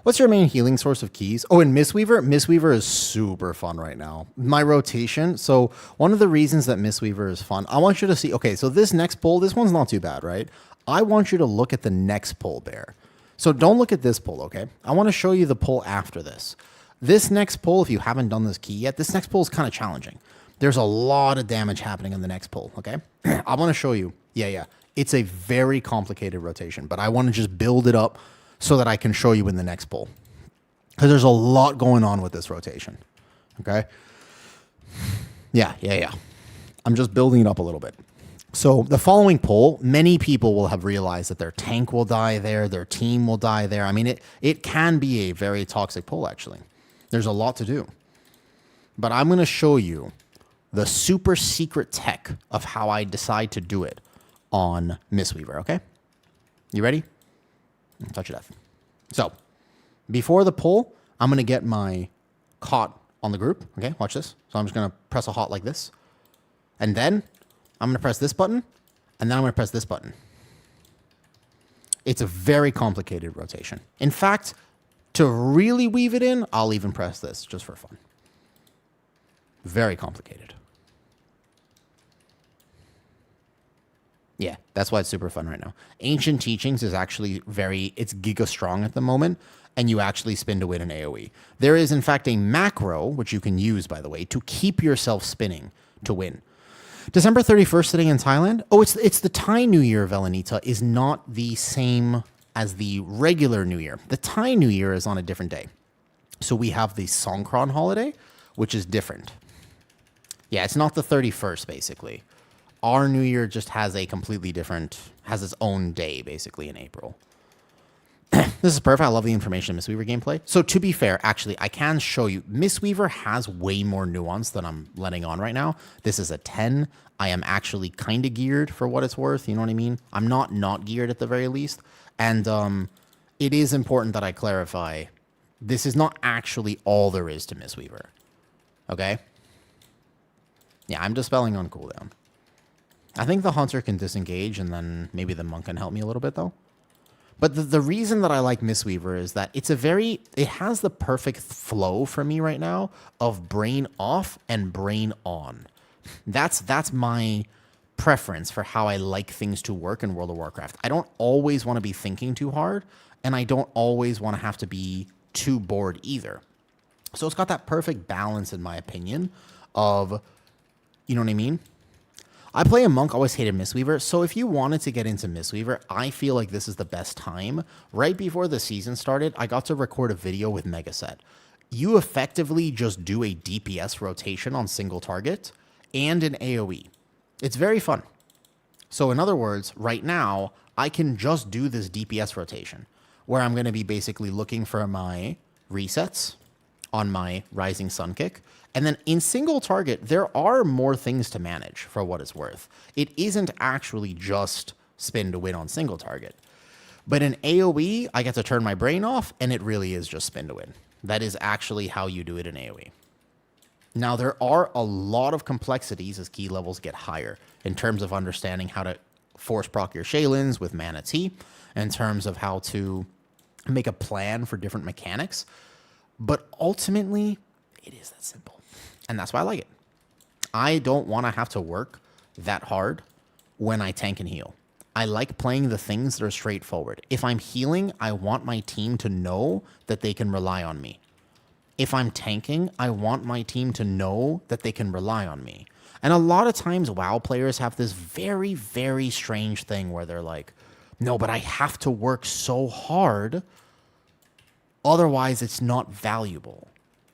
What's your main healing source of keys? Oh, and Mistweaver? Mistweaver is super fun right now. My rotation. So one of the reasons that Mistweaver is fun, I want you to see, okay, so this next pull, this one's not too bad, right? I want you to look at the next pull, Bear. So don't look at this pull, okay? I want to show you the pull after this. This next pull, if you haven't done this key yet, this next pull is kind of challenging. There's a lot of damage happening in the next pull, okay? I want to show you. Yeah. It's a very complicated rotation, but I want to just build it up so that I can show you in the next pull. Because there's a lot going on with this rotation. Okay? Yeah. I'm just building it up a little bit. So the following pull, many people will have realized that their tank will die there, their team will die there. I mean, it can be a very toxic pull, actually. There's a lot to do. But I'm going to show you the super secret tech of how I decide to do it on Mistweaver, okay? You ready? Touch of death. So, before the pull, I'm going to get my cot on the group. Okay, watch this. So I'm just going to press a hot like this. And then I'm going to press this button. And then I'm going to press this button. It's a very complicated rotation. In fact, to really weave it in, I'll even press this just for fun. Very complicated. Yeah, that's why it's super fun right now. Ancient Teachings is actually it's giga strong at the moment, and you actually spin to win an AoE. There is, in fact, a macro, which you can use, by the way, to keep yourself spinning to win. December 31st sitting in Thailand. Oh, it's the Thai New Year, Velanita, is not the same as the regular New Year. The Thai New Year is on a different day. So we have the Songkran holiday, which is different. Yeah, it's not the 31st, basically. Our New Year just has a completely different, has its own day, basically, in April. This is perfect. I love the information in Mistweaver gameplay. So to be fair, actually, I can show you. Mistweaver has way more nuance than I'm letting on right now. This is a 10. I am actually kind of geared for what it's worth. You know what I mean? I'm not geared at the very least. And it is important that I clarify, this is not actually all there is to Mistweaver. Okay? Yeah, I'm dispelling on cooldown. I think the Hunter can disengage, and then maybe the Monk can help me a little bit, though. But the reason that I like Mistweaver is that it has the perfect flow for me right now of brain off and brain on. That's my preference for how I like things to work in World of Warcraft. I don't always want to be thinking too hard, and I don't always want to have to be too bored either. So it's got that perfect balance, in my opinion, of, you know what I mean? I play a Monk, always hated Mistweaver, so if you wanted to get into Mistweaver, I feel like this is the best time. Right before the season started, I got to record a video with Megaset. You effectively just do a DPS rotation on single target and an AoE. It's very fun. So in other words, right now, I can just do this DPS rotation, where I'm going to be basically looking for my resets on my Rising Sun Kick. And then in single target, there are more things to manage for what it's worth. It isn't actually just spin to win on single target. But in AoE, I get to turn my brain off, and it really is just spin to win. That is actually how you do it in AoE. Now, there are a lot of complexities as key levels get higher in terms of understanding how to force proc your Shaylins with Mana Tea, in terms of how to make a plan for different mechanics. But ultimately, it is that simple. And that's why I like it. I don't want to have to work that hard when I tank and heal. I like playing the things that are straightforward. If I'm healing, I want my team to know that they can rely on me. If I'm tanking, I want my team to know that they can rely on me. And a lot of times, WoW players have this very, very strange thing where they're like, no, but I have to work so hard, otherwise it's not valuable.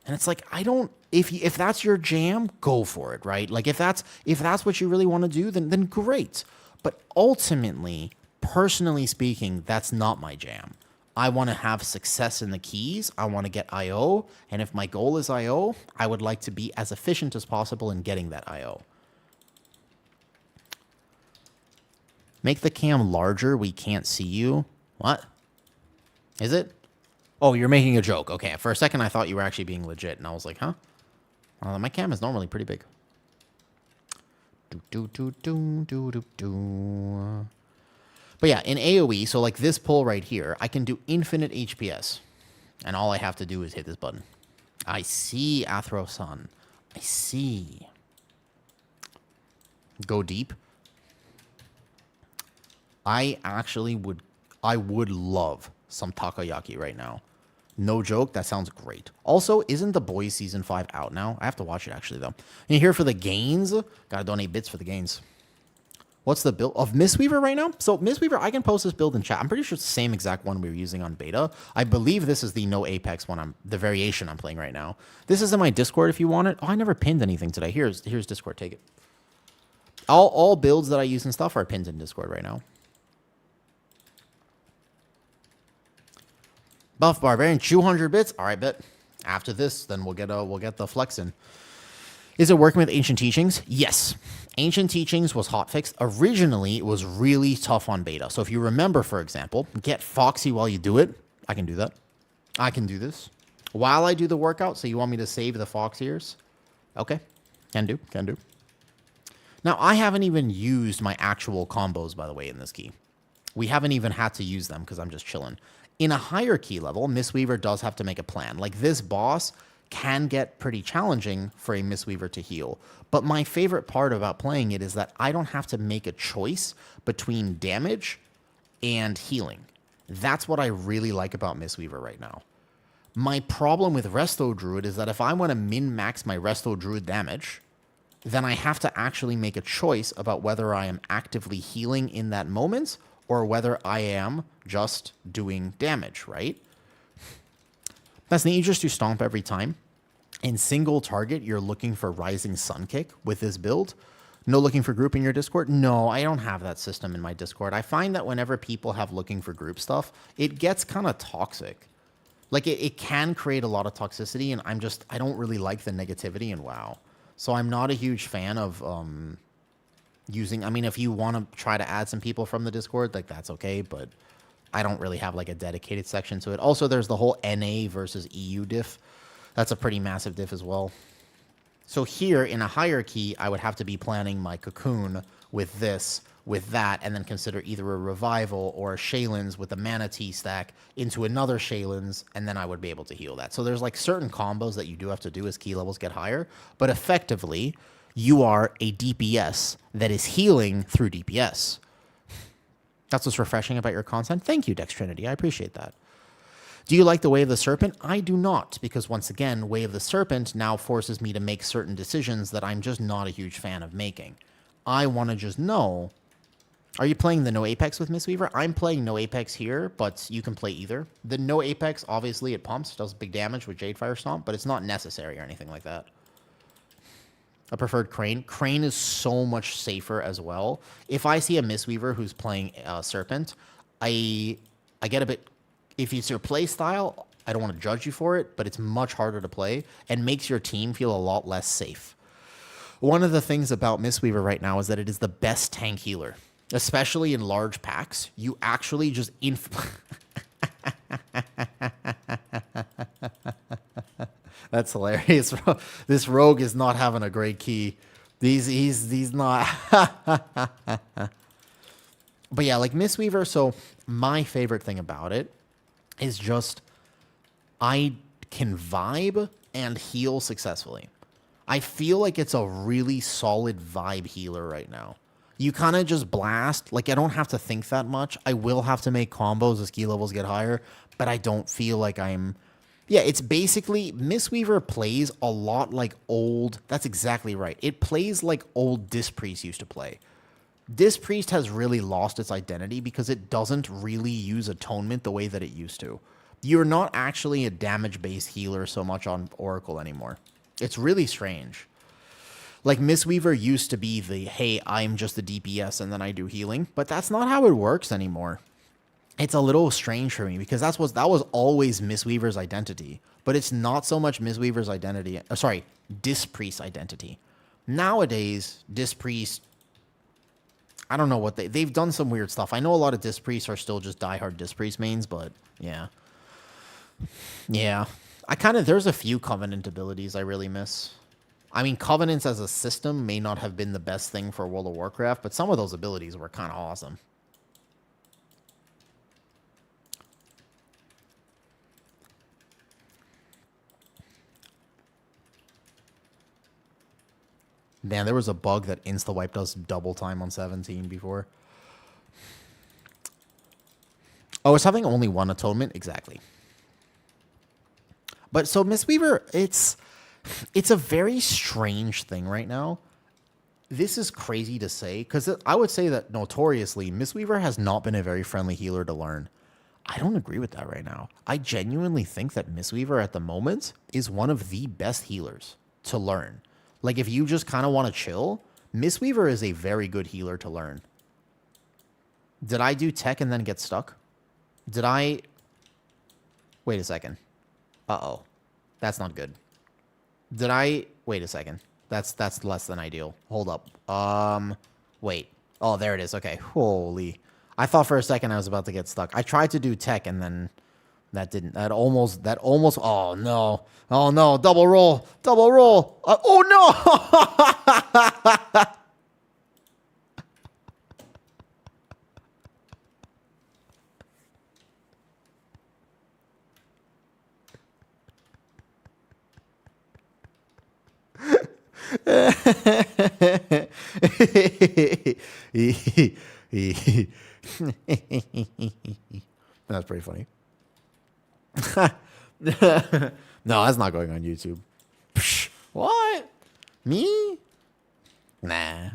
And it's like, I don't, if that's your jam, go for it, right? Like if that's what you really want to do, then great. But ultimately, personally speaking, that's not my jam. I want to have success in the keys. I want to get IO. And if my goal is IO, I would like to be as efficient as possible in getting that IO. Make the cam larger. We can't see you. What? Is it? Oh, you're making a joke. Okay. For a second, I thought you were actually being legit. And I was like, huh? My cam is normally pretty big. But yeah, in AoE, so like this pull right here, I can do infinite HPS. And all I have to do is hit this button. I see, Athro-san. I see. Go deep. I would love some takoyaki right now. No joke, that sounds great. Also, isn't The Boys Season 5 out now? I have to watch it actually, though. And here for the gains. Gotta donate bits for the gains. What's the build of Mistweaver right now? So Mistweaver, I can post this build in chat. I'm pretty sure it's the same exact one we were using on beta. I believe this is the no Apex one. The variation I'm playing right now. This is in my Discord if you want it. Oh, I never pinned anything today. Here's Discord. Take it. All builds that I use and stuff are pinned in Discord right now. Buff Barbarian, 200 bits. All right, bet. After this, then we'll get the flex in. Is it working with Ancient Teachings? Yes. Ancient Teachings was hotfixed. Originally, it was really tough on beta. So if you remember, for example, get Foxy while you do it. I can do that. I can do this. While I do the workout, so you want me to save the Fox ears? Okay. Can do. Can do. Now, I haven't even used my actual combos, by the way, in this key. We haven't even had to use them because I'm just chilling. In a higher key level, Mistweaver does have to make a plan. Like this boss can get pretty challenging for a Mistweaver to heal. But my favorite part about playing it is that I don't have to make a choice between damage and healing. That's what I really like about Mistweaver right now. My problem with Resto Druid is that if I want to min-max my Resto Druid damage, then I have to actually make a choice about whether I am actively healing in that moment or whether I am just doing damage, right? That's neat. You just do Stomp every time. In single target, you're looking for Rising Sun Kick with this build. No looking for group in your Discord? No, I don't have that system in my Discord. I find that whenever people have looking for group stuff, it gets kind of toxic. Like, it can create a lot of toxicity, and I don't really like the negativity in WoW. So I'm not a huge fan of using... I mean, if you want to try to add some people from the Discord, like, that's okay, but I don't really have, like, a dedicated section to it. Also, there's the whole NA versus EU diff. That's a pretty massive diff as well. So here, in a hierarchy, I would have to be planning my Cocoon with this, with that, and then consider either a Revival or a Shaylins with a Mana Tea stack into another Shaylins, and then I would be able to heal that. So there's like certain combos that you do have to do as key levels get higher, but effectively, you are a DPS that is healing through DPS. That's what's refreshing about your content. Thank you, Dex Trinity. I appreciate that. Do you like the Way of the Serpent? I do not, because once again, Way of the Serpent now forces me to make certain decisions that I'm just not a huge fan of making. I want to just know... Are you playing the No Apex with Mistweaver? I'm playing No Apex here, but you can play either. The No Apex, obviously, it pumps, does big damage with Jadefire Stomp, but it's not necessary or anything like that. I preferred Crane. Crane is so much safer as well. If I see a Mistweaver who's playing Serpent, I get a bit... If it's your play style, I don't want to judge you for it, but it's much harder to play and makes your team feel a lot less safe. One of the things about Mistweaver right now is that it is the best tank healer. especially in large packs, you actually just That's hilarious. This rogue is not having a great key. He's not. But yeah, like Mistweaver. So my favorite thing about it is just I can vibe and heal successfully. I feel like it's a really solid vibe healer right now. You kind of just blast. Like, I don't have to think that much. I will have to make combos as key levels get higher, but I don't feel like I'm... Yeah, it's basically... Mistweaver plays a lot like old... That's exactly right. It plays like old Disc Priest used to play. Disc Priest has really lost its identity because it doesn't really use Atonement the way that it used to. You're not actually a damage-based healer so much on Oracle anymore. It's really strange. Like, Mistweaver used to be the, hey, I'm just the DPS and then I do healing. But that's not how it works anymore. It's a little strange for me because that was always Mistweaver's identity. But it's not so much Mistweaver's identity. Sorry, Disc Priest's identity. Nowadays, Disc Priest... I don't know what they've done some weird stuff. I know a lot of Disc Priests are still just diehard Disc Priest mains, but yeah. Yeah. There's a few Covenant abilities I really miss. I mean, Covenants as a system may not have been the best thing for World of Warcraft, but some of those abilities were kind of awesome. Man, there was a bug that insta-wiped us double time on 17 before. Oh, it's having only one atonement? Exactly. But so Mistweaver, it's a very strange thing right now. This is crazy to say, because I would say that notoriously, Mistweaver has not been a very friendly healer to learn. I don't agree with that right now. I genuinely think that Mistweaver at the moment is one of the best healers to learn. Like, if you just kind of want to chill, Mistweaver is a very good healer to learn. Did I do tech and then get stuck? Did I... Wait a second. Uh-oh. That's not good. Did I... Wait a second. That's less than ideal. Hold up. Wait. Oh, there it is. Okay. Holy. I thought for a second I was about to get stuck. I tried to do tech and then that didn't. That almost... Oh, no. Oh, no. Double roll. Double roll. Oh, no. That's pretty funny. No, that's not going on YouTube. Psh, what? Me? Nah.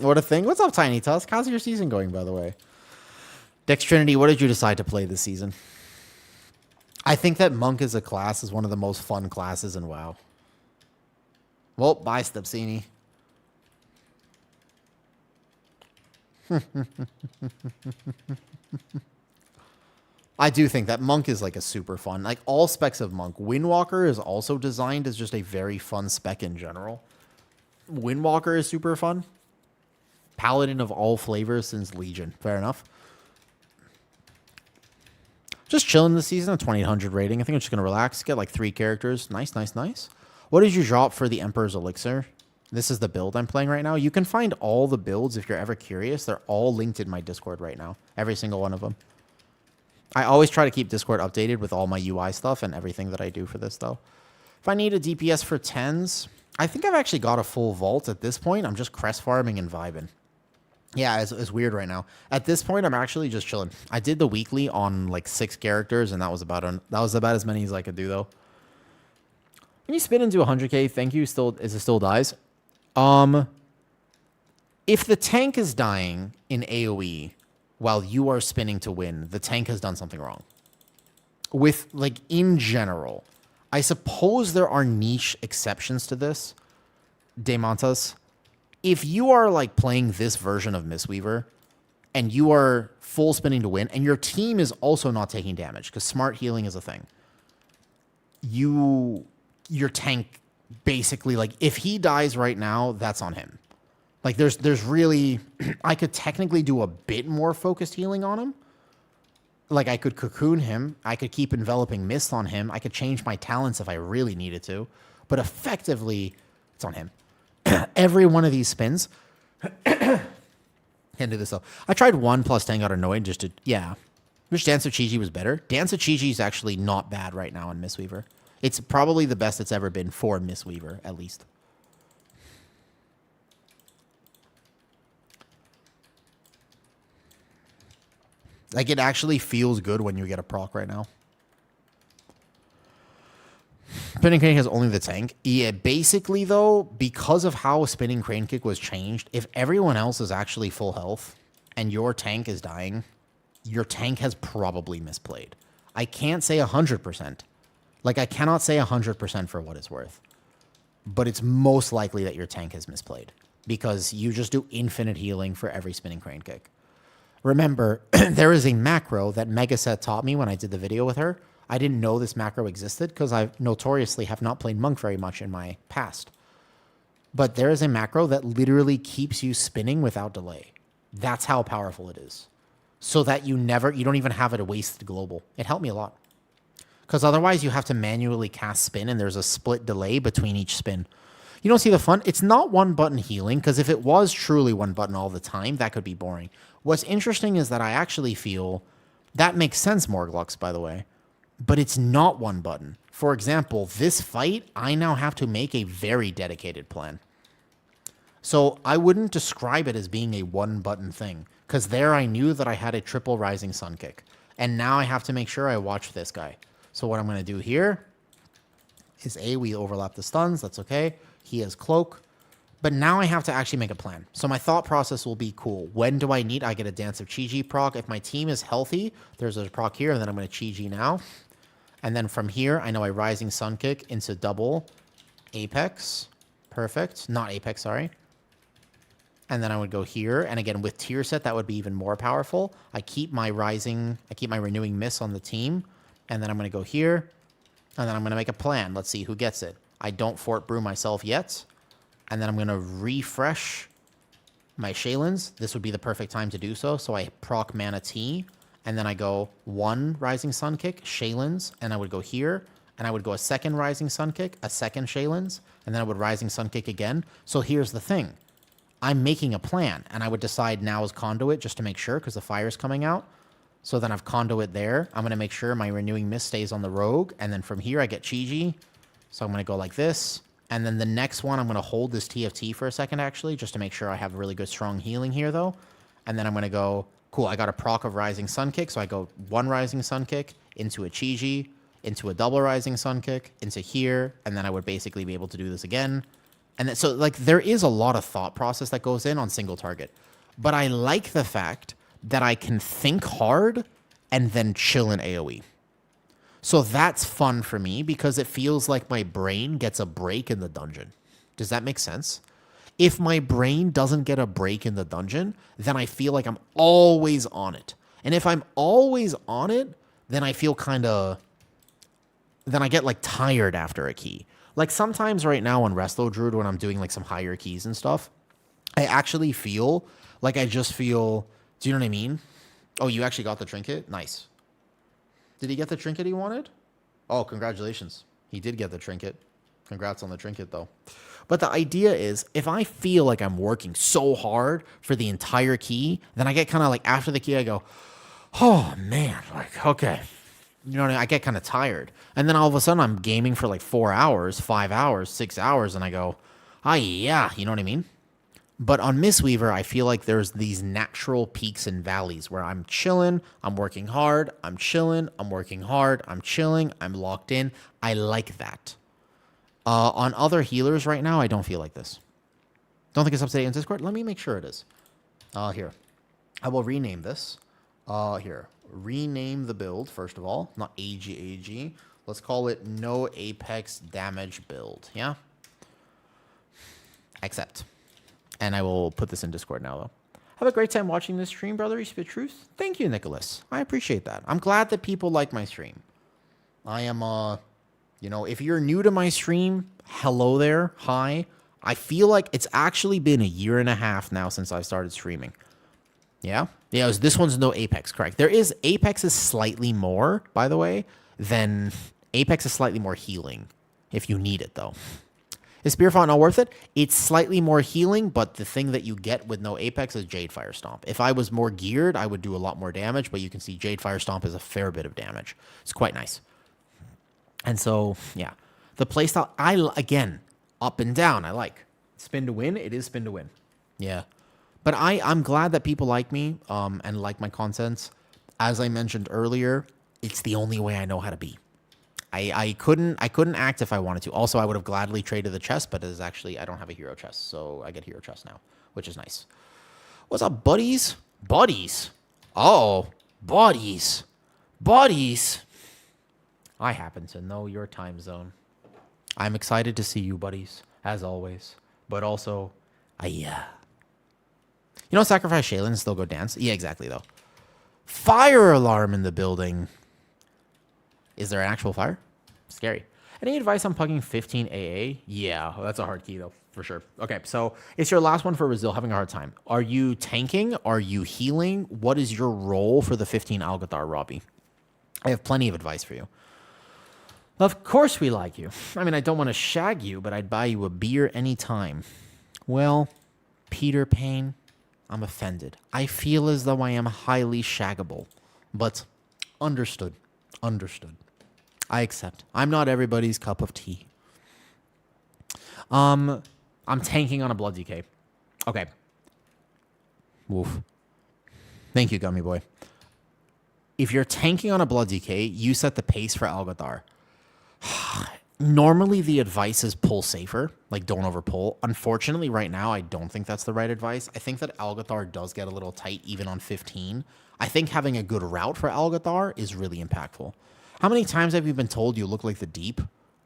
What a thing. What's up, Tiny Tusk? How's your season going, by the way? Dex Trinity, what did you decide to play this season? I think that Monk as a class is one of the most fun classes in WoW. Well, bye, Stepsini. I do think that Monk is like a super fun, like all specs of Monk. Windwalker is also designed as just a very fun spec in general. Windwalker is super fun. Paladin of all flavors since Legion. Fair enough. Just chilling this season at 2800 rating. I think I'm just going to relax. Get like 3 characters. Nice, nice, nice. What did you drop for the Emperor's Elixir? This is the build I'm playing right now. You can find all the builds if you're ever curious. They're all linked in my Discord right now. Every single one of them. I always try to keep Discord updated with all my UI stuff and everything that I do for this, though. If I need a DPS for 10s, I think I've actually got a full vault at this point. I'm just crest farming and vibing. Yeah, it's weird right now. At this point, I'm actually just chilling. I did the weekly on like 6 characters, and that was about as many as I could do, though. When you spin into 100k, thank you. It still dies? If the tank is dying in AoE while you are spinning to win, the tank has done something wrong. With, like, in general, I suppose there are niche exceptions to this, Demontas. If you are, like, playing this version of Mistweaver, and you are full spinning to win, and your team is also not taking damage, because smart healing is a thing, your tank basically, like, if he dies right now, that's on him. Like, there's really... I could technically do a bit more focused healing on him. Like, I could cocoon him. I could keep enveloping mist on him. I could change my talents if I really needed to. But effectively, it's on him. Every one of these spins... Can't do this, though. I tried 1 plus 10, got annoyed just to... Yeah. Wish Dance of Chi-Ji was better. Dance of Chi-Ji is actually not bad right now in Mistweaver. It's probably the best it's ever been for Mistweaver, at least. Like, it actually feels good when you get a proc right now. Spinning Crane has only the tank. Yeah, basically, though, because of how Spinning Crane Kick was changed, if everyone else is actually full health and your tank is dying, your tank has probably misplayed. I can't say 100%. Like, I cannot say 100% for what it's worth. But it's most likely that your tank has misplayed because you just do infinite healing for every Spinning Crane Kick. Remember, there is a macro that Megaset taught me when I did the video with her. I didn't know this macro existed because I notoriously have not played Monk very much in my past. But there is a macro that literally keeps you spinning without delay. That's how powerful it is. So that you don't even have it a wasted global. It helped me a lot. Because otherwise you have to manually cast spin and there's a split delay between each spin. You don't see the fun? It's not one button healing, because if it was truly one button all the time, that could be boring. What's interesting is that I actually feel that makes sense, Morglux, by the way. But it's not one button. For example, this fight, I now have to make a very dedicated plan. So I wouldn't describe it as being a one button thing, because there I knew that I had a triple Rising Sun Kick. And now I have to make sure I watch this guy. So what I'm going to do here is we overlap the stuns. That's okay. He has Cloak. But now I have to actually make a plan. So my thought process will be, cool, when do I need? I get a Dance of Chi-Ji proc. If my team is healthy, there's a proc here, and then I'm going to Chi-Ji now. And then from here, I know I Rising Sun Kick into double Apex. Perfect. Not Apex, sorry. And then I would go here. And again, with tier set, that would be even more powerful. I keep my Renewing Miss on the team. And then I'm going to go here. And then I'm going to make a plan. Let's see who gets it. I don't Fort Brew myself yet. And then I'm going to refresh my Shaylins. This would be the perfect time to do so. So I proc Mana T. And then I go 1 Rising Sun Kick, Shaylins. And I would go here. And I would go a second Rising Sun Kick, a second Shaylins. And then I would Rising Sun Kick again. So here's the thing. I'm making a plan. And I would decide now is Conduit just to make sure, because the fire's coming out. So then I've Conduit there. I'm going to make sure my Renewing Mist stays on the Rogue. And then from here, I get Chi-Ji. So I'm going to go like this. And then the next one, I'm going to hold this TFT for a second, actually, just to make sure I have really good, strong healing here, though. And then I'm going to go, cool, I got a proc of Rising Sun Kick. So I go 1 Rising Sun Kick into a Chi-Ji, into a double Rising Sun Kick, into here. And then I would basically be able to do this again. And then, so, like, there is a lot of thought process that goes in on single target. But I like the fact that I can think hard and then chill in AoE. So that's fun for me because it feels like my brain gets a break in the dungeon. Does that make sense? If my brain doesn't get a break in the dungeon, then I feel like I'm always on it. And if I'm always on it, then I feel then I get like tired after a key. Like sometimes right now on Resto Druid, when I'm doing like some higher keys and stuff, I actually feel like do you know what I mean? Oh, you actually got the trinket? Nice. Did he get the trinket he wanted? Oh, congratulations. He did get the trinket. Congrats on the trinket, though. But the idea is, if I feel like I'm working so hard for the entire key, then I get kind of like, after the key, I go, oh, man, like, okay. You know what I mean? I get kind of tired. And then all of a sudden, I'm gaming for like 4 hours, 5 hours, 6 hours, and I go, yeah, you know what I mean? But on Mistweaver, I feel like there's these natural peaks and valleys where I'm chilling, I'm working hard, I'm chilling, I'm working hard, I'm chilling, I'm locked in. I like that. On other healers right now, I don't feel like this. Don't think it's up to date in Discord. Let me make sure it is. Here. I will rename this. Here. Rename the build, first of all. Not AG. Let's call it No Apex Damage Build. Yeah? Accept. And I will put this in Discord now, though. Have a great time watching this stream, brother. You spit truth. Thank you, Nicholas. I appreciate that. I'm glad that people like my stream. I am, You know, if you're new to my stream, hello there. Hi. I feel like it's actually been a year and a half now since I started streaming. Yeah? Yeah, this one's no Apex, correct. Apex is slightly more, by the way, than Apex is slightly more healing if you need it, though. Is Spear Font not worth it? It's slightly more healing, but the thing that you get with no Apex is Jade Fire Stomp. If I was more geared, I would do a lot more damage, but you can see Jade Fire Stomp is a fair bit of damage. It's quite nice. And so, yeah. The playstyle, again, up and down, I like. Spin to win, it is spin to win. Yeah. But I'm glad that people like me and like my content. As I mentioned earlier, it's the only way I know how to be. I couldn't act if I wanted to. Also, I would have gladly traded the chest, but I don't have a hero chest, so I get hero chest now, which is nice. What's up, buddies? Buddies? Oh, buddies. Buddies. I happen to know your time zone. I'm excited to see you, buddies, as always. But also, You know, sacrifice Shaylin and still go dance? Yeah, exactly, though. Fire alarm in the building. Is there an actual fire? Scary. Any advice on pugging 15 AA? Yeah, that's a hard key, though, for sure. Okay, so it's your last one for Brazil, having a hard time. Are you tanking? Are you healing? What is your role for the 15 Algathar, Robbie? I have plenty of advice for you. Of course we like you. I mean, I don't want to shag you, but I'd buy you a beer anytime. Well, Peter Payne, I'm offended. I feel as though I am highly shaggable. But understood. Understood. I accept. I'm not everybody's cup of tea. I'm tanking on a blood DK. Okay. Woof. Thank you, Gummy Boy. If you're tanking on a blood DK, you set the pace for Algathar. Normally, the advice is pull safer, like don't overpull. Unfortunately, right now, I don't think that's the right advice. I think that Algathar does get a little tight even on 15. I think having a good route for Algathar is really impactful. How many times have you been told you look like the Deep?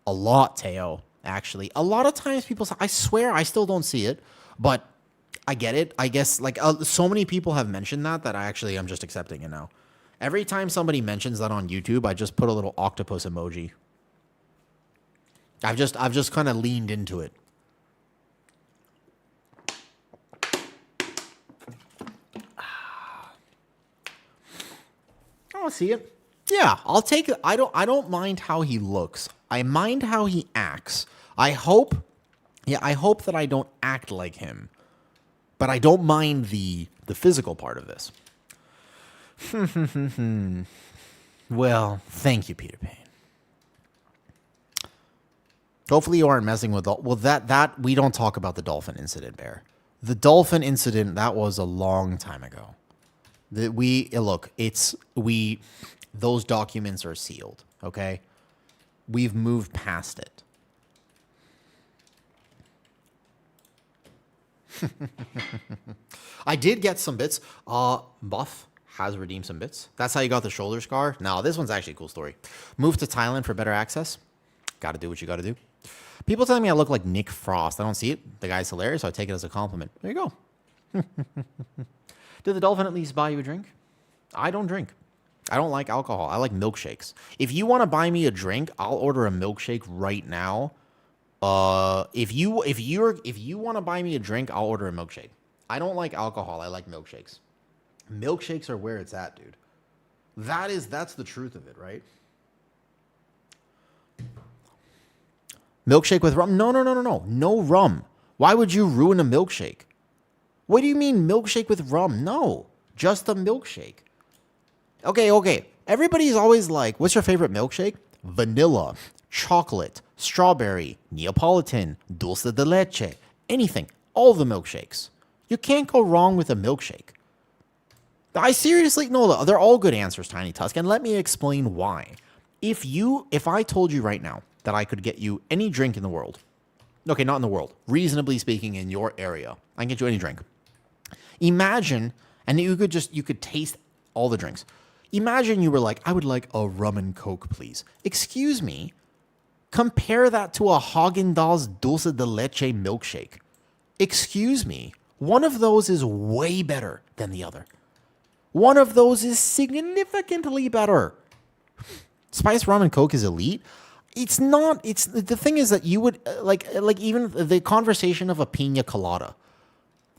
A lot, Teo, actually. A lot of times people say, I swear I still don't see it, but I get it. I guess like so many people have mentioned that I'm just accepting it now. Every time somebody mentions that on YouTube, I just put a little octopus emoji. I've just kind of leaned into it. I'll see it. Yeah, I'll take it. I don't mind how he looks. I mind how he acts. I hope that I don't act like him. But I don't mind the physical part of this. Well, thank you, Peter Payne. Hopefully you aren't messing with... Well, that we don't talk about the dolphin incident, Bear. The dolphin incident, that was a long time ago. Those documents are sealed, okay? We've moved past it. I did get some bits. Buff has redeemed some bits. That's how you got the shoulder scar. No, this one's actually a cool story. Moved to Thailand for better access. Got to do what you got to do. People telling me I look like Nick Frost. I don't see it. The guy's hilarious, so I take it as a compliment. There you go. Did the dolphin at least buy you a drink? I don't drink. I don't like alcohol. I like milkshakes. If you want to buy me a drink, I'll order a milkshake right now. If you want to buy me a drink, I'll order a milkshake. I don't like alcohol. I like milkshakes. Milkshakes are where it's at, dude. That's the truth of it, right? Milkshake with rum? No. No rum. Why would you ruin a milkshake? What do you mean milkshake with rum? No, just a milkshake. Okay. Everybody's always like, what's your favorite milkshake? Vanilla, chocolate, strawberry, Neapolitan, dulce de leche, anything. All the milkshakes. You can't go wrong with a milkshake. I seriously, no, they're all good answers, Tiny Tusk, and let me explain why. If I told you right now that I could get you any drink in the world, okay, not in the world, reasonably speaking in your area, I can get you any drink. Imagine, and you could taste all the drinks. Imagine you were like, I would like a rum and coke, please. Excuse me, compare that to a Haagen-Dazs dulce de leche milkshake. Excuse me, one of those is way better than the other. One of those is significantly better. Spice rum and coke is elite. It's not. It's the thing is that you would like even the conversation of a pina colada.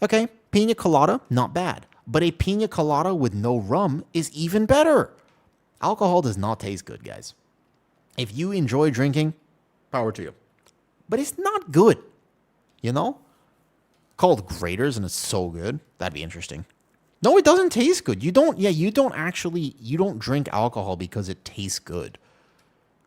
Okay, pina colada, not bad, but a pina colada with no rum is even better. Alcohol does not taste good, guys. If you enjoy drinking, power to you. But it's not good, you know? Called graters and it's so good. That'd be interesting. No, it doesn't taste good. You don't drink alcohol because it tastes good.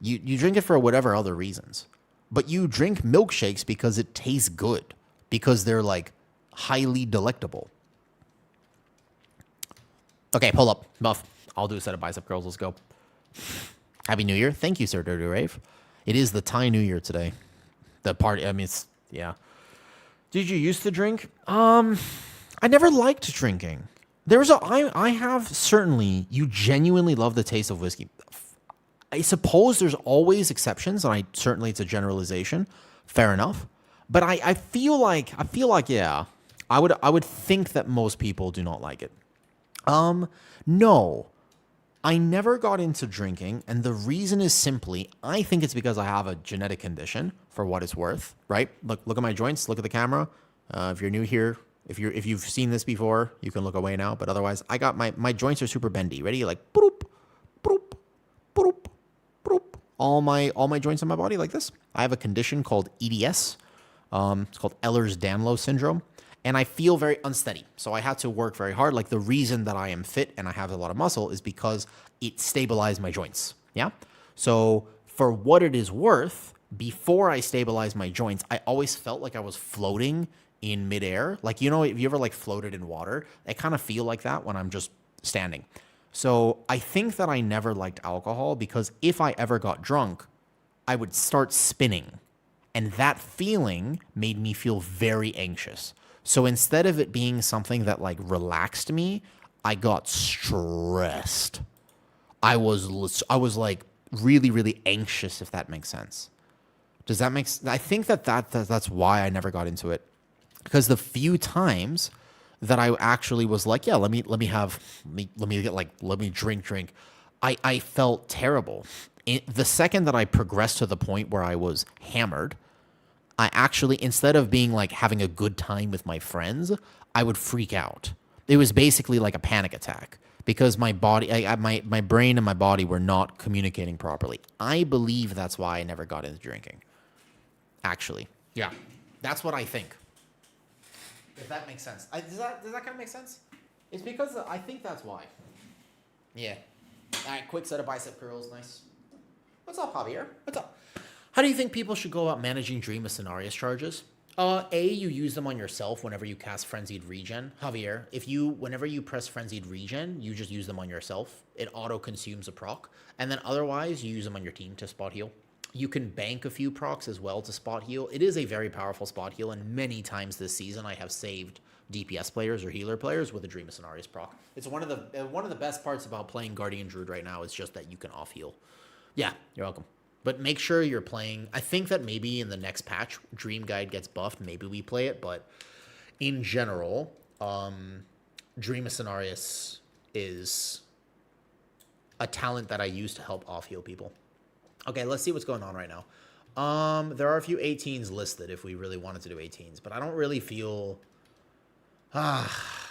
You drink it for whatever other reasons. But you drink milkshakes because it tastes good. Because they're like highly delectable. Okay, pull up. Buff. I'll do a set of bicep curls. Let's go. Happy New Year. Thank you, Sir Dirty Rave. It is the Thai New Year today. The party, I mean, it's, yeah. Did you used to drink? I never liked drinking. I have certainly, you genuinely love the taste of whiskey. I suppose there's always exceptions, and certainly it's a generalization. Fair enough. But I feel like, yeah, I would think that most people do not like it. No. I never got into drinking, and the reason is simply, I think it's because I have a genetic condition, for what it's worth, right? Look at my joints, look at the camera. If you're new here, if you've seen this before, you can look away now, but otherwise, I got my joints are super bendy. Ready? Like, boop, boop, boop, boop. All my joints in my body like this. I have a condition called EDS. It's called Ehlers-Danlos syndrome. And I feel very unsteady. So I had to work very hard. Like the reason that I am fit and I have a lot of muscle is because it stabilized my joints. Yeah. So for what it is worth, before I stabilized my joints, I always felt like I was floating in midair. Like, you know, if you ever like floated in water, I kind of feel like that when I'm just standing. So I think that I never liked alcohol because if I ever got drunk, I would start spinning. And that feeling made me feel very anxious. So instead of it being something that like relaxed me, I got stressed. I was like really, really anxious, if that makes sense. Does that make sense? I think that's why I never got into it. Because the few times that I actually was like, yeah, let me drink, I felt terrible. The second that I progressed to the point where I was hammered, I actually, instead of being like having a good time with my friends, I would freak out. It was basically like a panic attack because my body, my brain and my body were not communicating properly. I believe that's why I never got into drinking. Actually. Yeah. That's what I think. If that makes sense. Does that kind of make sense? It's because I think that's why. Yeah. All right, quick set of bicep curls. Nice. What's up, Javier? What's up? How do you think people should go about managing Dream of Cenarius charges? You use them on yourself whenever you cast Frenzied Regen. Javier, whenever you press Frenzied Regen, you just use them on yourself. It auto-consumes a proc. And then otherwise, you use them on your team to spot heal. You can bank a few procs as well to spot heal. It is a very powerful spot heal, and many times this season I have saved DPS players or healer players with a Dream of Cenarius proc. It's one of the best parts about playing Guardian Druid right now is just that you can off heal. Yeah, you're welcome. But make sure you're playing. I think that maybe in the next patch, Dream Guide gets buffed. Maybe we play it. But in general, Dream of Cenarius is a talent that I use to help off-heal people. Okay, let's see what's going on right now. There are a few 18s listed if we really wanted to do 18s. But I don't really feel...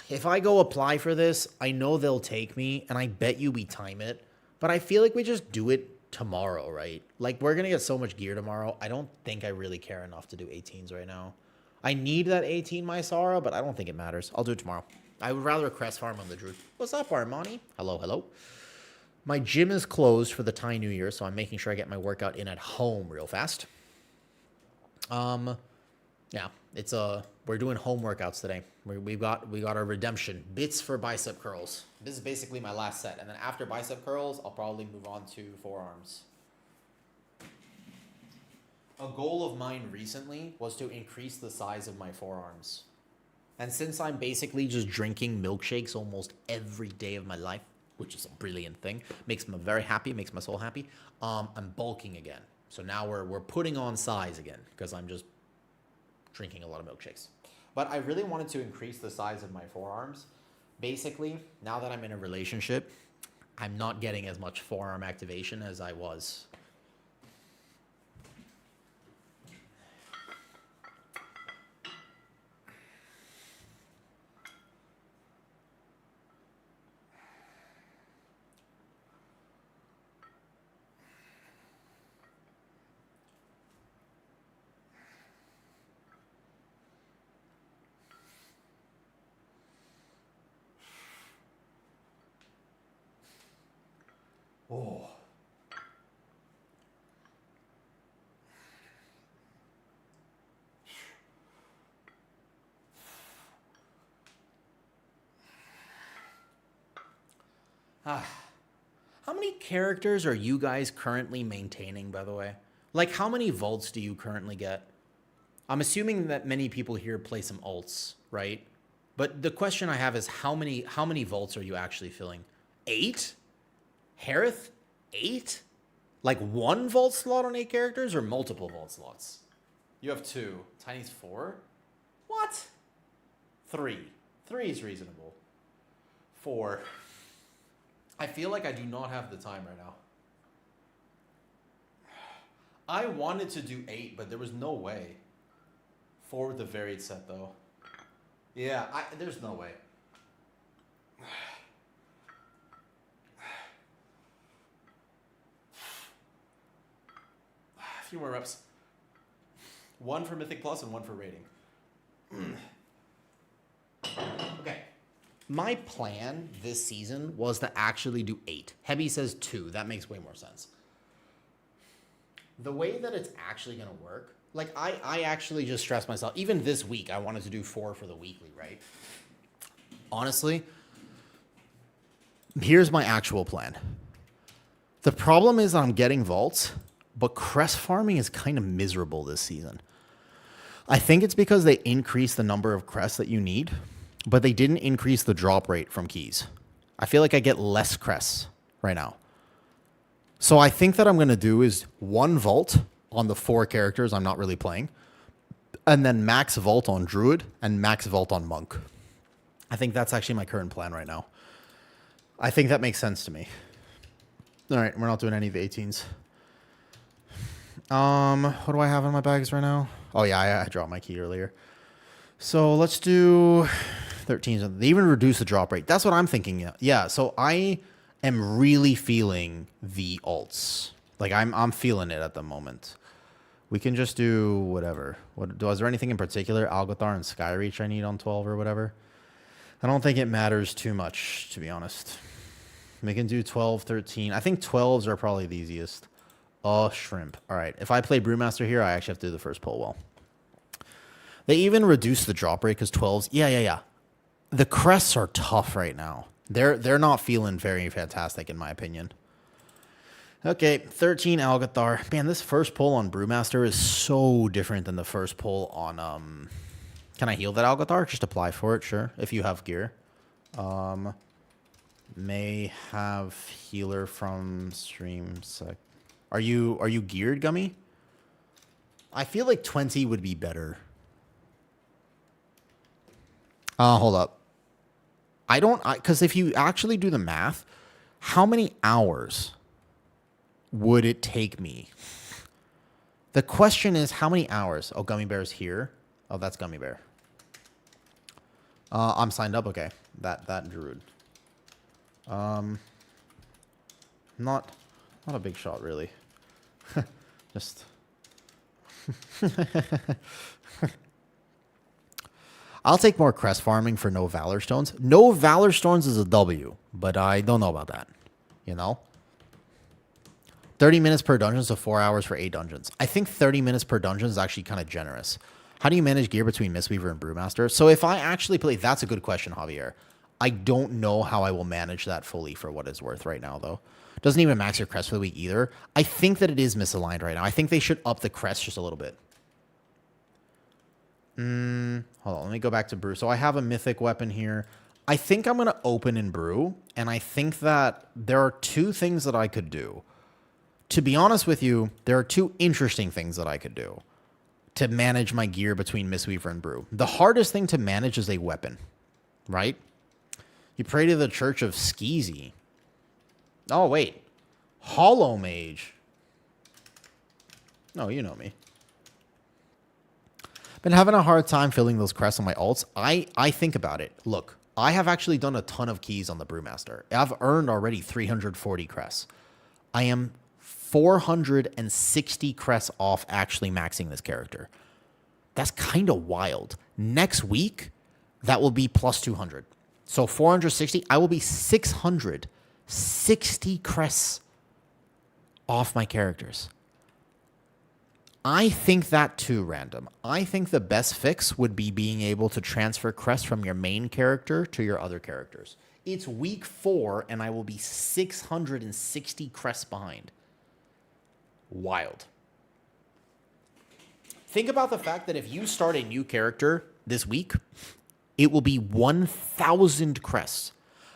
if I go apply for this, I know they'll take me. And I bet you we time it. But I feel like we just do it tomorrow, right? Like, we're going to get so much gear tomorrow. I don't think I really care enough to do 18s right now. I need that 18 Mysara, but I don't think it matters. I'll do it tomorrow. I would rather crest farm on the Druid. What's up, Armani? Hello, hello. My gym is closed for the Thai New Year, so I'm making sure I get my workout in at home real fast. Yeah, we're doing home workouts today. We got our redemption bits for bicep curls. This is basically my last set, and then after bicep curls, I'll probably move on to forearms. A goal of mine recently was to increase the size of my forearms, and since I'm basically just drinking milkshakes almost every day of my life, which is a brilliant thing, makes me very happy, makes my soul happy. I'm bulking again, so now we're putting on size again because I'm just drinking a lot of milkshakes. But I really wanted to increase the size of my forearms. Basically, now that I'm in a relationship, I'm not getting as much forearm activation as I was. Oh. How many characters are you guys currently maintaining, by the way? Like, how many vaults do you currently get? I'm assuming that many people here play some alts, right? But the question I have is how many vaults are you actually filling? 8? Harith? 8? Like 1 vault slot on 8 characters or multiple vault slots? You have 2. Tiny's 4? What? 3. 3 is reasonable. 4. I feel like I do not have the time right now. I wanted to do 8, but there was no way. 4 with the varied set, though. Yeah, there's no way. A few more reps. 1 for Mythic Plus and 1 for rating. Okay. My plan this season was to actually do 8. Hebby says 2. That makes way more sense. The way that it's actually going to work, like I actually just stressed myself. Even this week, I wanted to do 4 for the weekly, right? Honestly, here's my actual plan. The problem is I'm getting vaults, but crest farming is kind of miserable this season. I think it's because they increased the number of crests that you need, but they didn't increase the drop rate from keys. I feel like I get less crests right now. So I think that I'm going to do is 1 vault on the 4 characters I'm not really playing, and then max vault on Druid and max vault on Monk. I think that's actually my current plan right now. I think that makes sense to me. All right, we're not doing any of the 18s. What do I have in my bags right now? Oh yeah, I dropped my key earlier. So let's do 13s. They even reduce the drop rate. That's what I'm thinking. Yeah. So I am really feeling the alts. Like I'm feeling it at the moment. We can just do whatever. Is there anything in particular, Algothar and Skyreach, I need on 12 or whatever? I don't think it matters too much, to be honest. We can do 12, 13. I think 12s are probably the easiest. Oh, shrimp. All right. If I play Brewmaster here, I actually have to do the first pull well. They even reduce the drop rate because 12s. Yeah. The crests are tough right now. They're not feeling very fantastic, in my opinion. Okay, 13 Algothar. Man, this first pull on Brewmaster is so different than the first pull on... Can I heal that Algothar? Just apply for it, sure, if you have gear. May have healer from stream sec. Are you geared, Gummy? I feel like 20 would be better. Hold up. Because if you actually do the math, how many hours would it take me? The question is, how many hours? Oh, Gummy Bear's here. Oh, that's Gummy Bear. I'm signed up. Okay, that Druid. Not a big shot, really. Just. I'll take more crest farming for no Valor Stones. No Valor Stones is a W, but I don't know about that. You know? 30 minutes per dungeon, so 4 hours for 8 dungeons. I think 30 minutes per dungeon is actually kind of generous. How do you manage gear between Mistweaver and Brewmaster? So if I actually play... That's a good question, Javier. I don't know how I will manage that fully for what it's worth right now, though. Doesn't even max your crest for the week either. I think that it is misaligned right now. I think they should up the crest just a little bit. Hold on, let me go back to Brew. So I have a mythic weapon here. I think I'm going to open in Brew, and I think that there are 2 things that I could do. To be honest with you, there are 2 interesting things that I could do to manage my gear between Mistweaver and Brew. The hardest thing to manage is a weapon, right? You pray to the Church of Skeezy. Oh, wait. Hollow Mage. No, you know me. Been having a hard time filling those crests on my alts. I think about it. Look, I have actually done a ton of keys on the Brewmaster. I've earned already 340 crests. I am 460 crests off actually maxing this character. That's kind of wild. Next week, that will be plus 200. So 460, I will be 660 crests off my characters. I think that too, random. I think the best fix would be being able to transfer crests from your main character to your other characters. It's week 4, and I will be 660 crests behind. Wild. Think about the fact that if you start a new character this week, it will be 1,000 crests.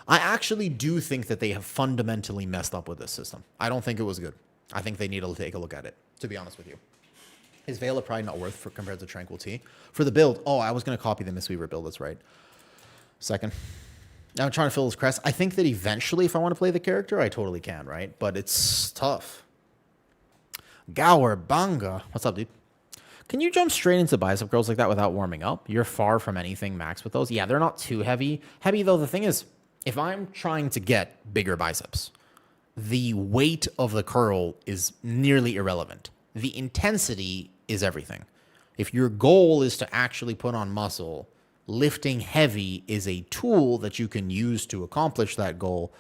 I actually do think that they have fundamentally messed up with this system. I don't think it was good. I think they need to take a look at it, to be honest with you. Is Veil of Pride not worth for compared to Tranquil Tea? For the build, oh, I was going to copy the Mistweaver build, that's right. Second. Now I'm trying to fill this crest. I think that eventually, if I want to play the character, I totally can, right? But it's tough. Gower Banga. What's up, dude? Can you jump straight into bicep curls like that without warming up? You're far from anything max with those. Yeah, they're not too heavy. Heavy, though, the thing is, if I'm trying to get bigger biceps, the weight of the curl is nearly irrelevant. The intensity is everything. If your goal is to actually put on muscle, lifting heavy is a tool that you can use to accomplish that goal.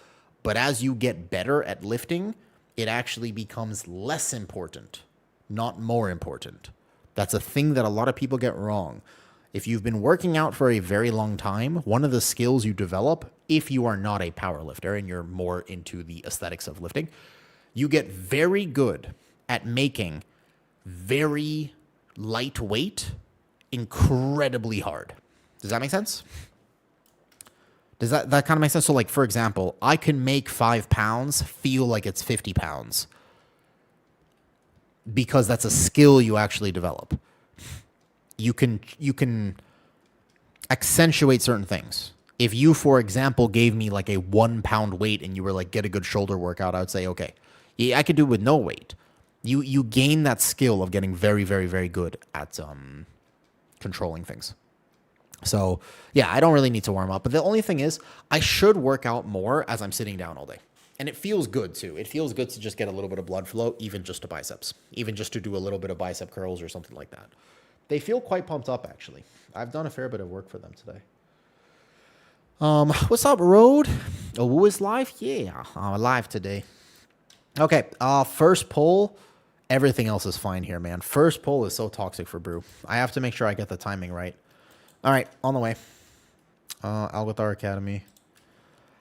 But as you get better at lifting, it actually becomes less important, not more important. That's a thing that a lot of people get wrong. If you've been working out for a very long time, one of the skills you develop, if you are not a power lifter and you're more into the aesthetics of lifting, you get very good at making very lightweight incredibly hard. Does that make sense? Does that kind of make sense? So, like, for example, I can make 5 pounds feel like it's 50 pounds because that's a skill you actually develop. You can accentuate certain things. If you, for example, gave me like a 1 pound weight and you were like, get a good shoulder workout, I would say, okay, yeah, I could do it with no weight. You gain that skill of getting very, very, very good at controlling things. So, yeah, I don't really need to warm up. But the only thing is, I should work out more as I'm sitting down all day. And it feels good, too. It feels good to just get a little bit of blood flow, even just to biceps. Even just to do a little bit of bicep curls or something like that. They feel quite pumped up, actually. I've done a fair bit of work for them today. What's up, Road? Oh, who is live? Yeah, I'm live today. Okay, first poll. Everything else is fine here, man. First poll is so toxic for Brew. I have to make sure I get the timing right. All right, on the way. Algothar Academy.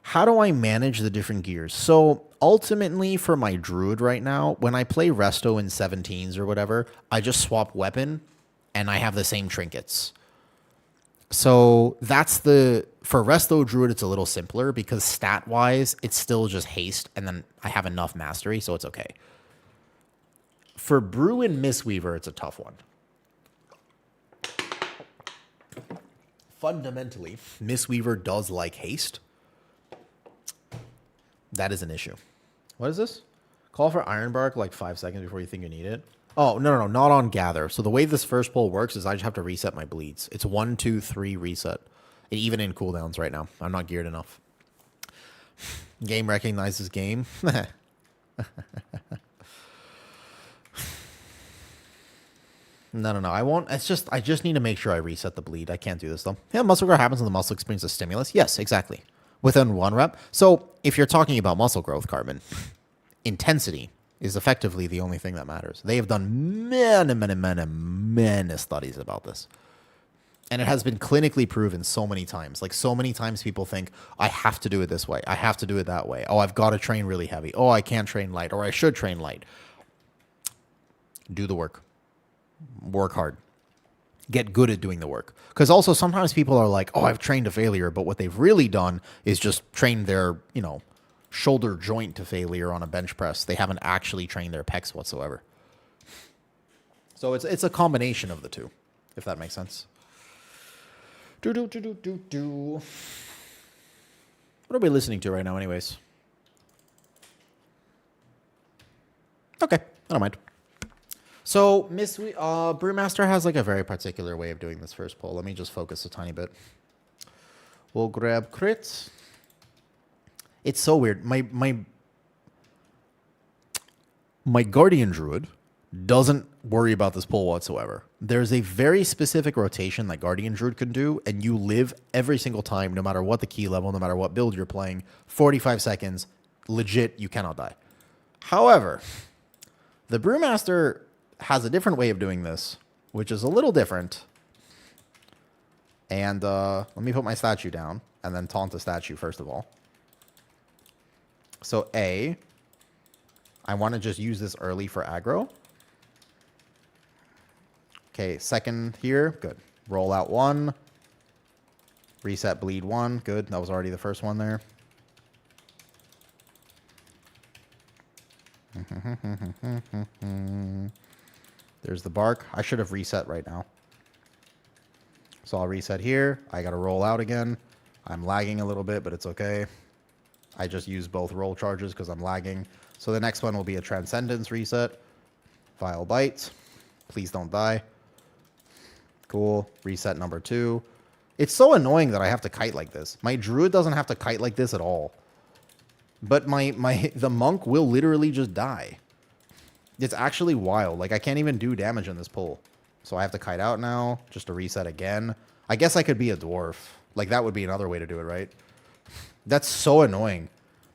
How do I manage the different gears? So ultimately for my Druid right now, when I play Resto in 17s or whatever, I just swap weapon and I have the same trinkets. So that's for Resto Druid, it's a little simpler because stat-wise, it's still just haste and then I have enough mastery, so it's okay. For Brew and Mistweaver, it's a tough one. Fundamentally, Mistweaver does like haste. That is an issue. What is this? Call for Ironbark like 5 seconds before you think you need it. Oh, no, not on Gather. So the way this first pull works is I just have to reset my bleeds. It's 1, 2, 3 reset. And even in cooldowns right now. I'm not geared enough. Game recognizes game. No. I won't. It's just, I just need to make sure I reset the bleed. I can't do this though. Yeah, muscle growth happens when the muscle experiences stimulus. Yes, exactly. Within 1 rep. So if you're talking about muscle growth, Carbon, intensity is effectively the only thing that matters. They have done many studies about this. And it has been clinically proven so many times. Like so many times people think, I have to do it this way. I have to do it that way. Oh, I've got to train really heavy. Oh, I can't train light. Or I should train light. Do the work. Work hard. Get good at doing the work. Because also sometimes people are like, oh, I've trained to failure. But what they've really done is just train their, shoulder joint to failure on a bench press. They haven't actually trained their pecs whatsoever. So it's a combination of the two, if that makes sense. What are we listening to right now anyways? Okay, I don't mind. So Brewmaster has like a very particular way of doing this first pull. Let me just focus a tiny bit. We'll grab crits. It's so weird. My Guardian Druid doesn't worry about this pull whatsoever. There's a very specific rotation that Guardian Druid can do, and you live every single time, no matter what the key level, no matter what build you're playing, 45 seconds, legit, you cannot die. However, The Brewmaster has a different way of doing this, which is a little different. And let me put my statue down and then taunt the statue first of all. So A, I want to just use this early for aggro. Okay, second here, good. Roll out 1. Reset bleed 1, good. That was already the first one there. There's the bark. I should have reset right now. So I'll reset here. I got to roll out again. I'm lagging a little bit, but it's okay. I just used both roll charges because I'm lagging. So the next one will be a Transcendence reset. Vile Bite. Please don't die. Cool. Reset number 2. It's so annoying that I have to kite like this. My druid doesn't have to kite like this at all. But the monk will literally just die. It's actually wild. Like, I can't even do damage in this pull. So I have to kite out now, just to reset again. I guess I could be a dwarf. Like, that would be another way to do it, right? That's so annoying.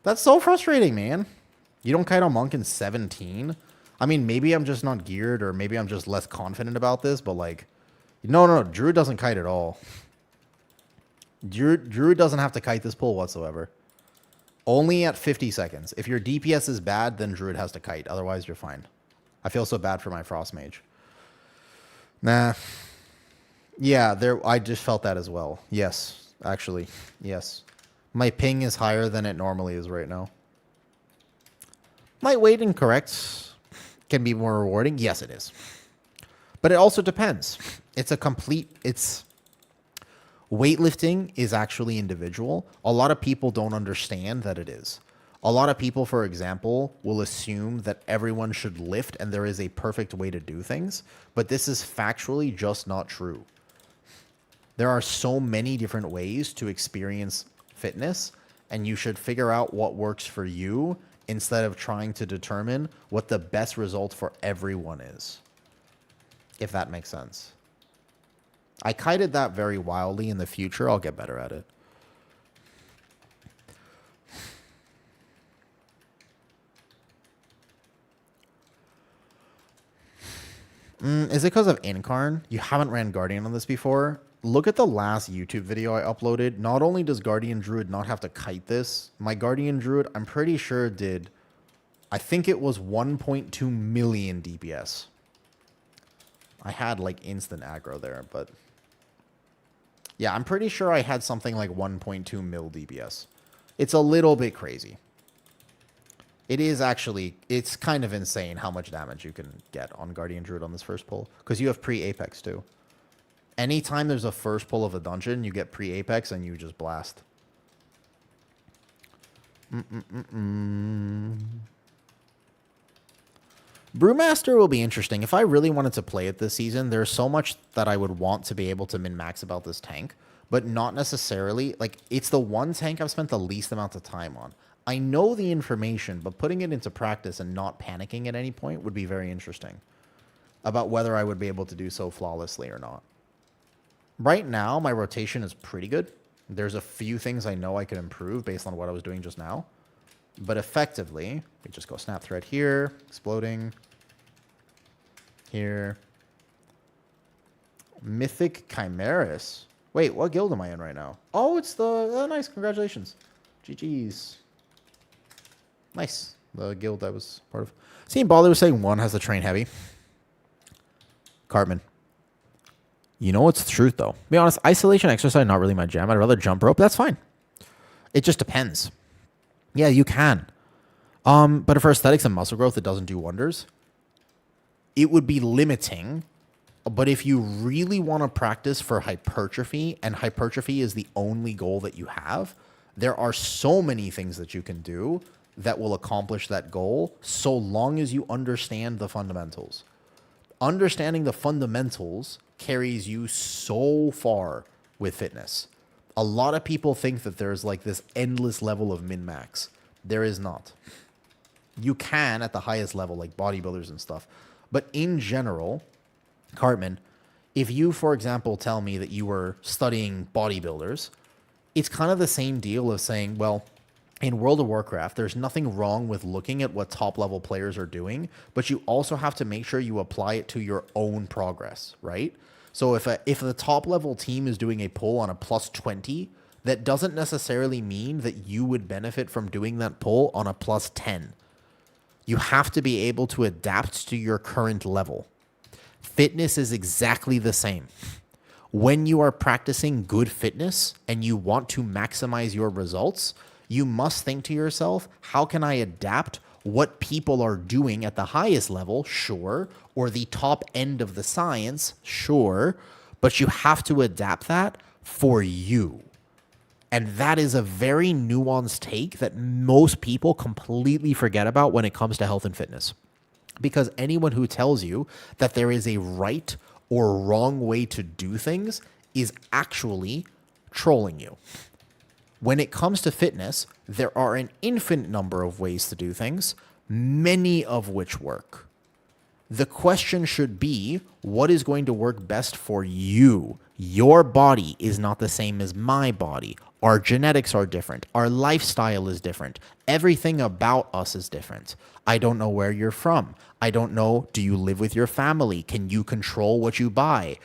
That's so frustrating, man. You don't kite on monk in 17? I mean, maybe I'm just not geared, or maybe I'm just less confident about this, but like... No, druid doesn't kite at all. Druid doesn't have to kite this pull whatsoever. Only at 50 seconds. If your DPS is bad, then druid has to kite. Otherwise, you're fine. I feel so bad for my frost mage. Nah. Yeah, I just felt that as well. Yes, actually. Yes. My ping is higher than it normally is right now. Lightweight and correct can be more rewarding. Yes, it is. But it also depends. Weightlifting is actually individual. A lot of people don't understand that it is. A lot of people, for example, will assume that everyone should lift and there is a perfect way to do things, but this is factually just not true. There are so many different ways to experience fitness, and you should figure out what works for you instead of trying to determine what the best result for everyone is. If that makes sense. I kited that very wildly. In the future, I'll get better at it. Is it because of Incarn? You haven't ran Guardian on this before? Look at the last YouTube video I uploaded. Not only does Guardian Druid not have to kite this, my Guardian Druid, I'm pretty sure did, I think it was 1.2 million DPS. I had like instant aggro there, but... yeah, I'm pretty sure I had something like 1.2 mil DPS. It's a little bit crazy. It is actually, it's kind of insane how much damage you can get on Guardian Druid on this first pull. Because you have pre-Apex too. Anytime there's a first pull of a dungeon, you get pre-Apex and you just blast. Brewmaster will be interesting. If I really wanted to play it this season, there's so much that I would want to be able to min-max about this tank, but not necessarily. Like, it's the one tank I've spent the least amount of time on. I know the information, but putting it into practice and not panicking at any point would be very interesting about whether I would be able to do so flawlessly or not. Right now, my rotation is pretty good. There's a few things I know I could improve based on what I was doing just now. But effectively, we just go snap thread here, exploding here. Mythic Chimeras. Wait, what guild am I in right now? Oh, it's the... oh, nice. Congratulations. GG's. Nice. The guild I was part of. Seeing Baller was saying 1 has the train heavy. Cartman. You know what's the truth, though? To be honest, isolation exercise, not really my jam. I'd rather jump rope. That's fine. It just depends. Yeah, you can. But for aesthetics and muscle growth, it doesn't do wonders. It would be limiting. But if you really want to practice for hypertrophy, and hypertrophy is the only goal that you have, there are so many things that you can do that will accomplish that goal, so long as you understand the fundamentals. Understanding the fundamentals carries you so far with fitness. A lot of people think that there's like this endless level of min-max. There is not. You can at the highest level, like bodybuilders and stuff. But in general, Cartman, if you, for example, tell me that you were studying bodybuilders, it's kind of the same deal of saying, well, in World of Warcraft, there's nothing wrong with looking at what top level players are doing, but you also have to make sure you apply it to your own progress, right? So if the top level team is doing a pull on a plus 20, that doesn't necessarily mean that you would benefit from doing that pull on a plus 10. You have to be able to adapt to your current level. Fitness is exactly the same. When you are practicing good fitness and you want to maximize your results, you must think to yourself, how can I adapt what people are doing at the highest level? Sure. Or the top end of the science? Sure. But you have to adapt that for you. And that is a very nuanced take that most people completely forget about when it comes to health and fitness. Because anyone who tells you that there is a right or wrong way to do things is actually trolling you. When it comes to fitness, there are an infinite number of ways to do things, many of which work. The question should be, what is going to work best for you? Your body is not the same as my body. Our genetics are different. Our lifestyle is different. Everything about us is different. I don't know where you're from. I don't know, do you live with your family? Can you control what you buy?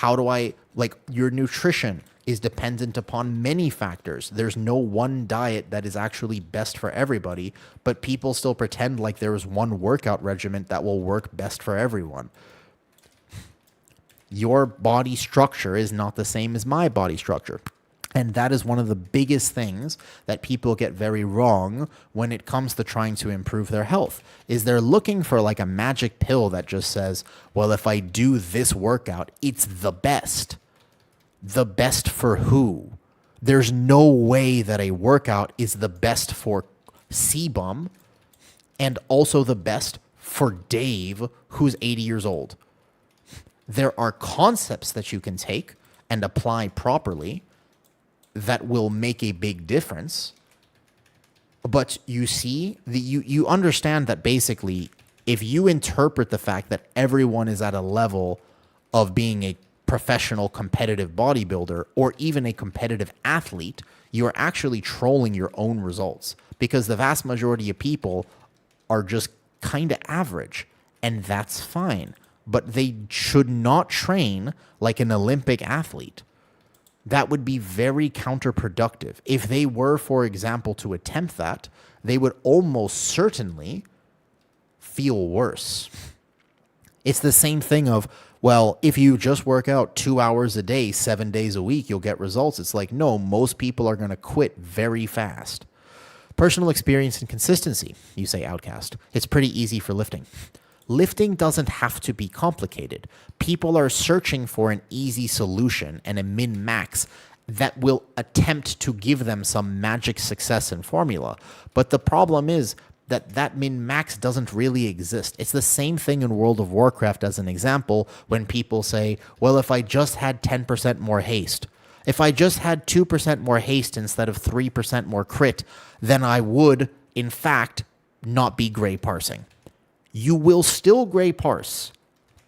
Your nutrition is dependent upon many factors. There's no one diet that is actually best for everybody, but people still pretend like there is one workout regimen that will work best for everyone. Your body structure is not the same as my body structure. And that is one of the biggest things that people get very wrong when it comes to trying to improve their health, is they're looking for like a magic pill that just says, well, if I do this workout, it's the best. The best for who? There's no way that a workout is the best for C-Bum and also the best for Dave, who's 80 years old. There are concepts that you can take and apply properly that will make a big difference. But you see, you understand that basically, if you interpret the fact that everyone is at a level of being a professional competitive bodybuilder or even a competitive athlete, you are actually trolling your own results, because the vast majority of people are just kind of average, and that's fine. But they should not train like an Olympic athlete. That would be very counterproductive. If they were, for example, to attempt that, they would almost certainly feel worse. It's the same thing of, well, if you just work out 2 hours a day, 7 days a week, you'll get results. It's like, no, most people are going to quit very fast. Personal experience and consistency, you say, Outcast. It's pretty easy for lifting. Lifting doesn't have to be complicated. People are searching for an easy solution and a min-max that will attempt to give them some magic success and formula. But the problem is that min-max doesn't really exist. It's the same thing in World of Warcraft as an example when people say, well, if I just had 10% more haste, if I just had 2% more haste instead of 3% more crit, then I would, in fact, not be gray parsing. You will still gray parse.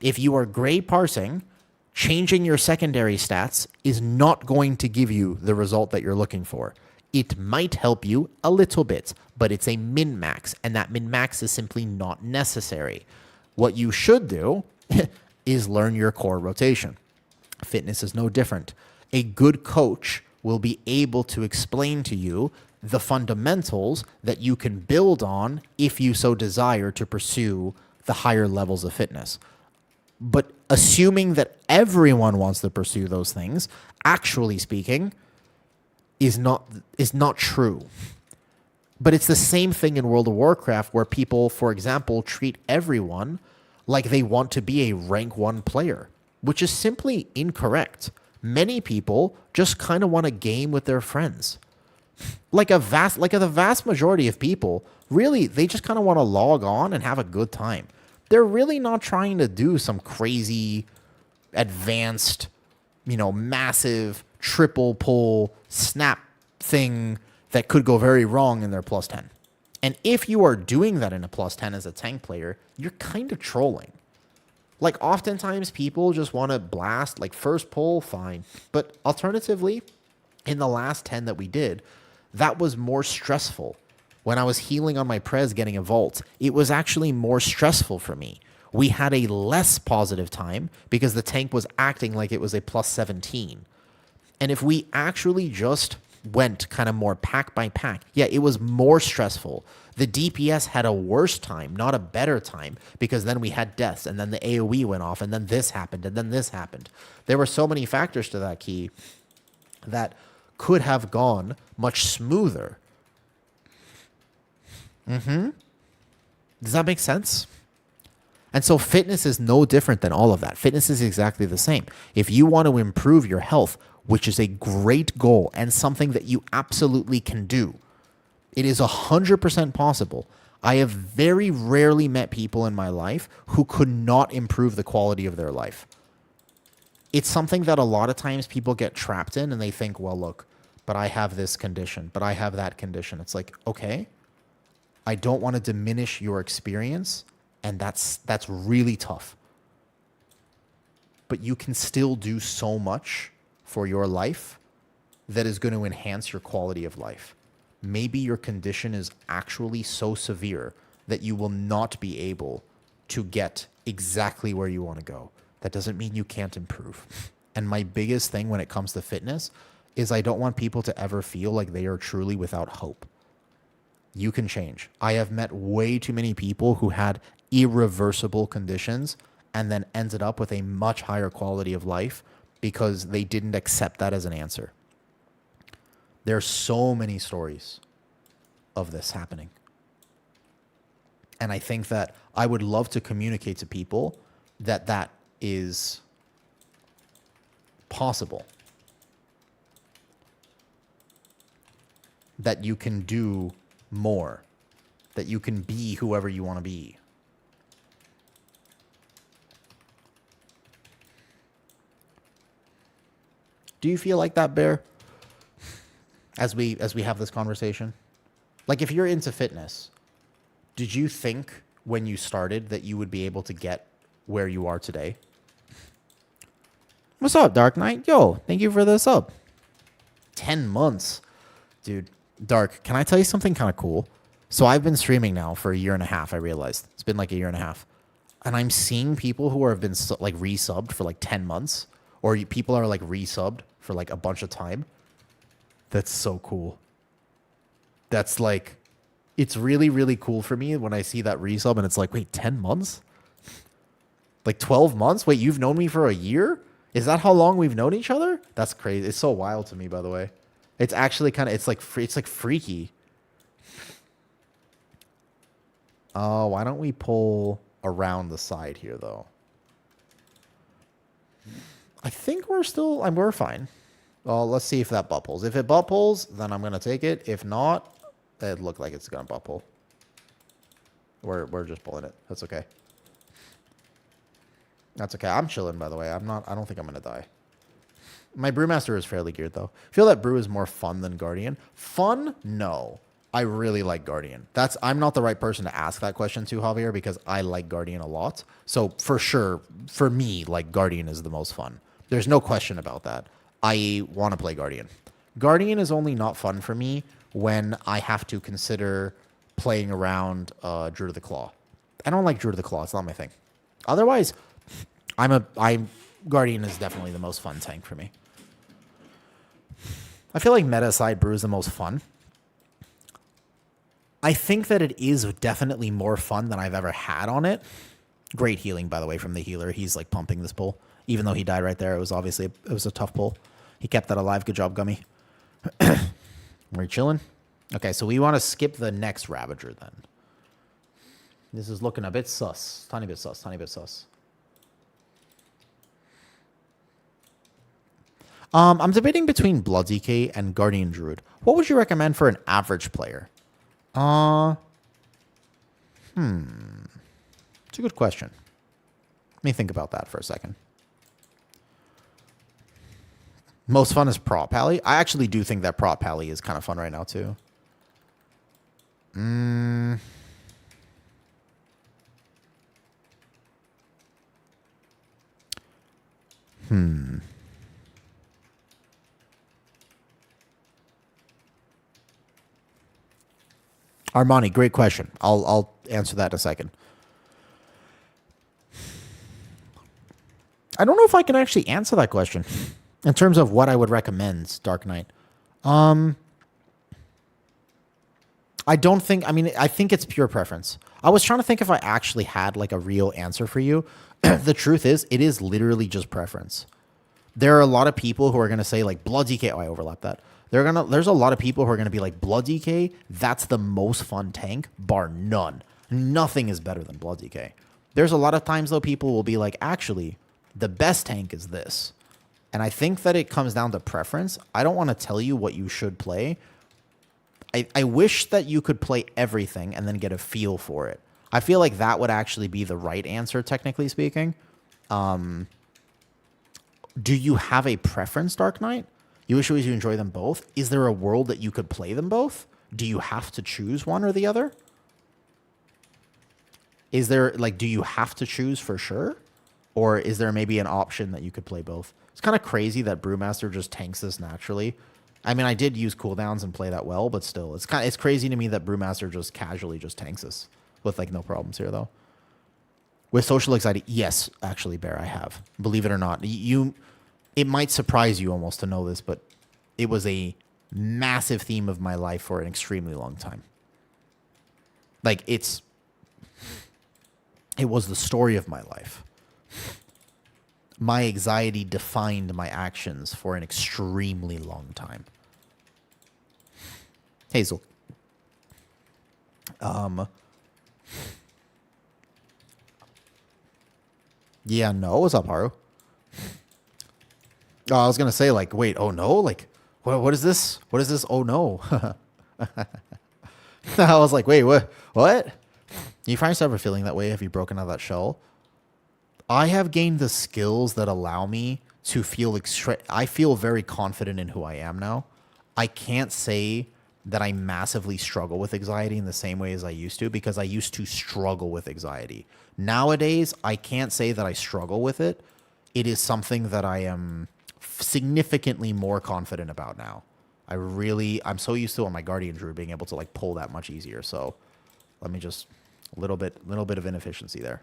If you are gray parsing, changing your secondary stats is not going to give you the result that you're looking for. It might help you a little bit, but it's a min-max, and that min-max is simply not necessary. What you should do is learn your core rotation. Fitness is no different. A good coach will be able to explain to you the fundamentals that you can build on if you so desire to pursue the higher levels of fitness. But assuming that everyone wants to pursue those things, actually speaking, is not true. But it's the same thing in World of Warcraft, where people, for example, treat everyone like they want to be a rank 1 player, which is simply incorrect. Many people just kind of want to game with their friends. The vast majority of people, really, they just kind of want to log on and have a good time. They're really not trying to do some crazy, advanced, massive triple pull snap thing that could go very wrong in their plus 10. And if you are doing that in a plus 10 as a tank player, you're kind of trolling. Like, oftentimes people just want to blast, like, first pull, fine. But alternatively, in the last 10 that we did, That was more stressful. When I was healing on my Prez getting a vault, it was actually more stressful for me. We had a less positive time because the tank was acting like it was a plus 17. And if we actually just went kind of more pack by pack, yeah, it was more stressful. The DPS had a worse time, not a better time, because then we had deaths, and then the AoE went off, and then this happened, and then this happened. There were so many factors to that key that could have gone much smoother. Does that make sense? And so fitness is no different than all of that. Fitness is exactly the same. If you want to improve your health, which is a great goal and something that you absolutely can do, it is 100% possible. I have very rarely met people in my life who could not improve the quality of their life. It's something that a lot of times people get trapped in and they think, well, look, but I have this condition, but I have that condition. It's like, okay, I don't want to diminish your experience, and that's really tough. But you can still do so much for your life that is going to enhance your quality of life. Maybe your condition is actually so severe that you will not be able to get exactly where you want to go. That doesn't mean you can't improve. And my biggest thing when it comes to fitness is I don't want people to ever feel like they are truly without hope. You can change. I have met way too many people who had irreversible conditions and then ended up with a much higher quality of life because they didn't accept that as an answer. There are so many stories of this happening. And I think that I would love to communicate to people that that is possible. That you can do more. That you can be whoever you want to be. Do you feel like that, Bear? As we have this conversation? Like, if you're into fitness, did you think when you started that you would be able to get where you are today? What's up, Dark Knight? Yo, thank you for the sub. 10 months. Dude, Dark, can I tell you something kind of cool? So I've been streaming now for a year and a half, I realized. It's been like a year and a half. And I'm seeing people who have been like resubbed for like 10 months. Or people are like resubbed for like a bunch of time. That's so cool. That's like, it's really, really cool for me when I see that resub and it's like, wait, 10 months? Like 12 months? Wait, you've known me for a year? Is that how long we've known each other? That's crazy. It's so wild to me, by the way. It's actually kind of, it's like freaky. Oh, why don't we pull around the side here, though? I think we're fine. Well, let's see if that bubbles. If it bubbles, then I'm going to take it. If not, it looked like it's going to bubble. We're just pulling it. That's okay. That's okay. I'm chilling, by the way. I don't think I'm going to die. My Brewmaster is fairly geared, though. I feel that Brew is more fun than Guardian. Fun? No. I really like Guardian. I'm not the right person to ask that question to, Javier, because I like Guardian a lot. So, for sure, for me, like, Guardian is the most fun. There's no question about that. I want to play Guardian. Guardian is only not fun for me when I have to consider playing around Druid of the Claw. I don't like Druid of the Claw. It's not my thing. Otherwise, Guardian is definitely the most fun tank for me. I feel like meta side Brew is the most fun. I think that it is definitely more fun than I've ever had on it. Great healing, by the way, from the healer. He's like pumping this pull. Even though he died right there, it was a tough pull. He kept that alive. Good job, Gummy. We're chilling. Okay, so we want to skip the next Ravager then. This is looking a bit sus. Tiny bit sus. Tiny bit sus. I'm debating between Blood DK and Guardian Druid. What would you recommend for an average player? It's a good question. Let me think about that for a second. Most fun is Prop Pally. I actually do think that Prop Pally is kind of fun right now, too. Armani, great question. I'll answer that in a second. I don't know if I can actually answer that question in terms of what I would recommend Dark Knight. I don't think, I mean, I think it's pure preference. I was trying to think if I actually had like a real answer for you. The truth is, it is literally just preference. There are a lot of people who are going to say like Blood DK. Oh, I overlapped that. There's a lot of people who are going to be like Blood DK. That's the most fun tank, bar none. Nothing is better than Blood DK. There's a lot of times though people will be like, actually, the best tank is this. And I think that it comes down to preference. I don't want to tell you what you should play. I wish that you could play everything and then get a feel for it. I feel like that would actually be the right answer, technically speaking. Do you have a preference, Dark Knight? You wish you enjoy them both? Is there a world that you could play them both? Do you have to choose one or the other? Is there, like, do you have to choose for sure? Or is there maybe an option that you could play both? It's kind of crazy that Brewmaster just tanks this naturally. I mean, I did use cooldowns and play that well, but still, it's crazy to me that Brewmaster just casually just tanks this with like no problems here though. With social anxiety, yes, actually, Bear, I have. Believe it or not, it might surprise you almost to know this, but it was a massive theme of my life for an extremely long time. Like it was the story of my life. My anxiety defined my actions for an extremely long time. Hazel. Yeah, no. What's up, Haru? Oh, I was going to say, like, wait, oh no? Like, what is this? What is this? Oh no. I was like, wait, what? Do you find yourself ever feeling that way? Have you broken out of that shell? I have gained the skills that allow me to feel I feel very confident in who I am now. I can't say that I massively struggle with anxiety in the same way as I used to, because I used to struggle with anxiety. Nowadays, I can't say that I struggle with it. It is something that I am significantly more confident about now. I'm so used to on my Guardian Druid being able to like pull that much easier. So let me just, a little bit of inefficiency there.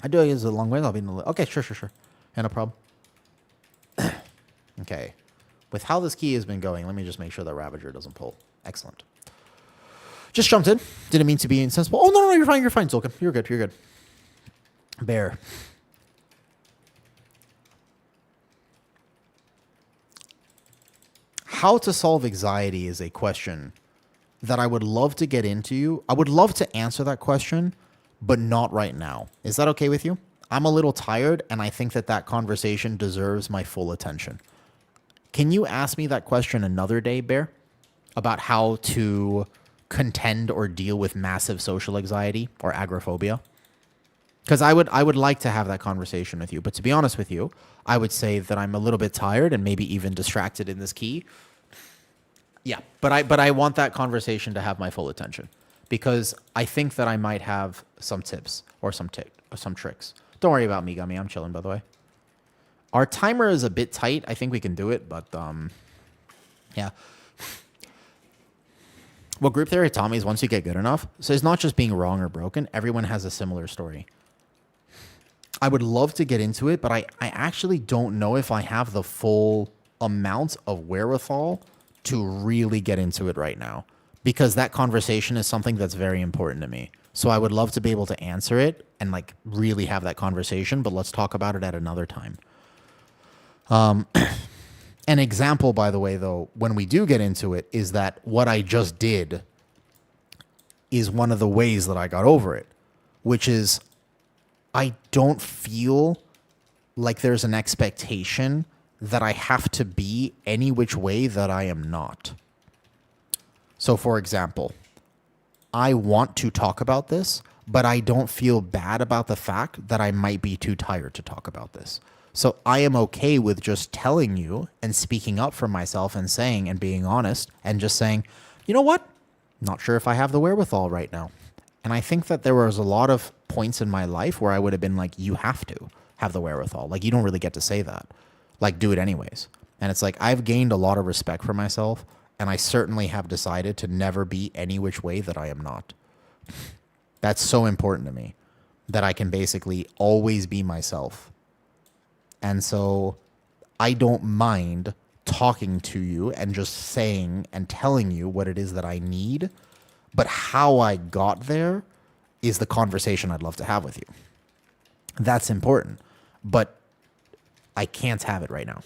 I do use a long way. I'll be in the... Okay, sure. No problem. Okay. With how this key has been going, let me just make sure that Ravager doesn't pull. Excellent. Just jumped in. Didn't mean to be insensible. Oh, no, you're fine, Zolkin. You're good. Bear. How to solve anxiety is a question that I would love to get into. I would love to answer that question, but not right now. Is that okay with you? I'm a little tired, and I think that conversation deserves my full attention. Can you ask me that question another day, Bear? About how to contend or deal with massive social anxiety or agoraphobia? Because I would like to have that conversation with you. But to be honest with you, I would say that I'm a little bit tired and maybe even distracted in this key. Yeah, but I want that conversation to have my full attention, because I think that I might have some tips or some tricks. Don't worry about me, Gummy. I'm chilling, by the way. Our timer is a bit tight. I think we can do it, but yeah. What group theory taught me is once you get good enough, so it's not just being wrong or broken. Everyone has a similar story. I would love to get into it, but I actually don't know if I have the full amount of wherewithal to really get into it right now, because that conversation is something that's very important to me. So I would love to be able to answer it and like really have that conversation, but let's talk about it at another time. An example, by the way, though, when we do get into it, is that what I just did is one of the ways that I got over it, which is I don't feel like there's an expectation that I have to be any which way that I am not. So, for example, I want to talk about this, but I don't feel bad about the fact that I might be too tired to talk about this. So I am okay with just telling you and speaking up for myself and saying and being honest and just saying, you know what? Not sure if I have the wherewithal right now. And I think that there was a lot of points in my life where I would have been like, you have to have the wherewithal. Like, you don't really get to say that. Like, do it anyways. And it's like, I've gained a lot of respect for myself And I certainly have decided to never be any which way that I am not. That's so important to me that I can basically always be myself. And so I don't mind talking to you and just saying and telling you what it is that I need. But how I got there is the conversation I'd love to have with you. That's important. But I can't have it right now.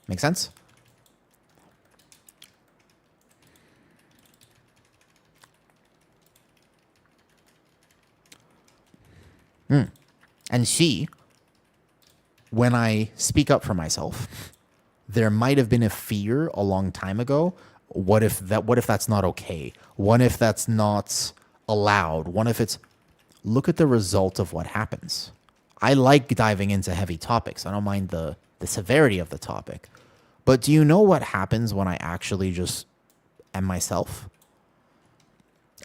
Make sense? And see, when I speak up for myself, there might have been a fear a long time ago. What if that's not okay? What if that's not allowed? What if it's, look at the result of what happens. I like diving into heavy topics. I don't mind the severity of the topic. But do you know what happens when I actually just am myself?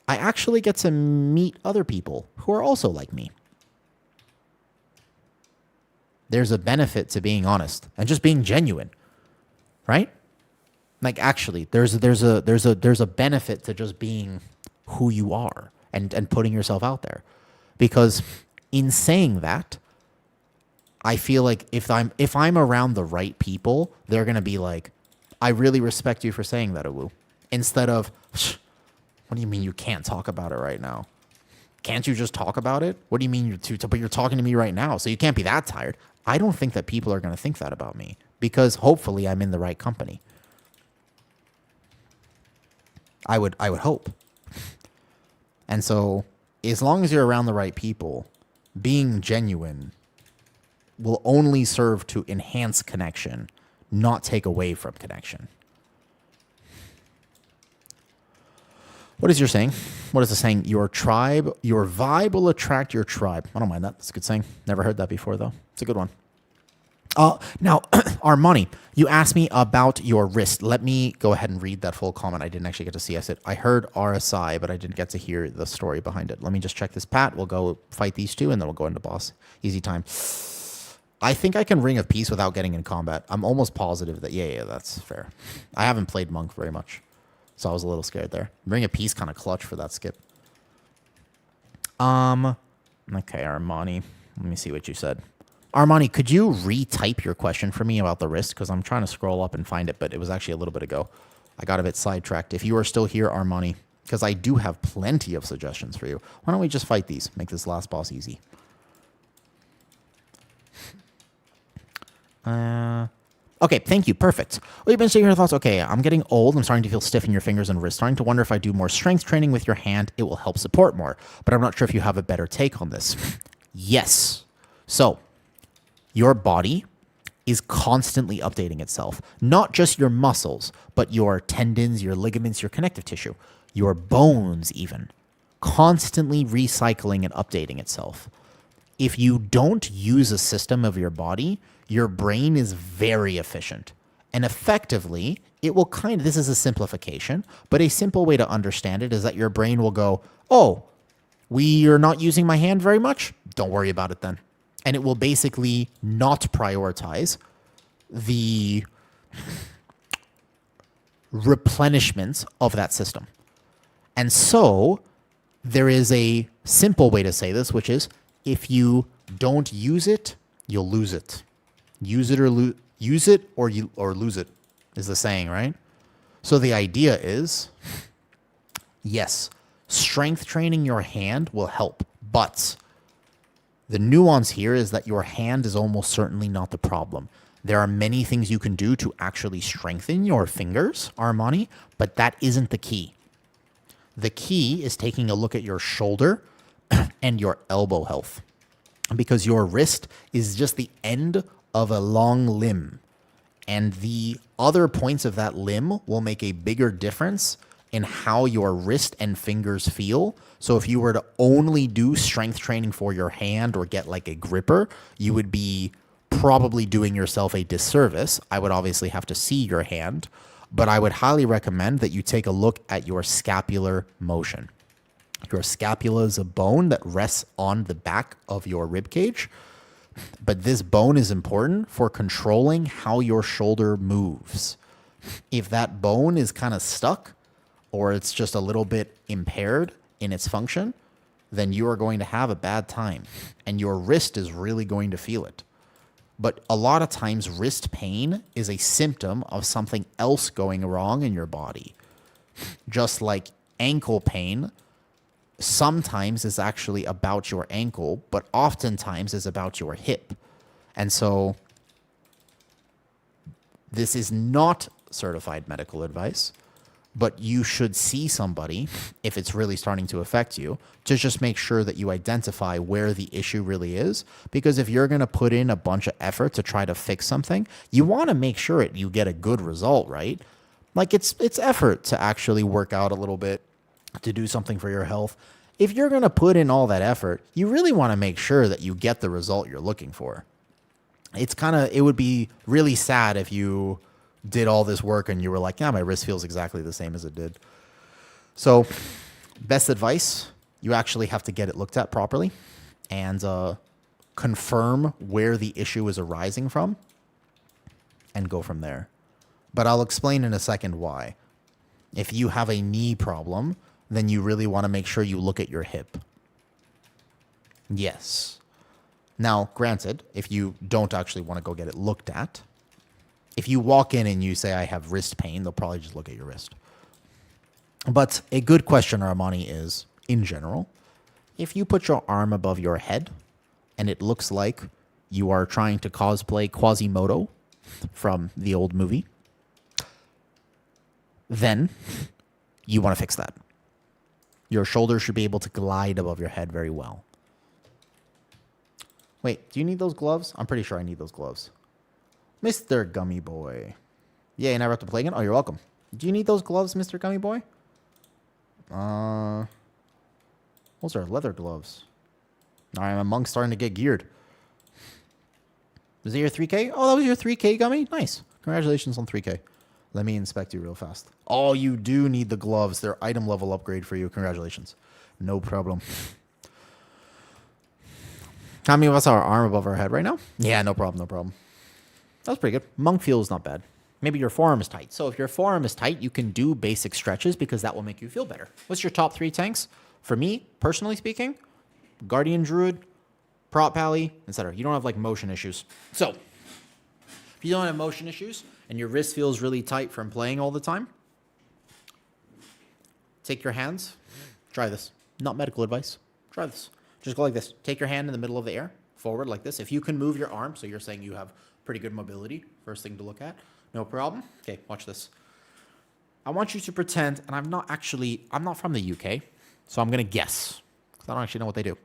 I actually get to meet other people who are also like me. There's a benefit to being honest and just being genuine, right? Like actually, there's a benefit to just being who you are and putting yourself out there, because in saying that, I feel like if I'm around the right people, they're gonna be like, I really respect you for saying that, Awu. Instead of, what do you mean you can't talk about it right now? Can't you just talk about it? What do you mean but you're talking to me right now, so you can't be that tired. I don't think that people are going to think that about me, because hopefully I'm in the right company. I would hope. And so as long as you're around the right people, being genuine will only serve to enhance connection, not take away from connection. What is your saying? What is the saying? Your vibe will attract your tribe. I don't mind that. That's a good saying. Never heard that before, though. It's a good one. Now, Armani, you asked me about your wrist. Let me go ahead and read that full comment. I didn't actually get to see. I said, I heard RSI, but I didn't get to hear the story behind it. Let me just check this, Pat. We'll go fight these two, and then we'll go into boss. Easy time. I think I can Ring of Peace without getting in combat. I'm almost positive that, yeah, that's fair. I haven't played Monk very much, so I was a little scared there. Ring of Peace kind of clutch for that skip. Okay, Armani. Let me see what you said. Armani, could you retype your question for me about the wrist? Because I'm trying to scroll up and find it, but it was actually a little bit ago. I got a bit sidetracked. If you are still here, Armani, because I do have plenty of suggestions for you. Why don't we just fight these? Make this last boss easy. Okay, thank you. Perfect. Well, you've been sharing your thoughts. Okay, I'm getting old. I'm starting to feel stiff in your fingers and wrists. Starting to wonder if I do more strength training with your hand, it will help support more. But I'm not sure if you have a better take on this. Yes. So, your body is constantly updating itself. Not just your muscles, but your tendons, your ligaments, your connective tissue, your bones even. Constantly recycling and updating itself. If you don't use a system of your body, your brain is very efficient. And effectively, it will this is a simplification, but a simple way to understand it is that your brain will go, oh, we are not using my hand very much? Don't worry about it then. And it will basically not prioritize the replenishment of that system. And so there is a simple way to say this, which is if you don't use it, you'll lose it. Use it or lose it is the saying, right? So the idea is, yes, strength training your hand will help, but the nuance here is that your hand is almost certainly not the problem. There are many things you can do to actually strengthen your fingers, Armani, but that isn't the key. The key is taking a look at your shoulder and your elbow health, because your wrist is just the end of a long limb, and the other points of that limb will make a bigger difference in how your wrist and fingers feel. So if you were to only do strength training for your hand or get like a gripper, you would be probably doing yourself a disservice. I would obviously have to see your hand, but I would highly recommend that you take a look at your scapular motion. Your scapula is a bone that rests on the back of your rib cage, but this bone is important for controlling how your shoulder moves. if that bone is kind of stuck or it's just a little bit impaired in its function, then you are going to have a bad time and your wrist is really going to feel it. But a lot of times wrist pain is a symptom of something else going wrong in your body. Just like ankle pain sometimes is actually about your ankle, but oftentimes is about your hip. And so this is not certified medical advice, but you should see somebody if it's really starting to affect you to just make sure that you identify where the issue really is. Because if you're going to put in a bunch of effort to try to fix something, you want to make sure you get a good result, right? Like it's effort to actually work out a little bit, to do something for your health. If you're going to put in all that effort, you really want to make sure that you get the result you're looking for. It would be really sad if you did all this work and you were like, yeah, my wrist feels exactly the same as it did. So best advice, you actually have to get it looked at properly and confirm where the issue is arising from and go from there. But I'll explain in a second why. If you have a knee problem, then you really want to make sure you look at your hip. Yes. Now, granted, if you don't actually want to go get it looked at, if you walk in and you say, I have wrist pain, they'll probably just look at your wrist. But a good question, Armani, is, in general, if you put your arm above your head and it looks like you are trying to cosplay Quasimodo from the old movie, then you want to fix that. Your shoulder should be able to glide above your head very well. Wait, do you need those gloves? I'm pretty sure I need those gloves. Mr. Gummy Boy. Yeah, you never have to play again? Oh, you're welcome. Do you need those gloves, Mr. Gummy Boy? Those are leather gloves. All right, my monk's starting to get geared. Was it your 3K? Oh, that was your 3K gummy? Nice. Congratulations on 3K. Let me inspect you real fast. Oh, you do need the gloves. They're item level upgrade for you. Congratulations. No problem. How many of us have our arm above our head right now? Yeah, no problem, no problem. That was pretty good. Monk feels not bad. Maybe your forearm is tight. So if your forearm is tight, you can do basic stretches because that will make you feel better. What's your top 3 tanks? For me, personally speaking, Guardian Druid, Prot Pally, etc. You don't have like motion issues. So if you don't have motion issues and your wrist feels really tight from playing all the time, take your hands. Try this. Not medical advice. Try this. Just go like this. Take your hand in the middle of the air, forward like this. If you can move your arm, so you're saying you have pretty good mobility, first thing to look at, no problem. Okay, watch this. I want you to pretend, and I'm not from the UK, so I'm going to guess, because I don't actually know what they do.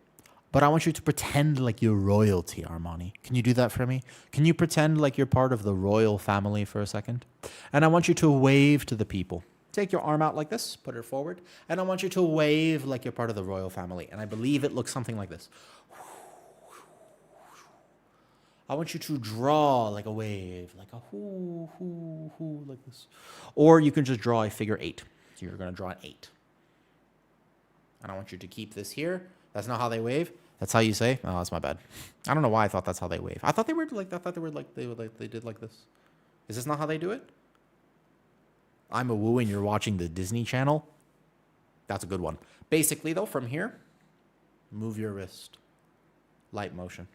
But I want you to pretend like you're royalty, Armani. Can you do that for me? Can you pretend like you're part of the royal family for a second? And I want you to wave to the people. Take your arm out like this, put it forward, and I want you to wave like you're part of the royal family. And I believe it looks something like this. I want you to draw like a wave, like a hoo, hoo, hoo, like this. Or you can just draw a figure 8. So you're going to draw an 8. And I want you to keep this here. That's not how they wave. That's how you say. Oh, that's my bad. I don't know why I thought that's how they wave. I thought they were like they did like this. Is this not how they do it? I'm a woo and you're watching the Disney Channel. That's a good one. Basically though, from here, move your wrist. Light motion.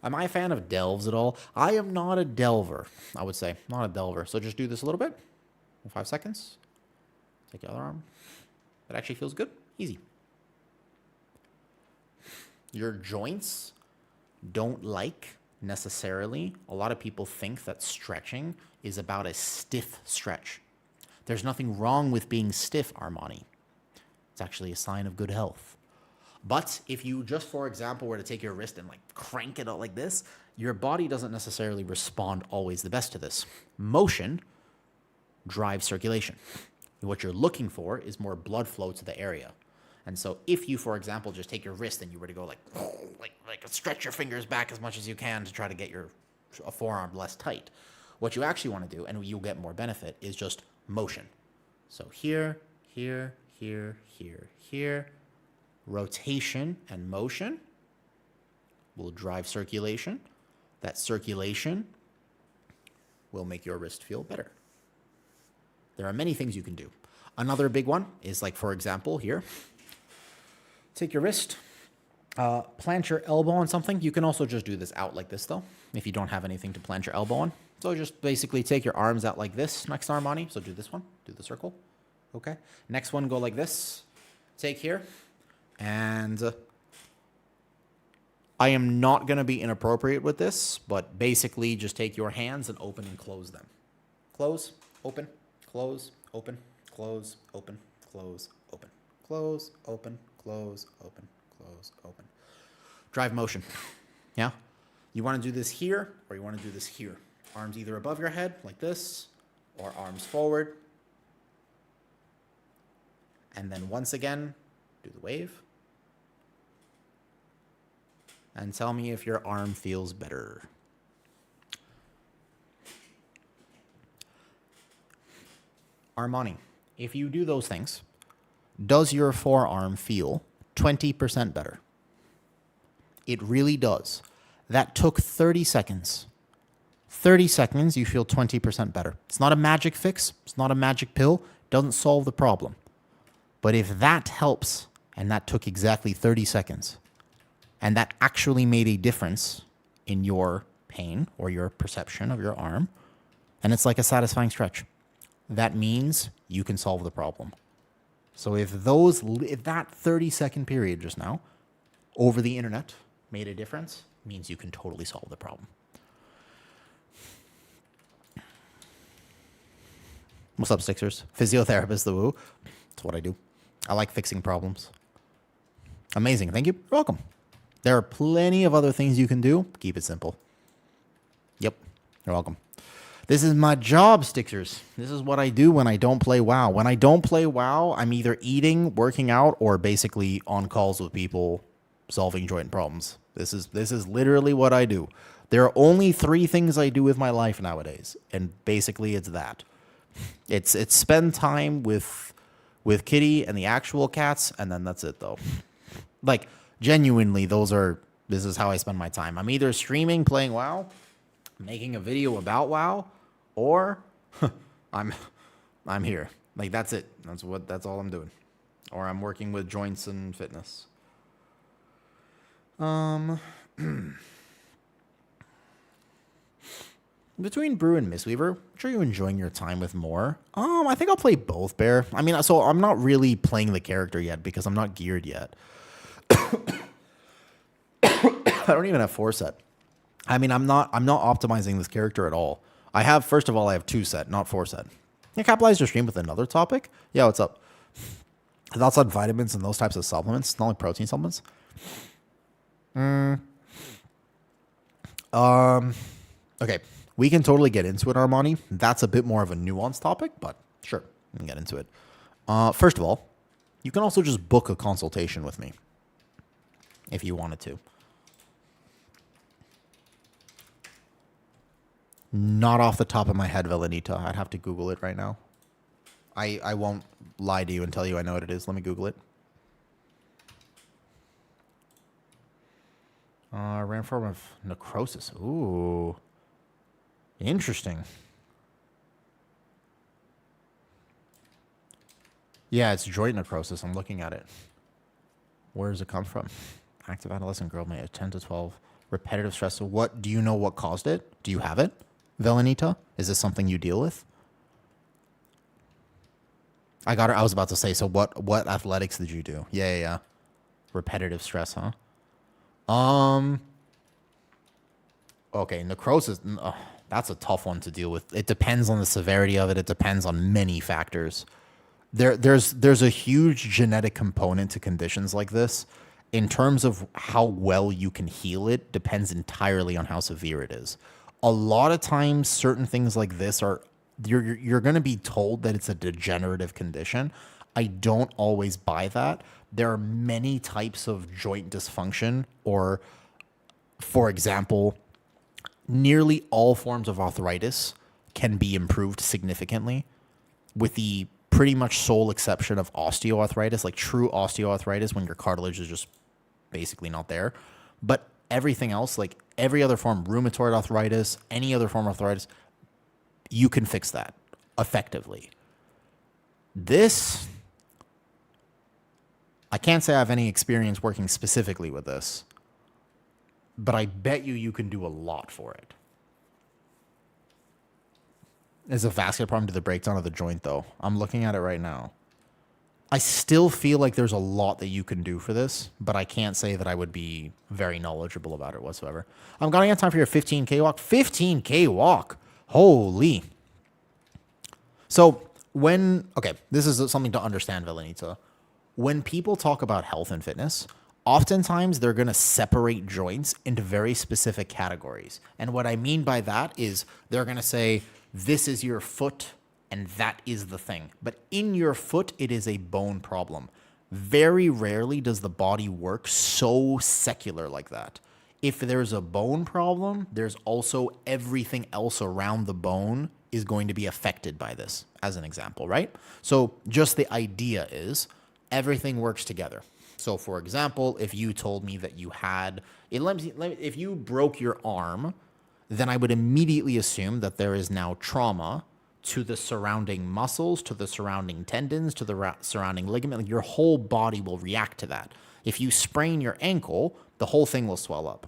Am I a fan of delves at all? I am not a delver, I would say. Not a delver. So just do this a little bit. 5 seconds. Take the other arm. That actually feels good. Easy. Your joints don't like necessarily. A lot of people think that stretching is about a stiff stretch. There's nothing wrong with being stiff, Armani. It's actually a sign of good health. But if you just, for example, were to take your wrist and like crank it out like this, your body doesn't necessarily respond always the best to this. Motion drives circulation. What you're looking for is more blood flow to the area. And so if you, for example, just take your wrist and you were to go like stretch your fingers back as much as you can to try to get your forearm less tight, what you actually want to do, and you'll get more benefit, is just motion. So here, here, here, here, here. Rotation and motion will drive circulation. That circulation will make your wrist feel better. There are many things you can do. Another big one is like, for example, here. Take your wrist, plant your elbow on something. You can also just do this out like this, though, if you don't have anything to plant your elbow on. So just basically take your arms out like this next to Armani. So do this one, do the circle. Okay. Next one, go like this. Take here. And I am not going to be inappropriate with this, but basically just take your hands and open and close them. Close, open, close, open, close, open, close, open, close, open, close, open, close, open. Drive motion. Yeah? You want to do this here or you want to do this here. Arms either above your head like this or arms forward. And then once again, do the wave. And tell me if your arm feels better. Armani, if you do those things, does your forearm feel 20% better? It really does. That took 30 seconds. 30 seconds, you feel 20% better. It's not a magic fix. It's not a magic pill. Doesn't solve the problem. But if that helps, and that took exactly 30 seconds, and that actually made a difference in your pain or your perception of your arm, and it's like a satisfying stretch, that means you can solve the problem. So if that 30-second period just now over the internet made a difference, it means you can totally solve the problem. What's up, Sixers? Physiotherapist, the woo. That's what I do. I like fixing problems. Amazing. Thank you. You're welcome. There are plenty of other things you can do. Keep it simple. Yep. You're welcome. This is my job, Stickers. This is what I do when I don't play WoW. When I don't play WoW, I'm either eating, working out, or basically on calls with people solving joint problems. This is literally what I do. There are only 3 things I do with my life nowadays, and basically it's that. It's spend time with Kitty and the actual cats, and then that's it, though. Like, genuinely, this is how I spend my time. I'm either streaming, playing WoW, making a video about WoW, or I'm here. Like, that's it. That's all I'm doing. Or I'm working with joints and fitness. Between Brew and Mistweaver, which are you enjoying your time with more? I think I'll play both, Bear. I mean, so I'm not really playing the character yet because I'm not geared yet. I don't even have 4 set. I mean, I'm not optimizing this character at all. First of all, I have 2 set, not 4 set. Yeah, capitalize your stream with another topic? Yeah, what's up? Thoughts on vitamins and those types of supplements, not only protein supplements? Okay, we can totally get into it, Armani. That's a bit more of a nuanced topic, but sure, we can get into it. First of all, you can also just book a consultation with me if you wanted to. Not off the top of my head, Velanita. I'd have to Google it right now. I won't lie to you and tell you I know what it is. Let me Google it. Rare form of necrosis. Ooh. Interesting. Yeah, it's joint necrosis. I'm looking at it. Where does it come from? Active adolescent girl may have 10 to 12. Repetitive stress. So what, do you know what caused it? Do you have it, Velanita? Is this something you deal with? I was about to say, so what athletics did you do? Yeah. Repetitive stress, huh? Okay, necrosis, that's a tough one to deal with. It depends on the severity of it. It depends on many factors. There's a huge genetic component to conditions like this. In terms of how well you can heal it, depends entirely on how severe it is. A lot of times, certain things like this you're going to be told that it's a degenerative condition. I don't always buy that. There are many types of joint dysfunction, or, for example, nearly all forms of arthritis can be improved significantly, with the pretty much sole exception of osteoarthritis, like true osteoarthritis when your cartilage is just basically not there. But everything else, like every other form, rheumatoid arthritis, any other form of arthritis, you can fix that effectively. This, I can't say I have any experience working specifically with this, but I bet you can do a lot for it. Is a vascular problem to the breakdown of the joint, though. I'm looking at it right now. I still feel like there's a lot that you can do for this, but I can't say that I would be very knowledgeable about it whatsoever. I'm going to have time for your 15K walk. 15K walk. Holy. So this is something to understand, Velenita. When people talk about health and fitness, oftentimes they're going to separate joints into very specific categories. And what I mean by that is they're going to say, this is your foot, and that is the thing. But in your foot, it is a bone problem. Very rarely does the body work so secular like that. If there's a bone problem, there's also everything else around the bone is going to be affected by this, as an example, right? So just the idea is everything works together. So for example, if you told me that you had, if you broke your arm, then I would immediately assume that there is now trauma to the surrounding muscles, to the surrounding tendons, to the surrounding ligament. Like your whole body will react to that. If you sprain your ankle, the whole thing will swell up.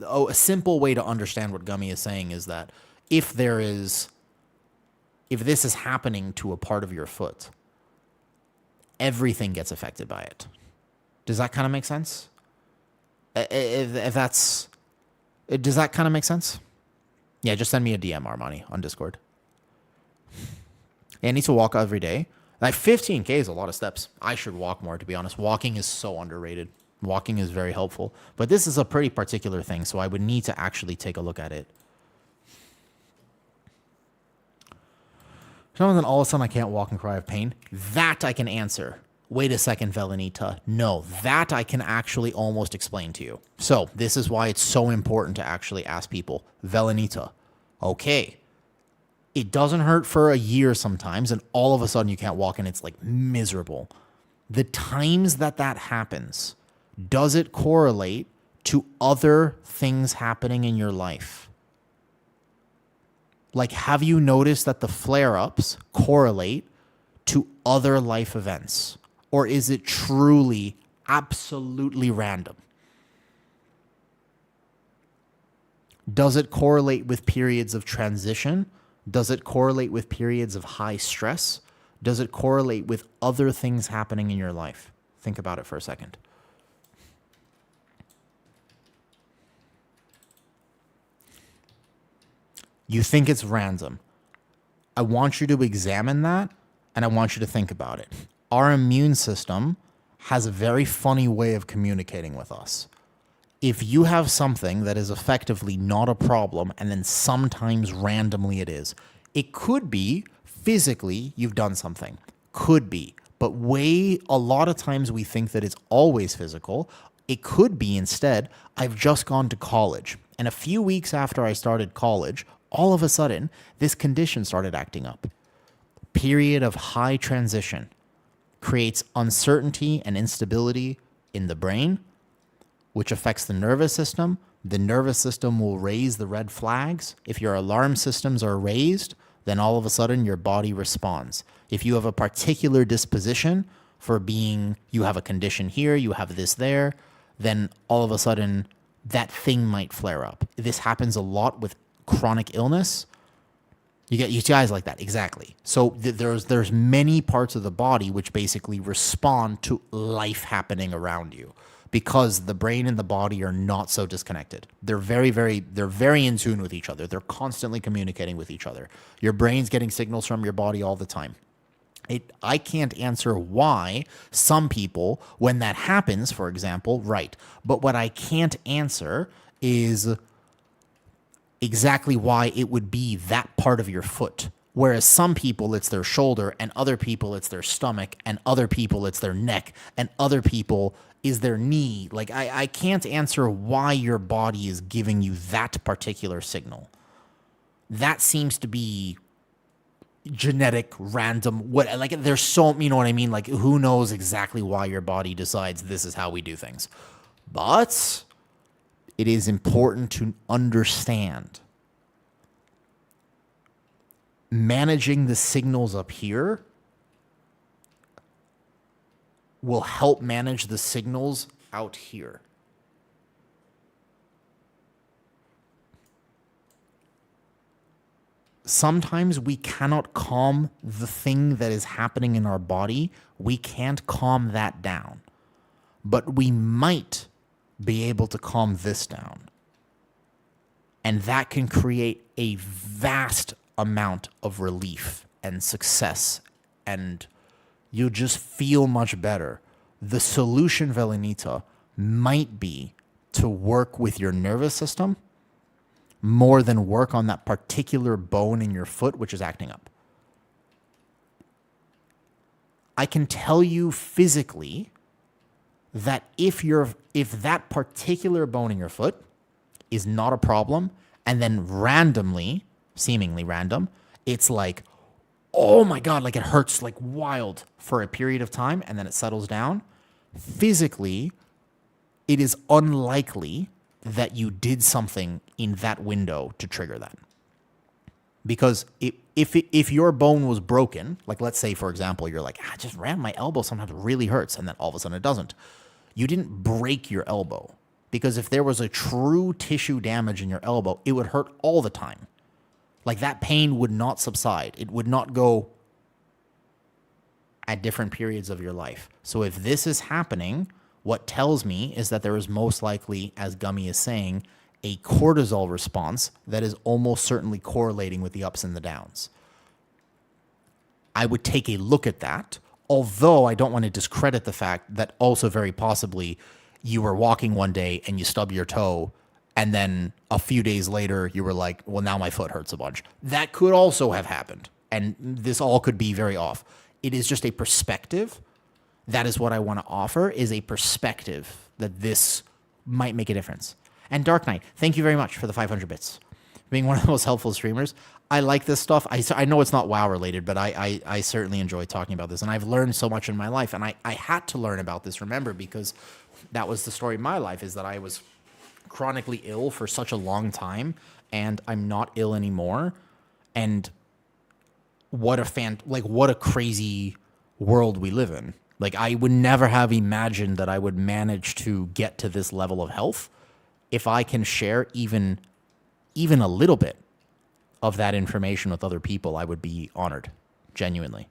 A simple way to understand what Gummy is saying is that if this is happening to a part of your foot, everything gets affected by it. Does that kind of make sense? Does that kind of make sense? Yeah, just send me a DM, Armani, on Discord. Yeah, I need to walk every day. Like 15K is a lot of steps. I should walk more, to be honest. Walking is so underrated. Walking is very helpful. But this is a pretty particular thing, so I would need to actually take a look at it. So then all of a sudden I can't walk and cry of pain. That I can answer. Wait a second, Velenita. No, that I can actually almost explain to you. So this is why it's so important to actually ask people, Velenita, okay, it doesn't hurt for a year sometimes, and all of a sudden you can't walk and it's like miserable. The times that happens, does it correlate to other things happening in your life? Like, have you noticed that the flare-ups correlate to other life events? Or is it truly absolutely random? Does it correlate with periods of transition? Does it correlate with periods of high stress? Does it correlate with other things happening in your life? Think about it for a second. You think it's random. I want you to examine that, and I want you to think about it. Our immune system has a very funny way of communicating with us. If you have something that is effectively not a problem, and then sometimes randomly it is, it could be physically you've done something. Could be. But a lot of times we think that it's always physical. It could be instead, I've just gone to college. And a few weeks after I started college, all of a sudden, this condition started acting up. Period of high transition creates uncertainty and instability in the brain, which affects the nervous system. The nervous system will raise the red flags. If your alarm systems are raised, then all of a sudden your body responds. If you have a particular disposition for you have a condition here, you have this there, then all of a sudden that thing might flare up. This happens a lot with chronic illness. You get UTIs like that, exactly. So there's many parts of the body which basically respond to life happening around you because the brain and the body are not so disconnected. They're very in tune with each other. They're constantly communicating with each other. Your brain's getting signals from your body all the time. I can't answer why some people, when that happens, for example, right. But what I can't answer is exactly why it would be that part of your foot. Whereas some people, it's their shoulder, and other people, it's their stomach, and other people, it's their neck, and other people is their knee. Like, I can't answer why your body is giving you that particular signal. That seems to be genetic, random, there's so, you know what I mean? Like, who knows exactly why your body decides this is how we do things. But it is important to understand managing the signals up here will help manage the signals out here. Sometimes we cannot calm the thing that is happening in our body. We can't calm that down. But we might be able to calm this down. And that can create a vast amount of relief and success. And you'll just feel much better. The solution, Velenita, might be to work with your nervous system more than work on that particular bone in your foot, which is acting up. I can tell you physically that if that particular bone in your foot is not a problem, and then randomly, seemingly random, it's like, oh my God, like it hurts like wild for a period of time, and then it settles down. Physically, it is unlikely that you did something in that window to trigger that. Because if your bone was broken, like let's say, for example, you're like, I just ran my elbow, sometimes it really hurts, and then all of a sudden it doesn't. You didn't break your elbow. Because if there was a true tissue damage in your elbow, it would hurt all the time. Like that pain would not subside. It would not go at different periods of your life. So if this is happening, what tells me is that there is most likely, as Gummy is saying, a cortisol response that is almost certainly correlating with the ups and the downs. I would take a look at that, although I don't want to discredit the fact that also very possibly you were walking one day and you stub your toe, and then a few days later you were like, well, now my foot hurts a bunch. That could also have happened, and this all could be very off. It is just a perspective. That is what I want to offer, is a perspective that this might make a difference. And Dark Knight, thank you very much for the 500 bits. Being one of the most helpful streamers. I like this stuff. I know it's not WoW related, but I certainly enjoy talking about this. And I've learned so much in my life. And I had to learn about this, remember, because that was the story of my life, is that I was chronically ill for such a long time, and I'm not ill anymore. And what a crazy world we live in. Like, I would never have imagined that I would manage to get to this level of health. If I can share even a little bit of that information with other people, I would be honored, genuinely.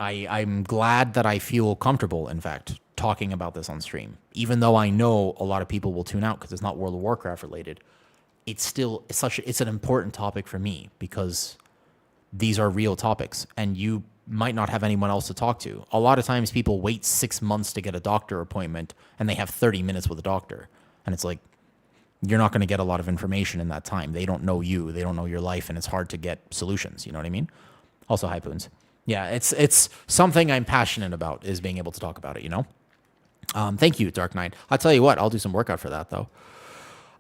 I'm glad that I feel comfortable, in fact, talking about this on stream. Even though I know a lot of people will tune out because it's not World of Warcraft related, it's an important topic for me because these are real topics, and you might not have anyone else to talk to. A lot of times people wait 6 months to get a doctor appointment, and they have 30 minutes with a doctor. And it's like, you're not going to get a lot of information in that time. They don't know you. They don't know your life, and it's hard to get solutions. You know what I mean? Also, hi, Poons. Yeah, it's something I'm passionate about, is being able to talk about it, you know? Thank you, Dark Knight. I'll tell you what, I'll do some workout for that, though.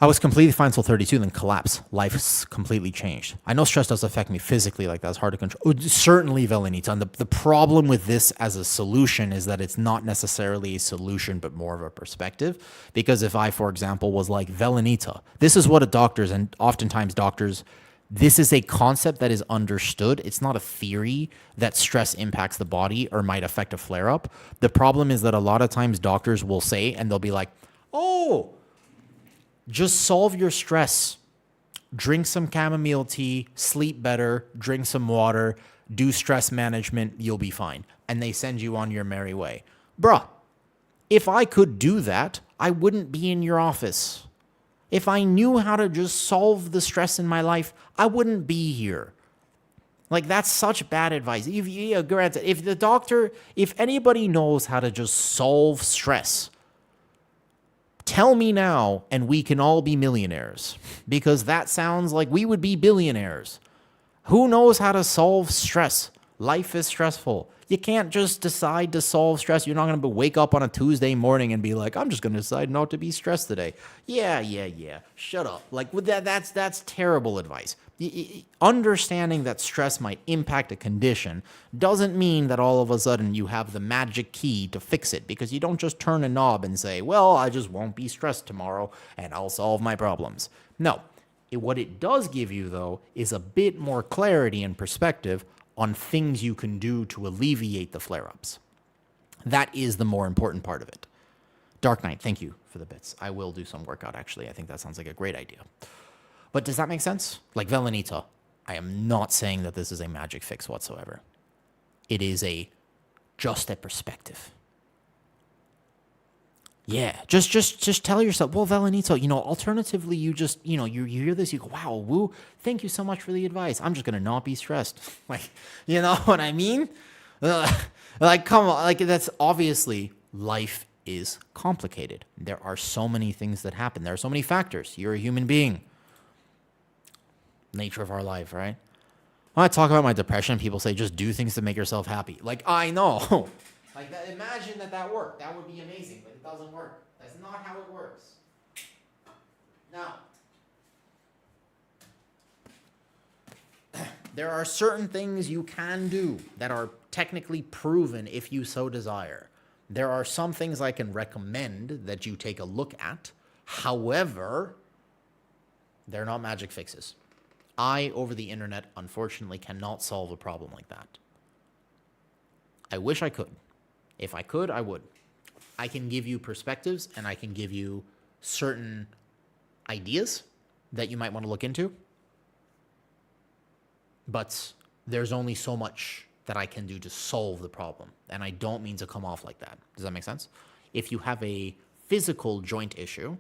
I was completely fine till 32, then collapsed. Life's completely changed. I know stress does affect me physically like that. It's hard to control. Oh, certainly, Velenita. And the problem with this as a solution is that it's not necessarily a solution, but more of a perspective. Because if I, for example, was like, Velenita, this is what a doctor's, and oftentimes doctors, this is a concept that is understood. It's not a theory that stress impacts the body or might affect a flare-up. The problem is that a lot of times doctors will say, and they'll be like, oh, just solve your stress. Drink some chamomile tea, sleep better, drink some water, do stress management, you'll be fine. And they send you on your merry way. Bruh, if I could do that, I wouldn't be in your office. If I knew how to just solve the stress in my life, I wouldn't be here. Like, that's such bad advice. Granted, if anybody knows how to just solve stress, tell me now, and we can all be millionaires, because that sounds like we would be billionaires. Who knows how to solve stress? Life is stressful. You can't just decide to solve stress. You're not going to wake up on a Tuesday morning and be like, I'm just going to decide not to be stressed today. Yeah. Shut up. Like, with that's terrible advice. Understanding that stress might impact a condition doesn't mean that all of a sudden you have the magic key to fix it, because you don't just turn a knob and say, well, I just won't be stressed tomorrow and I'll solve my problems. No. What it does give you, though, is a bit more clarity and perspective on things you can do to alleviate the flare-ups. That is the more important part of it. Dark Knight, thank you for the bits. I will do some workout, actually. I think that sounds like a great idea. But does that make sense? Like Velenita, I am not saying that this is a magic fix whatsoever. It is just a perspective. Yeah, just tell yourself, well, Velenito, alternatively, you hear this, you go, wow, woo, thank you so much for the advice. I'm just going to not be stressed. Like, you know what I mean? Like, come on, like, that's obviously, life is complicated. There are so many things that happen. There are so many factors. You're a human being. Nature of our life, right? When I talk about my depression, people say, just do things to make yourself happy. Like, I know. Like, imagine that worked. That would be amazing, but it doesn't work. That's not how it works. Now, there are certain things you can do that are technically proven if you so desire. There are some things I can recommend that you take a look at. However, they're not magic fixes. I, over the internet, unfortunately, cannot solve a problem like that. I wish I could. If I could, I would. I can give you perspectives, and I can give you certain ideas that you might want to look into. But there's only so much that I can do to solve the problem. And I don't mean to come off like that. Does that make sense? If you have a physical joint issue,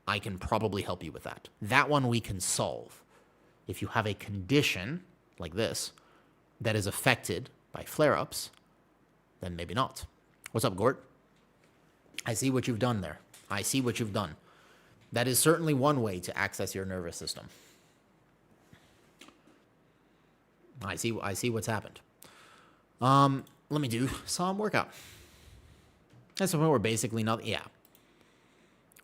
I can probably help you with that. That one we can solve. If you have a condition like this that is affected by flare-ups, then maybe not. What's up, Gort? I see what you've done there. I see what you've done. That is certainly one way to access your nervous system. I see what's happened. Let me do some workout. That's the point where basically nothing. Yeah.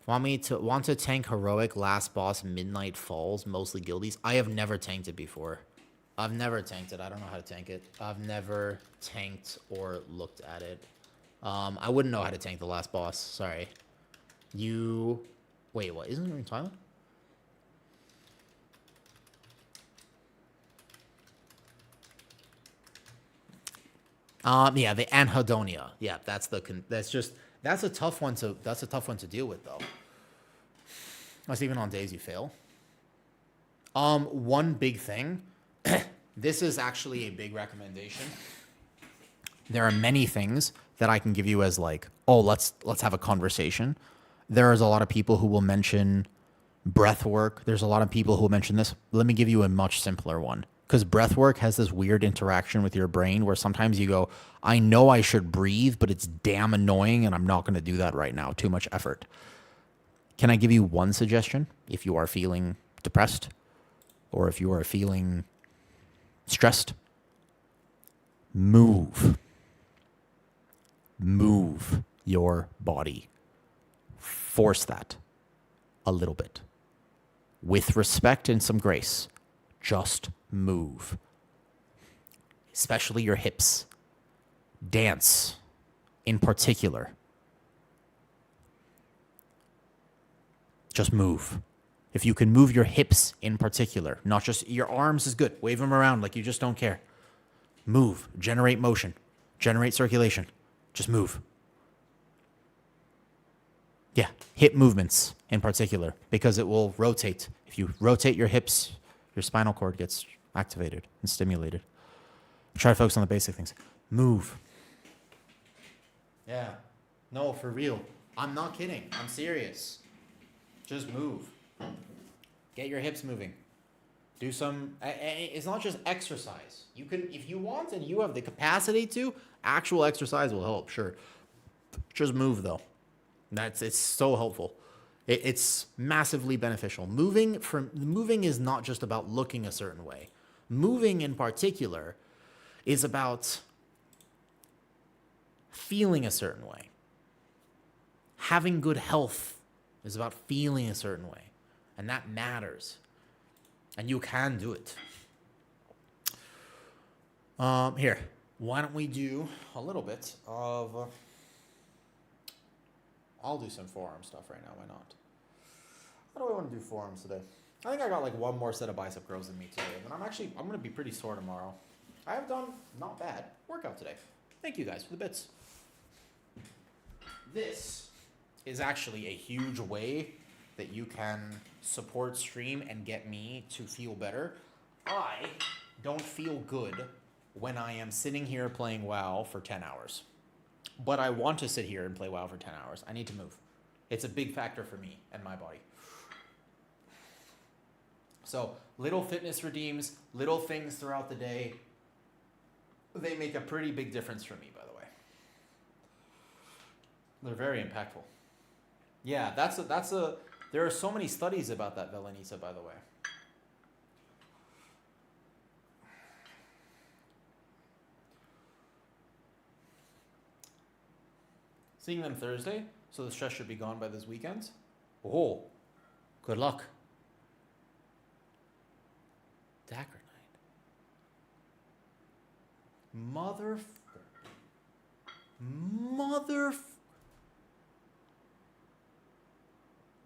Want to tank heroic last boss Midnight Falls, mostly guildies? I have never tanked it before. I've never tanked it. I don't know how to tank it. I've never tanked or looked at it. I wouldn't know how to tank the last boss. Sorry. Wait, what? Isn't it in Thailand? Yeah, the anhedonia. Yeah, that's a tough one to deal with, though. That's even on days you fail. One big thing. This is actually a big recommendation. There are many things that I can give you as like, oh, let's have a conversation. There's a lot of people who will mention breath work. There's a lot of people who will mention this. Let me give you a much simpler one. Because breath work has this weird interaction with your brain where sometimes you go, I know I should breathe, but it's damn annoying and I'm not going to do that right now. Too much effort. Can I give you one suggestion if you are feeling depressed or if you are feeling stressed? Move. Move your body. Force that a little bit. With respect and some grace. Just move. Especially your hips. Dance in particular. Just move. If you can move your hips in particular, not just your arms is good. Wave them around like you just don't care. Move. Generate motion. Generate circulation. Just move. Yeah, hip movements in particular, because it will rotate. If you rotate your hips, your spinal cord gets activated and stimulated. Try to focus on the basic things. Move. Yeah. No, for real. I'm not kidding. I'm serious. Just move. Get your hips moving. Do some, it's not just exercise. You can, if you want and you have the capacity to, actual exercise will help, sure. Just move though. It's so helpful. It's massively beneficial. Moving is not just about looking a certain way. Moving in particular is about feeling a certain way. Having good health is about feeling a certain way. And that matters. And you can do it. Here, why don't we do a little bit of... I'll do some forearm stuff right now. Why not? How do I want to do forearms today? I think I got like one more set of bicep curls in me today, and I'm going to be pretty sore tomorrow. I have done not bad workout today. Thank you guys for the bits. This is actually a huge way that you can support stream and get me to feel better. I don't feel good when I am sitting here playing WoW for 10 hours. But I want to sit here and play WoW for 10 hours. I need to move. It's a big factor for me and my body. So little fitness redeems, little things throughout the day, they make a pretty big difference for me, by the way. They're very impactful. Yeah, there are so many studies about that, Velenita, by the way. Seeing them Thursday, so the stress should be gone by this weekend. Oh, good luck. Dagger Knight. Mother.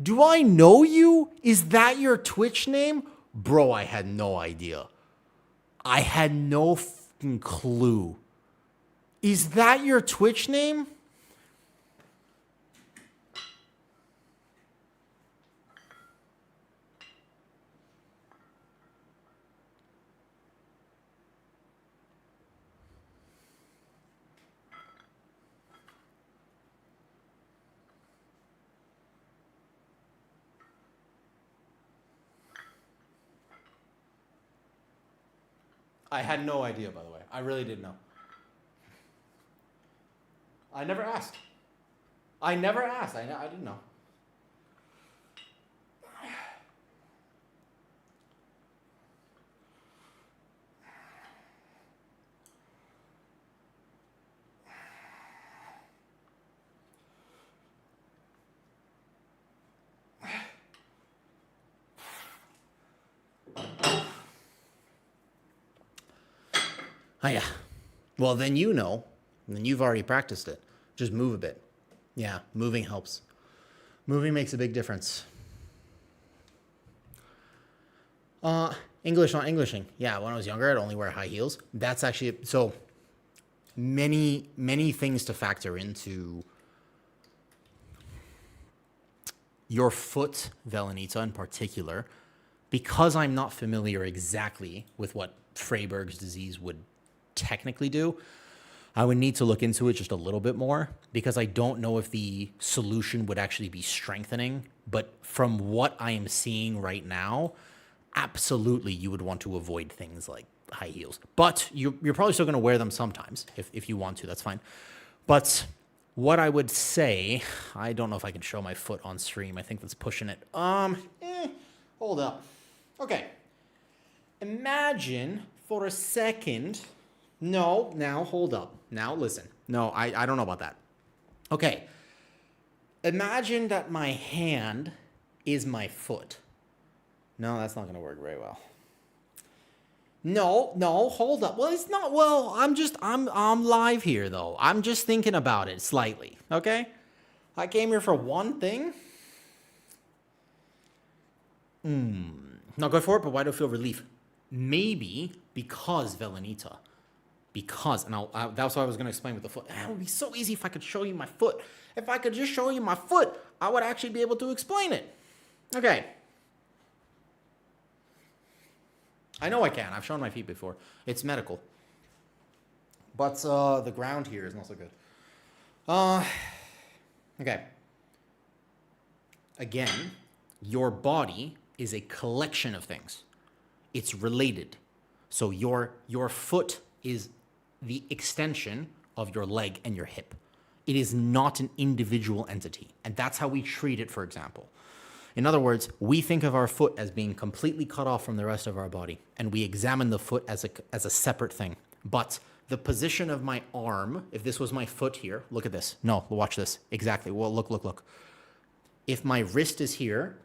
Do I know you? Is that your Twitch name? Bro, I had no idea. I had no fucking clue. Is that your Twitch name? I had no idea, by the way. I really didn't know. I never asked. I didn't know. Oh, yeah. Well, then you know. Then you've already practiced it. Just move a bit. Yeah, moving helps. Moving makes a big difference. English, not Englishing. Yeah, when I was younger, I'd only wear high heels. That's actually... So, many things to factor into your foot, Velenita, in particular. Because I'm not familiar exactly with what Freiberg's disease would technically do, I would need to look into it just a little bit more, because I don't know if the solution would actually be strengthening. But from what I am seeing right now, absolutely you would want to avoid things like high heels. But you're probably still going to wear them sometimes if you want to. That's fine. But what I would say, I don't know if I can show my foot on stream. I think that's pushing it. Hold up. Okay. Imagine for a second... No, now hold up. Now listen. No, I don't know about that. Okay. Imagine that my hand is my foot. No, that's not going to work very well. No, hold up. Well, it's not. Well, I'm live here though. I'm just thinking about it slightly. Okay? I came here for one thing. Not good for it, but why do I feel relief? Maybe because Velenita. Because, and that's what I was going to explain with the foot. It would be so easy if I could show you my foot. If I could just show you my foot, I would actually be able to explain it. Okay. I know I can. I've shown my feet before. It's medical. But the ground here is not so good. Okay. Again, your body is a collection of things. It's related. So your foot is the extension of your leg and your hip. It is not an individual entity. And that's how we treat it, for example. In other words, we think of our foot as being completely cut off from the rest of our body, and we examine the foot as a separate thing. But the position of my arm, if this was my foot here, look at this. No, watch this. Exactly. Well, look. If my wrist is here,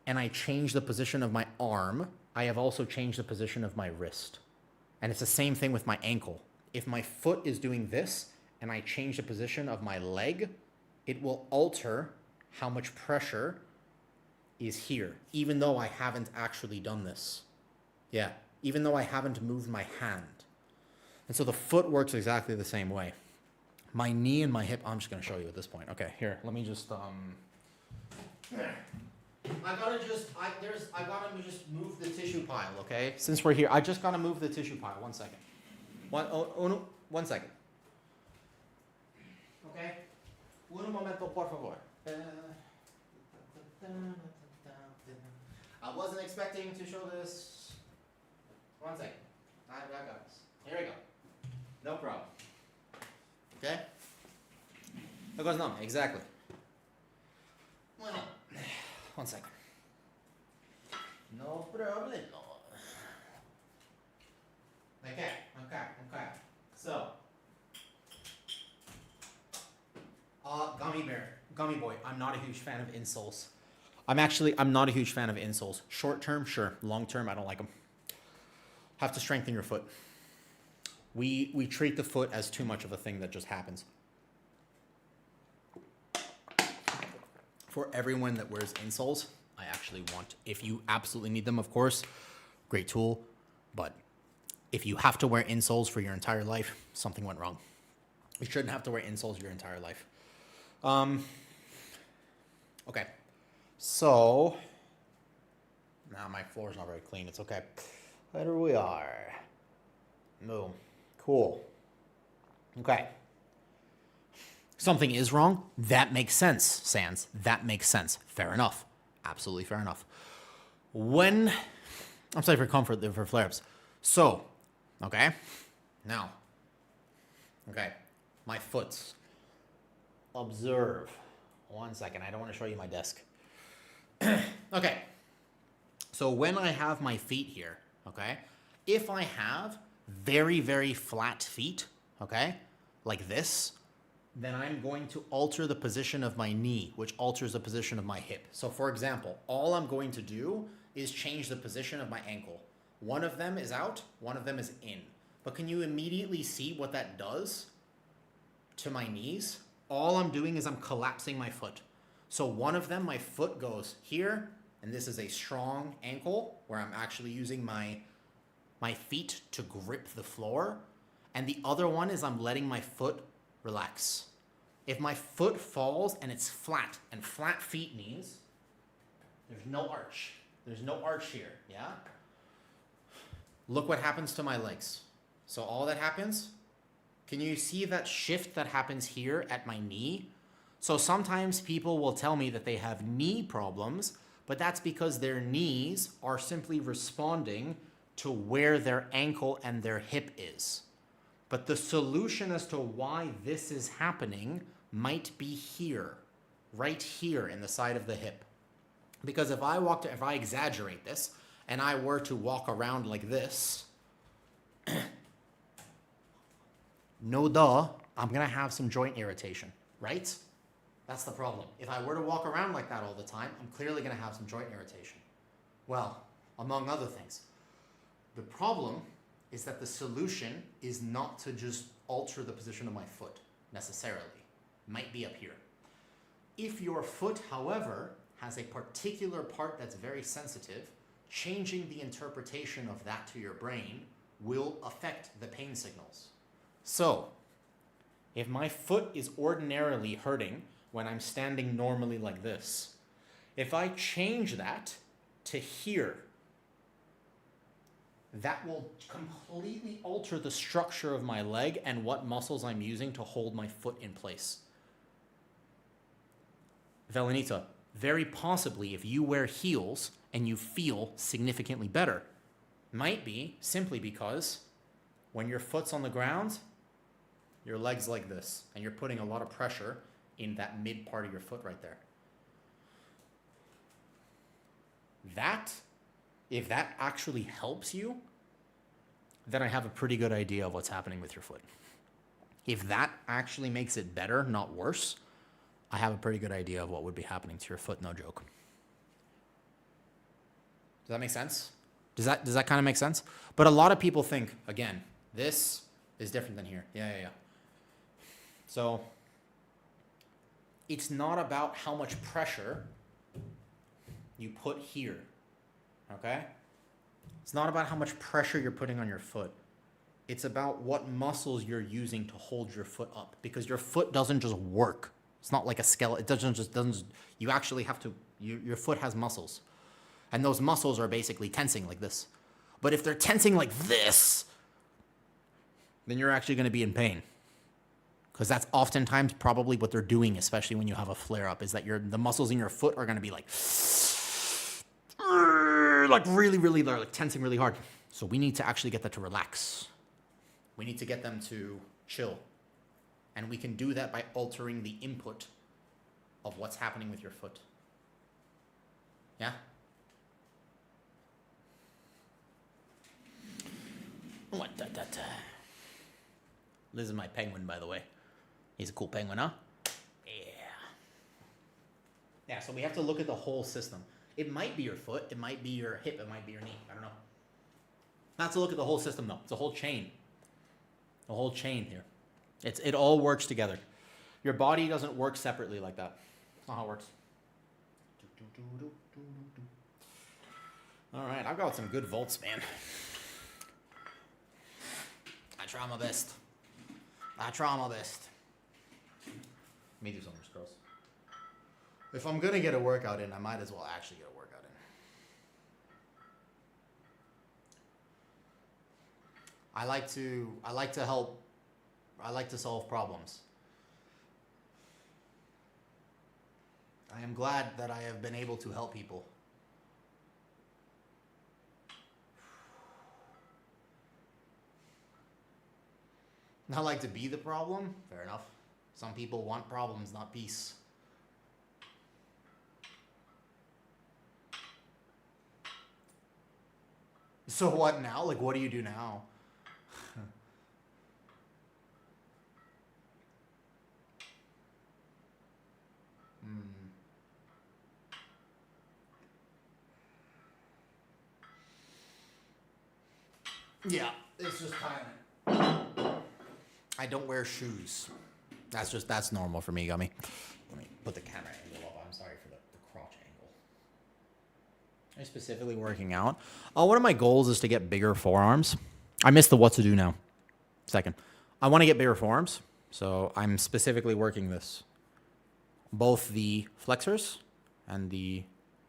and I change the position of my arm, I have also changed the position of my wrist. And it's the same thing with my ankle. If my foot is doing this and I change the position of my leg, it will alter how much pressure is here, even though I haven't actually done this. Yeah, even though I haven't moved my hand. And so the foot works exactly the same way. My knee and my hip, I'm just going to show you at this point. Okay, here, let me just, I gotta just move the tissue pile, okay? Since we're here, I just gotta move the tissue pile. 1 second. No, 1 second. Okay? Un momento, por favor. I wasn't expecting to show this. 1 second. I got this. Here we go. No problem. Okay? That goes numb, exactly. 1 second. No problem. Okay. So, Gummy Boy. I'm not a huge fan of insoles. I'm not a huge fan of insoles. Short term, sure. Long term, I don't like them. Have to strengthen your foot. We treat the foot as too much of a thing that just happens. For everyone that wears insoles, I actually want, if you absolutely need them, of course, great tool. But if you have to wear insoles for your entire life, something went wrong. You shouldn't have to wear insoles your entire life. Okay. So, now my floor's not very clean. It's okay. There we are. Boom. Cool. Okay. Something is wrong. That makes sense, Sans. That makes sense. Fair enough. Absolutely fair enough. I'm sorry for comfort, for flare-ups. So, okay. Now, okay. My foot. Observe. 1 second. I don't want to show you my desk. Okay. So when I have my feet here, okay, if I have very, very flat feet, okay, like this, then I'm going to alter the position of my knee, which alters the position of my hip. So for example, all I'm going to do is change the position of my ankle. One of them is out, one of them is in. But can you immediately see what that does to my knees? All I'm doing is I'm collapsing my foot. So one of them, my foot goes here, and this is a strong ankle where I'm actually using my feet to grip the floor. And the other one is I'm letting my foot relax. If my foot falls and it's flat, and flat feet means there's no arch. There's no arch here, yeah? Look what happens to my legs. So all that happens, can you see that shift that happens here at my knee? So sometimes people will tell me that they have knee problems, but that's because their knees are simply responding to where their ankle and their hip is. But the solution as to why this is happening might be here, right here in the side of the hip. Because if I exaggerate this and I were to walk around like this, no duh, I'm gonna have some joint irritation, right? That's the problem. If I were to walk around like that all the time, I'm clearly gonna have some joint irritation. Well, among other things. The problem is that the solution is not to just alter the position of my foot, necessarily. Might be up here. If your foot, however, has a particular part that's very sensitive, changing the interpretation of that to your brain will affect the pain signals. So, if my foot is ordinarily hurting when I'm standing normally like this, if I change that to here, that will completely alter the structure of my leg and what muscles I'm using to hold my foot in place. Velenita, very possibly if you wear heels and you feel significantly better, might be simply because when your foot's on the ground, your leg's like this, and you're putting a lot of pressure in that mid part of your foot right there. If that actually helps you, then I have a pretty good idea of what's happening with your foot. If that actually makes it better, not worse, I have a pretty good idea of what would be happening to your foot, no joke. Does that make sense? Does that kind of make sense? But a lot of people think, again, this is different than here. Yeah. So it's not about how much pressure you put here, okay? It's not about how much pressure you're putting on your foot. It's about what muscles you're using to hold your foot up, because your foot doesn't just work. It's not like a skeleton. It doesn't, you actually have to, your foot has muscles. And those muscles are basically tensing like this. But if they're tensing like this, then you're actually going to be in pain. Because that's oftentimes probably what they're doing, especially when you have a flare-up, is that the muscles in your foot are going to be like really, really, like tensing really hard. So we need to actually get that to relax. We need to get them to chill. And we can do that by altering the input of what's happening with your foot. Yeah? What? This is my penguin, by the way. He's a cool penguin, huh? Yeah. Yeah, so we have to look at the whole system. It might be your foot, it might be your hip, it might be your knee. I don't know. Not to look at the whole system, though. It's a whole chain. A whole chain here. It all works together. Your body doesn't work separately like that. That's not how it works. All right, I've got some good volts, man. I try my best. Let me do some scrolls. If I'm gonna get a workout in, I might as well actually get a workout in. I like to help. I like to solve problems. I am glad that I have been able to help people. Not like to be the problem. Fair enough. Some people want problems, not peace. So what now? Like, what do you do now? Yeah, it's just Thailand. I don't wear shoes. That's normal for me, Gummy. Let me put the camera angle up. I'm sorry for the crotch angle. I'm specifically working out. One of my goals is to get bigger forearms. I missed the what to do now. Second. I want to get bigger forearms, so I'm specifically working this. Both the flexors and the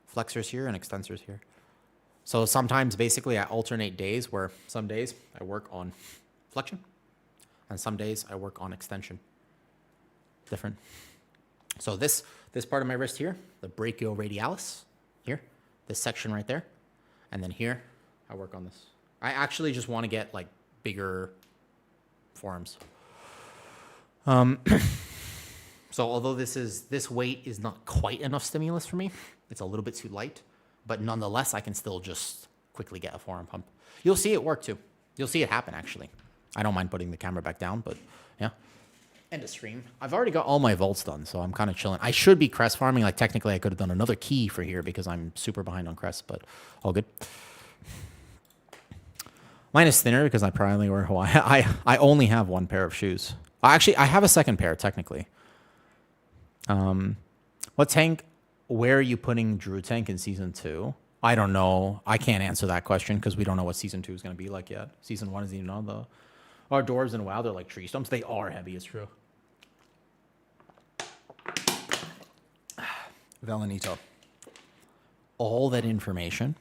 flexors here and extensors here. So sometimes basically I alternate days where some days I work on flexion and some days I work on extension. Different. So this part of my wrist here, the brachioradialis here, this section right there, and then here I work on this. I actually just want to get like bigger forearms. So although this weight is not quite enough stimulus for me, it's a little bit too light, but nonetheless, I can still just quickly get a forearm pump. You'll see it work too. You'll see it happen actually. I don't mind putting the camera back down, but yeah. End of stream. I've already got all my volts done, so I'm kind of chilling. I should be crest farming. Like technically I could have done another key for here because I'm super behind on crests, but all good. Mine is thinner because I primarily wear Hawaii. I only have one pair of shoes. Actually, I have a second pair technically. What tank? Where are you putting Druid tank in season 2? I don't know. I can't answer that question because we don't know what season 2 is going to be like yet. Season 1 isn't even on though. Our dwarves and WoW, they're like tree stumps. They are heavy, it's true. Velenito. All that information.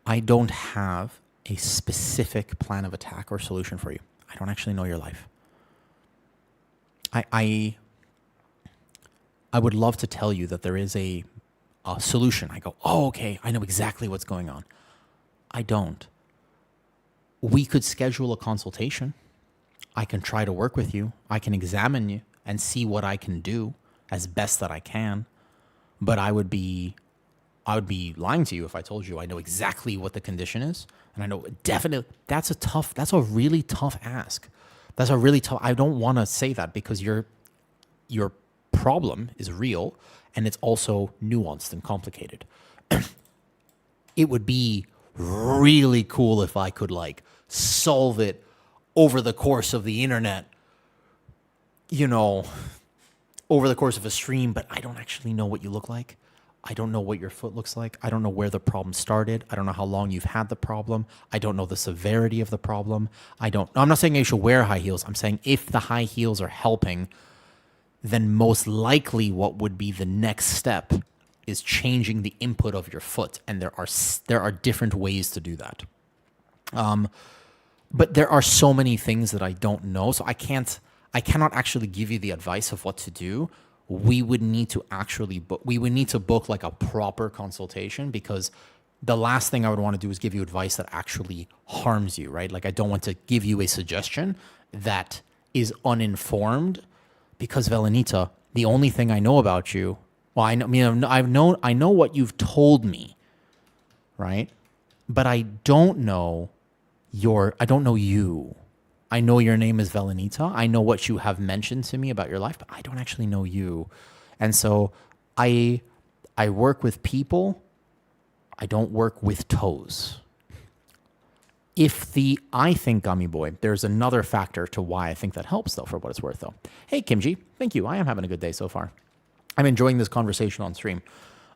I don't have a specific plan of attack or solution for you. I don't actually know your life. I would love to tell you that there is a solution. I go, oh, okay, I know exactly what's going on. I don't. We could schedule a consultation. I can try to work with you. I can examine you and see what I can do as best that I can. But I would be lying to you if I told you I know exactly what the condition is. And I know definitely that's a really tough ask. That's a really tough, I don't want to say that because your problem is real and it's also nuanced and complicated. It would be really cool if I could like solve it over the course of the internet, over the course of a stream, but I don't actually know what you look like. I don't know what your foot looks like. I don't know where the problem started. I don't know how long you've had the problem. I don't know the severity of the problem. I'm not saying you should wear high heels. I'm saying if the high heels are helping, then most likely what would be the next step is changing the input of your foot. And there are different ways to do that. But there are so many things that I don't know. So I cannot actually give you the advice of what to do. We would need to book like a proper consultation, because the last thing I would want to do is give you advice that actually harms you, right? Like, I don't want to give you a suggestion that is uninformed, because Velenita, the only thing I know about you, well, I know what you've told me, right? But I don't know you. I know your name is Velenita. I know what you have mentioned to me about your life, but I don't actually know you. And so I work with people. I don't work with toes. I think, Gummy Boy, there's another factor to why I think that helps, though, for what it's worth, though. Hey, Kimji, thank you. I am having a good day so far. I'm enjoying this conversation on stream.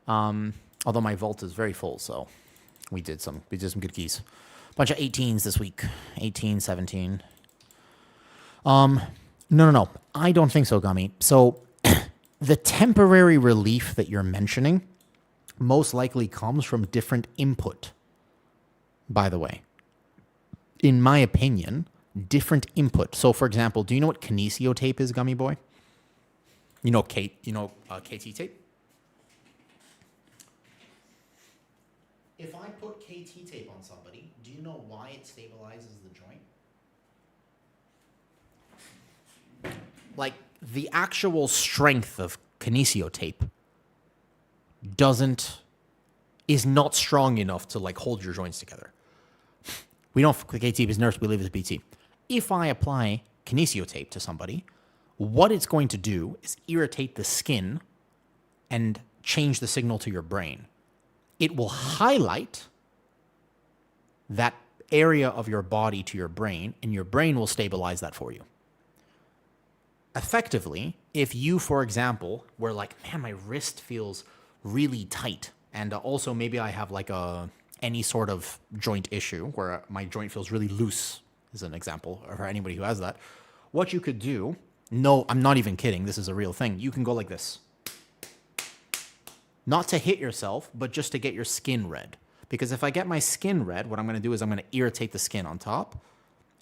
Although my vault is very full, so we did some good keys. Bunch of 18s this week. 18, 17. No. I don't think so, Gummy. So the temporary relief that you're mentioning most likely comes from different input, by the way. In my opinion, different input. So, for example, do you know what kinesio tape is, Gummy Boy? KT tape? If I put KT tape on somebody, do you know why it stabilizes the joint? Like, the actual strength of kinesio tape is not strong enough to, like, hold your joints together. We don't, KT is nurse, we live as PT. If I apply kinesio tape to somebody, what it's going to do is irritate the skin and change the signal to your brain. It will highlight that area of your body to your brain, and your brain will stabilize that for you. Effectively, if you, for example, were like, man, my wrist feels really tight, and also maybe I have like any sort of joint issue where my joint feels really loose, is an example, or for anybody who has that, what you could do, no, I'm not even kidding, this is a real thing, you can go like this. Not to hit yourself, but just to get your skin red. Because if I get my skin red, what I'm going to do is I'm going to irritate the skin on top,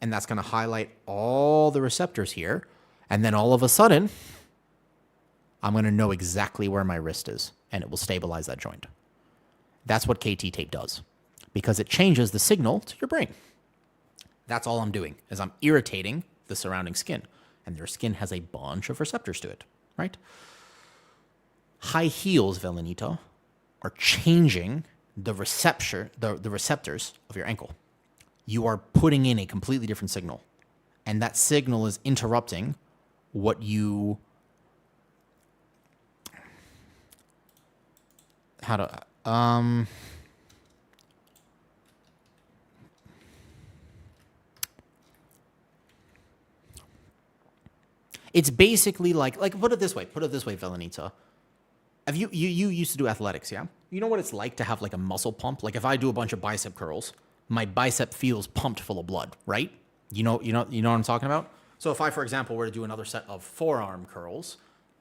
and that's going to highlight all the receptors here, and then all of a sudden, I'm going to know exactly where my wrist is, and it will stabilize that joint. That's what KT tape does, because it changes the signal to your brain. That's all I'm doing, is I'm irritating the surrounding skin, and their skin has a bunch of receptors to it, right? High heels, Velenita, are changing the receptors of your ankle. You are putting in a completely different signal, and that signal is interrupting what you... It's basically like put it this way, Velenita. Have you used to do athletics, yeah? You know what it's like to have like a muscle pump? Like if I do a bunch of bicep curls, my bicep feels pumped full of blood, right? You know what I'm talking about? So if I, for example, were to do another set of forearm curls,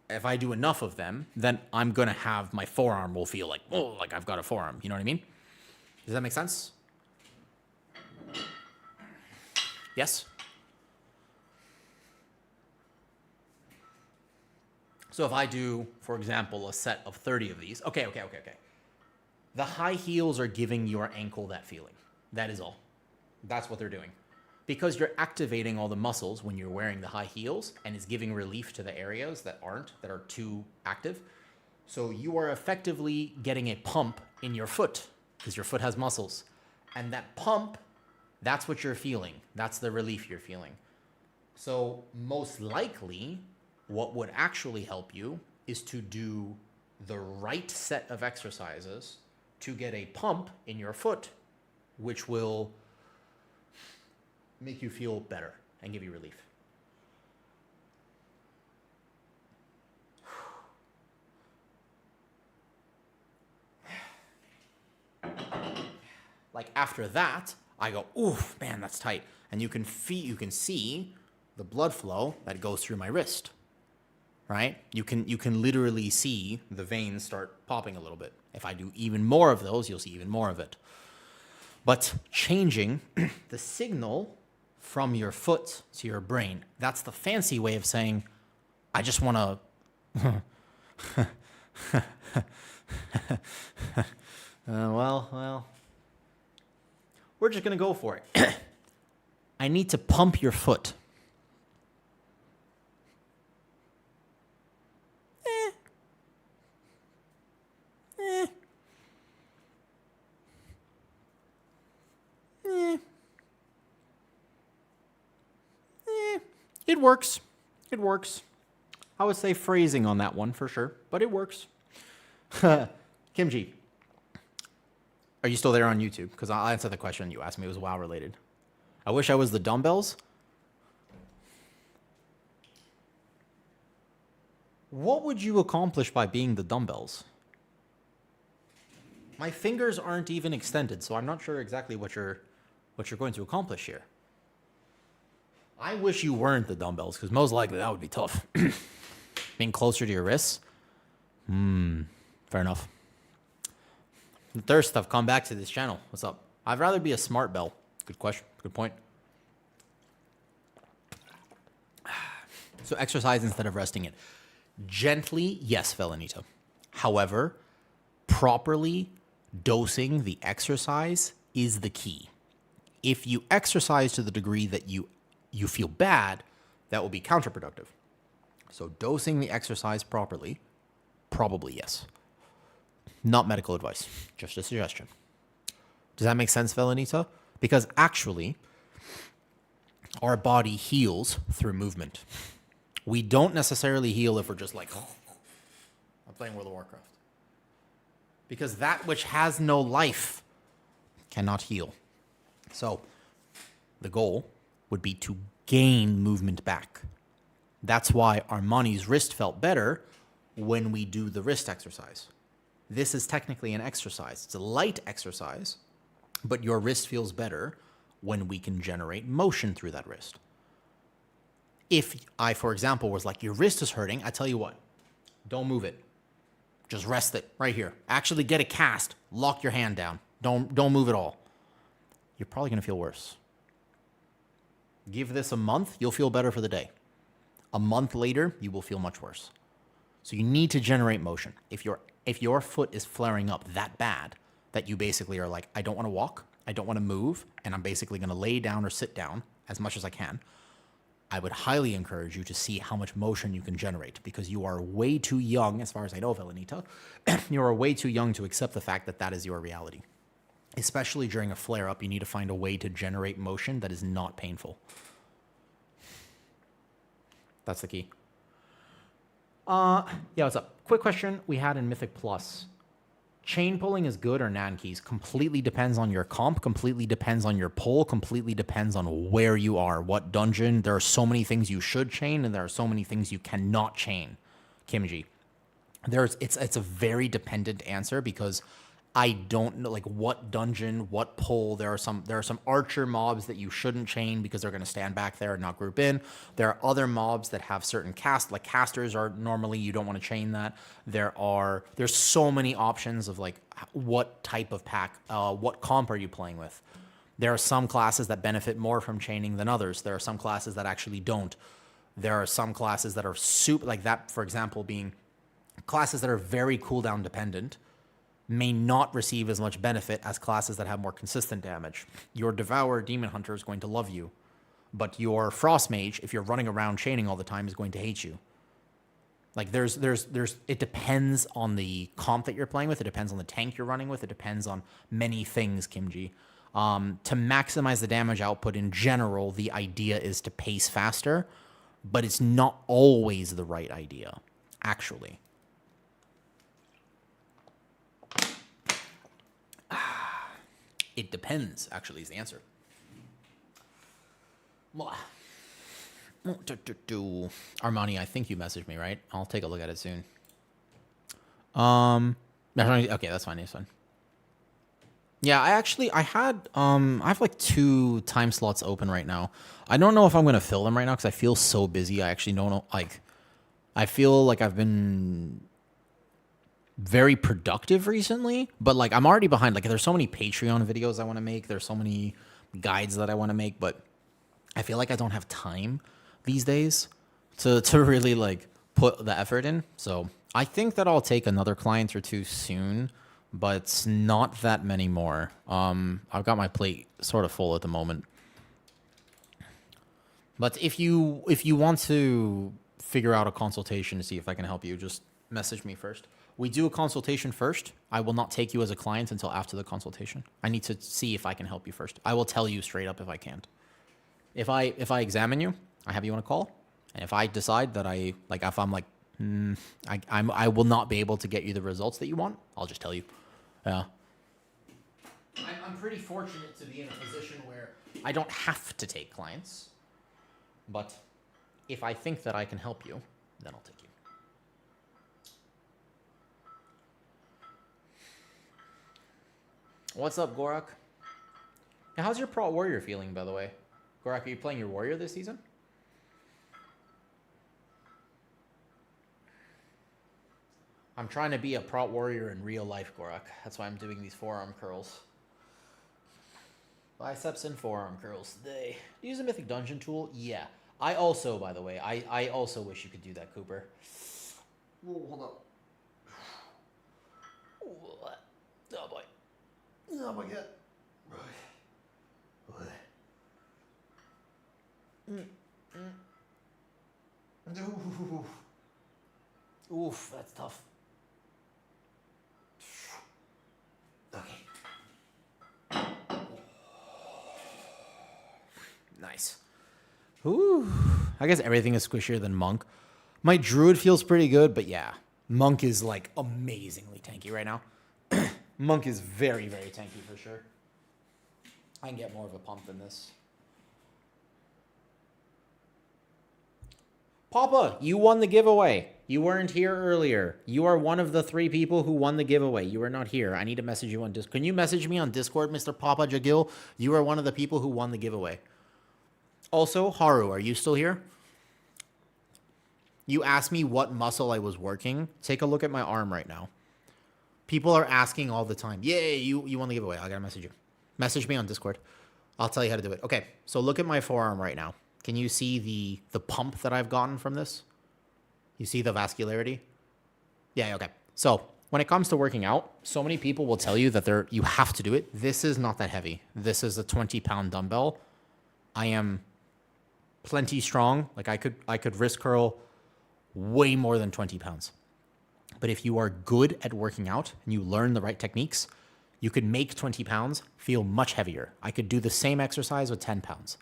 if I do enough of them, then I'm gonna have my forearm will feel like, oh, like I've got a forearm. You know what I mean? Does that make sense? Yes? So if I do, for example, a set of 30 of these, okay. The high heels are giving your ankle that feeling. That is all. That's what they're doing. Because you're activating all the muscles when you're wearing the high heels, and it's giving relief to the areas that are too active. So you are effectively getting a pump in your foot, because your foot has muscles. And that pump, that's what you're feeling. That's the relief you're feeling. So most likely, what would actually help you is to do the right set of exercises to get a pump in your foot, which will make you feel better and give you relief. Like after that, I go, oof, man, that's tight. And you can see the blood flow that goes through my wrist, right? You can literally see the veins start popping a little bit. If I do even more of those, you'll see even more of it. But changing the signal from your foot to your brain, that's the fancy way of saying, I just want to... well, we're just going to go for it. I need to pump your foot. It works. It works. I would say phrasing on that one for sure, but it works. Kimji, are you still there on YouTube? Because I'll answer the question you asked me. It was WoW related. I wish I was the dumbbells. What would you accomplish by being the dumbbells? My fingers aren't even extended, so I'm not sure exactly what you're going to accomplish here. I wish you weren't the dumbbells, because most likely that would be tough. Being closer to your wrists? Fair enough. Thirst, I've come back to this channel. What's up? I'd rather be a smart bell. Good question. Good point. So exercise instead of resting it. Gently, yes, Velanita. However, properly dosing the exercise is the key. If you exercise to the degree that you feel bad, that will be counterproductive. So dosing the exercise properly, probably yes. Not medical advice, just a suggestion. Does that make sense, Velanita? Because actually, our body heals through movement. We don't necessarily heal if we're just like, oh, I'm playing World of Warcraft. Because that which has no life cannot heal. So the goal would be to gain movement back. That's why Armani's wrist felt better when we do the wrist exercise. This is technically an exercise. It's a light exercise, but your wrist feels better when we can generate motion through that wrist. If I, for example, was like, your wrist is hurting, I tell you what, don't move it. Just rest it right here. Actually get a cast. Lock your hand down. Don't move at all. You're probably going to feel worse. Give this a month, you'll feel better for the day. A month later, you will feel much worse. So you need to generate motion. If your foot is flaring up that bad that you basically are like, I don't want to walk, I don't want to move, and I'm basically going to lay down or sit down as much as I can, I would highly encourage you to see how much motion you can generate, because you are way too young, as far as I know, Velanita, you are way too young to accept the fact that that is your reality. Especially during a flare-up, you need to find a way to generate motion that is not painful. That's the key. Yeah, what's up? Quick question we had in Mythic Plus. Chain pulling is good or nan keys? Completely depends on your comp, completely depends on your pull, completely depends on where you are, what dungeon. There are so many things you should chain, and there are so many things you cannot chain, Kimji. It's a very dependent answer, because I don't know, like, what dungeon, what pull. There are some archer mobs that you shouldn't chain because they're going to stand back there and not group in. There are other mobs that have certain like casters are normally, you don't want to chain that. There's so many options of like what type of pack, what comp are you playing with. There are some classes that benefit more from chaining than others. There are some classes that actually don't. There are some classes that are super, like that, for example, being classes that are very cooldown dependent, may not receive as much benefit as classes that have more consistent damage. Your Devourer Demon Hunter is going to love you, but your Frost Mage, if you're running around chaining all the time, is going to hate you. Like it depends on the comp that you're playing with. It depends on the tank you're running with. It depends on many things, Kimji. To maximize the damage output in general, the idea is to pace faster, but it's not always the right idea, actually. It depends, actually, is the answer. Armani, I think you messaged me, right? I'll take a look at it soon. Okay, that's fine. That's fine. Yeah, I have like 2 time slots open right now. I don't know if I'm gonna fill them right now because I feel so busy. I actually don't know. Like, I feel like I've been very productive recently, but like I'm already behind. Like, there's so many Patreon videos I want to make. There's so many guides that I want to make, but I feel like I don't have time these days to really like put the effort in. So I think that I'll take another client or two soon, but it's not that many more. I've got my plate sort of full at the moment. But if you want to figure out a consultation to see if I can help you, just message me first. We do a consultation first. I will not take you as a client until after the consultation. I need to see if I can help you first. I will tell you straight up if I can't. If I examine you, I have you on a call, and if I decide that if I'm like, I will not be able to get you the results that you want, I'll just tell you. Yeah. I'm pretty fortunate to be in a position where I don't have to take clients, but if I think that I can help you, then I'll take you. What's up, Gorak? Now, how's your Pro Warrior feeling, by the way? Gorak, are you playing your Warrior this season? I'm trying to be a Pro Warrior in real life, Gorak. That's why I'm doing these forearm curls. Biceps and forearm curls today. Use a Mythic Dungeon tool? Yeah. I also, by the way, I also wish you could do that, Cooper. Whoa, hold up. Oh, boy. Oh, my God. Oof, that's tough. Okay. Nice. Ooh. I guess everything is squishier than Monk. My Druid feels pretty good, but yeah. Monk is like amazingly tanky right now. Monk is very, very tanky for sure. I can get more of a pump than this. Papa, you won the giveaway. You weren't here earlier. You are one of the 3 people who won the giveaway. You were not here. I need to message you on Discord. Can you message me on Discord, Mr. Papa Jagil? You are one of the people who won the giveaway. Also, Haru, are you still here? You asked me what muscle I was working. Take a look at my arm right now. People are asking all the time. Yay, you won the giveaway. I gotta message you. Message me on Discord. I'll tell you how to do it. Okay, so look at my forearm right now. Can you see the pump that I've gotten from this? You see the vascularity? Yeah, okay. So when it comes to working out, so many people will tell you that you have to do it. This is not that heavy. This is a 20-pound dumbbell. I am plenty strong. Like I could wrist curl way more than 20 pounds. But if you are good at working out and you learn the right techniques, you could make 20 pounds feel much heavier. I could do the same exercise with 10 pounds.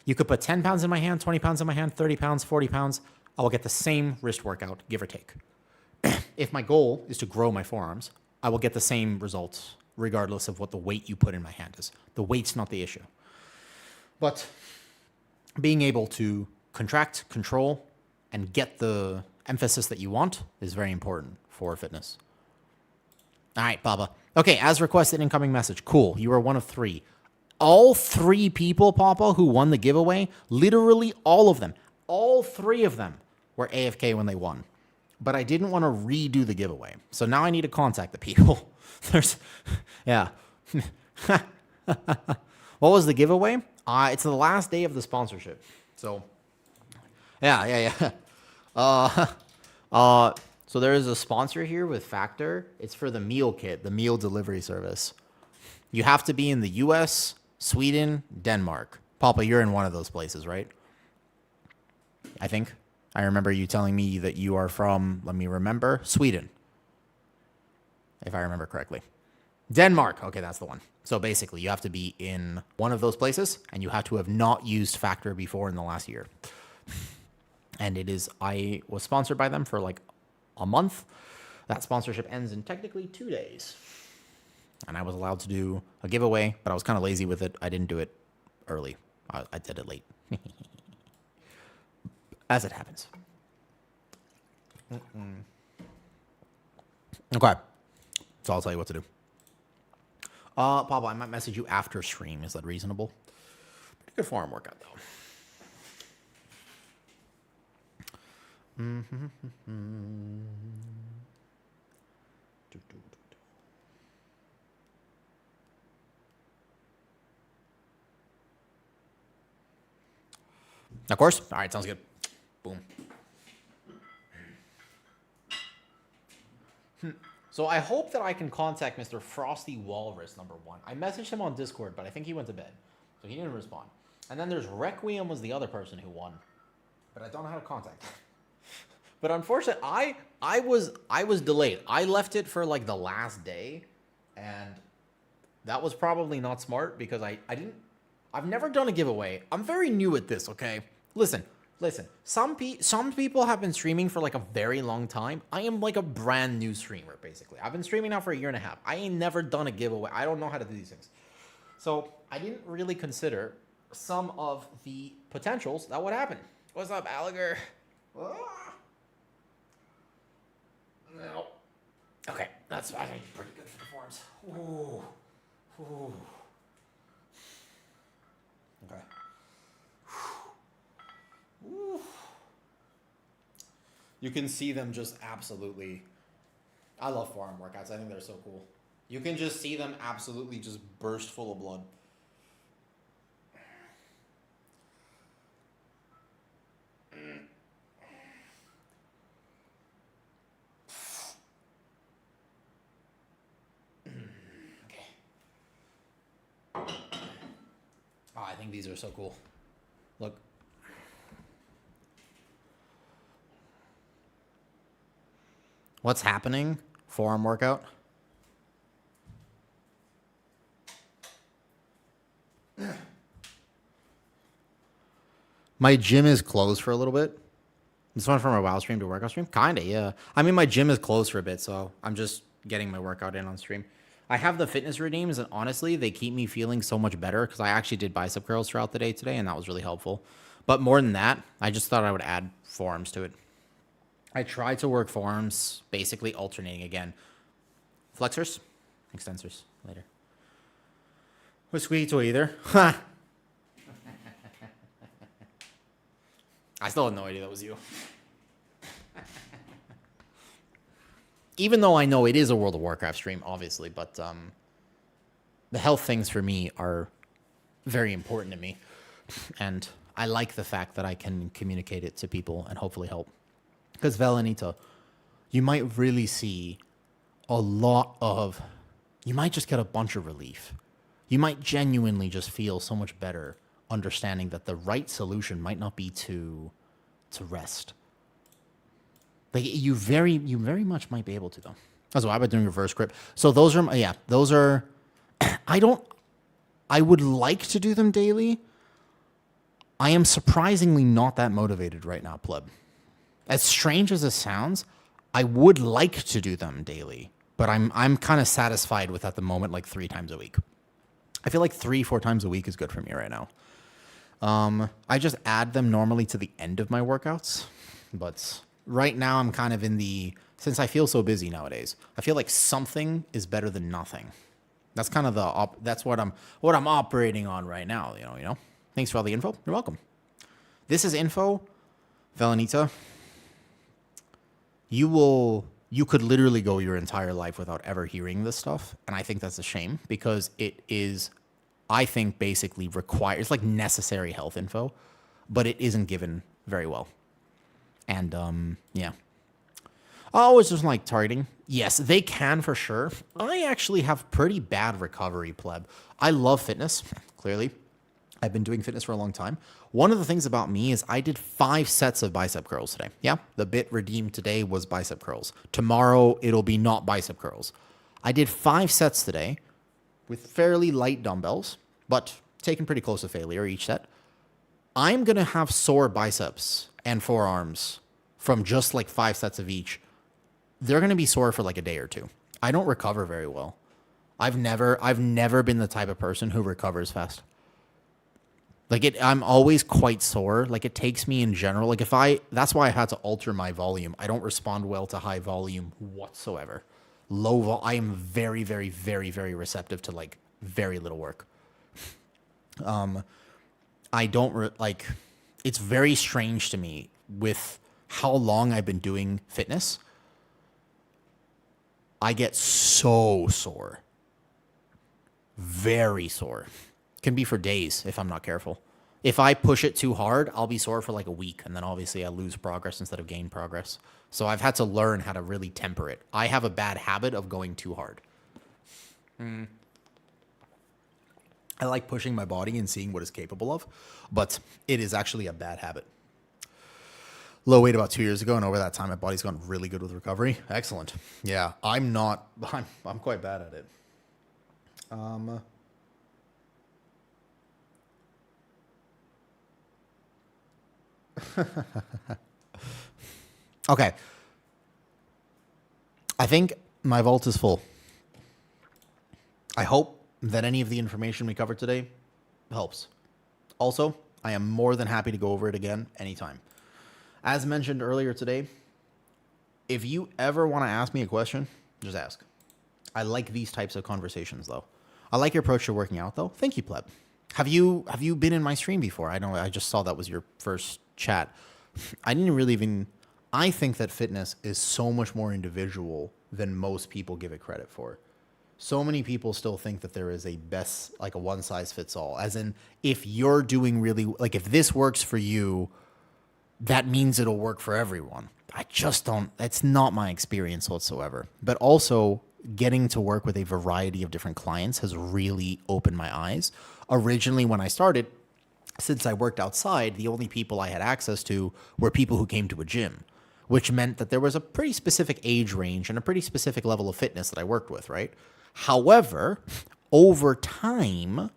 You could put 10 pounds in my hand, 20 pounds in my hand, 30 pounds, 40 pounds. I will get the same wrist workout, give or take. If my goal is to grow my forearms, I will get the same results regardless of what the weight you put in my hand is. The weight's not the issue. But being able to contract, control, and get the emphasis that you want is very important for fitness. All right, Baba. Okay, as requested, incoming message. Cool. You are one of 3. All 3 people, Papa, who won the giveaway, literally all of them, all 3 of them were AFK when they won. But I didn't want to redo the giveaway. So now I need to contact the people. Yeah. What was the giveaway? It's the last day of the sponsorship. So, yeah. So there is a sponsor here with Factor. It's for the meal kit, the meal delivery service. You have to be in the US, Sweden, Denmark. Papa, you're in one of those places, right? I think. I remember you telling me that you are from, let me remember, Sweden. If I remember correctly. Denmark. Okay, that's the one. So basically, you have to be in one of those places, and you have to have not used Factor before in the last year. And I was sponsored by them for like a month. That sponsorship ends in technically 2 days. And I was allowed to do a giveaway, but I was kind of lazy with it. I didn't do it early. I did it late. As it happens. Okay. So I'll tell you what to do. Papa, I might message you after stream. Is that reasonable? Pretty good forearm workout, though. Of course. All right, sounds good. Boom. So I hope that I can contact Mr. Frosty Walrus, #1. I messaged him on Discord, but I think he went to bed, so he didn't respond. And then there's Requiem was the other person who won, but I don't know how to contact him. But unfortunately, I was delayed. I left it for like the last day, and that was probably not smart because I've never done a giveaway. I'm very new at this, okay? Listen. Some people have been streaming for like a very long time. I am like a brand new streamer, basically. I've been streaming now for a year and a half. I ain't never done a giveaway. I don't know how to do these things. So I didn't really consider some of the potentials that would happen. What's up, Alligator? No. Okay, that's I think pretty good for the forms. Ooh. Okay. Ooh. You can see them just absolutely. I love forearm workouts. I think they're so cool. You can just see them absolutely just burst full of blood. Oh, I think these are so cool. Look. What's happening? Forearm workout. My gym is closed for a little bit. This one from a WoW stream to a workout stream? Kinda, yeah. I mean, my gym is closed for a bit, so I'm just getting my workout in on stream. I have the fitness redeems, and honestly, they keep me feeling so much better because I actually did bicep curls throughout the day today, and that was really helpful. But more than that, I just thought I would add forearms to it. I tried to work forearms, basically alternating again. Flexors, extensors, later. Whiskey to either. I still had no idea that was you. Even though I know it is a World of Warcraft stream, obviously, but the health things for me are very important to me. And I like the fact that I can communicate it to people and hopefully help. Because Velanita, you might really see a lot of... You might just get a bunch of relief. You might genuinely just feel so much better understanding that the right solution might not be to rest. Like you very much might be able to though. That's why I've been doing reverse grip. So those are I would like to do them daily. I am surprisingly not that motivated right now, pleb. As strange as it sounds, I would like to do them daily, but I'm kind of satisfied with at the moment like 3 times a week. I feel like 3-4 times a week is good for me right now. I just add them normally to the end of my workouts, but right now I'm kind of in since I feel so busy nowadays, I feel like something is better than nothing. That's kind of that's what I'm operating on right now, you know. Thanks for all the info. You're welcome. This is info, Velanita. You could literally go your entire life without ever hearing this stuff, and I think that's a shame because it is, I think, basically required. It's like necessary health info, but it isn't given very well. And yeah. Oh, it's just like targeting. Yes, they can for sure. I actually have pretty bad recovery, pleb. I love fitness, clearly. I've been doing fitness for a long time. One of the things about me is I did 5 sets of bicep curls today. Yeah, the bit redeemed today was bicep curls. Tomorrow, it'll be not bicep curls. I did 5 sets today with fairly light dumbbells, but taken pretty close to failure each set. I'm going to have sore biceps and forearms from just like 5 sets of each. They're going to be sore for like a day or 2. I don't recover very well. I've never been the type of person who recovers fast. Like I'm always quite sore. Like it takes me in general. Like that's why I had to alter my volume. I don't respond well to high volume whatsoever. I am very, very, very, very receptive to like very little work. I don't like, it's very strange to me with how long I've been doing fitness. I get so sore. Very sore. Can be for days if I'm not careful. If I push it too hard, I'll be sore for like a week, and then obviously I lose progress instead of gain progress. So I've had to learn how to really temper it. I have a bad habit of going too hard. I like pushing my body and seeing what it's capable of, but it is actually a bad habit. Low weight about 2 years ago, and over that time, my body's gotten really good with recovery. Excellent. Yeah, I'm quite bad at it. Okay. I think my vault is full. I hope that any of the information we covered today helps. Also, I am more than happy to go over it again anytime. As mentioned earlier today, if you ever want to ask me a question, just ask. I like these types of conversations, though. I like your approach to working out, though. Thank you, Pleb. Have you been in my stream before? I know I just saw that was your first chat. I didn't really even... I think that fitness is so much more individual than most people give it credit for. So many people still think that there is a best, like a one-size-fits-all. As in, if you're doing really... Like, if this works for you, that means it'll work for everyone. I just don't... That's not my experience whatsoever. But also, getting to work with a variety of different clients has really opened my eyes. Originally, when I started, since I worked outside, the only people I had access to were people who came to a gym, which meant that there was a pretty specific age range and a pretty specific level of fitness that I worked with, right? However, over time,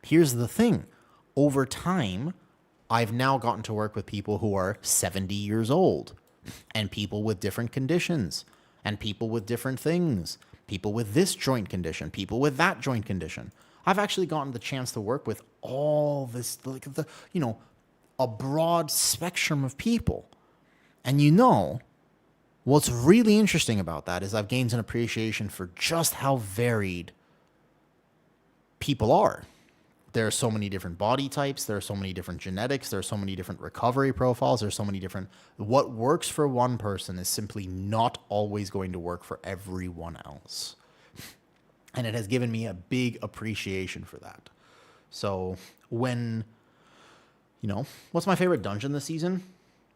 here's the thing. Over time, I've now gotten to work with people who are 70 years old and people with different conditions and people with different things, people with this joint condition, people with that joint condition. I've actually gotten the chance to work with all this, like a broad spectrum of people. And what's really interesting about that is I've gained an appreciation for just how varied people are. There are so many different body types. There are so many different genetics. There are so many different recovery profiles. There's so many different... What works for one person is simply not always going to work for everyone else. And it has given me a big appreciation for that. So when, what's my favorite dungeon this season?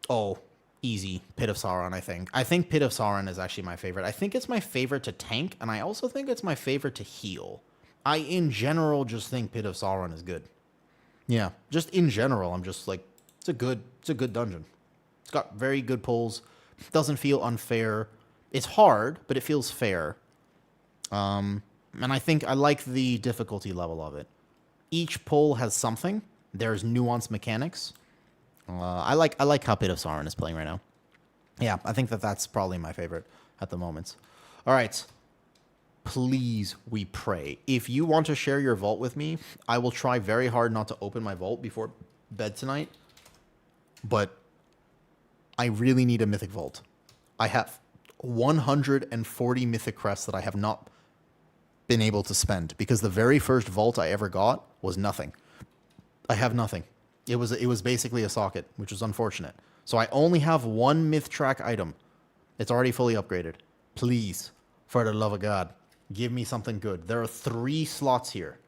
Oh, easy. Pit of Sauron, I think. I think Pit of Sauron is actually my favorite. I think it's my favorite to tank, and I also think it's my favorite to heal. I, in general, just think Pit of Sauron is good. Yeah, just in general, I'm just like, it's a good dungeon. It's got very good pulls. Doesn't feel unfair. It's hard, but it feels fair. And I think I like the difficulty level of it. Each pull has something. There's nuanced mechanics. I like how Pit of Sauron is playing right now. Yeah, I think that's probably my favorite at the moment. All right. Please, we pray. If you want to share your vault with me, I will try very hard not to open my vault before bed tonight. But I really need a mythic vault. I have 140 mythic crests that I have not been able to spend because the very first vault I ever got was nothing. I have nothing. It was basically a socket, which was unfortunate. So I only have one myth track item. It's already fully upgraded. Please, for the love of God, give me something good. There are 3 slots here.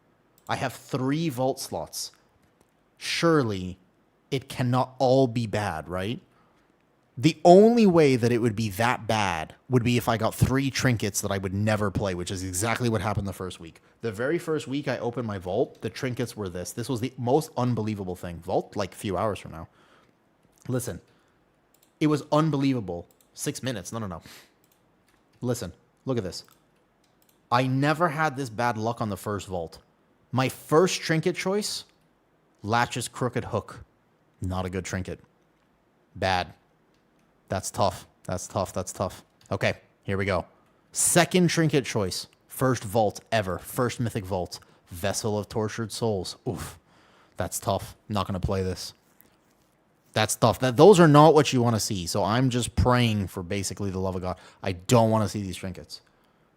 I have 3 vault slots. Surely it cannot all be bad, right? The only way that it would be that bad would be if I got 3 trinkets that I would never play, which is exactly what happened the first week. The very first week I opened my vault, the trinkets were this. This was the most unbelievable thing. Vault, like a few hours from now. Listen, it was unbelievable. 6 minutes. No. Listen, look at this. I never had this bad luck on the first vault. My first trinket choice, Latch's Crooked Hook. Not a good trinket. Bad. That's tough. Okay, here we go. Second trinket choice. First vault ever. First mythic vault. Vessel of Tortured Souls. Oof. That's tough. I'm not going to play this. That's tough. Those are not what you want to see. So I'm just praying for basically the love of God. I don't want to see these trinkets.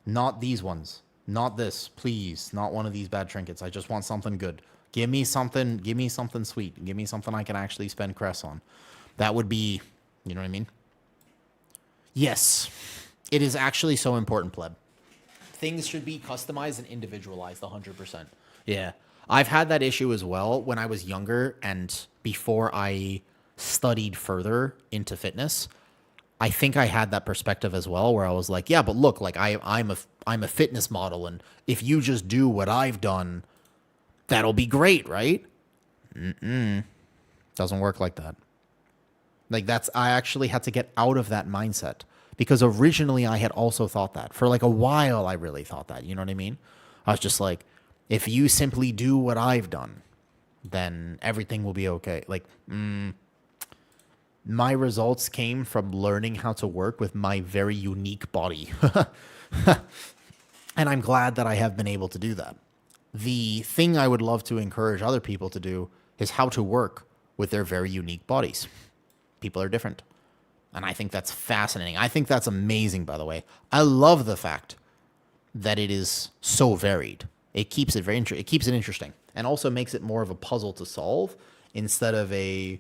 Not these ones. Not this, please. Not one of these bad trinkets. I just want something good. Give me something sweet. Give me something I can actually spend cress on. That would be, you know what I mean? Yes. It is actually so important, pleb. Things should be customized and individualized 100%. Yeah. I've had that issue as well when I was younger and before I studied further into fitness. I think I had that perspective as well where I was like, yeah, but look, like I'm a fitness model, and if you just do what I've done, that'll be great, right? Doesn't work like that. Like I actually had to get out of that mindset because originally I had also thought that. For like a while I really thought that, you know what I mean? I was just like, if you simply do what I've done, then everything will be okay. Like, my results came from learning how to work with my very unique body. And I'm glad that I have been able to do that. The thing I would love to encourage other people to do is how to work with their very unique bodies. People are different. And I think that's fascinating. I think that's amazing, by the way. I love the fact that it is so varied. It keeps it it keeps it interesting and also makes it more of a puzzle to solve instead of a...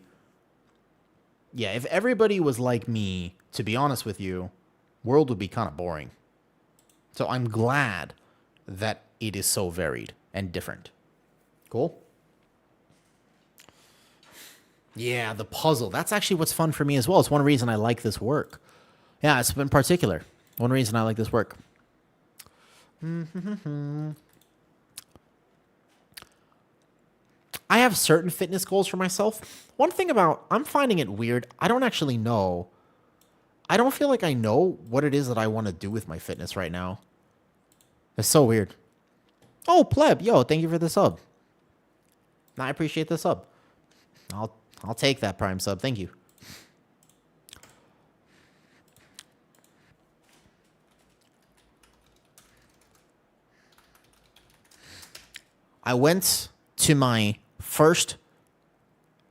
Yeah, if everybody was like me, to be honest with you, world would be kind of boring. So I'm glad that it is so varied and different. Cool? Yeah, the puzzle. That's actually what's fun for me as well. It's one reason I like this work. Yeah, it's in particular. One reason I like this work. I have certain fitness goals for myself. One thing about, I'm finding it weird. I don't actually know. I don't feel like I know what it is that I want to do with my fitness right now. It's so weird. Oh, pleb, yo, thank you for the sub. I appreciate the sub. I'll take that Prime sub. Thank you. I went to my first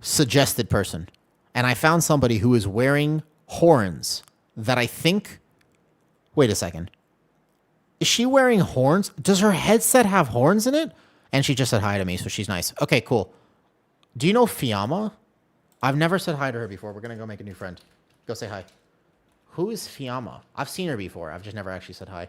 suggested person, and I found somebody who is wearing horns that I think... Wait a second. Is she wearing horns? Does her headset have horns in it? And she just said hi to me, so she's nice. Okay, cool. Do you know Fiamma? I've never said hi to her before. We're going to go make a new friend. Go say hi. Who is Fiamma? I've seen her before. I've just never actually said hi.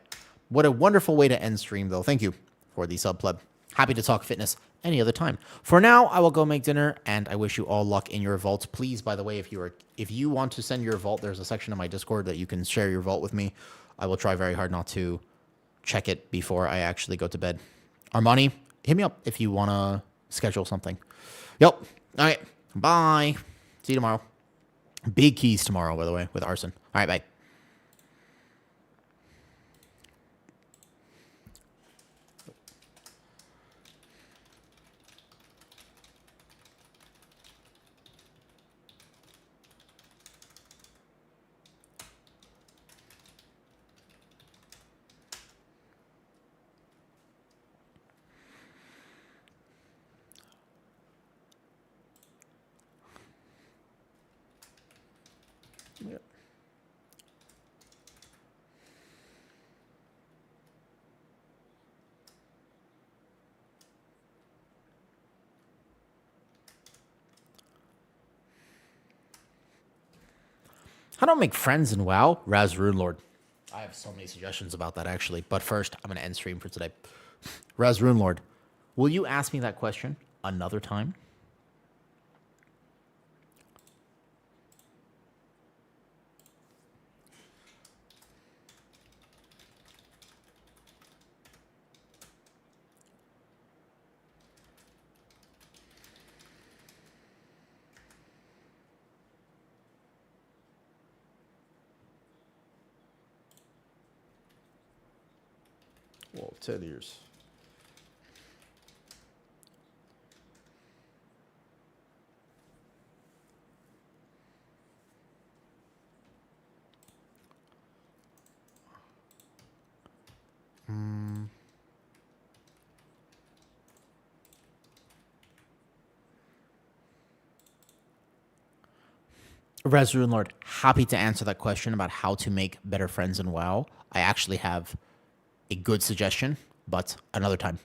What a wonderful way to end stream, though. Thank you for the sub, pleb. Happy to talk fitness any other time. For now, I will go make dinner, and I wish you all luck in your vaults. Please, by the way, if you want to send your vault, there's a section in my Discord that you can share your vault with me. I will try very hard not to check it before I actually go to bed. Armani, hit me up if you want to schedule something. Yep. All right. Bye. See you tomorrow. Big keys tomorrow, by the way, with Arson. All right, bye. Yep. How do I make friends in WoW? Raz Rune Lord. I have so many suggestions about that, actually. But first, I'm going to end stream for today. Raz Rune Lord, will you ask me that question another time? Well, 10 years. Resurun Lord, happy to answer that question about how to make better friends in WoW. I actually have a good suggestion. but another time.